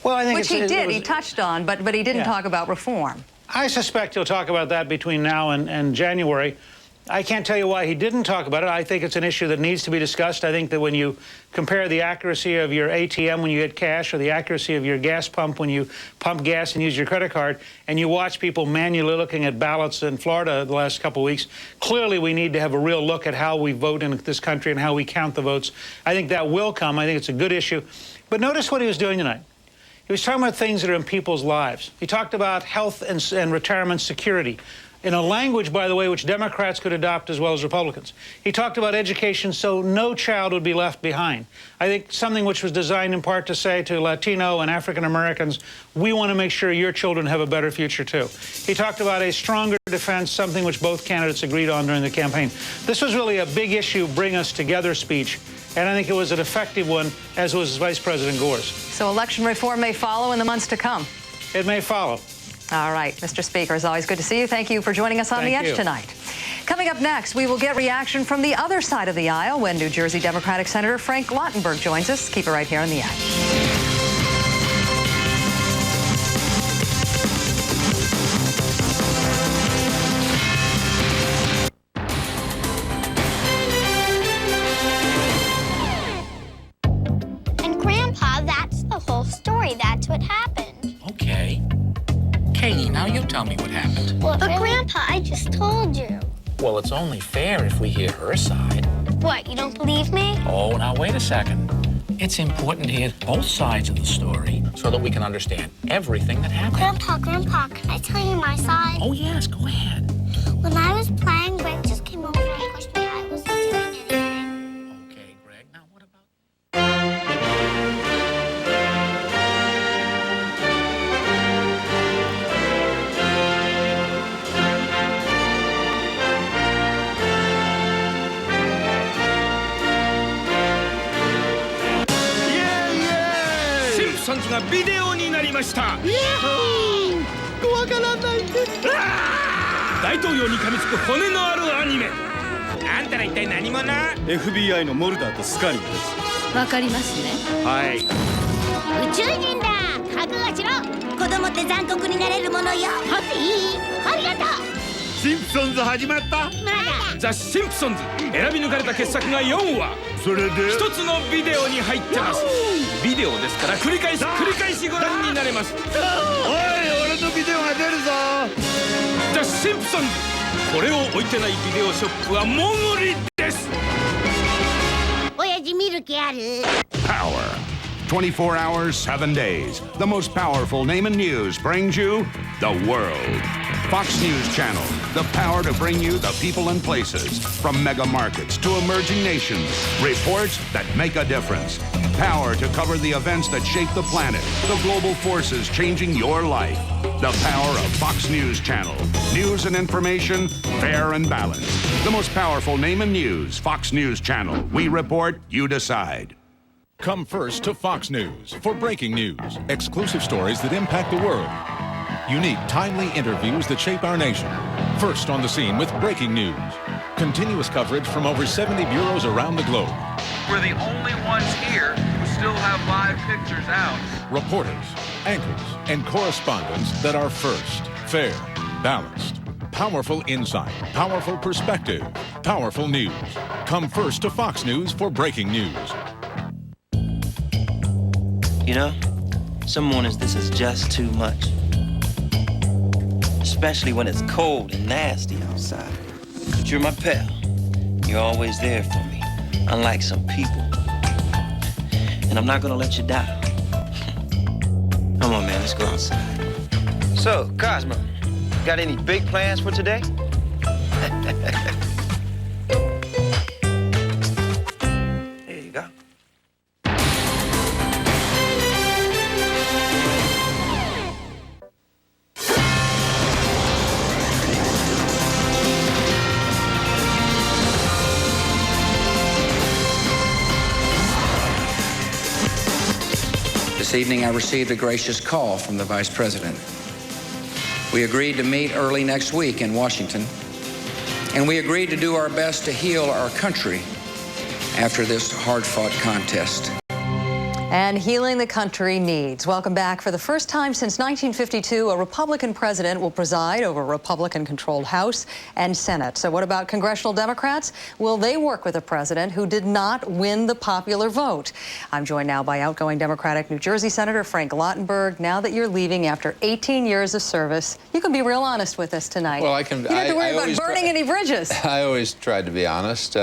Well, I think which he did. He touched on, but he didn't talk about reform. I suspect he'll talk about that between now and January. I can't tell you why he didn't talk about it. I think it's an issue that needs to be discussed. I think that when you compare the accuracy of your ATM when you get cash or the accuracy of your gas pump when you pump gas and use your credit card, and you watch people manually looking at ballots in Florida the last couple of weeks, clearly we need to have a real look at how we vote in this country and how we count the votes. I think that will come. I think it's a good issue. But notice what he was doing tonight. He was talking about things that are in people's lives. He talked about health and retirement security in a language, by the way, which Democrats could adopt as well as Republicans. He talked about education so no child would be left behind. I think something which was designed in part to say to Latino and African Americans, we want to make sure your children have a better future too. He talked about a stronger defense, something which both candidates agreed on during the campaign. This was really a big issue, bring us together speech. And I think it was an effective one, as was Vice President Gore's. So election reform may follow in the months to come. It may follow. All right, Mr. Speaker, it's always good to see you. Thank you for joining us on The Edge tonight. Coming up next, we will get reaction from the other side of the aisle when New Jersey Democratic Senator Frank Lautenberg joins us. Keep it right here on The Edge. Now you tell me what happened. Well, but Grandpa, I just told you. Well, it's only fair if we hear her side. What, you don't believe me? Oh, now wait a second. It's important to hear both sides of the story so that we can understand everything that happened. Grandpa, can I tell you my side? Oh, yes, go ahead. When I was playing, Greg just came over and pushed me. I wasn't doing anything. Okay, Greg, now what about...サンズがビデオになりました。怖がらないで。大統領に噛みつく骨のあるアニメ。あんたら一体何者？ FBI のモルダーとスカリーです。わかりますね。はい。宇宙人だ。覚悟しろ。子供って残酷になれるものよ。はっていい？ありがとう。シンプソンズ始まった？まだ。ザ・シンプソンズ選び抜かれた傑作が4話。それで一つのビデオに入ってます。ビデオですから繰り返しご覧になれます。おい、俺のビデオが出るぞ。ザ・シンプソンズ。これを置いてないビデオショップはもぐりです。親父見る気ある？ Power. 24 hours, 7 days. The most powerful name in news brings you the world. Fox News Channel. The power to bring you the people and places. From mega markets to emerging nations. Reports that make a difference. Power to cover the events that shape the planet. The global forces changing your life. The power of Fox News Channel. News and information, fair and balanced. The most powerful name in news, Fox News Channel. We report, you decide. Come first to Fox News for breaking news, exclusive stories that impact the world, unique, timely interviews that shape our nation. First on the scene with breaking news. Continuous coverage from over 70 bureaus around the globe. We're the only ones here who still have live pictures out. Reporters, anchors, and correspondents that are first, fair, balanced. Powerful insight, powerful perspective, powerful news. Come first to Fox News for breaking news. You know, some mornings this is just too much. Especially when it's cold and nasty outside. But you're my pal. You're always there for me, unlike some people. And I'm not gonna let you down. Come on, man, let's go outside. So, Cosmo, got any big plans for today? There you go. This evening, I received a gracious call from the Vice President. We agreed to meet early next week in Washington, and we agreed to do our best to heal our country after this hard-fought contest. And healing the country needs. Welcome back. For the first time since 1952, a Republican president will preside over a Republican-controlled House and Senate. So what about congressional Democrats? Will they work with a president who did not win the popular vote? I'm joined now by outgoing Democratic New Jersey Senator Frank Lautenberg. Now that you're leaving after 18 years of service, you can be real honest with us tonight. Well, I can. You don't have to worry about burning any bridges. I always try to be honest.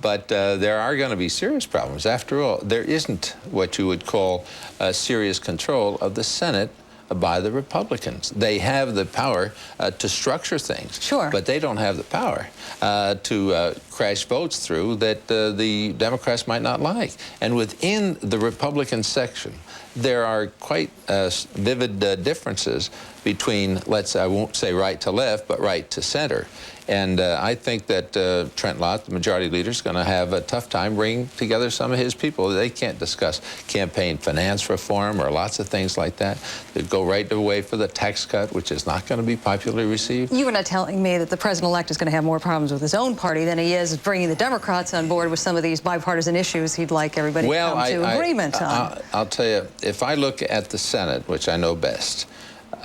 But there are going to be serious problems. After all, there isn't what you would call serious control of the Senate by the Republicans. They have the power to structure things, sure, but they don't have the power to crash votes through that the Democrats might not like. And within the Republican section, there are quite vivid differences between, I won't say right to left, but right to center. And I think that Trent Lott, the majority leader, is going to have a tough time bringing together some of his people. They can't discuss campaign finance reform or lots of things like that. They go right away for the tax cut, which is not going to be popularly received. You were not telling me that the president-elect is going to have more problems with his own party than he is bringing the Democrats on board with some of these bipartisan issues he'd like everybody to come to agreement on. I'll tell you, if I look at the Senate, which I know best,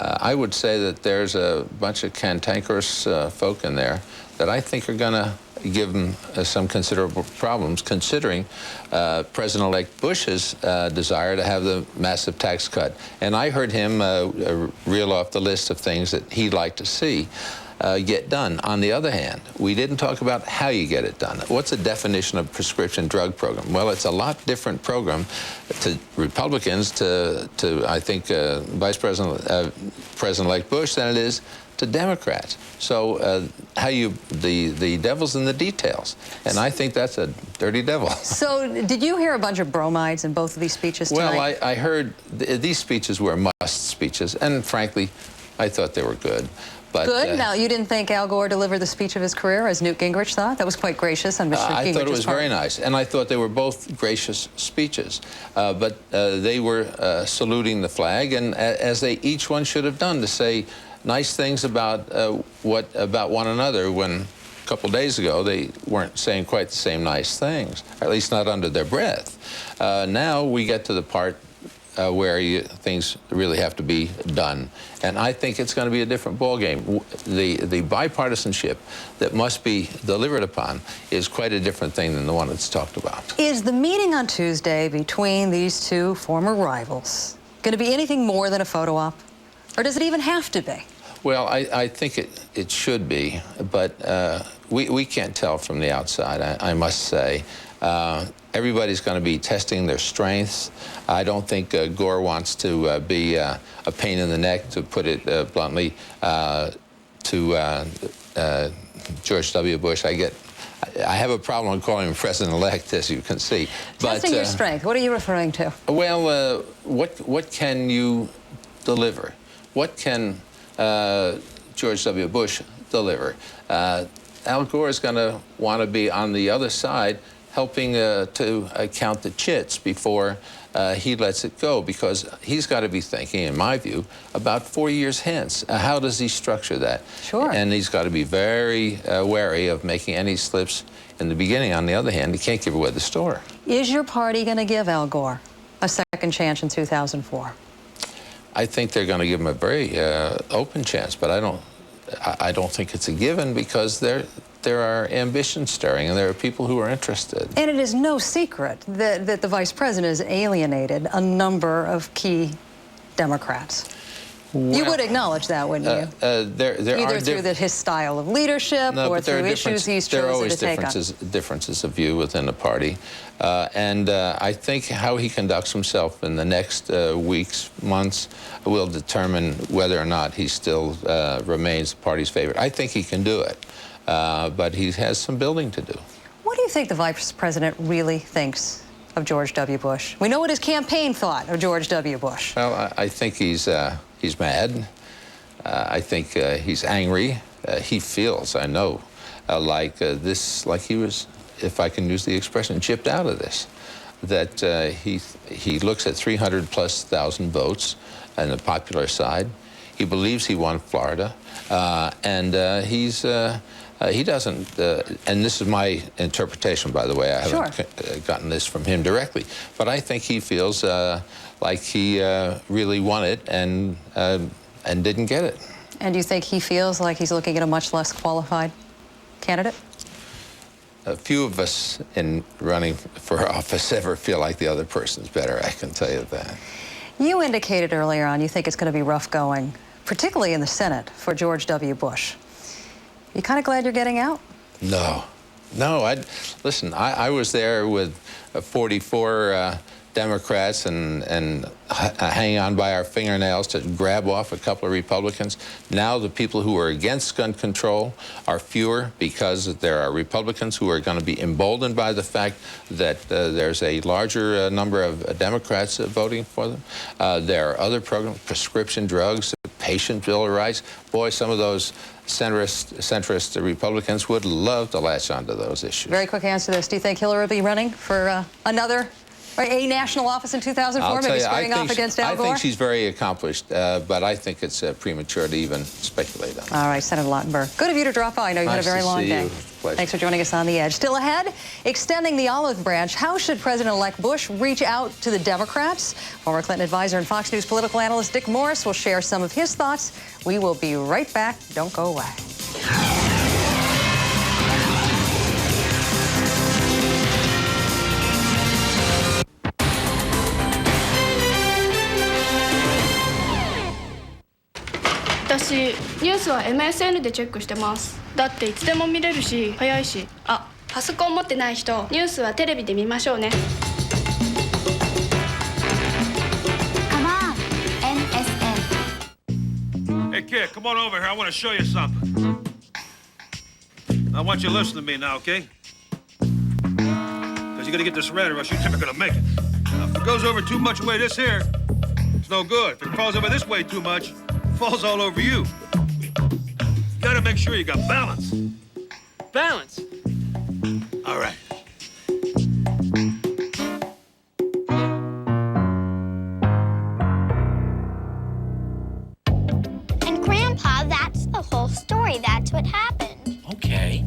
I would say that there's a bunch of cantankerous folk in there that I think are going to give them some considerable problems, considering President-elect Bush's desire to have the massive tax cut. And I heard him reel off the list of things that he'd like to see get done. On the other hand, we didn't talk about how you get it done. What's the definition of prescription drug program? Well, it's a lot different program to Republicans, to I think, President-elect Bush than it is to Democrats. So the devil's in the details. And I think that's a dirty devil. So did you hear a bunch of bromides in both of these speeches tonight? Well, I heard these speeches were must speeches, and frankly, I thought they were good. But, good. Now, you didn't think Al Gore delivered the speech of his career, as Newt Gingrich thought? That was quite gracious on Mr. Gingrich's part. I thought it was very nice, and I thought they were both gracious speeches. But they were saluting the flag, and as they each one should have done, to say nice things about about one another, when a couple days ago they weren't saying quite the same nice things, or at least not under their breath. Now we get to the part where things really have to be done. And I think it's going to be a different ballgame. The bipartisanship that must be delivered upon is quite a different thing than the one that's talked about. Is the meeting on Tuesday between these two former rivals going to be anything more than a photo op? Or does it even have to be? Well, I think it should be, but we can't tell from the outside, I must say. Everybody's going to be testing their strengths. I don't think Gore wants to be a pain in the neck, to put it bluntly, to George W. Bush. I have a problem calling him president-elect, as you can see. Testing your strength. What are you referring to? Well, what can you deliver? What can George W. Bush deliver? Al Gore is going to want to be on the other side, helping to count the chits before he lets it go, because he's got to be thinking, in my view, about 4 years hence. How does he structure that? Sure. And he's got to be very wary of making any slips in the beginning. On the other hand, he can't give away the store. Is your party going to give Al Gore a second chance in 2004? I think they're going to give him a very open chance, but I don't think it's a given, because there are ambitions stirring, and there are people who are interested. And it is no secret that the vice president has alienated a number of key Democrats. You would acknowledge that, wouldn't you? There Either are through his style of leadership or through issues he's chosen to take on. There are always differences of view within the party. And I think how he conducts himself in the next weeks, months, will determine whether or not he still remains the party's favorite. I think he can do it, but he has some building to do. What do you think the vice president really thinks of George W. Bush? We know what his campaign thought of George W. Bush. Well, I think he's mad. I think he's angry. He feels, I know, like he was, if I can use the expression, gypped out of this. That he looks at 300,000+ votes on the popular side. He believes he won Florida, and he doesn't, and this is my interpretation, by the way. I haven't gotten this from him directly, but I think he feels like he really won it and didn't get it. And do you think he feels like he's looking at a much less qualified candidate? A few of us in running for office ever feel like the other person's better, I can tell you that. You indicated earlier on you think it's going to be rough going, particularly in the Senate, for George W. Bush. You kind of glad you're getting out? No. Listen, I was there with 44 Democrats and hanging on by our fingernails to grab off a couple of Republicans. Now the people who are against gun control are fewer because there are Republicans who are going to be emboldened by the fact that there's a larger number of Democrats voting for them. There are other programs, prescription drugs, patient bill of rights. Boy, some of those centrist Republicans would love to latch onto those issues. Very quick answer to this. Do you think Hillary will be running for a national office in 2004, maybe squaring off against Al Gore? I think she's very accomplished, but I think it's premature to even speculate on it. All right, Senator Lautenberg. Good of you to drop by. I know you had a very long day. Thanks for joining us on The Edge. Still ahead, extending the olive branch. How should President-elect Bush reach out to the Democrats? Former Clinton advisor and Fox News political analyst Dick Morris will share some of his thoughts. We will be right back. Don't go away.私ニュースは MSN でチェックしてます。だっていつでも見れるし早いし。あ、パソコン持ってない人ニュースはテレビで見ましょうね。Come on, MSN. Hey, kid, come on over here. I want to show you something. I want you to listen to me now, okay? Because you got to get this ready or else you're never going to make it. Now, if it goes over too much way this here, it's no good. If it falls over this way too much, falls all over you. You gotta make sure you got balance. Balance? All right. And Grandpa, that's the whole story. That's what happened. Okay.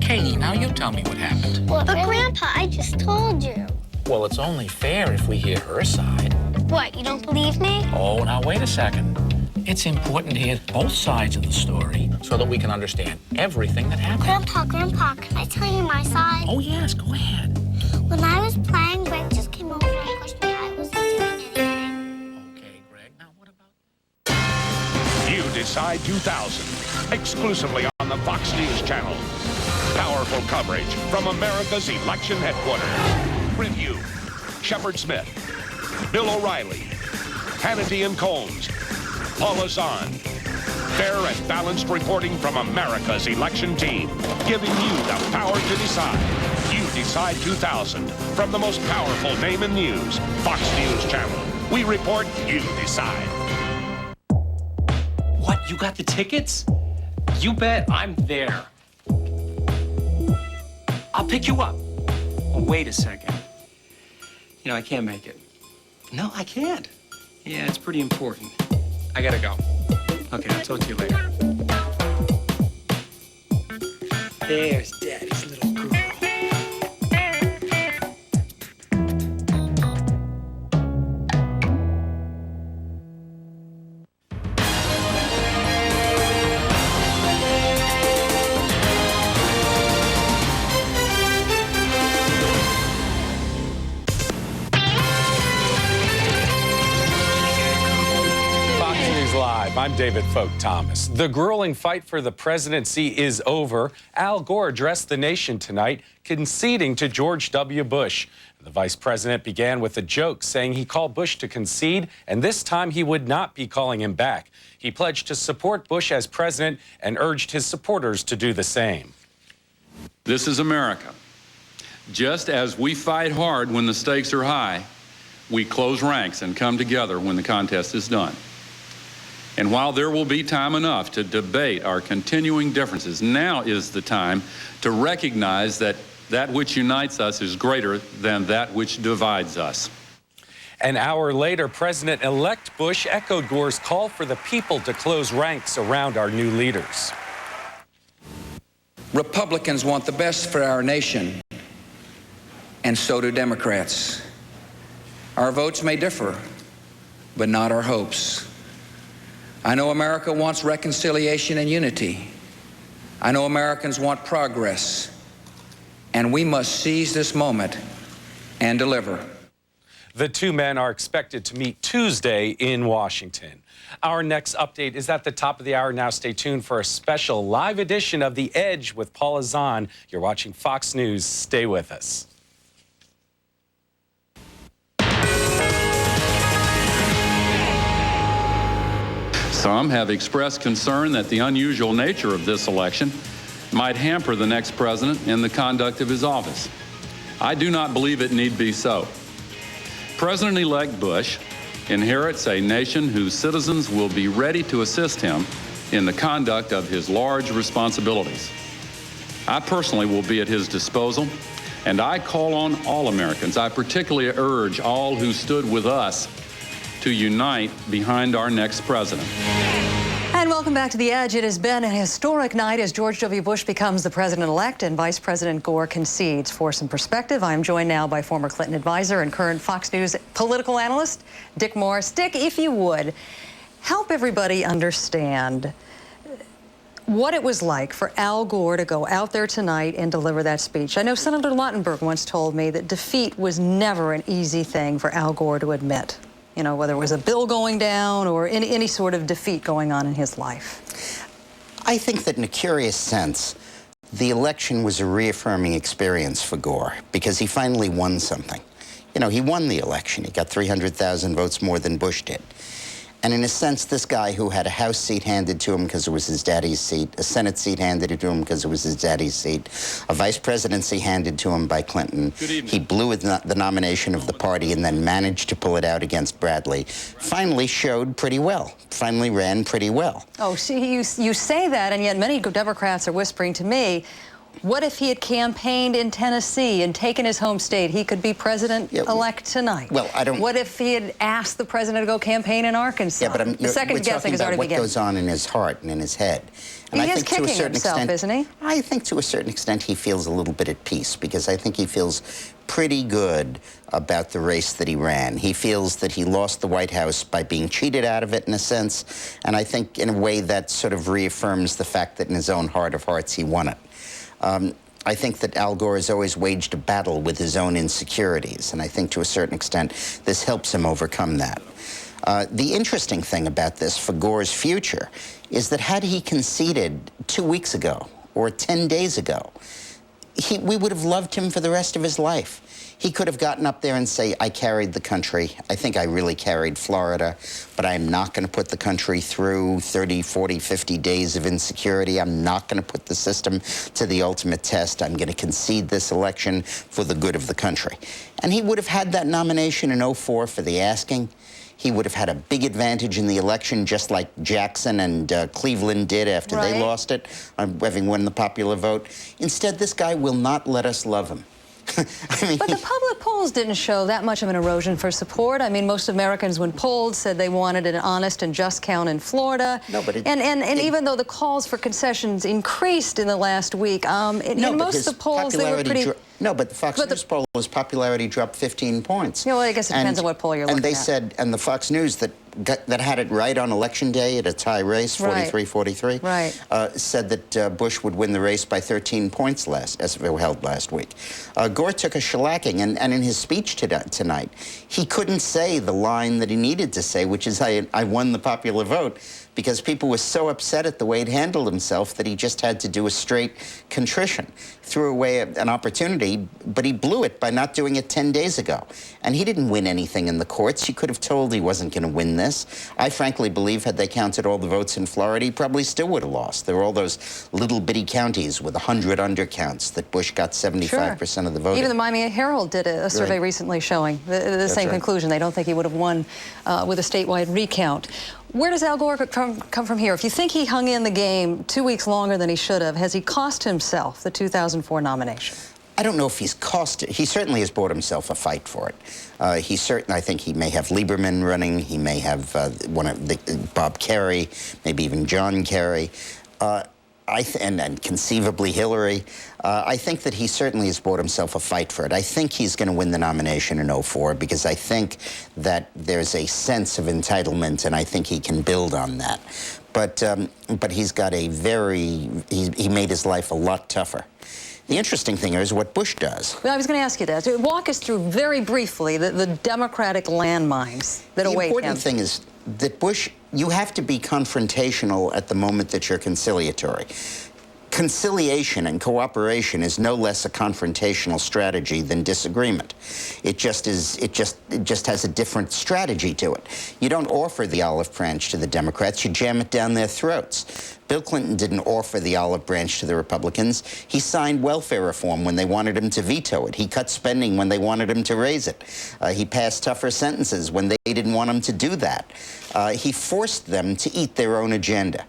Katie, now you tell me what happened. Well, but Grandpa, I just told you. Well, it's only fair if we hear her side. What, you don't believe me? Oh, now wait a second. It's important to hear both sides of the story so that we can understand everything that happened. Grandpa, can I tell you my side? Oh, yes, go ahead. When I was playing, Greg just came over and pushed me. I wasn't doing anything. Okay, Greg, now what about... You Decide 2000, exclusively on the Fox News channel. Powerful coverage from America's election headquarters. Review, Shepard Smith, Bill O'Reilly, Hannity and Colmes, Paula Zahn. Fair and balanced reporting from America's election team, giving you the power to decide. You Decide 2000, from the most powerful name in news, Fox News Channel. We report, you decide. What, you got the tickets? You bet, I'm there. I'll pick you up. Oh, wait a second. You know, I can't make it. No, I can't. Yeah, it's pretty important. I gotta go. Okay, I'll talk to you later. There's Daddy's little girl. I'm David Folk Thomas. The grueling fight for the presidency is over. Al Gore addressed the nation tonight, conceding to George W. Bush. The vice president began with a joke, saying he called Bush to concede, and this time he would not be calling him back. He pledged to support Bush as president and urged his supporters to do the same. This is America. Just as we fight hard when the stakes are high, we close ranks and come together when the contest is done. And while there will be time enough to debate our continuing differences, now is the time to recognize that that which unites us is greater than that which divides us. An hour later, President-elect Bush echoed Gore's call for the people to close ranks around our new leaders. Republicans want the best for our nation, and so do Democrats. Our votes may differ, but not our hopes. I know America wants reconciliation and unity. I know Americans want progress, and we must seize this moment and deliver. The two men are expected to meet Tuesday in Washington. Our next update is at the top of the hour. Now stay tuned for a special live edition of The Edge with Paula Zahn. You're watching Fox News. Stay with us. Some have expressed concern that the unusual nature of this election might hamper the next president in the conduct of his office. I do not believe it need be so. President-elect Bush inherits a nation whose citizens will be ready to assist him in the conduct of his large responsibilities. I personally will be at his disposal, and I call on all Americans. I particularly urge all who stood with us to unite behind our next president. And welcome back to The Edge. It has been a historic night as George W. Bush becomes the president-elect and Vice President Gore concedes. For some perspective, I'm joined now by former Clinton advisor and current Fox News political analyst, Dick Morris. Dick, if you would, help everybody understand what it was like for Al Gore to go out there tonight and deliver that speech. I know Senator Lautenberg once told me that defeat was never an easy thing for Al Gore to admit. You know, whether it was a bill going down or any sort of defeat going on in his life. I think that in a curious sense, the election was a reaffirming experience for Gore because he finally won something. You know, he won the election. He got 300,000 votes more than Bush did. And in a sense, this guy who had a House seat handed to him because it was his daddy's seat, a Senate seat handed to him because it was his daddy's seat, a vice presidency handed to him by Clinton. He blew the nomination of the party and then managed to pull it out against Bradley. Finally showed pretty well. Finally ran pretty well. Oh, see, you say that, and yet many Democrats are whispering to me, what if he had campaigned in Tennessee and taken his home state? He could be president-elect tonight. Well, I don't... What if he had asked the president to go campaign in Arkansas? Yeah, but the second guessing has already begun. What goes on in his heart and in his head. And He I is think to a kicking certain himself, extent, isn't he? I think to a certain extent he feels a little bit at peace because I think he feels pretty good about the race that he ran. He feels that he lost the White House by being cheated out of it in a sense, and I think in a way that sort of reaffirms the fact that in his own heart of hearts he won it. I think that Al Gore has always waged a battle with his own insecurities, and I think to a certain extent this helps him overcome that. The interesting thing about this for Gore's future is that had he conceded 2 weeks ago or 10 days ago, we would have loved him for the rest of his life. He could have gotten up there and say, I carried the country. I think I really carried Florida, but I'm not going to put the country through 30, 40, 50 days of insecurity. I'm not going to put the system to the ultimate test. I'm going to concede this election for the good of the country. And he would have had that nomination in '04 for the asking. He would have had a big advantage in the election, just like Jackson and Cleveland did after they lost it, having won the popular vote. Instead, this guy will not let us love him. I mean, but the public polls didn't show that much of an erosion for support. I mean, most Americans, when polled, said they wanted an honest and just count in Florida. No, but and even though the calls for concessions increased in the last week, in most of the polls they were pretty. No, but the Fox News poll, his popularity dropped 15 points. Yeah, well, I guess it depends on what poll you're looking at. And they said, and the Fox News that had it right on Election Day at a tie race, 43-43, said that Bush would win the race by 13 points as held last week. Gore took a shellacking, and in his speech tonight, he couldn't say the line that he needed to say, which is, I won the popular vote, because people were so upset at the way he'd handled himself that he just had to do a straight contrition. Threw away an opportunity, but he blew it by not doing it 10 days ago. And he didn't win anything in the courts. You could have told he wasn't going to win this. I frankly believe had they counted all the votes in Florida, he probably still would have lost. There were all those little bitty counties with 100 undercounts that Bush got 75% of the vote. Even the Miami Herald did a survey recently showing the same conclusion. They don't think he would have won with a statewide recount. Where does Al Gore come from here? If you think he hung in the game 2 weeks longer than he should have, has he cost himself the 2004 nomination? I don't know if he's cost it. He certainly has bought himself a fight for it. I think he may have Lieberman running. He may have Bob Kerry, maybe even John Kerry. And conceivably Hillary. I think that he certainly has bought himself a fight for it. I think he's going to win the nomination in '04 because I think that there's a sense of entitlement, and I think he can build on that. But he's got a he made his life a lot tougher. The interesting thing is what Bush does. Well, I was going to ask you that. Walk us through very briefly the Democratic landmines that await him. The important thing is that Bush, you have to be confrontational at the moment that you're conciliatory. Conciliation and cooperation is no less a confrontational strategy than disagreement. It just has a different strategy to it. You don't offer the olive branch to the Democrats, you jam it down their throats. Bill Clinton didn't offer the olive branch to the Republicans. He signed welfare reform when they wanted him to veto it. He cut spending when they wanted him to raise it. He passed tougher sentences when they didn't want him to do that. He forced them to eat their own agenda.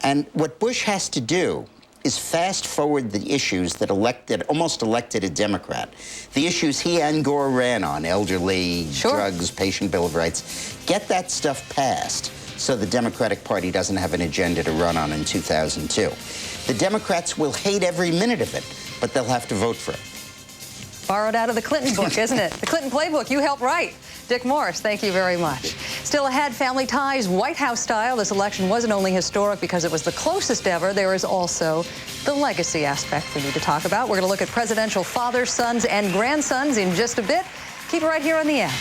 And what Bush has to do is fast forward the issues that almost elected a Democrat. The issues he and Gore ran on, elderly, drugs, patient Bill of Rights. Get that stuff passed so the Democratic Party doesn't have an agenda to run on in 2002. The Democrats will hate every minute of it, but they'll have to vote for it. Borrowed out of the Clinton book, isn't it? The Clinton playbook you helped write. Dick Morris, thank you very much. Still ahead, family ties, White House style. This election wasn't only historic because it was the closest ever. There is also the legacy aspect we need to talk about. We're going to look at presidential fathers, sons, and grandsons in just a bit. Keep it right here on The End.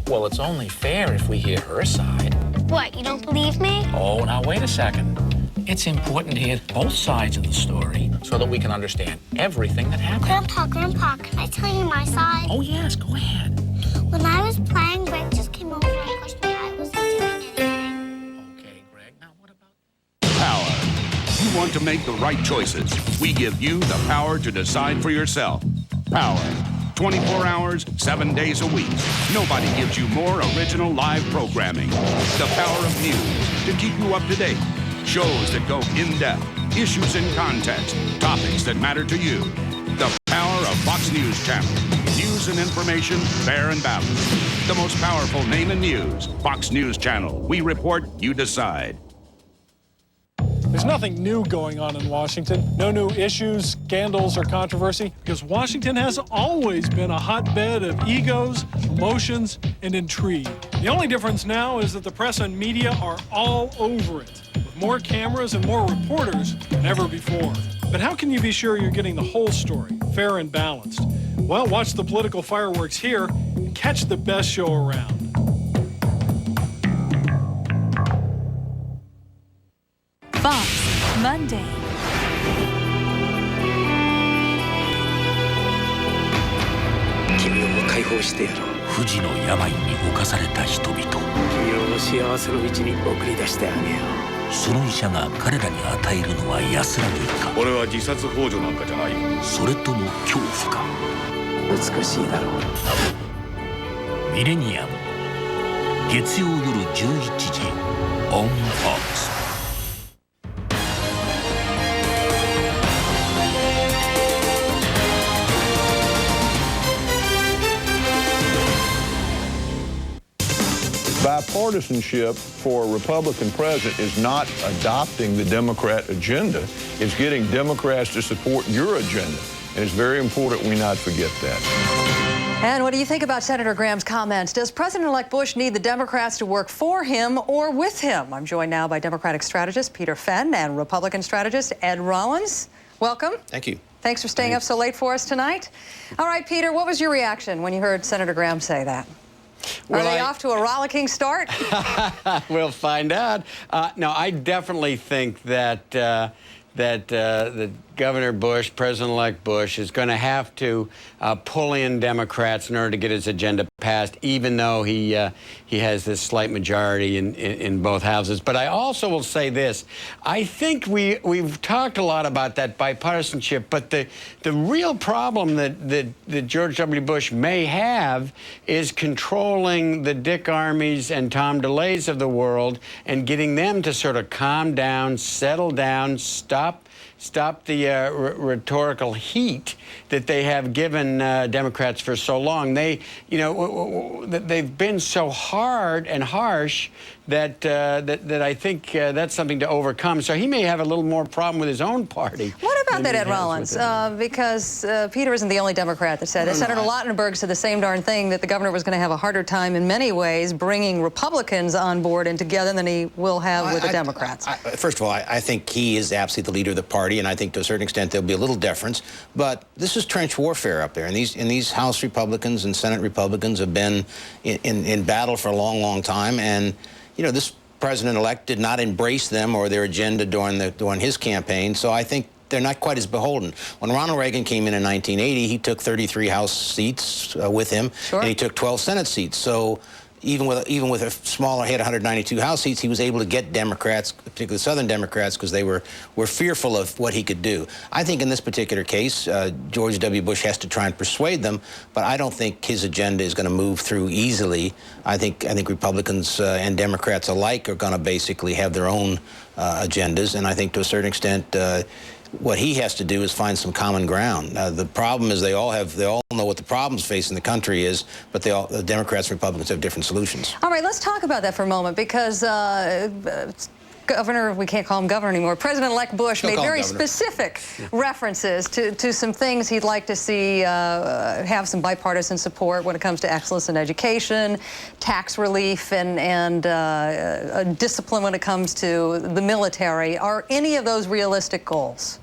Well, it's only fair if we hear her side. What, you don't believe me? Oh, now wait a second. It's important to hear both sides of the story so that we can understand everything that happened. Grandpa, can I tell you my side? Oh, yes, go ahead. When I was playing, Greg just came over and pushed me. I wasn't doing anything. Okay, Greg, now what about... Power. You want to make the right choices. We give you the power to decide for yourself. Power. 24 hours, 7 days a week. Nobody gives you more original live programming. The power of news to keep you up to date. Shows that go in-depth. Issues in context. Topics that matter to you. The power of Fox News Channel. News and information, fair and balanced. The most powerful name in news. Fox News Channel. We report, you decide. There's nothing new going on in Washington. No new issues, scandals, or controversy, because Washington has always been a hotbed of egos, emotions, and intrigue. The only difference now is that the press and media are all over it, with more cameras and more reporters than ever before. But how can you be sure you're getting the whole story, fair and balanced? Well, watch the political fireworks here and catch the best show around. Fox, Monday.不治の病に侵された人々。君を幸せの道に送り出してあげよう。その医者が彼らに与えるのは安らぎか。俺は自殺幇助なんかじゃない。それとも恐怖か。美しいだろう。ミレニアム。月曜夜11時。オンフォックス。partisanship for a Republican president is not adopting the Democrat agenda. It's getting Democrats to support your agenda. And it's very important we not forget that. And what do you think about Senator Graham's comments? Does President-elect Bush need the Democrats to work for him or with him? I'm joined now by Democratic strategist Peter Fenn and Republican strategist Ed Rollins. Welcome. Thank you. Thanks for staying up so late for us tonight. All right, Peter, what was your reaction when you heard Senator Graham say that? Are they off to a rollicking start? We'll find out. No, I definitely think that that Governor Bush, President-elect Bush, is going to have to pull in Democrats in order to get his agenda passed, even though he has this slight majority in both houses. But I also will say this. I think we've talked a lot about that bipartisanship, but the real problem that George W. Bush may have is controlling the Dick Armeys and Tom DeLays of the world and getting them to sort of calm down, settle down, stop the rhetorical heat that they have given Democrats for so long. They've been so hard and harsh that I think that's something to overcome. So he may have a little more problem with his own party. What about that, Ed Rollins? Because Peter isn't the only Democrat that said it. Senator Lautenberg said the same darn thing, that the governor was going to have a harder time in many ways bringing Republicans on board and together than he will have with the Democrats. First of all, I think he is absolutely the leader of the party, and I think to a certain extent there'll be a little deference. But this is trench warfare up there, and these House Republicans and Senate Republicans have been in battle for a long, long time, and this president-elect did not embrace them or their agenda during his campaign, so I think they're not quite as beholden. When Ronald Reagan came in 1980, he took 33 House seats with him, and he took 12 Senate seats. So even with a smaller, he had 192 House seats, he was able to get Democrats, particularly Southern Democrats, because they were fearful of what he could do. I think in this particular case, George W. Bush has to try and persuade them, but I don't think his agenda is going to move through easily. I think Republicans and Democrats alike are going to basically have their own agendas, and I think to a certain extent, what he has to do is find some common ground. The problem is they all know what the problems facing the country is, but the Democrats and Republicans have different solutions. All right, let's talk about that for a moment, because Governor, we can't call him governor anymore, President-elect Bush made very specific references to some things he'd like to see have some bipartisan support when it comes to excellence in education, tax relief, and discipline when it comes to the military. Are any of those realistic goals?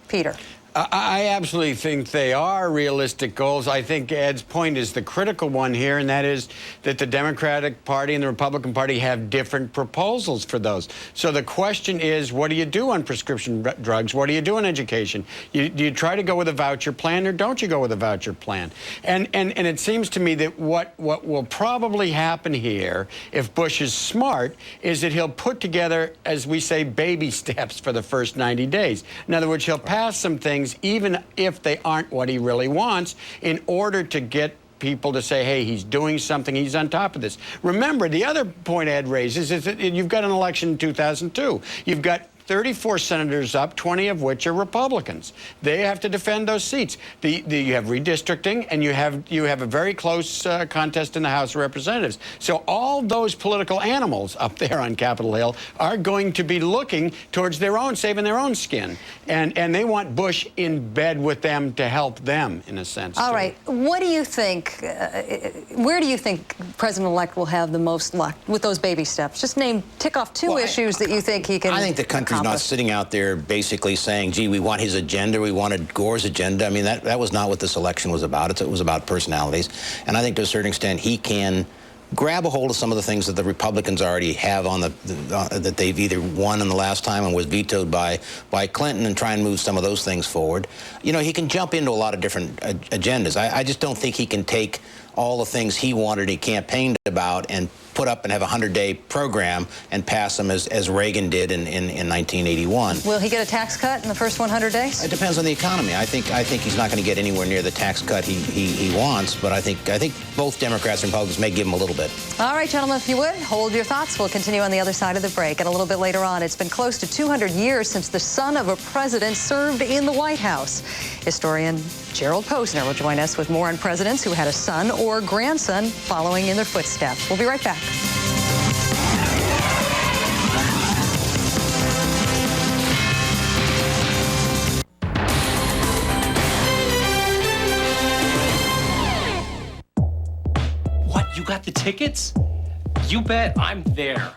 Peter. I absolutely think they are realistic goals. I think Ed's point is the critical one here, and that is that the Democratic Party and the Republican Party have different proposals for those. So the question is, what do you do on prescription drugs? What do you do in education? Do you try to go with a voucher plan, or don't you go with a voucher plan? And it seems to me that what will probably happen here, if Bush is smart, is that he'll put together, as we say, baby steps for the first 90 days. In other words, he'll pass some things, even if they aren't what he really wants, in order to get people to say, hey, he's doing something, he's on top of this. Remember, the other point Ed raises is that you've got an election in 2002. You've got 34 senators up, 20 of which are Republicans. They have to defend those seats. You have redistricting, and you have a very close contest in the House of Representatives. So all those political animals up there on Capitol Hill are going to be looking towards saving their own skin. And they want Bush in bed with them to help them, in a sense. All right. What do you think, where do you think President-elect will have the most luck with those baby steps? Just tick off two issues that you think he can I think the country's not sitting out there basically saying, gee, we want his agenda, we wanted Gore's agenda. I mean, that was not what this election was about. It was about personalities. And I think to a certain extent he can grab a hold of some of the things that the Republicans already have on that they've either won in the last time and was vetoed by Clinton, and try and move some of those things forward. He can jump into a lot of different agendas. I just don't think he can take all the things he wanted, he campaigned about, and put up and have a 100-day program and pass them as Reagan did in 1981. Will he get a tax cut in the first 100 days? It depends on the economy. I think he's not going to get anywhere near the tax cut he wants, but I think both Democrats and Republicans may give him a little bit. All right, gentlemen, if you would, hold your thoughts. We'll continue on the other side of the break. And a little bit later on, it's been close to 200 years since the son of a president served in the White House. Historian Gerald Posner will join us with more on presidents who had a son or grandson following in their footsteps. We'll be right back. Tickets? You bet I'm there.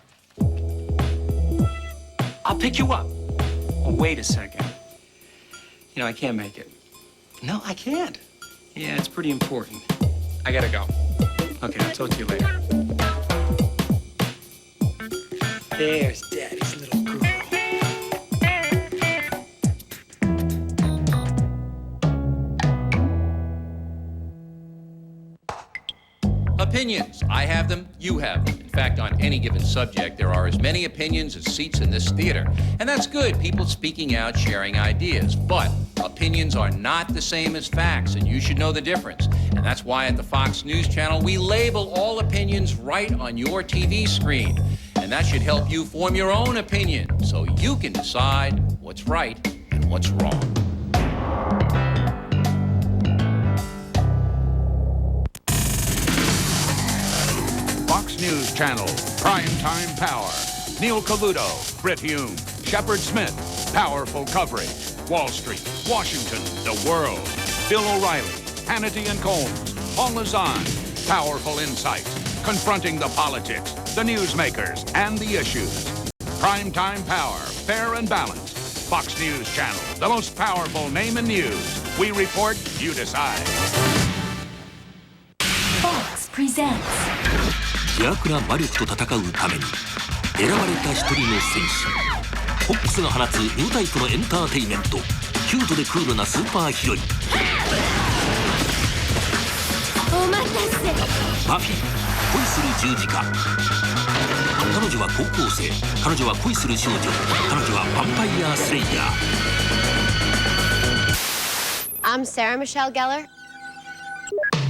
I'll pick you up. Oh, wait a second. You know, I can't make it. No, I can't. Yeah, it's pretty important. I gotta go. Okay, I'll talk to you later. There's Daddy's little girl. Opinions. I have them, you have them. In fact, on any given subject, there are as many opinions as seats in this theater. And that's good, people speaking out, sharing ideas. But opinions are not the same as facts, and you should know the difference. And that's why at the Fox News Channel, we label all opinions right on your TV screen. And that should help you form your own opinion, so you can decide what's right and what's wrong. Fox News Channel, Primetime Power. Neil Cavuto, Brit Hume, Shepard Smith. Powerful coverage. Wall Street, Washington, the world. Bill O'Reilly, Hannity and Colmes, Paula Zahn. Powerful insights, confronting the politics, the newsmakers, and the issues. Primetime Power, fair and balanced. Fox News Channel, the most powerful name in news. We report, you decide. Fox presents. 邪悪な魔力と戦うために選ばれた一人の戦士フォックスが放つニュータイプのエンターテイメントキュートでクールなスーパーヒロインお待たせバフィー恋する十字架彼女は高校生彼女は恋する少女彼女はヴァンパイアスレイヤー I'm Sarah Michelle Gellar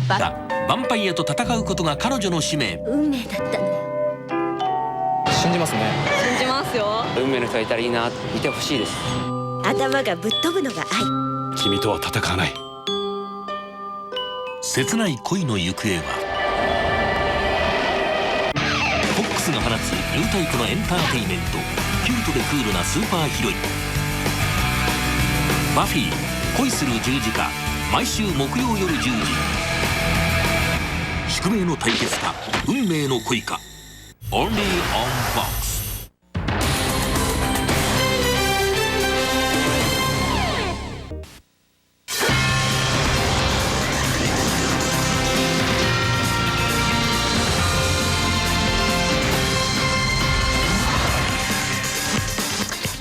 だヴァンパイアと戦うことが彼女の使命運命だったのよ信じますね信じますよ運命の人がいたらいいな見てほしいです頭がぶっ飛ぶのが愛君とは戦わない切ない恋の行方はフォックスが放つニュータイプのエンターテイメントキュートでクールなスーパーヒロインバフィー恋する十字架毎週木曜夜10時宿命の対決か運命の恋か Only on Fox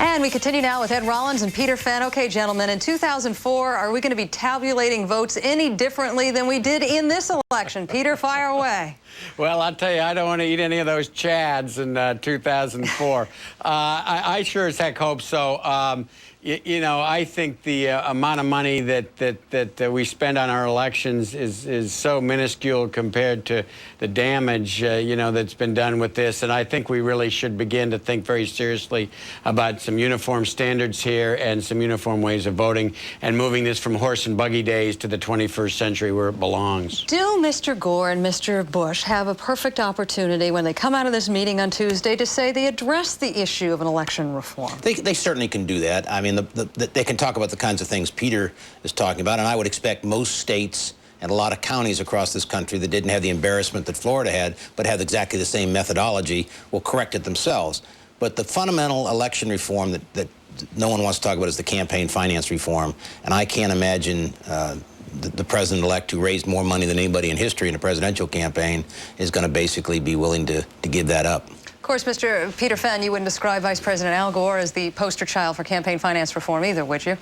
And we continue now with Ed Rollins and Peter Fenn. Okay, gentlemen, in 2004, are we going to be tabulating votes any differently than we did in this election? Peter, fire away. Well, I'll tell you, I don't want to eat any of those chads in 2004. I sure as heck hope so. You know, I think the amount of money that we spend on our elections is so minuscule compared to the damage, you know, that's been done with this. And I think we really should begin to think very seriously about some uniform standards here and some uniform ways of voting and moving this from horse and buggy days to the 21st century where it belongs. Do Mr. Gore and Mr. Bush have a perfect opportunity when they come out of this meeting on Tuesday to say they address the issue of an election reform? They certainly can do that. I mean, they can talk about the kinds of things Peter is talking about, and I would expect most states and a lot of counties across this country that didn't have the embarrassment that Florida had, but have exactly the same methodology, will correct it themselves. But the fundamental election reform that no one wants to talk about is the campaign finance reform, and I can't imagine the president-elect who raised more money than anybody in history in a presidential campaign is going to basically be willing to give that up. Of course, Mr. Peter Fenn, you wouldn't describe Vice President Al Gore as the poster child for campaign finance reform either, would you?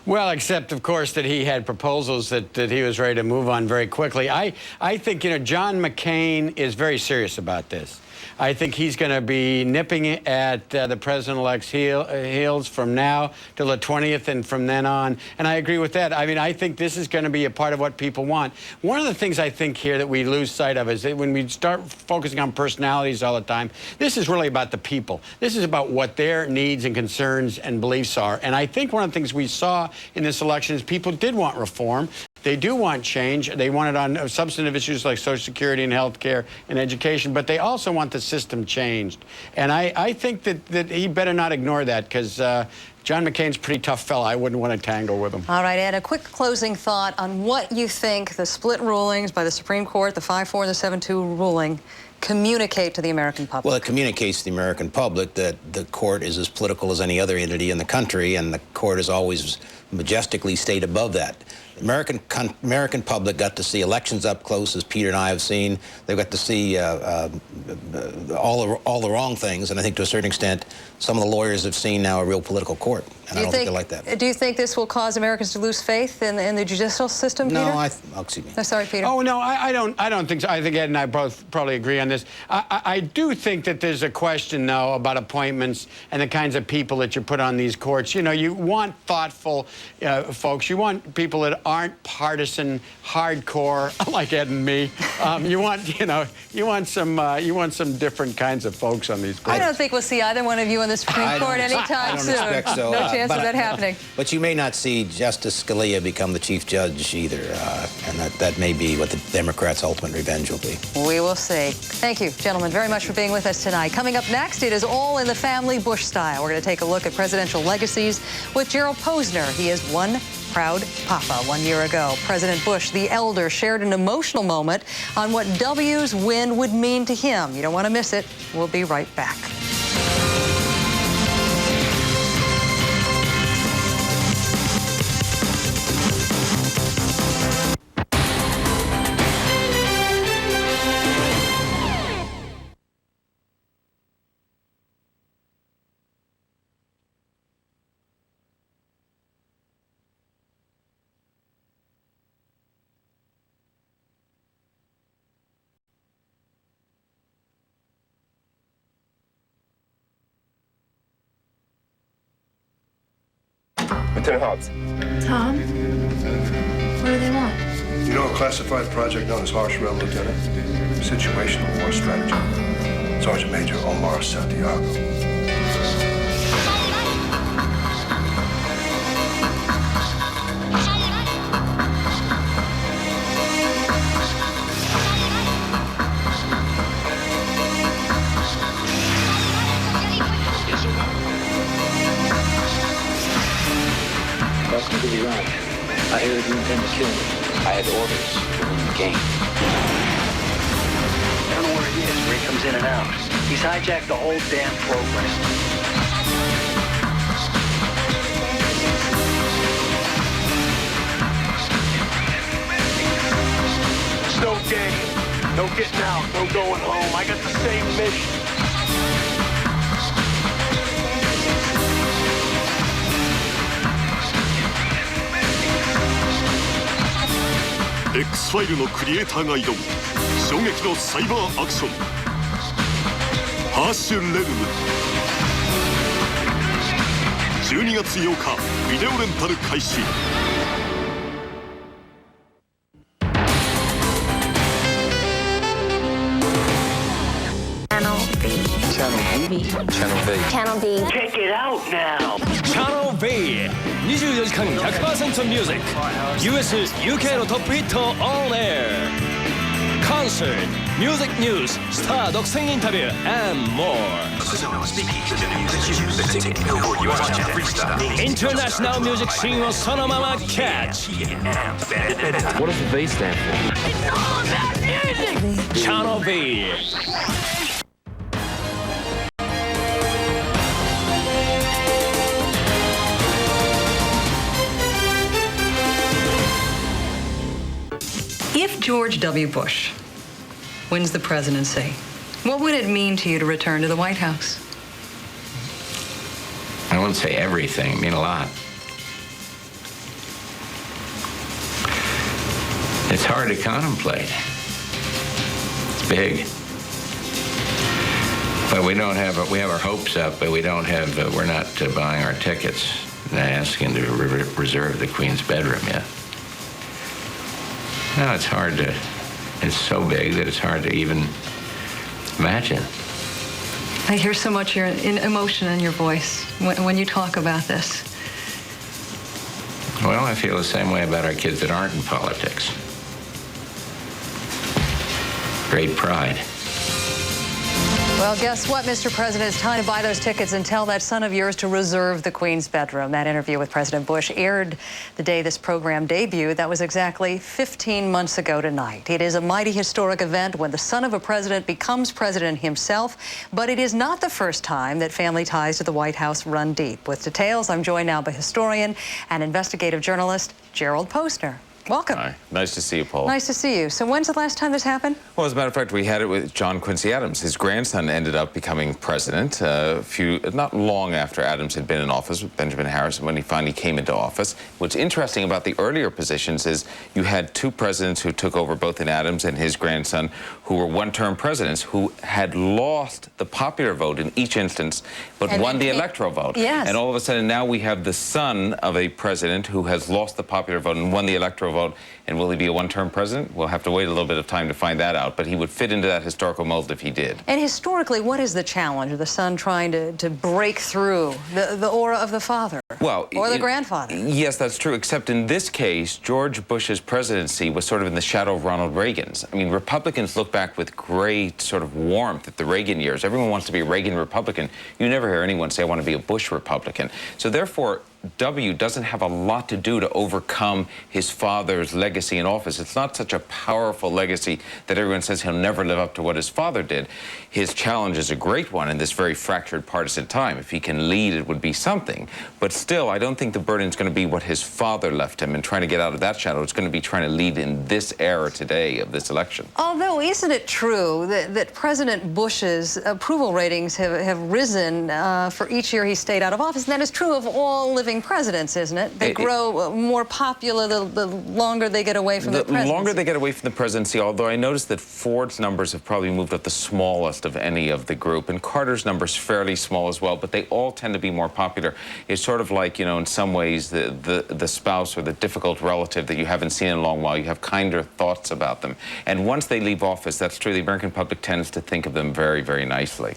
Well, except, of course, that he had proposals that he was ready to move on very quickly. I think, you know, John McCain is very serious about this. I think he's going to be nipping at the president-elect's heels from now till the 20th and from then on. And I agree with that. I mean, I think this is going to be a part of what people want. One of the things I think here that we lose sight of is that when we start focusing on personalities all the time, this is really about the people. This is about what their needs and concerns and beliefs are. And I think one of the things we saw in this election is people did want reform. They do want change. They want it on substantive issues like Social Security and health care and education, but they also want the system changed. And I think that he better not ignore that, because John McCain's a pretty tough fella. I wouldn't want to tangle with him. All right, Ed, a quick closing thought on what you think the split rulings by the Supreme Court, the 5-4 and the 7-2 ruling, communicate to the American public? Well, it communicates to the American public that the court is as political as any other entity in the country, and the court has always majestically stayed above that. The American public got to see elections up close, as Peter and I have seen. They got to see all the wrong things, and I think to a certain extent, some of the lawyers have seen now a real political court, and I don't think they like that. Do you think this will cause Americans to lose faith in the judicial system, Peter? No, excuse me. No, sorry, Peter. Oh, no, I don't think so. I think Ed and I both probably agree on this. I do think that there's a question, though, about appointments and the kinds of people that you put on these courts. You know, you want thoughtful folks. You want people that aren't partisan, hardcore, like Ed and me. You want some different kinds of folks on these courts. I don't think we'll see either one of you on the Supreme Court anytime soon. I don't expect so. No chance of that happening. But you may not see Justice Scalia become the chief judge either, and that may be what the Democrats' ultimate revenge will be. We will see. Thank you, gentlemen, very much for being with us tonight. Coming up next, it is all in the family Bush style. We're going to take a look at presidential legacies with Gerald Posner. He is one proud papa. 1 year ago, President Bush, the elder, shared an emotional moment on what W's win would mean to him. You don't want to miss it. We'll be right back. Lieutenant Hobbs. Tom? What do they want? You know a classified project known as Harsh Rail, Lieutenant? Situational War Strategy. Sergeant Major Omar Santiago. Completely wrong. I hear that you intend to kill me. I had orders to win the game. I don't know where he is, where he comes in and out. He's hijacked the whole damn program. It's no game. No getting out. No going home. I got the same mission. X ファイルのクリエイターが挑む衝撃のサイバーアクションハッシュレルム12月8日ビデオレンタル開始Channel V. Channel V. Check it out now. Channel V 24時間 100% ミュージック US、UK のトップヒットを on air Concert、ミュージックニュース、スター独占インタビュー and more International music scene をそのまま catch What does the V stand for? It's all about music! Channel V If George W. Bush wins the presidency, what would it mean to you to return to the White House? I wouldn't say everything, I mean a lot. It's hard to contemplate. It's big. But we don't have, we have our hopes up, but we don't have, we're not buying our tickets and asking to reserve the Queen's bedroom yet. No, it's hard to, it's so big that it's hard to even imagine. I hear so much emotion in your voice when you talk about this. Well, I feel the same way about our kids that aren't in politics. Great pride. Well, guess what, Mr. President? It's time to buy those tickets and tell that son of yours to reserve the Queen's bedroom. That interview with President Bush aired the day this program debuted. That was exactly 15 months ago tonight. It is a mighty historic event when the son of a president becomes president himself, but it is not the first time that family ties to the White House run deep. With details, I'm joined now by historian and investigative journalist Gerald Posner. Welcome. Hi. Nice to see you, Paul. Nice to see you. So when's the last time this happened? Well, as a matter of fact, we had it with John Quincy Adams. His grandson ended up becoming president not long after Adams had been in office with Benjamin Harrison when he finally came into office. What's interesting about the earlier positions is you had two presidents who took over, both in Adams and his grandson, who were one-term presidents who had lost the popular vote in each instance, but won the electoral vote. Yes. And all of a sudden now we have the son of a president who has lost the popular vote and won the electoral vote. And will he be a one-term president? We'll have to wait a little bit of time to find that out, but he would fit into that historical mold if he did. And historically, what is the challenge of the son trying to break through the aura of the father? Well, or the grandfather? Yes, that's true, except in this case, George Bush's presidency was sort of in the shadow of Ronald Reagan's. I mean, Republicans look back with great sort of warmth at the Reagan years. Everyone wants to be a Reagan Republican. You never hear anyone say, I want to be a Bush Republican. So therefore, W doesn't have a lot to do to overcome his father's legacy in office. It's not such a powerful legacy that everyone says he'll never live up to what his father did. His challenge is a great one in this very fractured partisan time. If he can lead, it would be something. But still, I don't think the burden's going to be what his father left him and trying to get out of that shadow. It's going to be trying to lead in this era today of this election. Although, isn't it true that President Bush's approval ratings have risen for each year he stayed out of office? And that is true of all living presidents, isn't it? They grow more popular the longer they get away from the presidency. The longer they get away from the presidency, although I noticed that Ford's numbers have probably moved up the smallest of any of the group, and Carter's number's fairly small as well, but they all tend to be more popular. It's sort of like, you know, in some ways, the spouse or the difficult relative that you haven't seen in a long while. You have kinder thoughts about them. And once they leave office, that's true, the American public tends to think of them very, very nicely.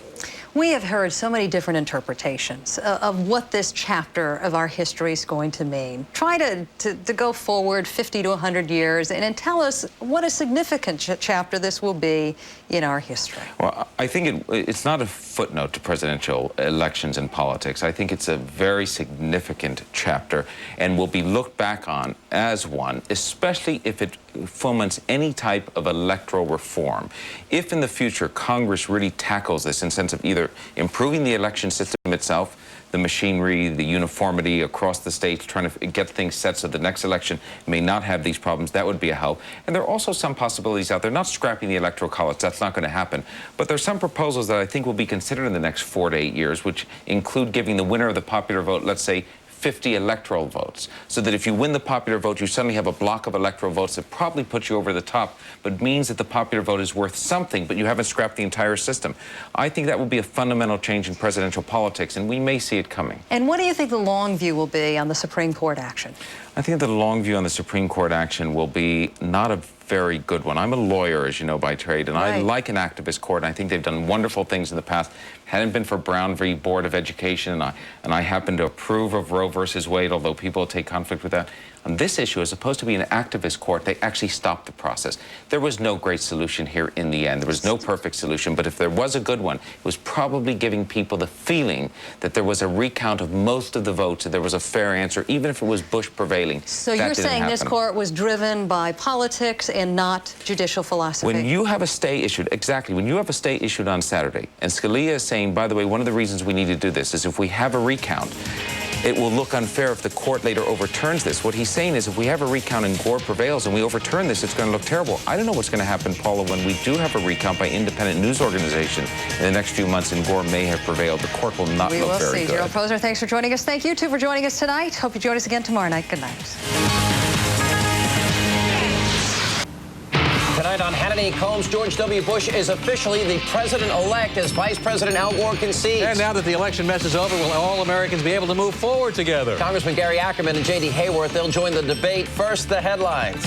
We have heard so many different interpretations of what this chapter of our history is going to mean. Try to go forward 50 to 100 years and tell us what a significant chapter this will be in our history. Well, I think it's not a footnote to presidential elections and politics. I think it's a very significant chapter and will be looked back on as one, especially if it foments any type of electoral reform. If in the future Congress really tackles this in the sense of either improving the election system itself, the machinery, the uniformity across the states, trying to get things set so the next election may not have these problems, that would be a help. And there are also some possibilities out there, not scrapping the Electoral College, that's not going to happen, but there's some proposals that I think will be considered in the next 4 to 8 years, which include giving the winner of the popular vote, let's say, 50 electoral votes, so that if you win the popular vote, you suddenly have a block of electoral votes that probably puts you over the top, but means that the popular vote is worth something, but you haven't scrapped the entire system. I think that will be a fundamental change in presidential politics, and we may see it coming. And what do you think the long view will be on the Supreme Court action? I think the long view on the Supreme Court action will be not a very good one. I'm a lawyer, as you know, by trade, and I like an activist court, and I think they've done wonderful things in the past. Hadn't been for Brown v. Board of Education, and I happen to approve of Roe versus Wade, although people take conflict with that. On this issue, as opposed to being an activist court, they actually stopped the process. There was no great solution here in the end. There was no perfect solution, but if there was a good one, it was probably giving people the feeling that there was a recount of most of the votes, and there was a fair answer, even if it was Bush prevailing. So you're saying this court was driven by politics and not judicial philosophy? When you have a stay issued, exactly, when you have a stay issued on Saturday, and Scalia is saying, by the way, one of the reasons we need to do this is if we have a recount, it will look unfair if the court later overturns this. What he's saying is if we have a recount and Gore prevails and we overturn this, it's going to look terrible. I don't know what's going to happen, Paula, when we do have a recount by independent news organization in the next few months and Gore may have prevailed. The court will not look very good. We will see. Gerald Posner, thanks for joining us. Thank you, too, for joining us tonight. Hope you join us again tomorrow night. Good night. Tonight on Hannity and Colmes, George W. Bush is officially the president-elect as Vice President Al Gore concedes. And now that the election mess is over, will all Americans be able to move forward together? Congressman Gary Ackerman and J.D. Hayworth, they'll join the debate. First, the headlines.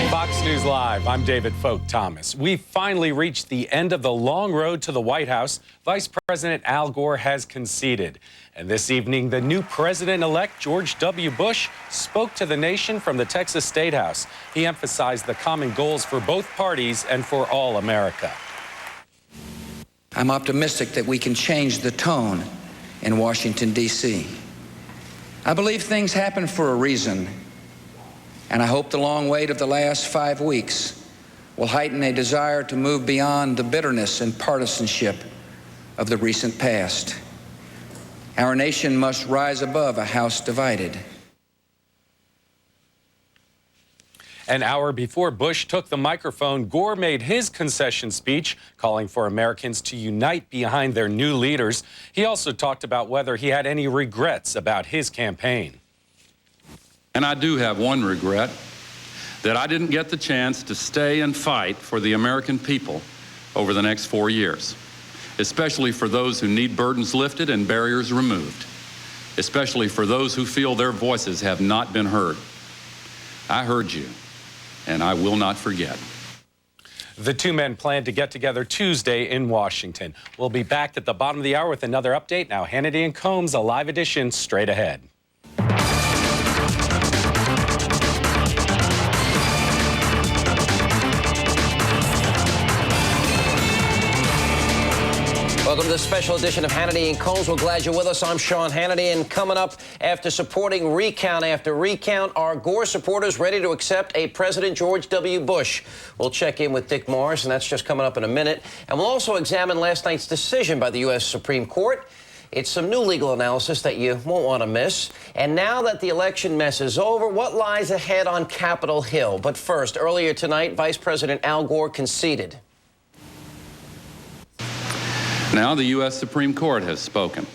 Fox News Live, I'm David Folk Thomas. We've finally reached the end of the long road to the White House. Vice President Al Gore has conceded. And this evening, the new president-elect, George W. Bush, spoke to the nation from the Texas State House. He emphasized the common goals for both parties and for all America. I'm optimistic that we can change the tone in Washington, D.C. I believe things happen for a reason, and I hope the long wait of the last 5 weeks will heighten a desire to move beyond the bitterness and partisanship of the recent past. Our nation must rise above a house divided. An hour before Bush took the microphone, Gore made his concession speech, calling for Americans to unite behind their new leaders. He also talked about whether he had any regrets about his campaign. And I do have one regret, that I didn't get the chance to stay and fight for the American people over the next 4 years, especially for those who need burdens lifted and barriers removed, especially for those who feel their voices have not been heard. I heard you, and I will not forget. The two men plan to get together Tuesday in Washington. We'll be back at the bottom of the hour with another update. Now, Hannity and Colmes, a live edition straight ahead. Welcome to this special edition of Hannity and Colmes. We're glad you're with us. I'm Sean Hannity, and coming up after supporting recount after recount, are Gore supporters ready to accept a President George W. Bush? We'll check in with Dick Morris, and that's just coming up in a minute. And we'll also examine last night's decision by the U.S. Supreme Court. It's some new legal analysis that you won't want to miss. And now that the election mess is over, what lies ahead on Capitol Hill? But first, earlier tonight, Vice President Al Gore conceded. Now the U.S. Supreme Court has spoken.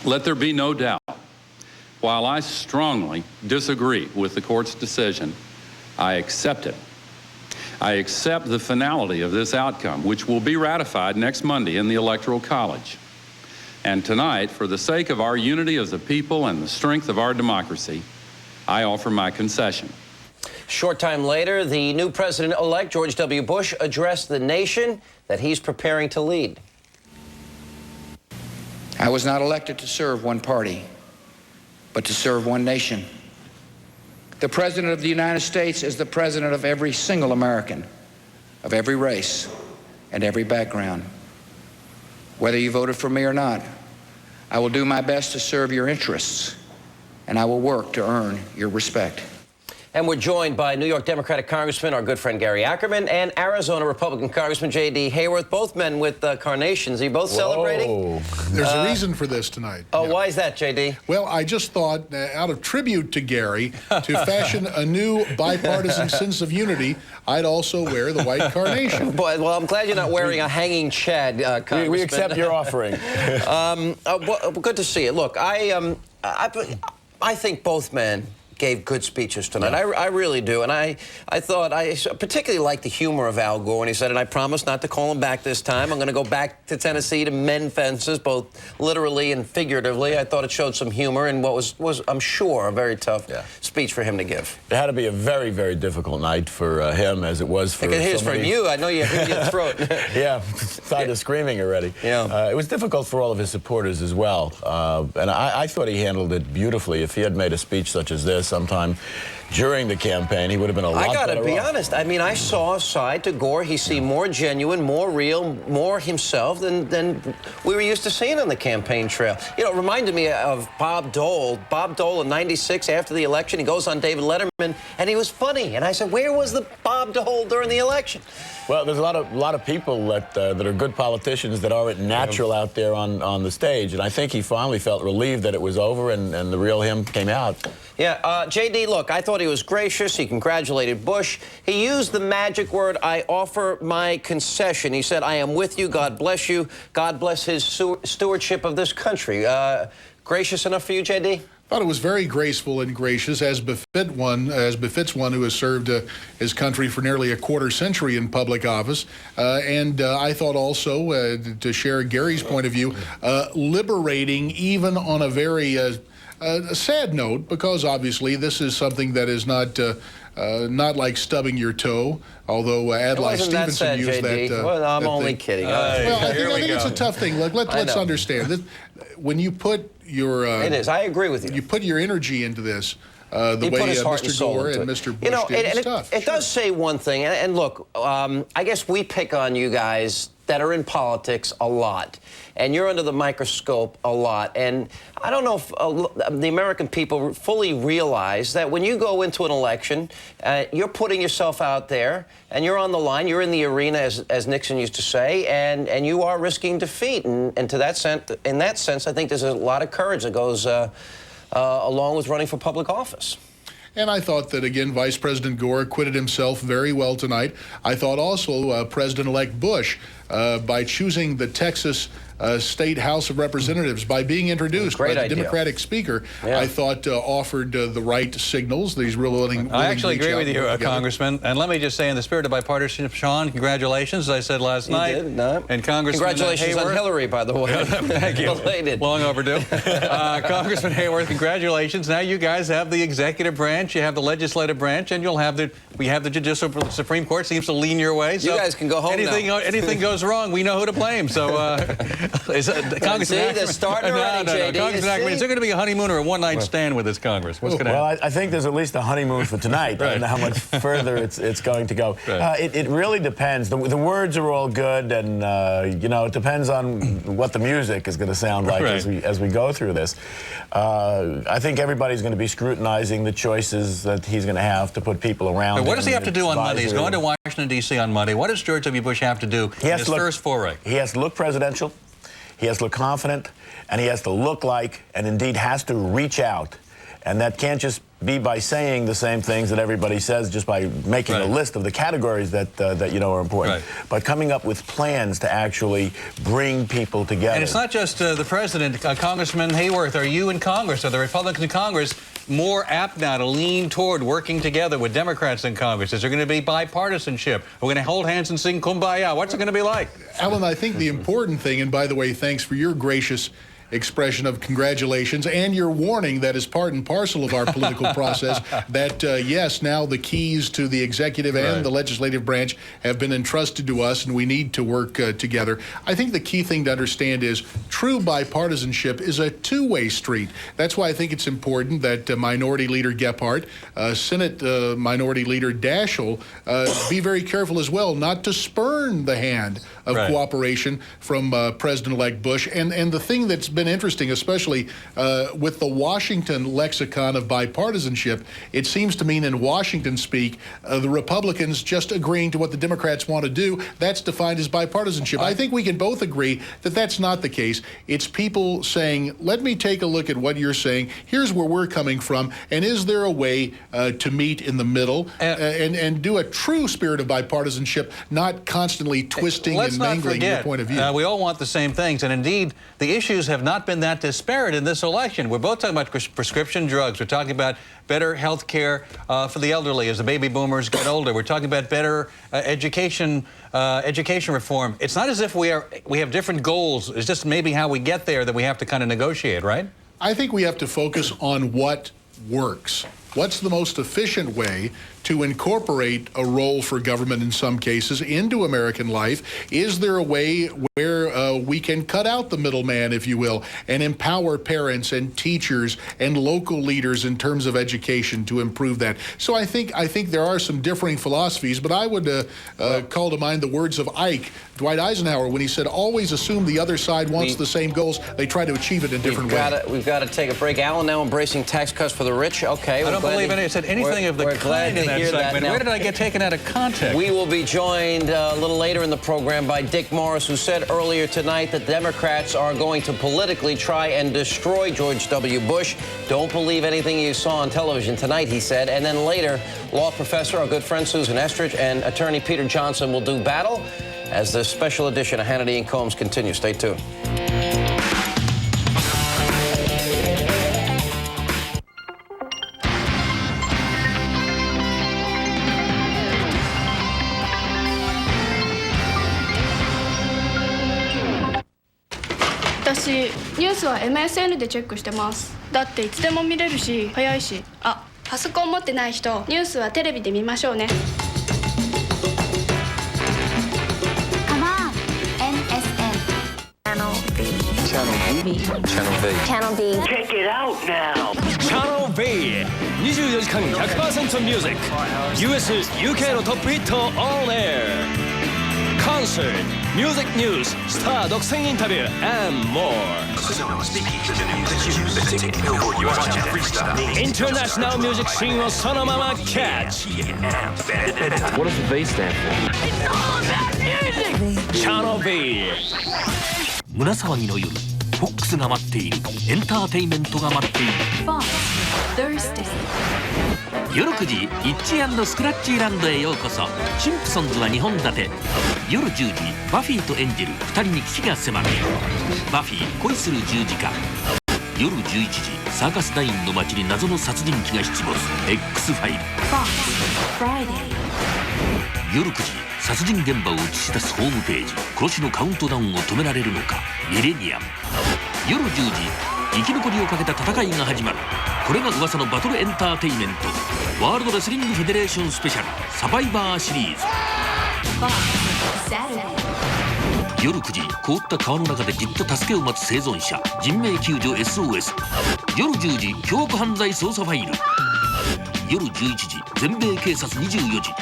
Let there be no doubt, while I strongly disagree with the court's decision, I accept it. I accept the finality of this outcome, which will be ratified next Monday in the Electoral College. And tonight, for the sake of our unity as a people and the strength of our democracy, I offer my concession. Short time later, the new president-elect, George W. Bush, addressed the nation that he's preparing to lead. I was not elected to serve one party, but to serve one nation. The President of the United States is the President of every single American, of every race and every background. Whether you voted for me or not, I will do my best to serve your interests, and I will work to earn your respect. And we're joined by New York Democratic Congressman, our good friend Gary Ackerman, and Arizona Republican Congressman J.D. Hayworth, both men with carnations. Are you both celebrating? There's a reason for this tonight. Oh, yeah. Why is that, J.D.? Well, I just thought, out of tribute to Gary, to fashion a new bipartisan sense of unity, I'd also wear the white carnation. Boy, well, I'm glad you're not wearing a hanging Chad, Congressman. We accept your offering. Well, good to see you. Look, I think both men gave good speeches tonight. Yeah. I really do. And I thought, I particularly liked the humor of Al Gore when he said, and I promise not to call him back this time. I'm going to go back to Tennessee to mend fences, both literally and figuratively. I thought it showed some humor in what was I'm sure, a very tough speech for him to give. It had to be a very, very difficult night for him, as it was for for you. I know you hit your throat. Yeah, tired of screaming already. Yeah. It was difficult for all of his supporters as well. And I thought he handled it beautifully. If he had made a speech such as this sometime during the campaign, he would have been a lot better off. I gotta be honest. I mean, I saw a side to Gore. He seemed more genuine, more real, more himself than we were used to seeing on the campaign trail. You know, it reminded me of Bob Dole. Bob Dole in '96, after the election, he goes on David Letterman, and he was funny. And I said, where was the Bob Dole during the election? Well, there's a lot of people that are good politicians that aren't natural out there on the stage, and I think he finally felt relieved that it was over and the real him came out. Yeah, J.D., look, I thought he was gracious. He congratulated Bush. He used the magic word, I offer my concession. He said, I am with you. God bless you. God bless his stewardship of this country. Gracious enough for you, J.D.? I thought it was very graceful and gracious, as befits one who has served his country for nearly a quarter century in public office. And I thought also, to share Gary's point of view, liberating even on a very A sad note, because obviously this is something that is not like stubbing your toe, although Adlai Stevenson used JD. that. Well, I'm only kidding. Well, I think it's a tough thing. Look, let's understand that when you put your it is. I agree with you. You put your energy into this. The way Mr. Gore and Mr. Bush did, it's tough. It does say one thing, and look, I guess we pick on you guys that are in politics a lot, and you're under the microscope a lot, and I don't know if the American people fully realize that when you go into an election, you're putting yourself out there, and you're on the line, you're in the arena, as Nixon used to say, and you are risking defeat, and to that sense, in that sense, I think there's a lot of courage that goes along with running for public office. And I thought that, again, Vice President Gore acquitted himself very well tonight. I thought also President-elect Bush, by choosing the Texas State House of Representatives, by being introduced by the Democratic Speaker, I thought offered the right signals. These real willing. I actually agree with you, Congressman. And let me just say, in the spirit of bipartisanship, Sean, congratulations, as I said last night. Did, no. And Congressman congratulations on Hillary, by the way. Thank you. Belated. Long overdue. Congressman Hayworth, congratulations. Now you guys have the executive branch, you have the legislative branch, and you'll have we have the judicial Supreme Court seems to lean your way. So you guys can go home now. Anything goes wrong, we know who to blame. So, Congressman Ackerman, starting already, JD. Congressman Ackerman, is there going to be a honeymoon or a one-night stand with this Congress? What's going to happen? Well, I think there's at least a honeymoon for tonight. I don't know how much further it's going to go. It really depends. The words are all good, and you know, it depends on what the music is going to sound like as we go through this. I think everybody's going to be scrutinizing the choices that he's going to have to put people around him. What does he have to do on Monday? He's going to Washington, D.C. on Monday. What does George W. Bush have to do in his first foray? He has to look presidential. He has to look confident, and he has to look like, and indeed has to reach out. And that can't just be by saying the same things that everybody says, just by making a list of the categories that you know are important, but coming up with plans to actually bring people together. And it's not just the president. Congressman Hayworth, are you in Congress, are the Republicans in Congress more apt now to lean toward working together with Democrats in Congress? Is there going to be bipartisanship? We're going to hold hands and sing Kumbaya. What's it going to be like? Alan, I think the important thing, and by the way, thanks for your gracious expression of congratulations and your warning that is part and parcel of our political process, that yes, now the keys to the executive and the legislative branch have been entrusted to us, and we need to work together. I think the key thing to understand is true bipartisanship is a two-way street. That's why I think it's important that Minority Leader Gephardt, Senate Minority Leader Daschle be very careful as well not to spurn the hand of cooperation from President-elect Bush. And the thing that's been interesting, especially with the Washington lexicon of bipartisanship, it seems to mean in Washington speak, the Republicans just agreeing to what the Democrats want to do. That's defined as bipartisanship. I think we can both agree that that's not the case. It's people saying, let me take a look at what you're saying. Here's where we're coming from. And is there a way to meet in the middle and do a true spirit of bipartisanship, not constantly twisting and mangling your point of view? We all want the same things. And indeed, the issues have not been that disparate in this election. We're both talking about prescription drugs. We're talking about better health care for the elderly as the baby boomers get older. We're talking about better education reform. It's not as if we have different goals. It's just maybe how we get there that we have to kind of negotiate, right? I think we have to focus on what works. What's the most efficient way to incorporate a role for government in some cases into American life? Is there a way where we can cut out the middleman, if you will, and empower parents and teachers and local leaders in terms of education to improve that? So I think there are some differing philosophies, but I would call to mind the words of Dwight Eisenhower, when he said, always assume the other side wants the same goals. They try to achieve it in different ways. We've got to take a break. Alan now embracing tax cuts for the rich. Okay. I don't believe I said anything of the kind in that segment. Where did I get taken out of context? We will be joined a little later in the program by Dick Morris, who said earlier tonight that Democrats are going to politically try and destroy George W. Bush. Don't believe anything you saw on television tonight, he said. And then later, law professor, our good friend Susan Estridge, and attorney Peter Johnson will do battle as the special edition of Hannity and Colmes continues. Stay tuned. 私ニュースは MSN でチェックしてます。だっていつでも見れるし早いし。あ、パソコン持ってない人ニュースはテレビで見ましょうね。Come on, MSN. Channel V. Channel V. Channel V. Channel V. Check it out now. Channel V. 24時間 100% ミュージック。US、UK のトップヒット on air. Concert, music news, star 独占インタビュー and more. International music scene をそのまま catch. What does the V stand for? Channel V. 胸騒ぎの夜、フォックスが待っている、エンターテインメントが待っている。夜9時、イッチ&スクラッチーランドへようこそ。シンプソンズは2本立て。夜10時、バフィーとエンジェル2人に危機が迫る。バフィー恋する十字架。夜11時、サーカスナインの街に謎の殺人鬼が出没。 X ファイル。夜9時、殺人現場を映し出すホームページ。殺しのカウントダウンを止められるのか。ミレニアム。夜10時、生き残りをかけた戦いが始まる。これが噂のバトルエンターテイメント、ワールドレスリングフェデレーションスペシャルサバイバーシリーズ。夜9時、凍った川の中でじっと助けを待つ生存者、人命救助 SOS。 夜10時、凶悪犯罪捜査ファイル。夜11時、全米警察24時。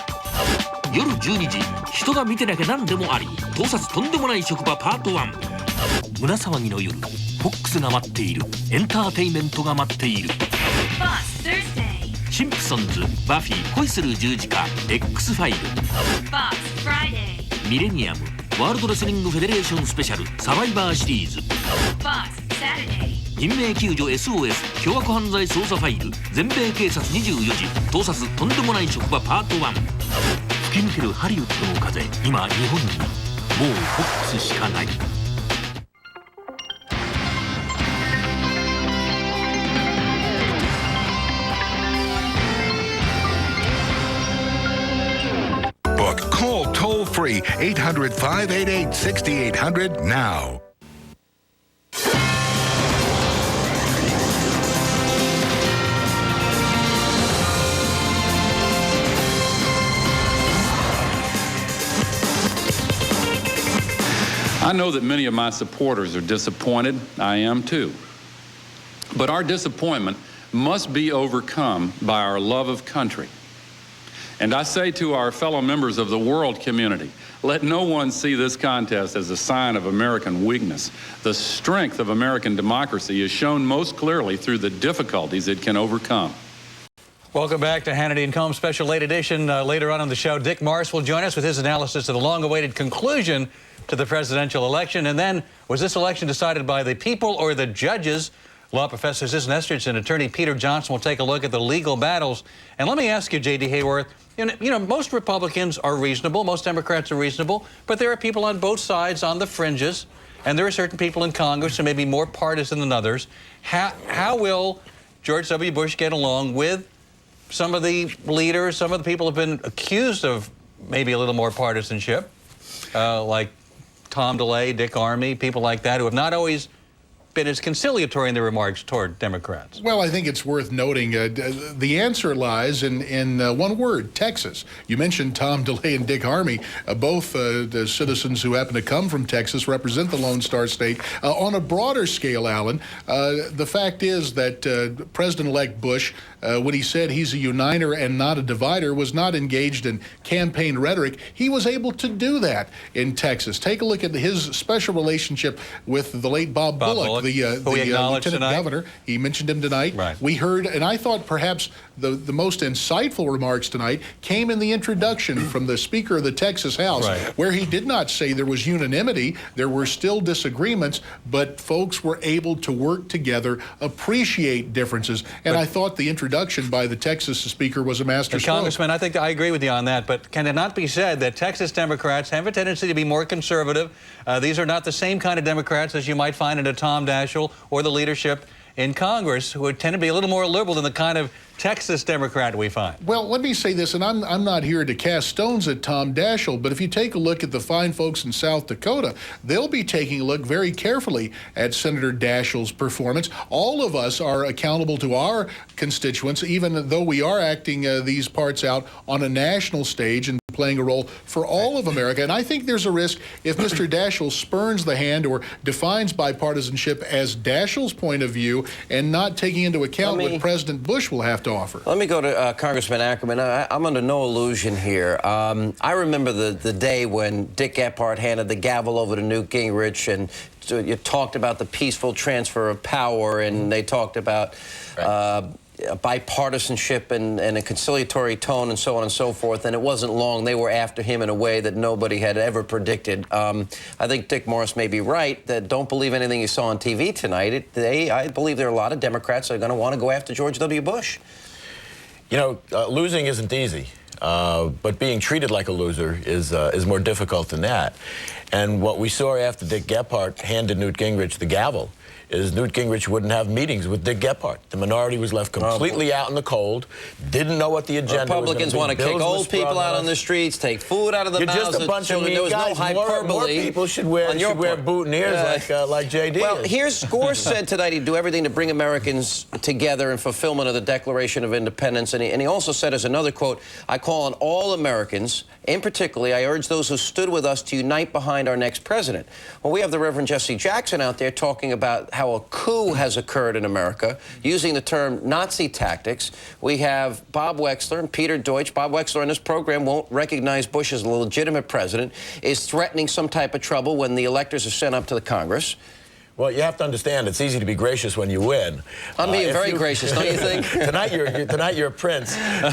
夜12時、人が見てなきゃ何でもあり、盗撮とんでもない職場パート1。胸騒ぎの夜、フォックスが待っている、エンターテインメントが待っている。シンプソンズ、バフィー恋する十字架 X ファイル。ミレニアム、ワールドレスリングフェデレーションスペシャルサバイバーシリーズ。人命救助 SOS 凶悪犯罪捜査ファイル。全米警察24時、盗撮とんでもない職場パート1。吹き抜けるハリウッドの風、今日本にもうフォックスしかない。Call toll-free 800-588-6800 now. I know that many of my supporters are disappointed. I am too. But our disappointment must be overcome by our love of country. And I say to our fellow members of the world community, let no one see this contest as a sign of American weakness. The strength of American democracy is shown most clearly through the difficulties it can overcome. Welcome back to Hannity and Colmes Special Late Edition. Later on the show, Dick Morris will join us with his analysis of the long-awaited conclusion to the presidential election. And then, was this election decided by the people or the judges? Law professor Susan Estridge and attorney Peter Johnson will take a look at the legal battles. And let me ask you, J.D. Hayworth, you know, most Republicans are reasonable, most Democrats are reasonable, but there are people on both sides on the fringes, and there are certain people in Congress who may be more partisan than others. How will George W. Bush get along with some of the leaders, some of the people who have been accused of maybe a little more partisanship, like Tom DeLay, Dick Armey, people like that, who have not always been as conciliatory in their remarks toward Democrats? Well, I think it's worth noting the answer lies in one word: Texas. You mentioned Tom DeLay and Dick Armey, both the citizens who happen to come from Texas, represent the Lone Star State. On a broader scale, Alan, the fact is that President-elect Bush, when he said he's a uniter and not a divider, was not engaged in campaign rhetoric. He was able to do that in Texas. Take a look at his special relationship with the late Bob Bullock, the lieutenant governor. He mentioned him tonight. Right. We heard, and I thought perhaps the most insightful remarks tonight came in the introduction from the Speaker of the Texas House, where he did not say there was unanimity. There were still disagreements, but folks were able to work together, appreciate differences, and I thought the introduction by the Texas Speaker was a masterstroke. Congressman, I think I agree with you on that, but can it not be said that Texas Democrats have a tendency to be more conservative? These are not the same kind of Democrats as you might find in a Tom Daschle or the leadership in Congress who tend to be a little more liberal than the kind of Texas Democrat we find. Well, let me say this, and I'm not here to cast stones at Tom Daschle, but if you take a look at the fine folks in South Dakota, they'll be taking a look very carefully at Senator Daschle's performance. All of us are accountable to our constituents, even though we are acting these parts out on a national stage and playing a role for all of America. And I think there's a risk if Mr. Daschle spurns the hand or defines bipartisanship as Daschle's point of view and not taking into account what President Bush will have to offer. Let me go to Congressman Ackerman. I'm under no illusion here. I remember the day when Dick Gephardt handed the gavel over to Newt Gingrich, and you talked about the peaceful transfer of power, and they talked about bipartisanship and a conciliatory tone and so on and so forth, and it wasn't long. They were after him in a way that nobody had ever predicted. I think Dick Morris may be right that don't believe anything you saw on TV tonight. I believe there are a lot of Democrats that are going to want to go after George W. Bush. You know, losing isn't easy, but being treated like a loser is more difficult than that. And what we saw after Dick Gephardt handed Newt Gingrich the gavel is Newt Gingrich wouldn't have meetings with Dick Gephardt. The minority was left completely out in the cold, didn't know what the agenda Republicans was want to kick old people out on the streets, take food out of the mouths just a bunch of children. There was no hyperbole. More people should wear boutonnieres like J.D. Well, here's Gore said tonight he'd do everything to bring Americans together in fulfillment of the Declaration of Independence. And he also said, as another quote, I call on all Americans, in particular, I urge those who stood with us to unite behind our next president. Well, we have the Reverend Jesse Jackson out there talking about how a coup has occurred in America, using the term Nazi tactics. We have Bob Wexler and Peter Deutsch. Bob Wexler in this program won't recognize Bush as a legitimate president, is threatening some type of trouble when the electors are sent up to the Congress. Well, you have to understand, it's easy to be gracious when you win. I'm being very gracious, don't you think? Tonight you're a prince. We're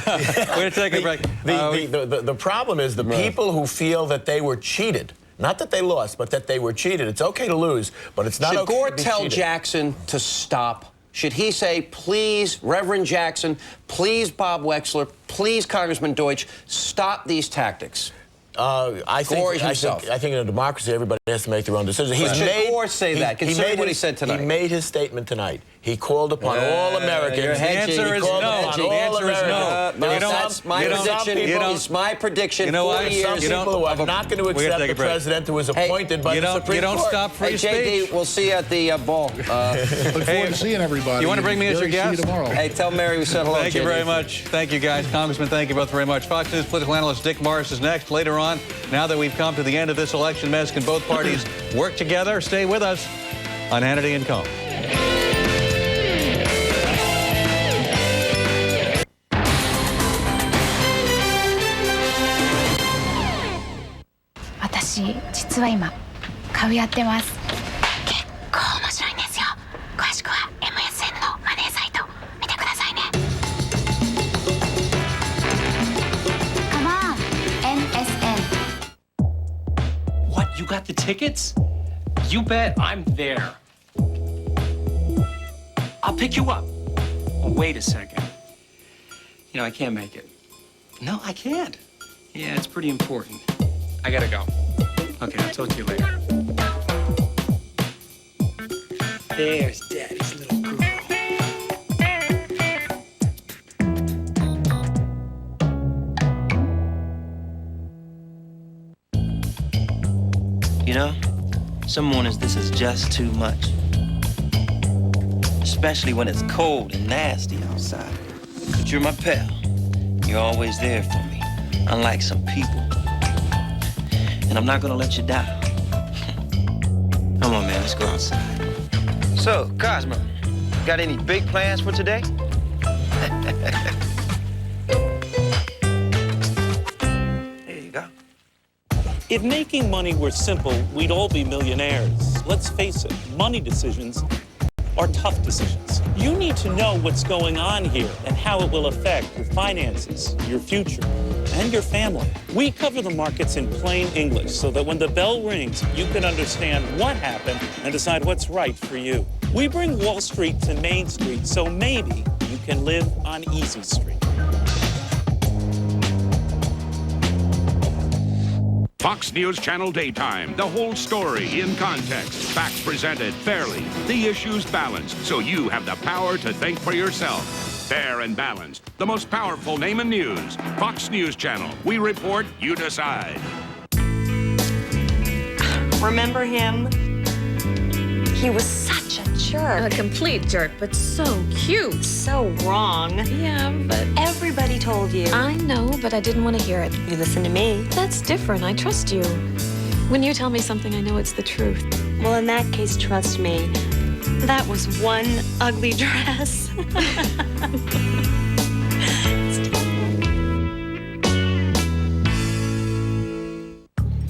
going to take a break. The problem is the people who feel that they were cheated. Not that they lost, but that they were cheated. It's okay to lose, but it's not okay to be cheated. Should Gore tell Jackson to stop? Should he say, please, Reverend Jackson, please, Bob Wexler, please, Congressman Deutsch, stop these tactics? I think in a democracy, everybody has to make their own decision. Should Gore say that, considering what he said tonight? He made his statement tonight. He called upon all Americans. The answer is no. The answer is no. That's my prediction. It's my prediction. You know what? Some people who are not going to accept the president who was appointed by the Supreme Court. You don't stop free speech. JD, we'll see you at the ball. Look forward to seeing everybody. You want to bring me as your guest? See you tomorrow. Hey, tell Mary we said hello. Thank you very much. Thank you, guys. Congressman, thank you both very much. Fox News political analyst Dick Morris is next. Later on, now that we've come to the end of this election mess, can both parties work together? Stay with us on Hannity and Colmes.実は今株やってます。結構面白いんですよ。詳しくは MSN のマネーサイト見てくださいね。Come on, MSN. What? You got the tickets? You bet I'm there. I'll pick you up. Oh, wait a second. You know, I can't make it. No, I can't. Yeah, it's pretty important. I gotta go. Okay, I'll talk to you later. There's Daddy's little girl. You know, some mornings this is just too much. Especially when it's cold and nasty outside. But you're my pal. You're always there for me, unlike some people. And I'm not gonna let you down. Come on, man, let's go outside. So, Cosmo, got any big plans for today? There you go. If making money were simple, we'd all be millionaires. Let's face it, money decisions are tough decisions. You need to know what's going on here and how it will affect your finances, your future, and your family. We cover the markets in plain English so that when the bell rings, you can understand what happened and decide what's right for you. We bring Wall Street to Main Street so maybe you can live on Easy Street. Fox News Channel Daytime. The whole story in context. Facts presented fairly. The issues balanced, so you have the power to think for yourself. Fair and balanced. The most powerful name in news. Fox News Channel. We report, you decide. Remember him? He was such a jerk. A complete jerk, but so cute. So wrong. Yeah, but everybody told you. I know, but I didn't want to hear it. You listen to me. That's different. I trust you. When you tell me something, I know it's the truth. Well, in that case, trust me. That was one ugly dress.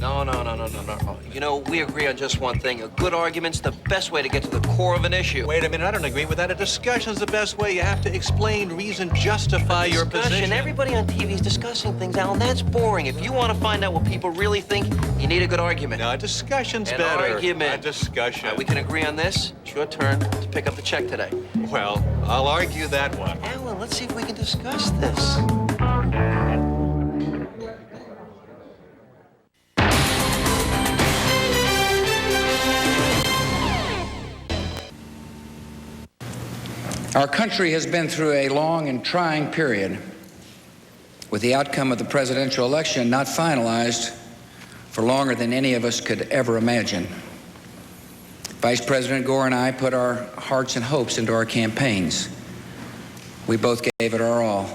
No. You know, we agree on just one thing. A good argument's the best way to get to the core of an issue. Wait a minute, I don't agree with that. A discussion's the best way. You have to explain, reason, justify your position. Everybody on TV is discussing things, Alan. That's boring. If you want to find out what people really think, you need a good argument. No, a discussion's better. An argument. A discussion. We can agree on this. It's your turn to pick up the check today. Well, I'll argue that one. Alan, let's see if we can discuss this. Our country has been through a long and trying period, with the outcome of the presidential election not finalized for longer than any of us could ever imagine. Vice President Gore and I put our hearts and hopes into our campaigns. We both gave it our all.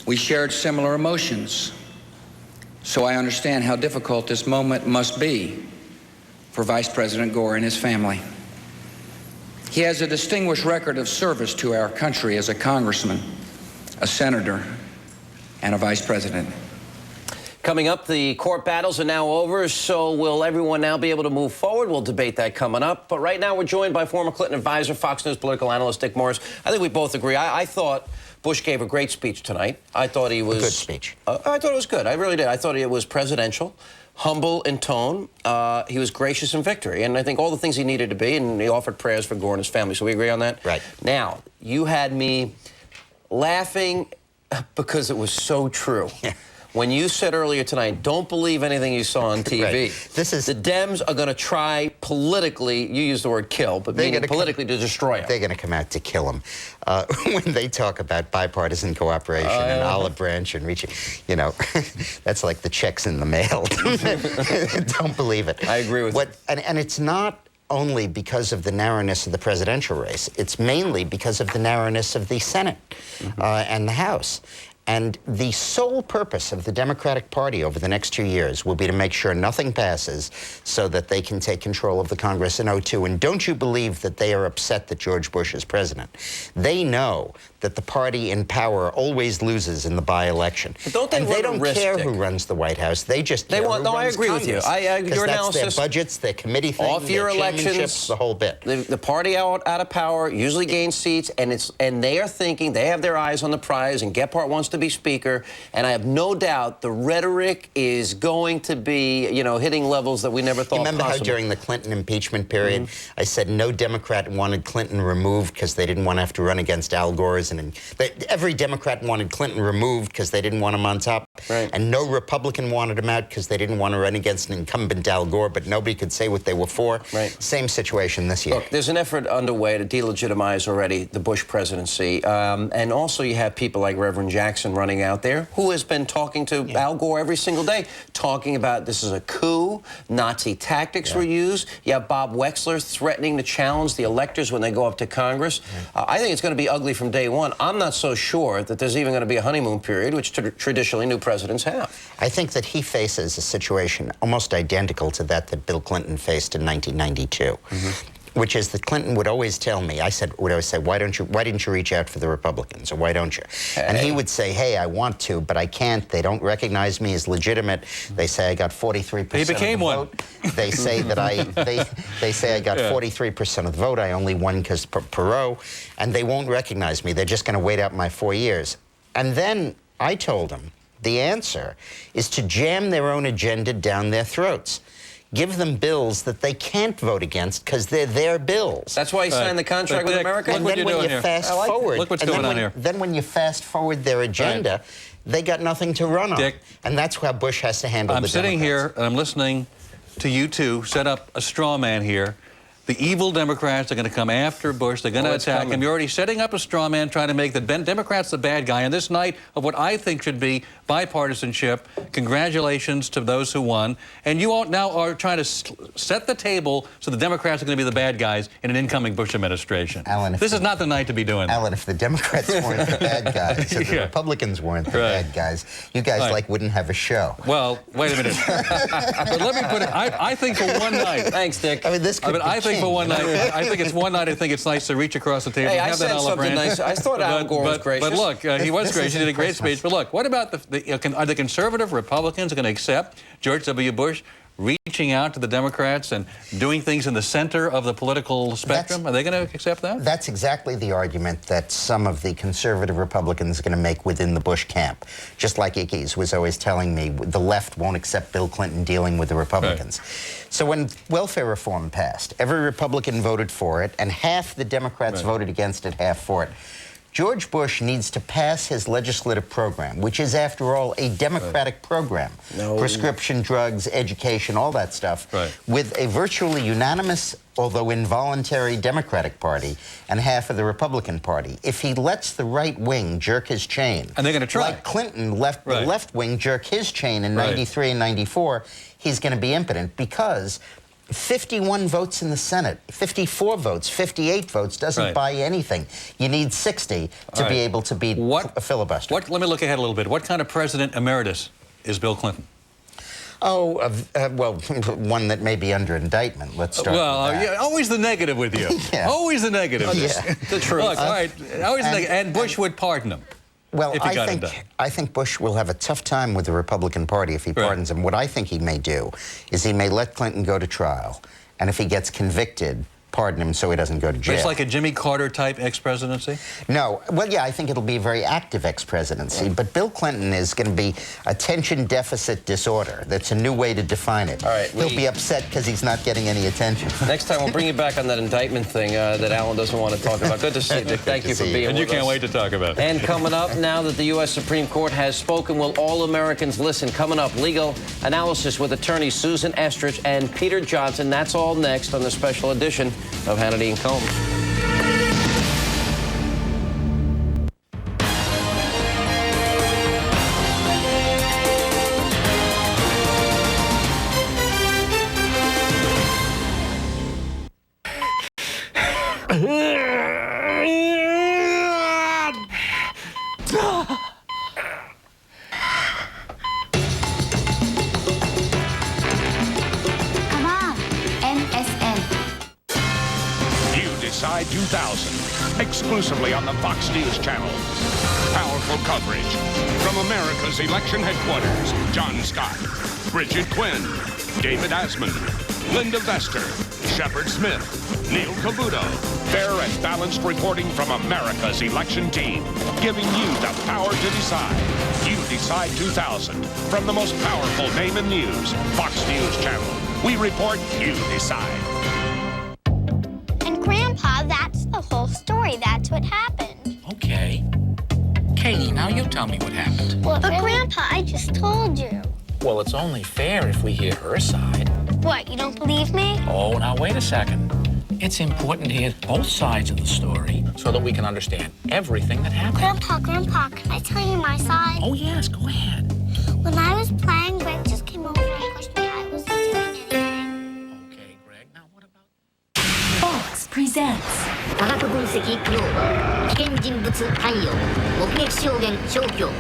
We shared similar emotions, so I understand how difficult this moment must be for Vice President Gore and his family. He has a distinguished record of service to our country as a congressman, a senator, and a vice president. Coming up, the court battles are now over, so will everyone now be able to move forward? We'll debate that coming up. But right now, we're joined by former Clinton advisor, Fox News political analyst Dick Morris. I think we both agree. I thought Bush gave a great speech tonight. I thought he was... Good speech. I thought it was good. I really did. I thought it was presidential, humble in tone. He was gracious in victory. And I think all the things he needed to be, and he offered prayers for Gore and his family. So we agree on that? Right. Now, you had me laughing because it was so true. Yeah. When you said earlier tonight, don't believe anything you saw on TV. Right. This is the Dems are going to try politically, you used the word kill, but meaning politically to destroy him. They're going to come out to kill him. When they talk about bipartisan cooperation and olive branch and reaching, you know, that's like the checks in the mail. Don't believe it. I agree with you. And it's not only because of the narrowness of the presidential race. It's mainly because of the narrowness of the Senate and the House. And the sole purpose of the Democratic Party over the next 2 years will be to make sure nothing passes so that they can take control of the Congress in '02. And don't you believe that they are upset that George Bush is president. They know that the party in power always loses in the by-election. But don't they and they don't risk, care Dick? who runs the White House. They just care who runs I agree Congress. with you. Your that's analysis, their budgets, their committee thing, off-year their elections, the whole bit. The party out of power usually gains seats, and they are thinking, they have their eyes on the prize, and Gephardt wants to be speaker. And I have no doubt the rhetoric is going to be, you know, hitting levels that we never thought Remember possible. how during the Clinton impeachment period, I said no Democrat wanted Clinton removed because they didn't want to have to run against Al Gore's, and every Democrat wanted Clinton removed because they didn't want him on top, and no Republican wanted him out because they didn't want to run against an incumbent Al Gore, but nobody could say what they were for. Same situation this year. Look, there's an effort underway to delegitimize already the Bush presidency, and also you have people like Reverend Jackson running out there, who has been talking to Al Gore every single day, talking about this is a coup, Nazi tactics were used. You have Bob Wexler threatening to challenge the electors when they go up to Congress. I think it's going to be ugly from day one. I'm not so sure that there's even going to be a honeymoon period, which traditionally new presidents have. I think that he faces a situation almost identical to that Bill Clinton faced in 1992. Which is that Clinton would always tell me, would always say, why didn't you reach out for the Republicans, or why don't you? And he would say, hey, I want to, but I can't. They don't recognize me as legitimate. They say I got 43% He became of the vote. They say that they say I got 43% of the vote. I only won because Perot, and they won't recognize me. They're just going to wait out my 4 years. And then I told him the answer is to jam their own agenda down their throats. Give them bills that they can't vote against because they're their bills. That's why he signed the contract with America. And then when you fast forward, Look what's going on here. Then when you fast forward their agenda, they got nothing to run on. Dick, and that's how Bush has to handle the Democrats. I'm sitting here and I'm listening to you two set up a straw man here. The evil Democrats are going to come after Bush. They're going to attack him. You're already setting up a straw man trying to make the Democrats the bad guy. On this night of what I think should be bipartisanship, congratulations to those who won. And you all now are trying to set the table so the Democrats are going to be the bad guys in an incoming Bush administration. Alan, this is not the night to be doing that. Alan, if the Democrats weren't the bad guys, if the Republicans weren't the bad guys, you guys wouldn't have a show. Well, wait a minute. But let me put it, I think for one night. Thanks, Dick. I mean, this could be for one night, I think it's one night. I think it's nice to reach across the table. Hey, and I have said that olive something branch. nice. I thought Al Gore was gracious. But look, he was gracious. He did a great speech. But look, what about are the conservative Republicans going to accept George W. Bush reaching out to the Democrats and doing things in the center of the political spectrum? Are they going to accept that? That's exactly the argument that some of the conservative Republicans are going to make within the Bush camp. Just like Ickes was always telling me, the left won't accept Bill Clinton dealing with the Republicans. So when welfare reform passed, every Republican voted for it, and half the Democrats voted against it, half for it. George Bush needs to pass his legislative program, which is, after all, a Democratic program. Prescription drugs, education, all that stuff, with a virtually unanimous, although involuntary, Democratic Party and half of the Republican Party. If he lets the right wing jerk his chain, and they're going to try, like Clinton left the left wing jerk his chain in 93 and 94, he's going to be impotent, because 51 votes in the Senate, 54 votes, 58 votes doesn't buy anything. You need 60 to be able to beat a filibuster. Let me look ahead a little bit. What kind of president emeritus is Bill Clinton? Oh, well, one that may be under indictment. Let's start with that. Yeah, always the negative with you. Always the negative. The truth. Look, all right, always the negative. And Bush would pardon him. Well, I think Bush will have a tough time with the Republican Party if he pardons him. What I think he may do is he may let Clinton go to trial, and if he gets convicted, pardon him so he doesn't go to jail. But it's like a Jimmy Carter-type ex-presidency? No. Well, yeah, I think it'll be a very active ex-presidency. But Bill Clinton is going to be attention deficit disorder. That's a new way to define it. He'll be upset because he's not getting any attention. Next time, we'll bring you back on that indictment thing that Alan doesn't want to talk about. Good to see you, Dick. Thank you for being with us. And you can't wait to talk about it. And coming up, now that the U.S. Supreme Court has spoken, will all Americans listen? Coming up, legal analysis with attorneys Susan Estrich and Peter Johnson. That's all next on the special edition of Hannity and Colmes. Decide 2000, exclusively on the Fox News Channel. Powerful coverage from America's election headquarters. John Scott, Bridget Quinn, David Asman, Linda Vester, Shepard Smith, Neil Cavuto. Fair and balanced reporting from America's election team, giving you the power to decide. You Decide 2000, from the most powerful name in news, Fox News Channel. We report, you decide. Grandpa, that's the whole story. That's what happened. Okay. Katie, now you tell me what happened. Well, but Grandpa, I just told you. Well, it's only fair if we hear her side. What, you don't believe me? Oh, now wait a second. It's important to hear both sides of the story so that we can understand everything that happened. Grandpa, can I tell you my side? Oh, yes, go ahead. When I was playing, Greg just came over and pushed me. I wasn't doing anything. Okay, Greg, now what about... Fox presents 科学分析用危険人物関与目撃証言消去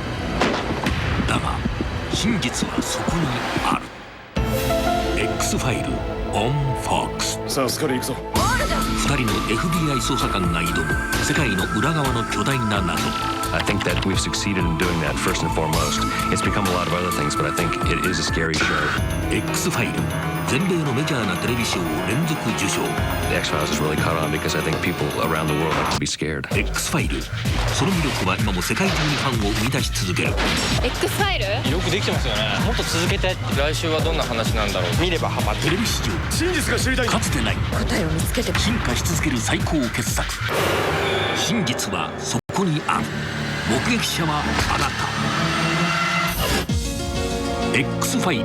だが真実はそこにある X ファイル on Fox さあスカリー行くぞ2人の FBI 捜査官が挑む世界の裏側の巨大な謎 I think that we've succeeded in doing that first and foremost. It's become a lot of other things, but I think it is a scary show. X ファイル全米のメジャーなテレビショーを連続受賞 The X-Files is really caught on because I think people around the world have to be scared. X ファイルその魅力は今も世界中にファンを生み出し続ける X ファイルよくできてますよねもっと続けて来週はどんな話なんだろう見ればハマるテレビ史上真実が知りたいかつてない答えを見つけて進化し続ける最高傑作真実はそこにある目撃者はあなた X ファイル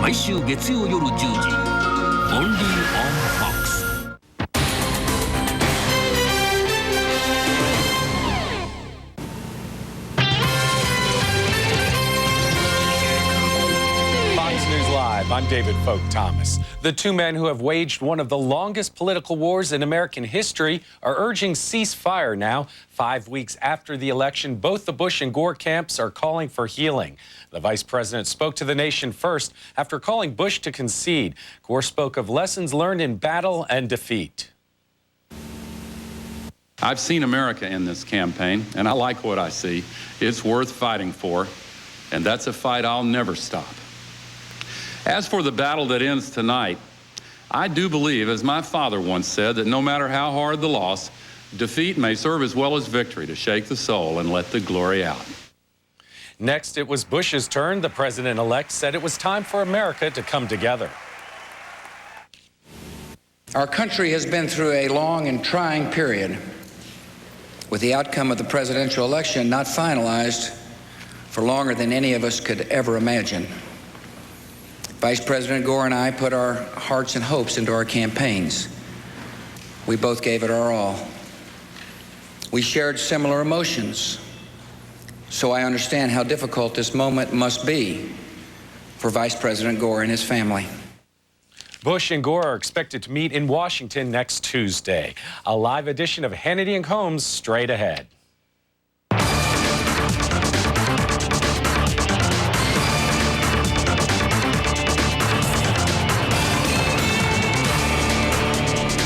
毎週月曜夜10時 Only on Fox。I'm David Folk Thomas. The two men who have waged one of the longest political wars in American history are urging ceasefire now. 5 weeks after the election, both the Bush and Gore camps are calling for healing. The vice president spoke to the nation first after calling Bush to concede. Gore spoke of lessons learned in battle and defeat. I've seen America in this campaign, and I like what I see. It's worth fighting for, and that's a fight I'll never stop. As for the battle that ends tonight, I do believe, as my father once said, that no matter how hard the loss, defeat may serve as well as victory to shake the soul and let the glory out. Next, it was Bush's turn. The president-elect said it was time for America to come together. Our country has been through a long and trying period, with the outcome of the presidential election not finalized for longer than any of us could ever imagine. Vice President Gore and I put our hearts and hopes into our campaigns. We both gave it our all. We shared similar emotions, so I understand how difficult this moment must be for Vice President Gore and his family. Bush and Gore are expected to meet in Washington next Tuesday. A live edition of Hannity and Colmes straight ahead.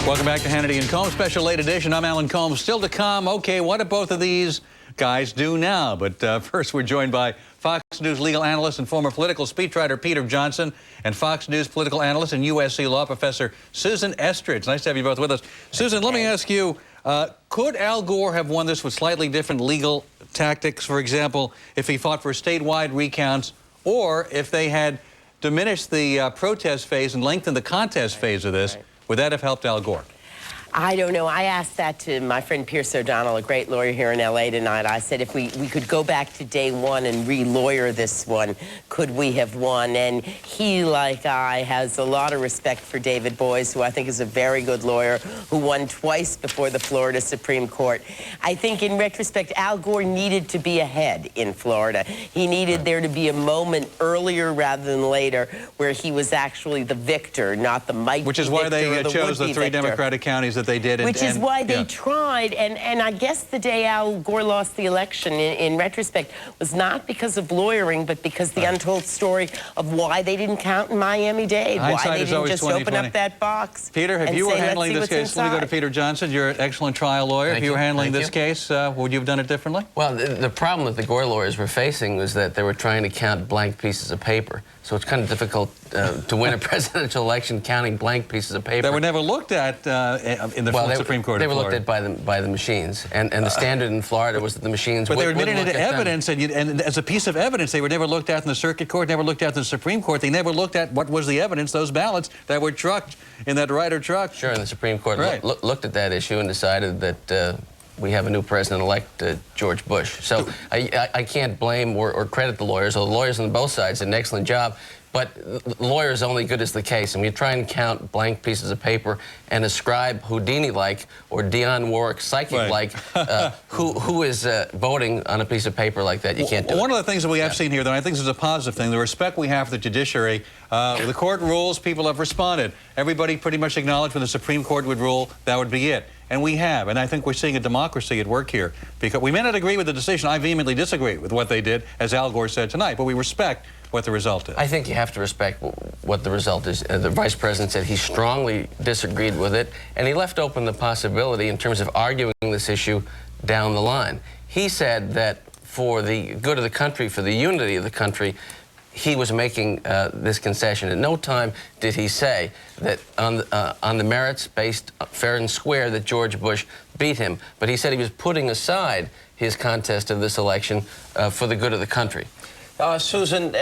Welcome back to Hannity and Colmes, special late edition. I'm Alan Colmes. Still to come, okay, what do both of these guys do now? But first, we're joined by Fox News legal analyst and former political speechwriter Peter Johnson and Fox News political analyst and USC law professor Susan Estridge. Nice to have you both with us. Susan, let me ask you, could Al Gore have won this with slightly different legal tactics, for example, if he fought for statewide recounts, or if they had diminished the protest phase and lengthened the contest phase of this? Would that have helped Al Gore? I don't know. I asked that to my friend Pierce O'Donnell, a great lawyer here in L.A. tonight. I said if we could go back to day one and re-lawyer this one, could we have won? And he, like I, has a lot of respect for David Boies, who I think is a very good lawyer, who won twice before the Florida Supreme Court. I think in retrospect, Al Gore needed to be ahead in Florida. He needed there to be a moment earlier rather than later where he was actually the victor, not the mighty Which is why they chose the three Democratic counties that they did. Which is why they tried, and I guess the day Al Gore lost the election, in retrospect, was not because of lawyering, but because the untold story of why they didn't count in Miami-Dade, why they didn't just open up that box. Peter, if you were handling this case, let me go to Peter Johnson. You're an excellent trial lawyer. If you were handling this case, would you have done it differently? Well, the problem that the Gore lawyers were facing was that they were trying to count blank pieces of paper. So it's kind of difficult to win a presidential election counting blank pieces of paper. They were never looked at in the Supreme Court They of were Florida. looked at by the machines. And the standard in Florida was that the machines But they were wouldn't admitted look into at them. evidence, and as a piece of evidence, they were never looked at in the circuit court, never looked at in the Supreme Court. They never looked at what was the evidence, those ballots that were trucked in that Ryder truck. Sure, and the Supreme Court Right. looked at that issue and decided that we have a new president-elect, George Bush. So I can't blame or credit the lawyers. The lawyers on both sides did an excellent job. But the lawyer is only good as the case. And we try and count blank pieces of paper and ascribe Houdini-like or Dionne Warwick psychic-like who is voting on a piece of paper like that. You can't do it. One of the things that we have seen here, though, I think this is a positive thing, the respect we have for the judiciary. The court rules, people have responded. Everybody pretty much acknowledged when the Supreme Court would rule, that would be it. And we have. And I think we're seeing a democracy at work here. Because we may not agree with the decision. I vehemently disagree with what they did, as Al Gore said tonight. But we respect what the result is. I think you have to respect what the result is. The vice president said he strongly disagreed with it, and he left open the possibility in terms of arguing this issue down the line. He said that for the good of the country, for the unity of the country, he was making this concession. At no time did he say that on the merits, based fair and square, that George Bush beat him. But he said he was putting aside his contest of this election for the good of the country. Susan,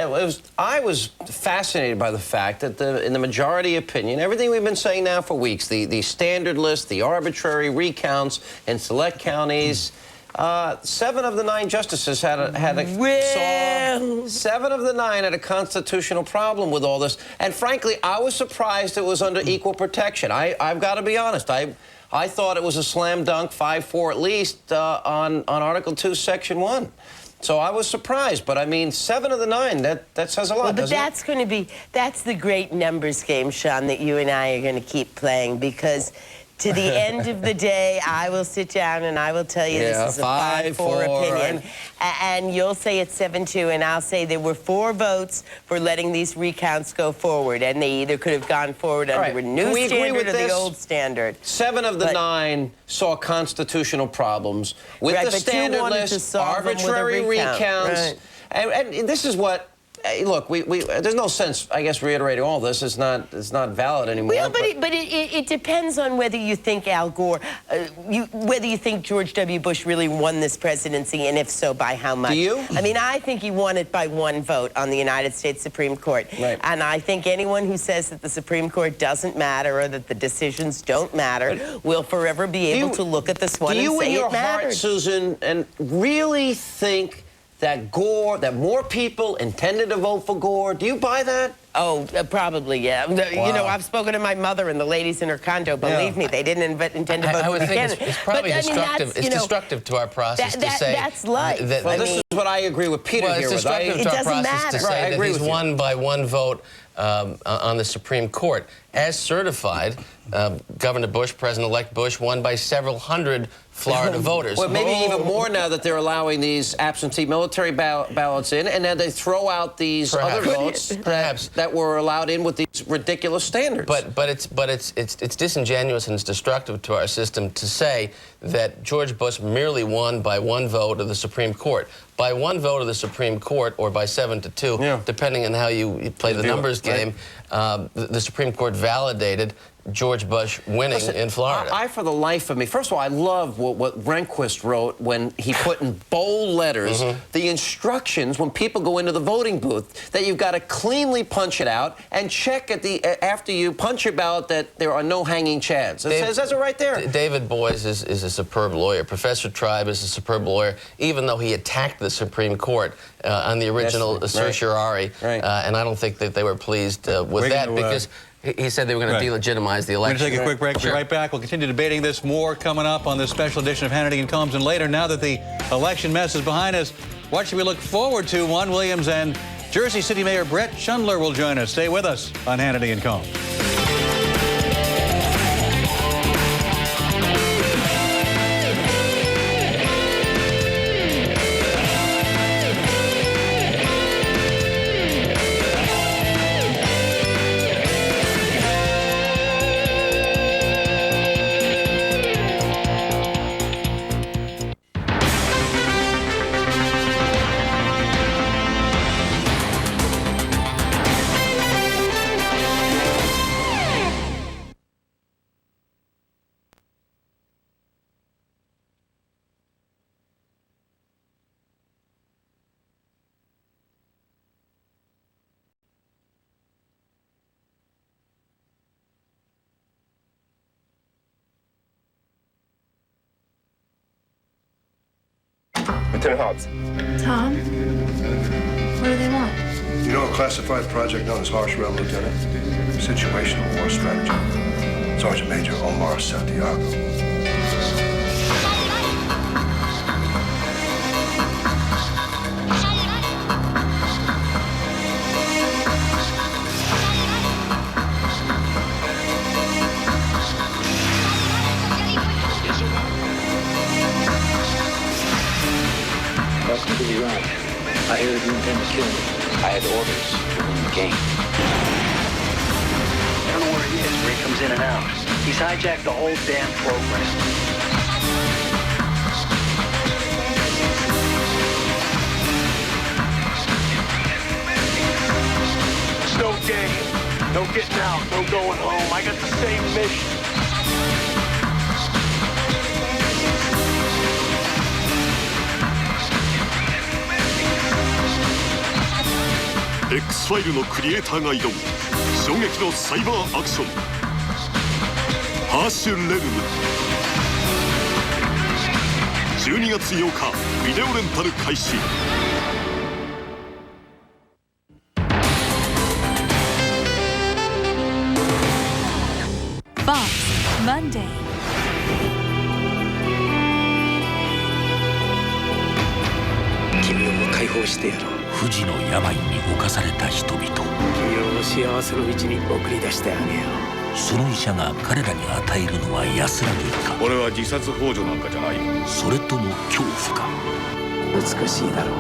I was fascinated by the fact that in the majority opinion, everything we've been saying now for weeks, the standard list, the arbitrary recounts in select counties, 7 of the 9 justices saw 7 of the 9 had a constitutional problem with all this. And frankly, I was surprised it was under equal protection. I've got to be honest. I thought it was a slam dunk, 5-4 at least, on Article 2, Section 1. So I was surprised, but I mean, 7 of the 9, that says a lot, well, but that's going to be, that's the great numbers game, Sean, that you and I are going to keep playing, because to the end of the day, I will sit down and I will tell you this is a 5-4 opinion. Right? And you'll say it's 7-2, and I'll say there were 4 votes for letting these recounts go forward, and they either could have gone forward under a new standard or the old standard. 7 of the 9 saw constitutional problems with the standard list, arbitrary recounts. Right. And this is what, look, there's no sense, I guess, reiterating all this. It's not valid anymore. Well, but it depends on whether you think Al Gore, whether you think George W. Bush really won this presidency, and if so, by how much. Do you? I mean, I think he won it by 1 vote on the United States Supreme Court. Right. And I think anyone who says that the Supreme Court doesn't matter or that the decisions don't matter will forever be able to look at this one and say it mattered. Do you in your heart, Susan, and really think that more people intended to vote for Gore? Do you buy that? Oh, probably, yeah. Wow. You know, I've spoken to my mother and the ladies in her condo. Believe me, they didn't intend to vote for I would think Buchanan. it's probably destructive. It's destructive to our process to say that's life. Well, this is what I agree with Peter here. It's destructive to our process to say that he's won by 1 vote on the Supreme Court. As certified, Governor Bush, President-elect Bush, won by several hundred Florida voters. Well, maybe even more now that they're allowing these absentee military ballots in, and then they throw out these other votes that were allowed in with these ridiculous standards. But it's disingenuous and it's destructive to our system to say that George Bush merely won by 1 vote of the Supreme Court. By 1 vote of the Supreme Court, or by 7-2, depending on how you play the numbers game, the Supreme Court validated George Bush winning in Florida. I, for the life of me, first of all, I love what Rehnquist wrote when he put in bold letters the instructions when people go into the voting booth, that you've got to cleanly punch it out and check at after you punch your ballot that there are no hanging chads. It says it right there. David Boies is a superb lawyer. Professor Tribe is a superb lawyer, even though he attacked the Supreme Court on the original certiorari, and I don't think that they were pleased with that, because he said they were going to delegitimize the election. We're going to take a quick break. We'll be right back. We'll continue debating this more coming up on this special edition of Hannity and Colmes. And later, now that the election mess is behind us, what should we look forward to? Juan Williams and Jersey City Mayor Brit Schundler will join us. Stay with us on Hannity and Colmes. Lieutenant Hobbs. Tom? What do they want? You know a classified project known as Harsh Realm, Lieutenant? Situational war strategy. Sergeant Major Omar Santiago. That's completely wrong. I hear that you intend to kill me. I had orders to win the game. I don't know where he is, where he comes in and out. He's hijacked the whole damn program. It's no game. No getting out. No going home. I got the same mission. X ファイルのクリエイターが挑む衝撃のサイバーアクションハーシュレルム12月8日ビデオレンタル開始。Fox Monday. 君を解放してやろう。不治の病に侵された人々。君を幸せの道に送り出してあげよう。その医者が彼らに与えるのは安らぎか。俺は自殺幇助なんかじゃないよ。それとも恐怖か。美しいだろう。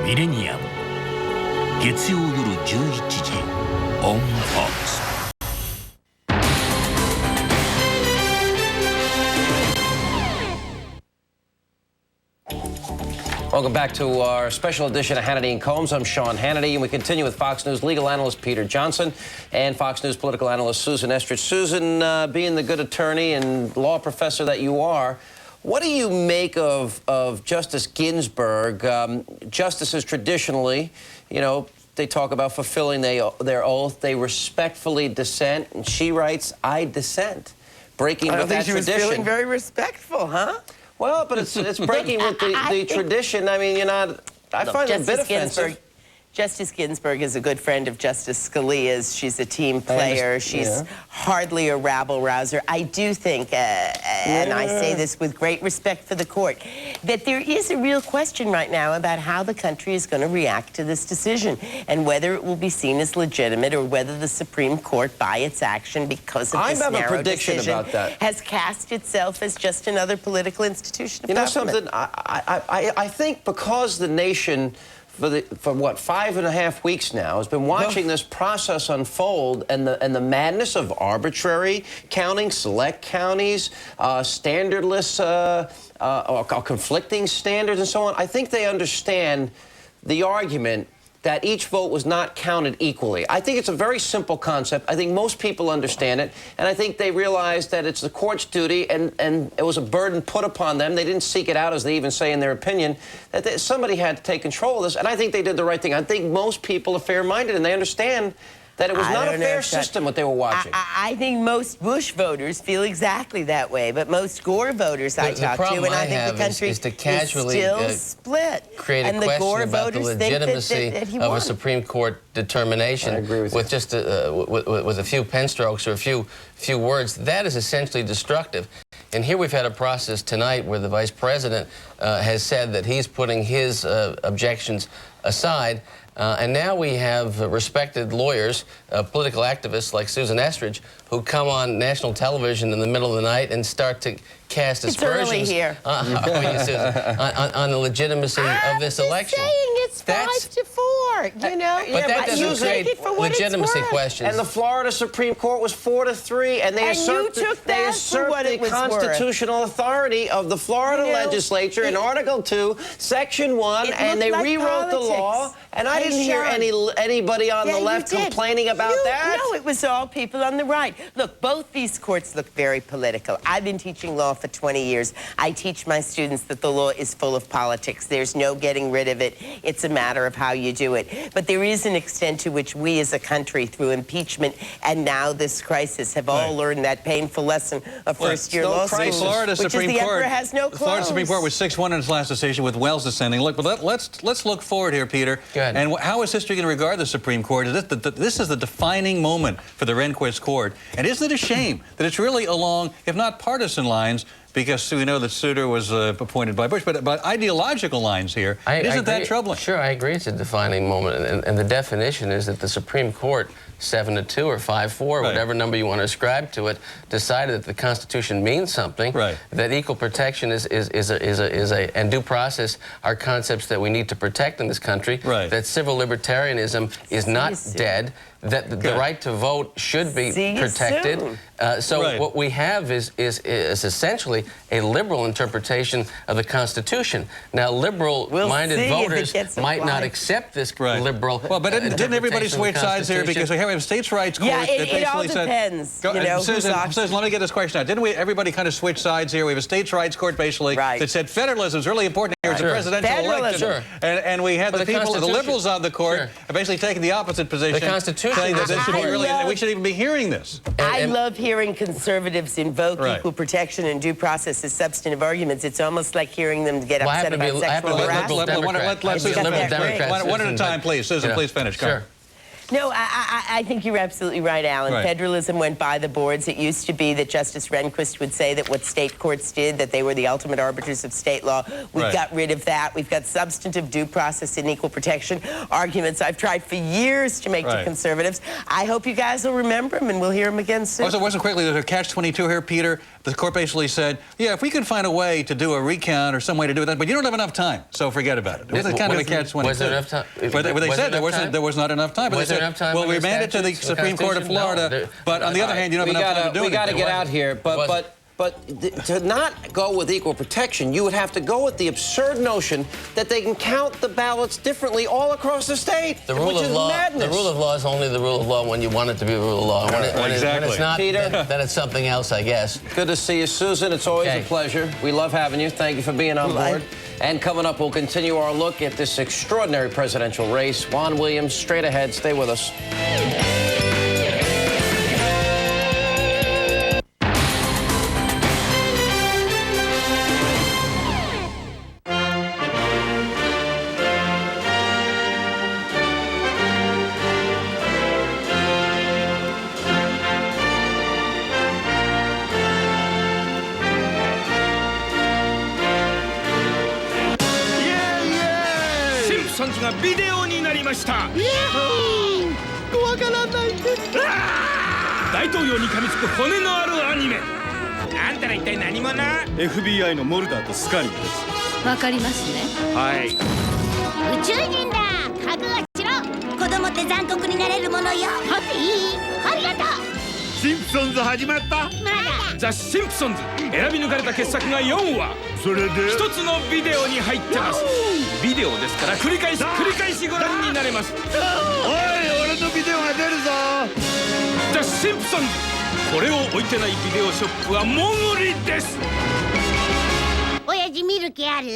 ミレニアム月曜夜11時オン Fox。Welcome back to our special edition of Hannity and Colmes. I'm Sean Hannity, and we continue with Fox News legal analyst Peter Johnson and Fox News political analyst Susan Estridge. Susan, being the good attorney and law professor that you are, what do you make of Justice Ginsburg? Justices traditionally, you know, they talk about fulfilling their oath. They respectfully dissent, and she writes, "I dissent," breaking with that tradition. I don't think she was feeling very respectful, huh? Well, but it's breaking with the tradition. I mean, you're not. I find it a bit offensive. Justice Ginsburg is a good friend of Justice Scalia's. She's a team player. She's hardly a rabble-rouser. I do think, and I say this with great respect for the court, that there is a real question right now about how the country is going to react to this decision and whether it will be seen as legitimate or whether the Supreme Court, by its action because of this narrow decision, has cast itself as just another political institution of government. You know something? I think because the nation, for what, 5.5 weeks now, has been watching this process unfold, and the madness of arbitrary counting, select counties, standardless or conflicting standards and so on. I think they understand the argument that each vote was not counted equally. I think it's a very simple concept. I think most people understand it, and I think they realize that it's the court's duty, and it was a burden put upon them. They didn't seek it out, as they even say in their opinion, that somebody had to take control of this, and I think they did the right thing. I think most people are fair-minded, and they understand that it was not a fair system what they were watching. I think most Bush voters feel exactly that way, but most Gore voters I talk to, and I think the country is still split. Create a question about the legitimacy of a Supreme Court determination with just with a few pen strokes or a few words. That is essentially destructive. And here we've had a process tonight where the Vice President has said that he's putting his objections aside. And now we have respected lawyers, political activists like Susan Estridge, who come on national television in the middle of the night and start to cast aspersions on the legitimacy of this election. I'm saying it's 5-4, you know. But that doesn't create legitimacy questions. And the Florida Supreme Court was 4-3, and they usurped the constitutional authority of the Florida legislature in Article 2, Section 1, and they rewrote the law. And I didn't hear anybody on the left complaining about that. No, it was all people on the right. Look, both these courts look very political. I've been teaching law for 20 years. I teach my students that the law is full of politics. There's no getting rid of it. It's a matter of how you do it. But there is an extent to which we as a country, through impeachment and now this crisis, have all learned that painful lesson of first-year law school, which is the emperor has no clothes. The Florida Supreme Court was 6-1 in its last decision with Wells dissenting. Look, but let's look forward here, Peter. And how is history going to regard the Supreme Court? This is the defining moment for the Rehnquist Court. And isn't it a shame that it's really along, if not partisan lines, because we know that Souter was appointed by Bush, but ideological lines here. Isn't that troubling? Sure, I agree it's a defining moment. And the definition is that the Supreme Court, 7-2 or 5-4, whatever number you want to ascribe to it, decided that the Constitution means something, that equal protection and due process are concepts that we need to protect in this country, that civil libertarianism is not dead, that the right to vote should be protected. So what we have is essentially a liberal interpretation of the Constitution. Now, liberal-minded voters might not accept this liberal Well, but didn't everybody switch sides here? Because we have we have a states' rights court Yeah, that basically it all depends. said... You know, Susan, let me get this question out. Didn't everybody kind of switch sides here? We have a states' rights court, basically, that said federalism is really important here. It's a presidential election. And we had the people, the liberals on the court, basically taking the opposite position. The Constitution saying that this should be really, we should even be hearing this. I love hearing conservatives invoke equal protection and due process as substantive arguments. It's almost like hearing them get upset about sexual harassment. Let Susan finish. One at a time, please. Susan, please finish. Sure. No, I think you're absolutely right, Alan. Right. Federalism went by the boards. It used to be that Justice Rehnquist would say that what state courts did, that they were the ultimate arbiters of state law. We've got rid of that. We've got substantive due process and equal protection arguments I've tried for years to make to conservatives. I hope you guys will remember them, and we'll hear them again soon. Also, quickly, there's a catch-22 here, Peter. The court basically said, yeah, if we can find a way to do a recount or some way to do that, but you don't have enough time, so forget about it. It was kind of a catch-22. Was there enough time? But they said there was not enough time. But they said, well, we remanded it to the Supreme Court of Florida, but on the other hand, you don't have enough time to do it. We got to get out here, but to not go with equal protection, you would have to go with the absurd notion that they can count the ballots differently all across the state, the rule which of is law, madness. The rule of law is only the rule of law when you want it to be a rule of law. When it's not, Peter, then it's something else, I guess. Good to see you, Susan. It's always a pleasure. We love having you. Thank you for being on board. And coming up, we'll continue our look at this extraordinary presidential race. Juan Williams, straight ahead. Stay with us.ビデオになりました。怖がらないで。大統領に噛みつく骨のあるアニメ。あんたら一体何者？ FBI のモルダーとスカリーです。わかりますね。はい。宇宙人だ。覚悟しろ。子供って残酷になれるものよ。ハッピー。ありがとう。シンプソンズ始まった？まだ。ザ・シンプソンズ選び抜かれた傑作が4話。それで一つのビデオに入ってます。ビデオですから繰り返しご覧になれます。おい、俺のビデオが出るぞ。ザ・シンプソンズ。これを置いてないビデオショップはもぐりです。親父見る気ある？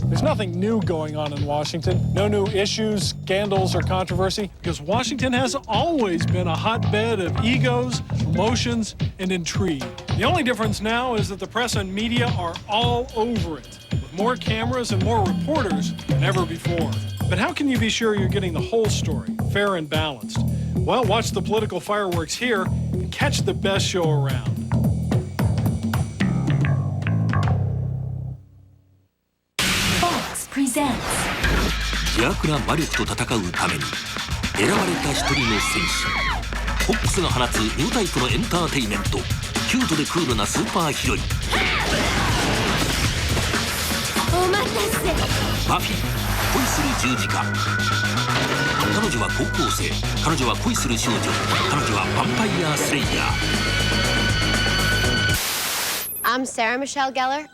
There's nothing new going on in Washington. No new issues, scandals, or controversy, because Washington has always been a hotbed of egos, emotions, and intrigue. The only difference now is that the press and media are all over it, with more cameras and more reporters than ever before. But how can you be sure you're getting the whole story, fair and balanced? Well, watch the political fireworks here and catch the best show around. Presents 邪悪な魔力と戦うために選ばれた一人の戦士フォックスが放つニュータイプのエンターテイメントキュートでクールなスーパーヒロインお待たせバフィー恋する十字架彼女は高校生彼女は恋する少女彼女はヴァンパイアスレイヤー I'm Sarah Michelle Gellar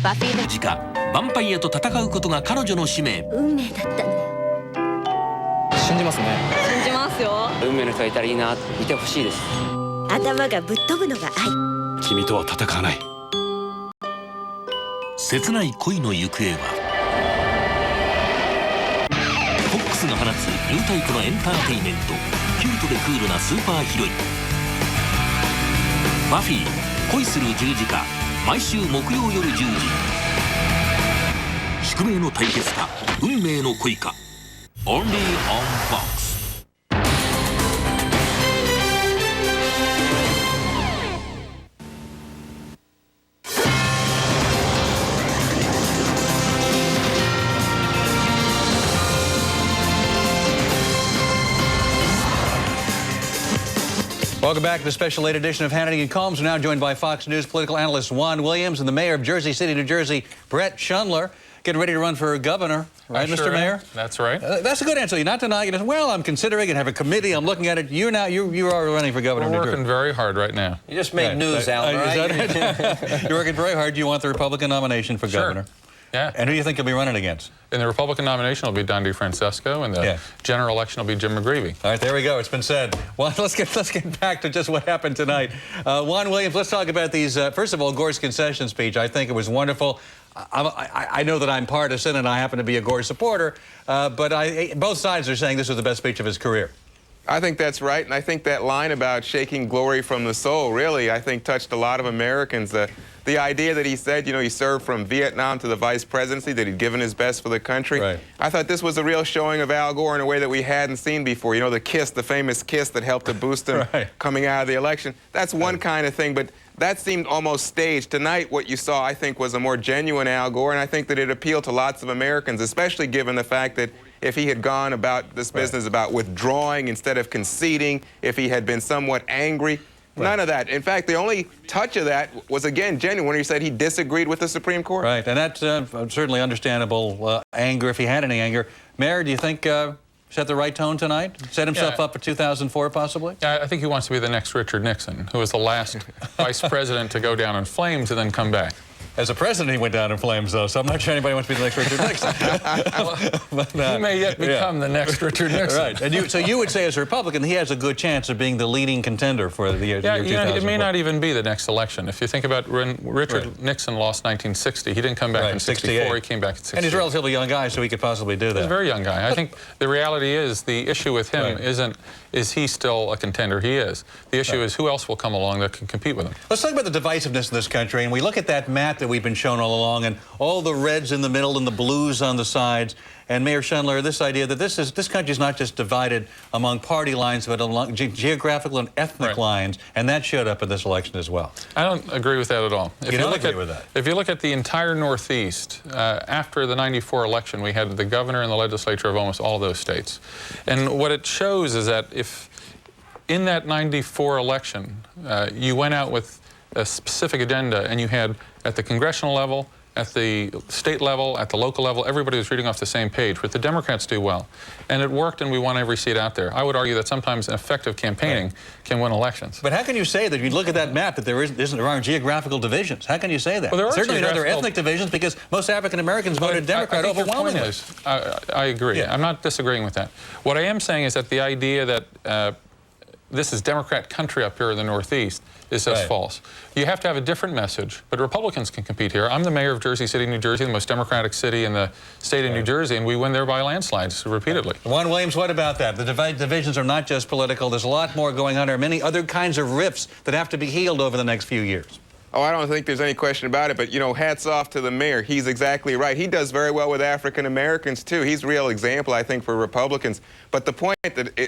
Buffy the 時間ヴァンパイアと戦うことが彼女の使命運命だったのよ信じますね信じますよ運命の人がいたらいいな見てほしいです頭がぶっ飛ぶのが愛君とは戦わない切ない恋の行方はフォックスが放つニュータイプのエンターテイメントキュートでクールなスーパーヒロインバフィー恋する十字架毎週木曜夜10時宿命の対決か運命の恋か Only on Fox Welcome back to the special late edition of Hannity and Colmes. We're now joined by Fox News political analyst Juan Williams and the mayor of Jersey City, New Jersey, Brit Schundler, getting ready to run for governor. Right, Mr. Mayor? That's right. That's a good answer. You're not denying it. Well, I'm considering it. Have a committee. I'm looking at it. You are running for governor. We're working very hard right now. You just made news, Alan, right? You're working very hard. You want the Republican nomination for governor. Yeah. And who do you think you'll be running against? In the Republican nomination, it'll be Don DeFrancesco, and the general election will be Jim McGreevey. All right, there we go. It's been said. Well, let's get back to just what happened tonight. Juan Williams, let's talk about these. First of all, Gore's concession speech. I think it was wonderful. I know that I'm partisan, and I happen to be a Gore supporter, but both sides are saying this was the best speech of his career. I think that's right, and I think that line about shaking glory from the soul really, I think, touched a lot of Americans. The idea that he said, you know, he served from Vietnam to the vice presidency, that he'd given his best for the country. Right. I thought this was a real showing of Al Gore in a way that we hadn't seen before. You know, the kiss, the famous kiss that helped to boost him coming out of the election. That's one kind of thing, but that seemed almost staged. Tonight, what you saw, I think, was a more genuine Al Gore, and I think that it appealed to lots of Americans, especially given the fact that if he had gone about this business about withdrawing instead of conceding, if he had been somewhat angry, none of that. In fact, the only touch of that was, again, genuine when he said he disagreed with the Supreme Court. Right, and that's certainly understandable anger, if he had any anger. Mayor, do you think set the right tone tonight? Set himself up for 2004, possibly? Yeah, I think he wants to be the next Richard Nixon, who was the last vice president to go down in flames and then come back. As a president, he went down in flames, though, so I'm not sure anybody wants to be the next Richard Nixon. He may yet become the next Richard Nixon. Right. And so you would say, as a Republican, he has a good chance of being the leading contender for the year 2004. It may not even be the next election. If you think about when Richard Nixon lost 1960, he didn't come back in 64, he came back in 68. And he's a relatively young guy, so he could possibly do that. He's a very young guy. I think the reality is the issue with him is he still a contender? He is. The issue is who else will come along that can compete with him. Let's talk about the divisiveness in this country, and we look at that map that we've been shown all along, and all the reds in the middle and the blues on the sides. And Mayor Schindler, this idea that this country is not just divided among party lines, but along geographical and ethnic lines, and that showed up in this election as well. I don't agree with that at all. You don't agree with that? If you look at the entire Northeast, after the '94 election, we had the governor and the legislature of almost all of those states. And what it shows is that if in that '94 election, you went out with a specific agenda, and you had at the congressional level, at the state level, at the local level, everybody was reading off the same page, but the Democrats do well. And it worked, and we won every seat out there. I would argue that sometimes effective campaigning can win elections. But how can you say that, you look at that map, that there aren't geographical divisions? How can you say that? Well, there are certainly there are ethnic divisions, because most African Americans voted Democrat overwhelmingly. Your point is, I agree. I'm not disagreeing with that. What I am saying is that the idea that this is Democrat country up here in the Northeast is just false. You have to have a different message, but Republicans can compete here. I'm the mayor of Jersey City, New Jersey, the most Democratic city in the state of New Jersey, and we win there by landslides repeatedly. Juan Williams, what about that? The divisions are not just political. There's a lot more going on. There are many other kinds of rifts that have to be healed over the next few years. Oh, I don't think there's any question about it, but, you know, hats off to the mayor. He's exactly right. He does very well with African Americans, too. He's a real example, I think, for Republicans. But the point,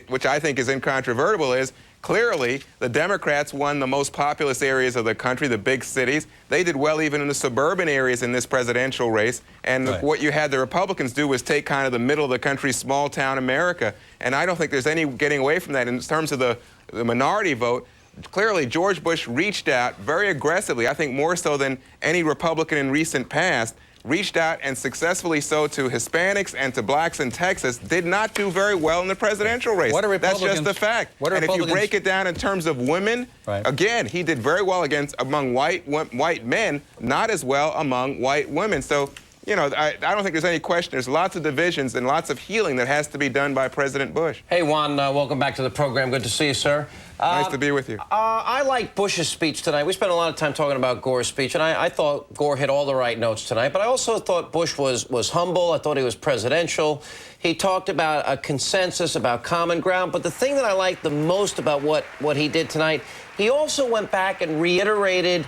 which I think is incontrovertible, is clearly the Democrats won the most populous areas of the country, the big cities. They did well even in the suburban areas in this presidential race. And what you had the Republicans do was take kind of the middle of the country, small town America. And I don't think there's any getting away from that. In terms of the minority vote, clearly George Bush reached out very aggressively, I think more so than any Republican in recent past, reached out and successfully so to Hispanics and to blacks in Texas, did not do very well in the presidential race. That's just the fact. And if you break it down in terms of women, again, he did very well among white men, not as well among white women. So, you know, I don't think there's any question. There's lots of divisions and lots of healing that has to be done by President Bush. Hey, Juan, welcome back to the program. Good to see you, sir. Nice to be with you. I like Bush's speech tonight. We spent a lot of time talking about Gore's speech, and I thought Gore hit all the right notes tonight, but I also thought Bush was humble. I thought he was presidential. He talked about a consensus, about common ground, but the thing that I liked the most about what he did tonight, he also went back and reiterated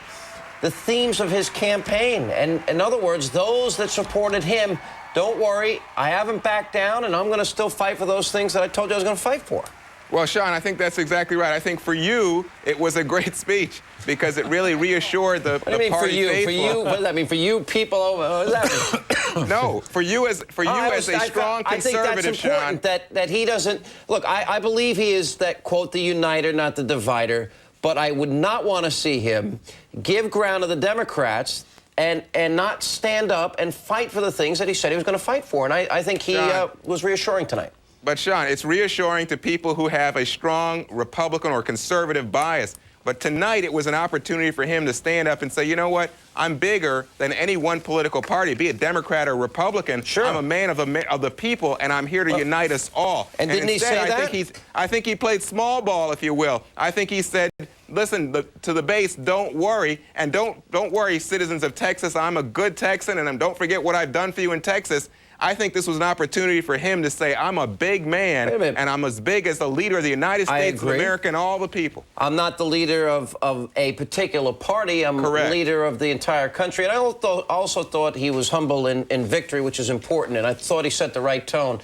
the themes of his campaign. And in other words, those that supported him, don't worry, I haven't backed down, and I'm going to still fight for those things that I told you I was going to fight for. Well, Sean, I think that's exactly right. I think for you, it was a great speech because it really reassured the party faithful. For you? What does that mean? For you people over? What does that mean? No, for you as a strong conservative, I think that's important, Sean. that he doesn't. Look, I believe he is that, quote, the uniter, not the divider. But I would not want to see him give ground to the Democrats and not stand up and fight for the things that he said he was going to fight for. And I think he was reassuring tonight. But, Sean, it's reassuring to people who have a strong Republican or conservative bias. But tonight it was an opportunity for him to stand up and say, you know what, I'm bigger than any one political party, be it Democrat or Republican. Sure. I'm a man of the people, and I'm here to unite us all. And didn't instead, he say that? I think he played small ball, if you will. I think he said, listen, to the base, don't worry, and don't worry, citizens of Texas, I'm a good Texan, and don't forget what I've done for you in Texas. I think this was an opportunity for him to say, I'm a big man, and I'm as big as the leader of the United States of America and all the people. I'm not the leader of a particular party. I'm the leader of the entire country. And I also thought he was humble in victory, which is important, and I thought he set the right tone.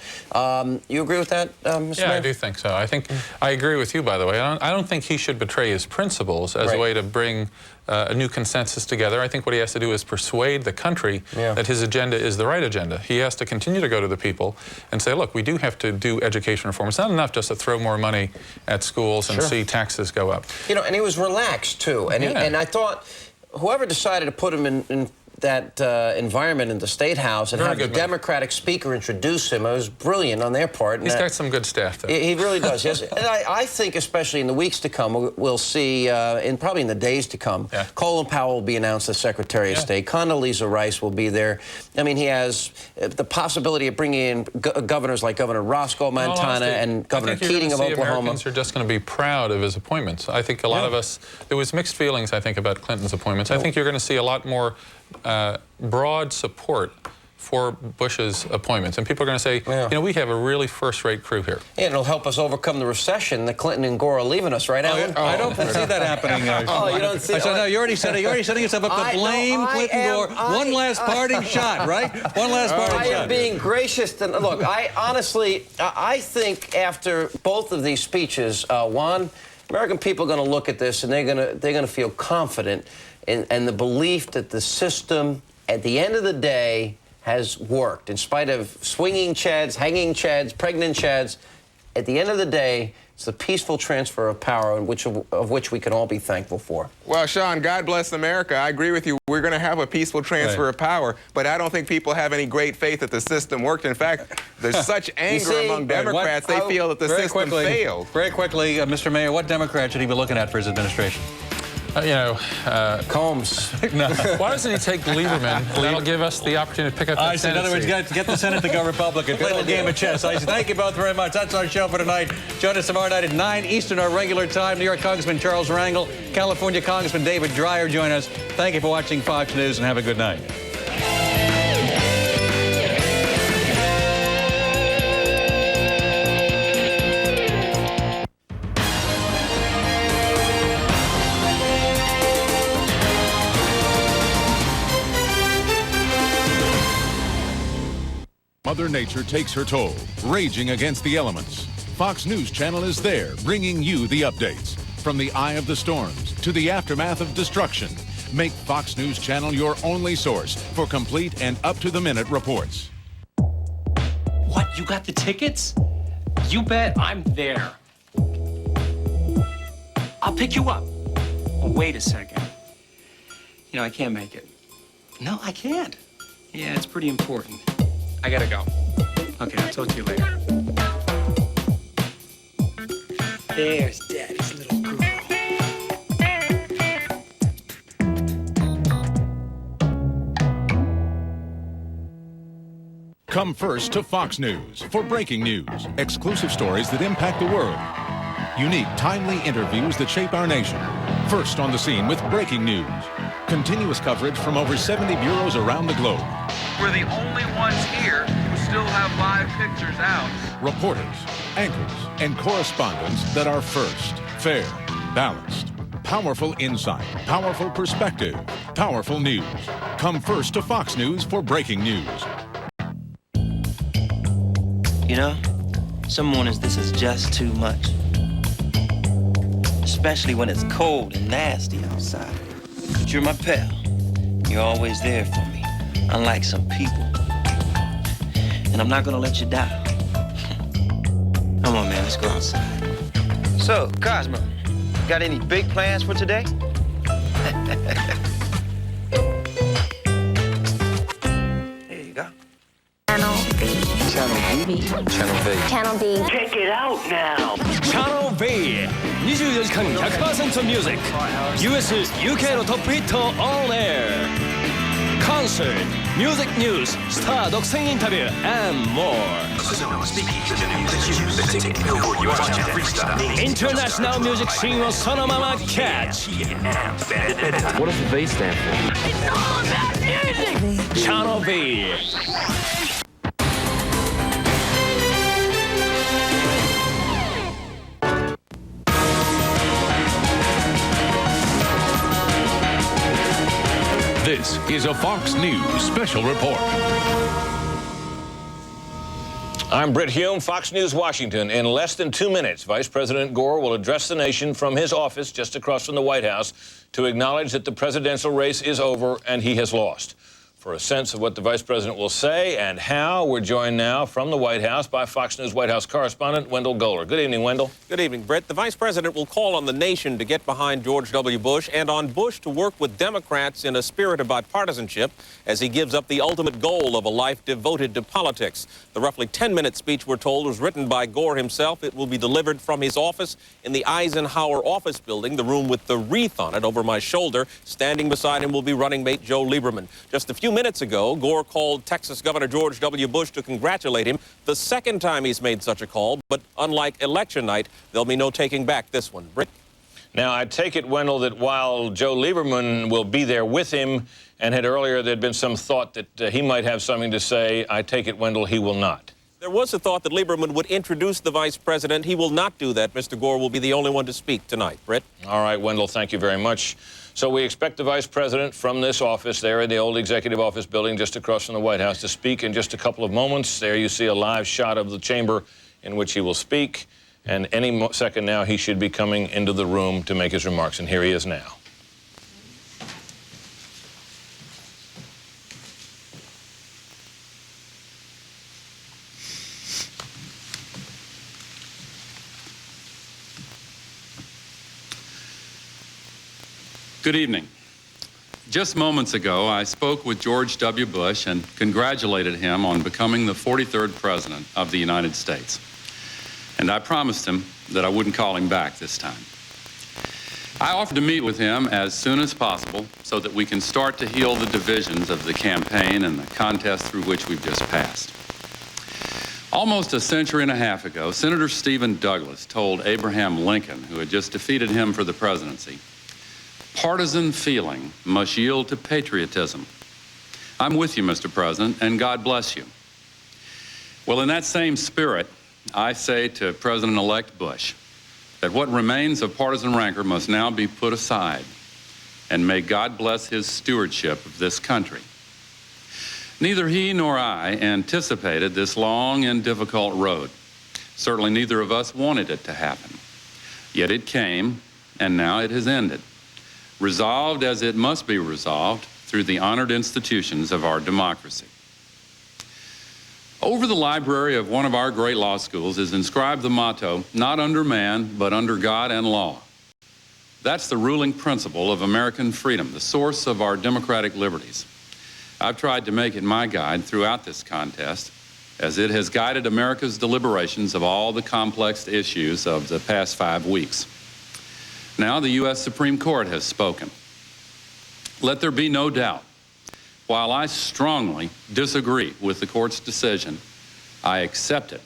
You agree with that, Mr. Mayor? I do think so. I agree with you, by the way. I don't think he should betray his principles as a way to bring a new consensus together. I think what he has to do is persuade the country that his agenda is the right agenda. He has to continue to go to the people and say, look, we do have to do education reform. It's not enough just to throw more money at schools and see taxes go up. You know, and he was relaxed, too. And, and I thought whoever decided to put him in that environment in the State House and have the Democratic speaker introduce him, it was brilliant on their part. He's got some good staff there. He really does, yes. And I think especially in the weeks to come, we'll see, probably in the days to come, Colin Powell will be announced as Secretary of State. Condoleezza Rice will be there. I mean, he has the possibility of bringing in governors like Governor Roscoe Montana and Governor Keating of Oklahoma. Americans are just going to be proud of his appointments. I think a lot of us, there was mixed feelings, I think, about Clinton's appointments. I think you're going to see a lot more broad support for Bush's appointments. And people are going to say, you know, we have a really first-rate crew here. Yeah, it'll help us overcome the recession that Clinton and Gore are leaving us, right, Alan? I don't see that happening. You don't see no, you already said it. You're already setting yourself up to blame Clinton Gore. One last parting shot, right? One last parting shot. I am being gracious. Look, I honestly, I think after both of these speeches, Juan, American people are going to look at this and they're going to feel confident in the belief that the system, at the end of the day, has worked. In spite of swinging chads, hanging chads, pregnant chads, at the end of the day, it's the peaceful transfer of power of which we can all be thankful for. Well, Sean, God bless America. I agree with you. We're going to have a peaceful transfer of power, but I don't think people have any great faith that the system worked. In fact, there's such anger among Democrats, they feel that the system failed. Very quickly, Mr. Mayor, what Democrat should he be looking at for his administration? You know, Colmes. No. Why doesn't he take Lieberman? That'll give us the opportunity to pick up the Senate. In other words, get the Senate to go Republican. Play a little game of chess. I thank you both very much. That's our show for tonight. Join us tomorrow night at 9 Eastern, our regular time. New York Congressman Charles Rangel, California Congressman David Dreyer join us. Thank you for watching Fox News, and have a good night. Mother Nature takes her toll, raging against the elements. Fox News Channel is there, bringing you the updates. From the eye of the storms to the aftermath of destruction, make Fox News Channel your only source for complete and up-to-the-minute reports. What, you got the tickets? You bet I'm there. I'll pick you up. Oh, wait a second. You know, I can't make it. No, I can't. Yeah, it's pretty important. I gotta go. Okay, I'll talk to you later. There's Daddy's little girl. Come first to Fox News for breaking news, exclusive stories that impact the world, unique, timely interviews that shape our nation. First on the scene with breaking news. Continuous coverage from over 70 bureaus around the globe. We're the only ones here who still have live pictures out. Reporters, anchors, and correspondents that are first, fair, balanced. Powerful insight, powerful perspective, powerful news. Come first to Fox News for breaking news. You know, some mornings this is just too much. Especially when it's cold and nasty outside. But you're my pal. You're always there for me, unlike some people. And I'm not gonna let you down. Come on, man, let's go outside. So, Cosmo, got any big plans for today? There you go. Channel V. Channel V. Channel V. Channel V. Check it out now. Channel V 24時間 100% ミュージック US、UK のトップヒット on air Concede Music News スター独占インタビュー and more International Music Scene をそのまま catch What does the V stand for? It's all about music! Channel V This is a Fox News special report. I'm Brit Hume, Fox News, Washington. In less than 2 minutes, Vice President Gore will address the nation from his office just across from the White House to acknowledge that the presidential race is over and he has lost. For a sense of what the Vice President will say and how, we're joined now from the White House by Fox News White House correspondent Wendell Goler. Good evening, Wendell. Good evening, Brit. The Vice President will call on the nation to get behind George W. Bush and on Bush to work with Democrats in a spirit of bipartisanship as he gives up the ultimate goal of a life devoted to politics. The roughly 10-minute speech, we're told, was written by Gore himself. It will be delivered from his office in the Eisenhower office building, the room with the wreath on it over my shoulder. Standing beside him will be running mate Joe Lieberman. Just a few minutes ago, Gore called Texas Governor George W. Bush to congratulate him. The second time he's made such a call, but unlike election night, there'll be no taking back this one. Brit? Now, I take it, Wendell, that while Joe Lieberman will be there with him, and had earlier there'd been some thought that he might have something to say, I take it, Wendell, he will not. There was a thought that Lieberman would introduce the Vice President. He will not do that. Mr. Gore will be the only one to speak tonight. Brit? All right, Wendell, thank you very much. So we expect the Vice President from this office there in the old Executive Office building just across from the White House to speak in just a couple of moments. There you see a live shot of the chamber in which he will speak. And any second now, he should be coming into the room to make his remarks. And here he is now. Good evening. Just moments ago, I spoke with George W. Bush and congratulated him on becoming the 43rd President of the United States. And I promised him that I wouldn't call him back this time. I offered to meet with him as soon as possible so that we can start to heal the divisions of the campaign and the contest through which we've just passed. Almost a century and a half ago, Senator Stephen Douglas told Abraham Lincoln, who had just defeated him for the presidency, partisan feeling must yield to patriotism. I'm with you, Mr. President, and God bless you. Well, in that same spirit, I say to President-elect Bush that what remains of partisan rancor must now be put aside, and may God bless his stewardship of this country. Neither he nor I anticipated this long and difficult road. Certainly neither of us wanted it to happen. Yet it came, and now it has ended. Resolved as it must be resolved through the honored institutions of our democracy. Over the library of one of our great law schools is inscribed the motto, not under man, but under God and law. That's the ruling principle of American freedom, the source of our democratic liberties. I've tried to make it my guide throughout this contest, as it has guided America's deliberations of all the complex issues of the past 5 weeks. Now the U.S. Supreme Court has spoken. Let there be no doubt. While I strongly disagree with the court's decision, I accept it.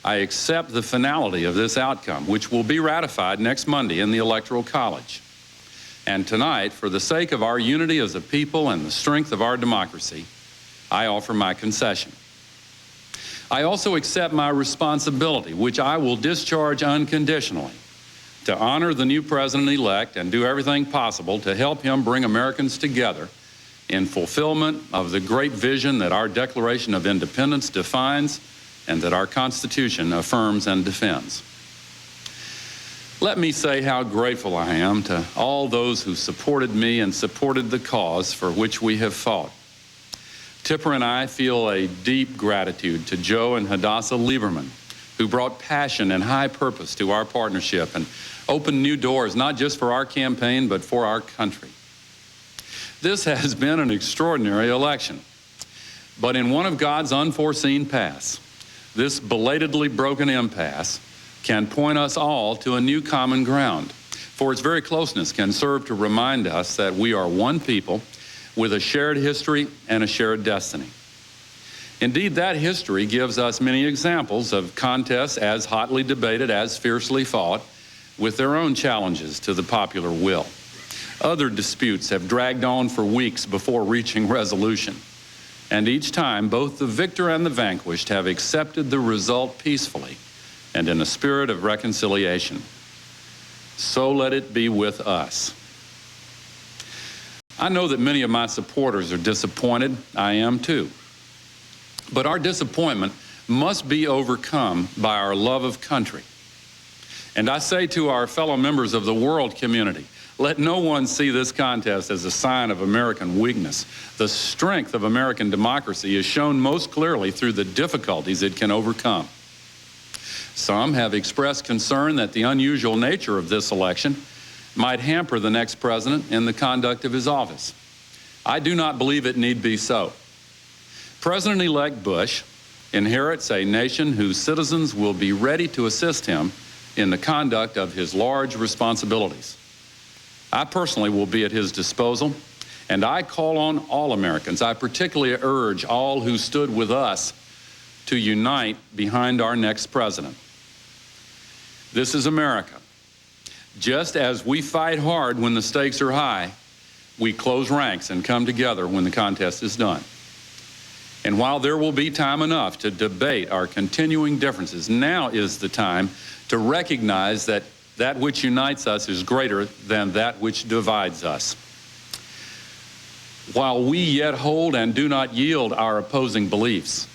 I accept the finality of this outcome, which will be ratified next Monday in the Electoral College. And tonight, for the sake of our unity as a people and the strength of our democracy, I offer my concession. I also accept my responsibility, which I will discharge unconditionally, to honor the new president-elect and do everything possible to help him bring Americans together in fulfillment of the great vision that our Declaration of Independence defines and that our Constitution affirms and defends. Let me say how grateful I am to all those who supported me and supported the cause for which we have fought. Tipper and I feel a deep gratitude to Joe and Hadassah Lieberman, who brought passion and high purpose to our partnership and opened new doors, not just for our campaign, but for our country. This has been an extraordinary election, but in one of God's unforeseen paths, this belatedly broken impasse can point us all to a new common ground, for its very closeness can serve to remind us that we are one people with a shared history and a shared destiny. Indeed, that history gives us many examples of contests as hotly debated, as fiercely fought, with their own challenges to the popular will. Other disputes have dragged on for weeks before reaching resolution. And each time, both the victor and the vanquished have accepted the result peacefully and in a spirit of reconciliation. So let it be with us. I know that many of my supporters are disappointed. I am too. But our disappointment must be overcome by our love of country. And I say to our fellow members of the world community, let no one see this contest as a sign of American weakness. The strength of American democracy is shown most clearly through the difficulties it can overcome. Some have expressed concern that the unusual nature of this election might hamper the next president in the conduct of his office. I do not believe it need be so. President-elect Bush inherits a nation whose citizens will be ready to assist him in the conduct of his large responsibilities. I personally will be at his disposal, and I call on all Americans. I particularly urge all who stood with us to unite behind our next president. This is America. Just as we fight hard when the stakes are high, we close ranks and come together when the contest is done. And while there will be time enough to debate our continuing differences, now is the time to recognize that that which unites us is greater than that which divides us. While we yet hold and do not yield our opposing beliefs,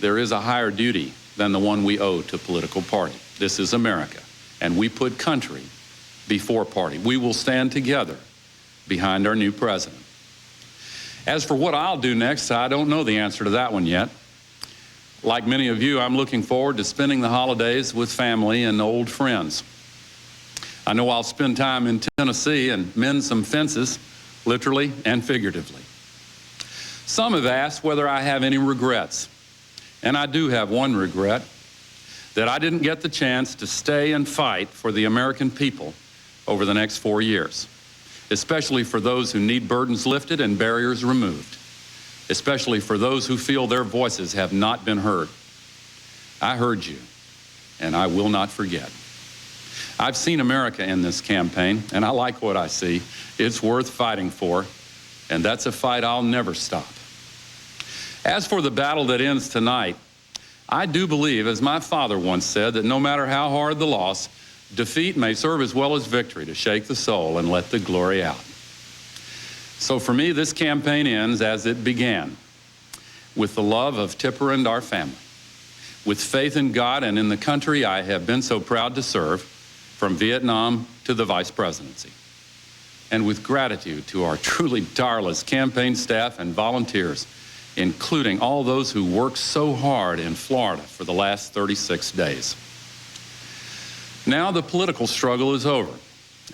there is a higher duty than the one we owe to political party. This is America, and we put country before party. We will stand together behind our new president. As for what I'll do next, I don't know the answer to that one yet. Like many of you, I'm looking forward to spending the holidays with family and old friends. I know I'll spend time in Tennessee and mend some fences, literally and figuratively. Some have asked whether I have any regrets, and I do have one regret, that I didn't get the chance to stay and fight for the American people over the next 4 years, especially for those who need burdens lifted and barriers removed, especially for those who feel their voices have not been heard. I heard you, and I will not forget. I've seen America in this campaign, and I like what I see. It's worth fighting for, and that's a fight I'll never stop. As for the battle that ends tonight, I do believe, as my father once said, that no matter how hard the loss, defeat may serve as well as victory to shake the soul and let the glory out. So for me, this campaign ends as it began, with the love of Tipper and our family, with faith in God and in the country I have been so proud to serve, from Vietnam to the vice presidency, and with gratitude to our truly tireless campaign staff and volunteers, including all those who worked so hard in Florida for the last 36 days. Now the political struggle is over,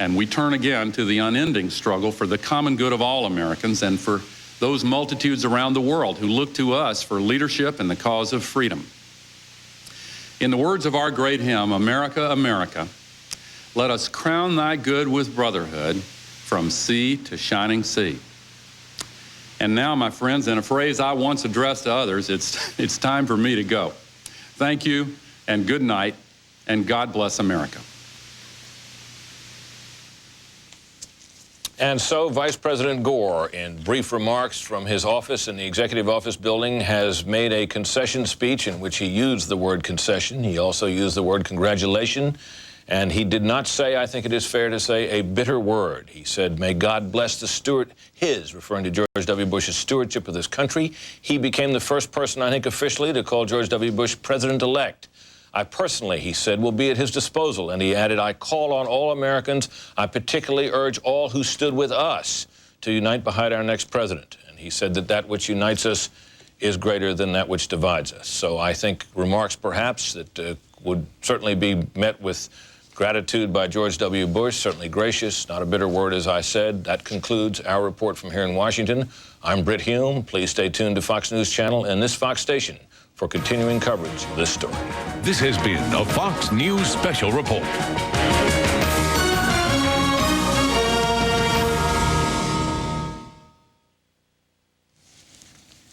and we turn again to the unending struggle for the common good of all Americans and for those multitudes around the world who look to us for leadership in the cause of freedom. In the words of our great hymn, America, America, let us crown thy good with brotherhood from sea to shining sea. And now, my friends, in a phrase I once addressed to others, it's time for me to go. Thank you, and good night, and God bless America. And so Vice President Gore, in brief remarks from his office in the Executive Office building, has made a concession speech in which he used the word concession. He also used the word congratulation. And he did not say, I think it is fair to say, a bitter word. He said, may God bless the steward, referring to George W. Bush's stewardship of this country. He became the first person, I think, officially to call George W. Bush president-elect. I personally, he said, will be at his disposal. And he added, I call on all Americans. I particularly urge all who stood with us to unite behind our next president. And he said that that which unites us is greater than that which divides us. So I think remarks, perhaps, that would certainly be met with gratitude by George W. Bush, certainly gracious, not a bitter word, as I said. That concludes our report from here in Washington. I'm Brit Hume. Please stay tuned to Fox News Channel and this Fox station for continuing coverage of this story. This has been a Fox News Special Report.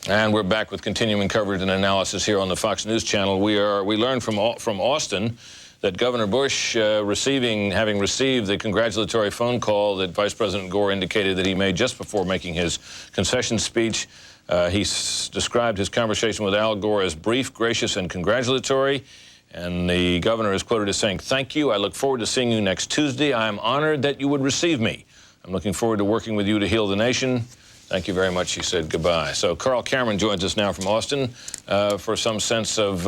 And we're back with continuing coverage and analysis here on the Fox News Channel. We learned from Austin that Governor Bush, having received the congratulatory phone call that Vice President Gore indicated that he made just before making his concession speech, he described his conversation with Al Gore as brief, gracious, and congratulatory. And the governor is quoted as saying, "Thank you. I look forward to seeing you next Tuesday. I am honored that you would receive me. I'm looking forward to working with you to heal the nation. Thank you very much," he said goodbye. So Carl Cameron joins us now from Austin for some sense of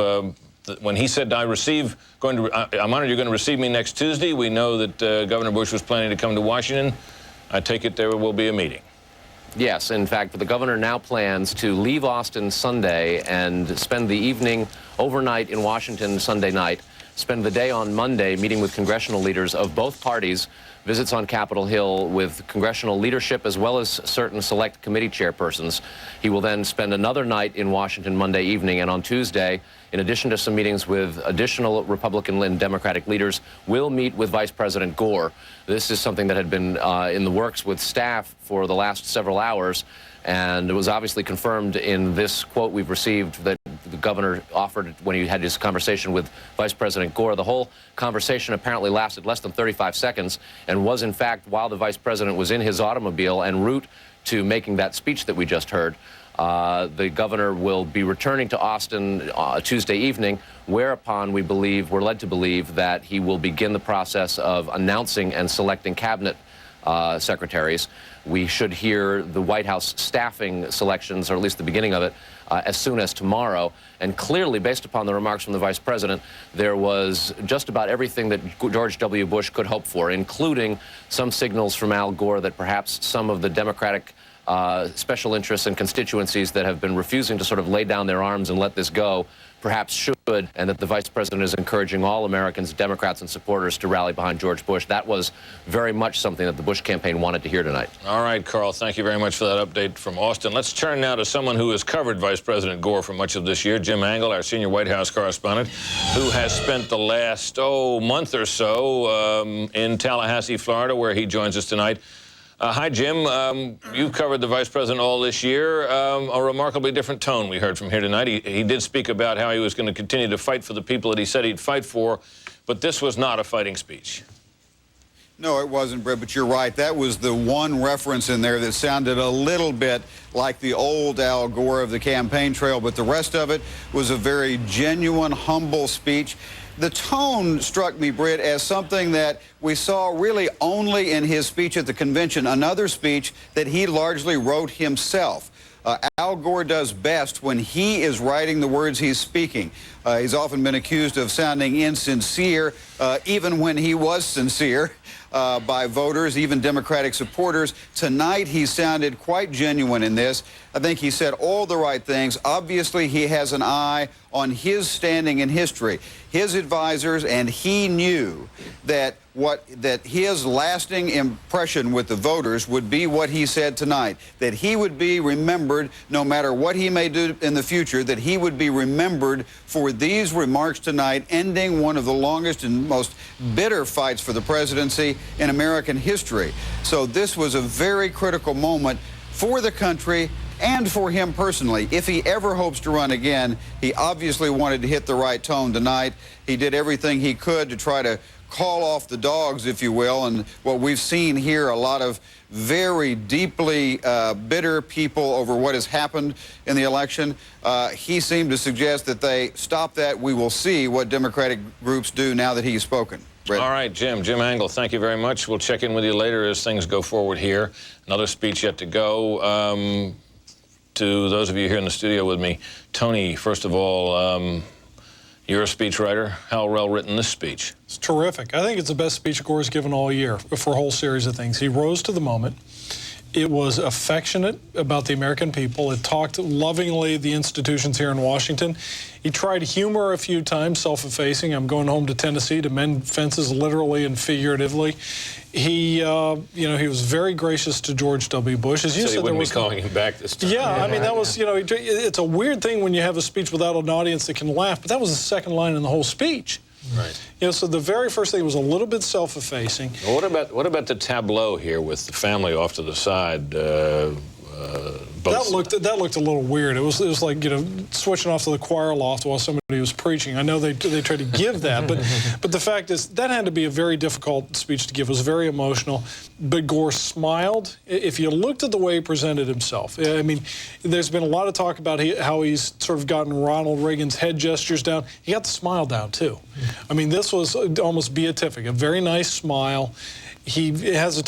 when he said, I'm honored you're going to receive me next Tuesday. We know that Governor Bush was planning to come to Washington. I take it there will be a meeting. Yes, in fact, the governor now plans to leave Austin Sunday and spend the evening overnight in Washington Sunday night, spend the day on Monday meeting with congressional leaders of both parties, visits on Capitol Hill with congressional leadership as well as certain select committee chairpersons. He will then spend another night in Washington Monday evening, and on Tuesday, in addition to some meetings with additional Republican and Democratic leaders, will meet with Vice President Gore. This is something that had been in the works with staff for the last several hours, and it was obviously confirmed in this quote we've received that the governor offered when he had his conversation with Vice President Gore. The whole conversation apparently lasted less than 35 seconds and was, in fact, while the vice president was in his automobile en route to making that speech that we just heard. The governor will be returning to Austin Tuesday evening, whereupon we're led to believe that he will begin the process of announcing and selecting cabinet secretaries. We should hear the White House staffing selections, or at least the beginning of it, as soon as tomorrow. And clearly, based upon the remarks from the vice president, there was just about everything that George W. Bush could hope for, including some signals from Al Gore that perhaps some of the Democratic special interests and constituencies that have been refusing to sort of lay down their arms and let this go perhaps should, and that the vice president is encouraging all Americans, Democrats and supporters, to rally behind George Bush. That was very much something that the Bush campaign wanted to hear tonight. All right, Carl, thank you very much for that update from Austin. Let's turn now to someone who has covered Vice President Gore for much of this year, Jim Angle, our senior White House correspondent, who has spent the last, month or so in Tallahassee, Florida, where he joins us tonight. Hi, Jim. You've covered the vice president all this year. A remarkably different tone we heard from here tonight. He did speak about how he was going to continue to fight for the people that he said he'd fight for, but this was not a fighting speech. No, it wasn't, Brit, but you're right. That was the one reference in there that sounded a little bit like the old Al Gore of the campaign trail, but the rest of it was a very genuine, humble speech. The tone struck me, Brit, as something that we saw really only in his speech at the convention, another speech that he largely wrote himself. Al Gore does best when he is writing the words he's speaking. He's often been accused of sounding insincere, even when he was sincere by voters, even Democratic supporters. Tonight, he sounded quite genuine in this. I think he said all the right things. Obviously, he has an eye on his standing in history. His advisors, and he knew that his lasting impression with the voters would be what he said tonight, that he would be remembered no matter what he may do in the future, that he would be remembered for these remarks tonight, ending one of the longest and most bitter fights for the presidency in American history. So this was a very critical moment for the country and for him personally. If he ever hopes to run again, he obviously wanted to hit the right tone tonight. He did everything he could to try to call off the dogs, if you will, and what we've seen here, a lot of very deeply bitter people over what has happened in the election. He seemed to suggest that they stop that. We will see what Democratic groups do now that he's spoken. Brett. All right, Jim Angle, thank you very much. We'll check in with you later as things go forward here. Another speech yet to go. To those of you here in the studio with me, Tony, first of all, you're a speechwriter. How well written this speech? It's terrific. I think it's the best speech Gore's given all year for a whole series of things. He rose to the moment. It was affectionate about the American people. It talked lovingly the institutions here in Washington. He tried humor a few times, self-effacing. I'm going home to Tennessee to mend fences literally and figuratively. He, he was very gracious to George W. Bush. As you said, said, he wouldn't there was be calling him back this time. Yeah, I mean, that was, it's a weird thing when you have a speech without an audience that can laugh, but that was the second line in the whole speech. Right. So the very first thing was a little bit self-effacing. Well, what about the tableau here with the family off to the side? That looked a little weird. It was like switching off to the choir loft while somebody was preaching. I know they tried to give that, but the fact is that had to be a very difficult speech to give. It was very emotional. But Gore smiled. If you looked at the way he presented himself, I mean, there's been a lot of talk about how he's sort of gotten Ronald Reagan's head gestures down. He got the smile down too. I mean, this was almost beatific. A very nice smile. He has a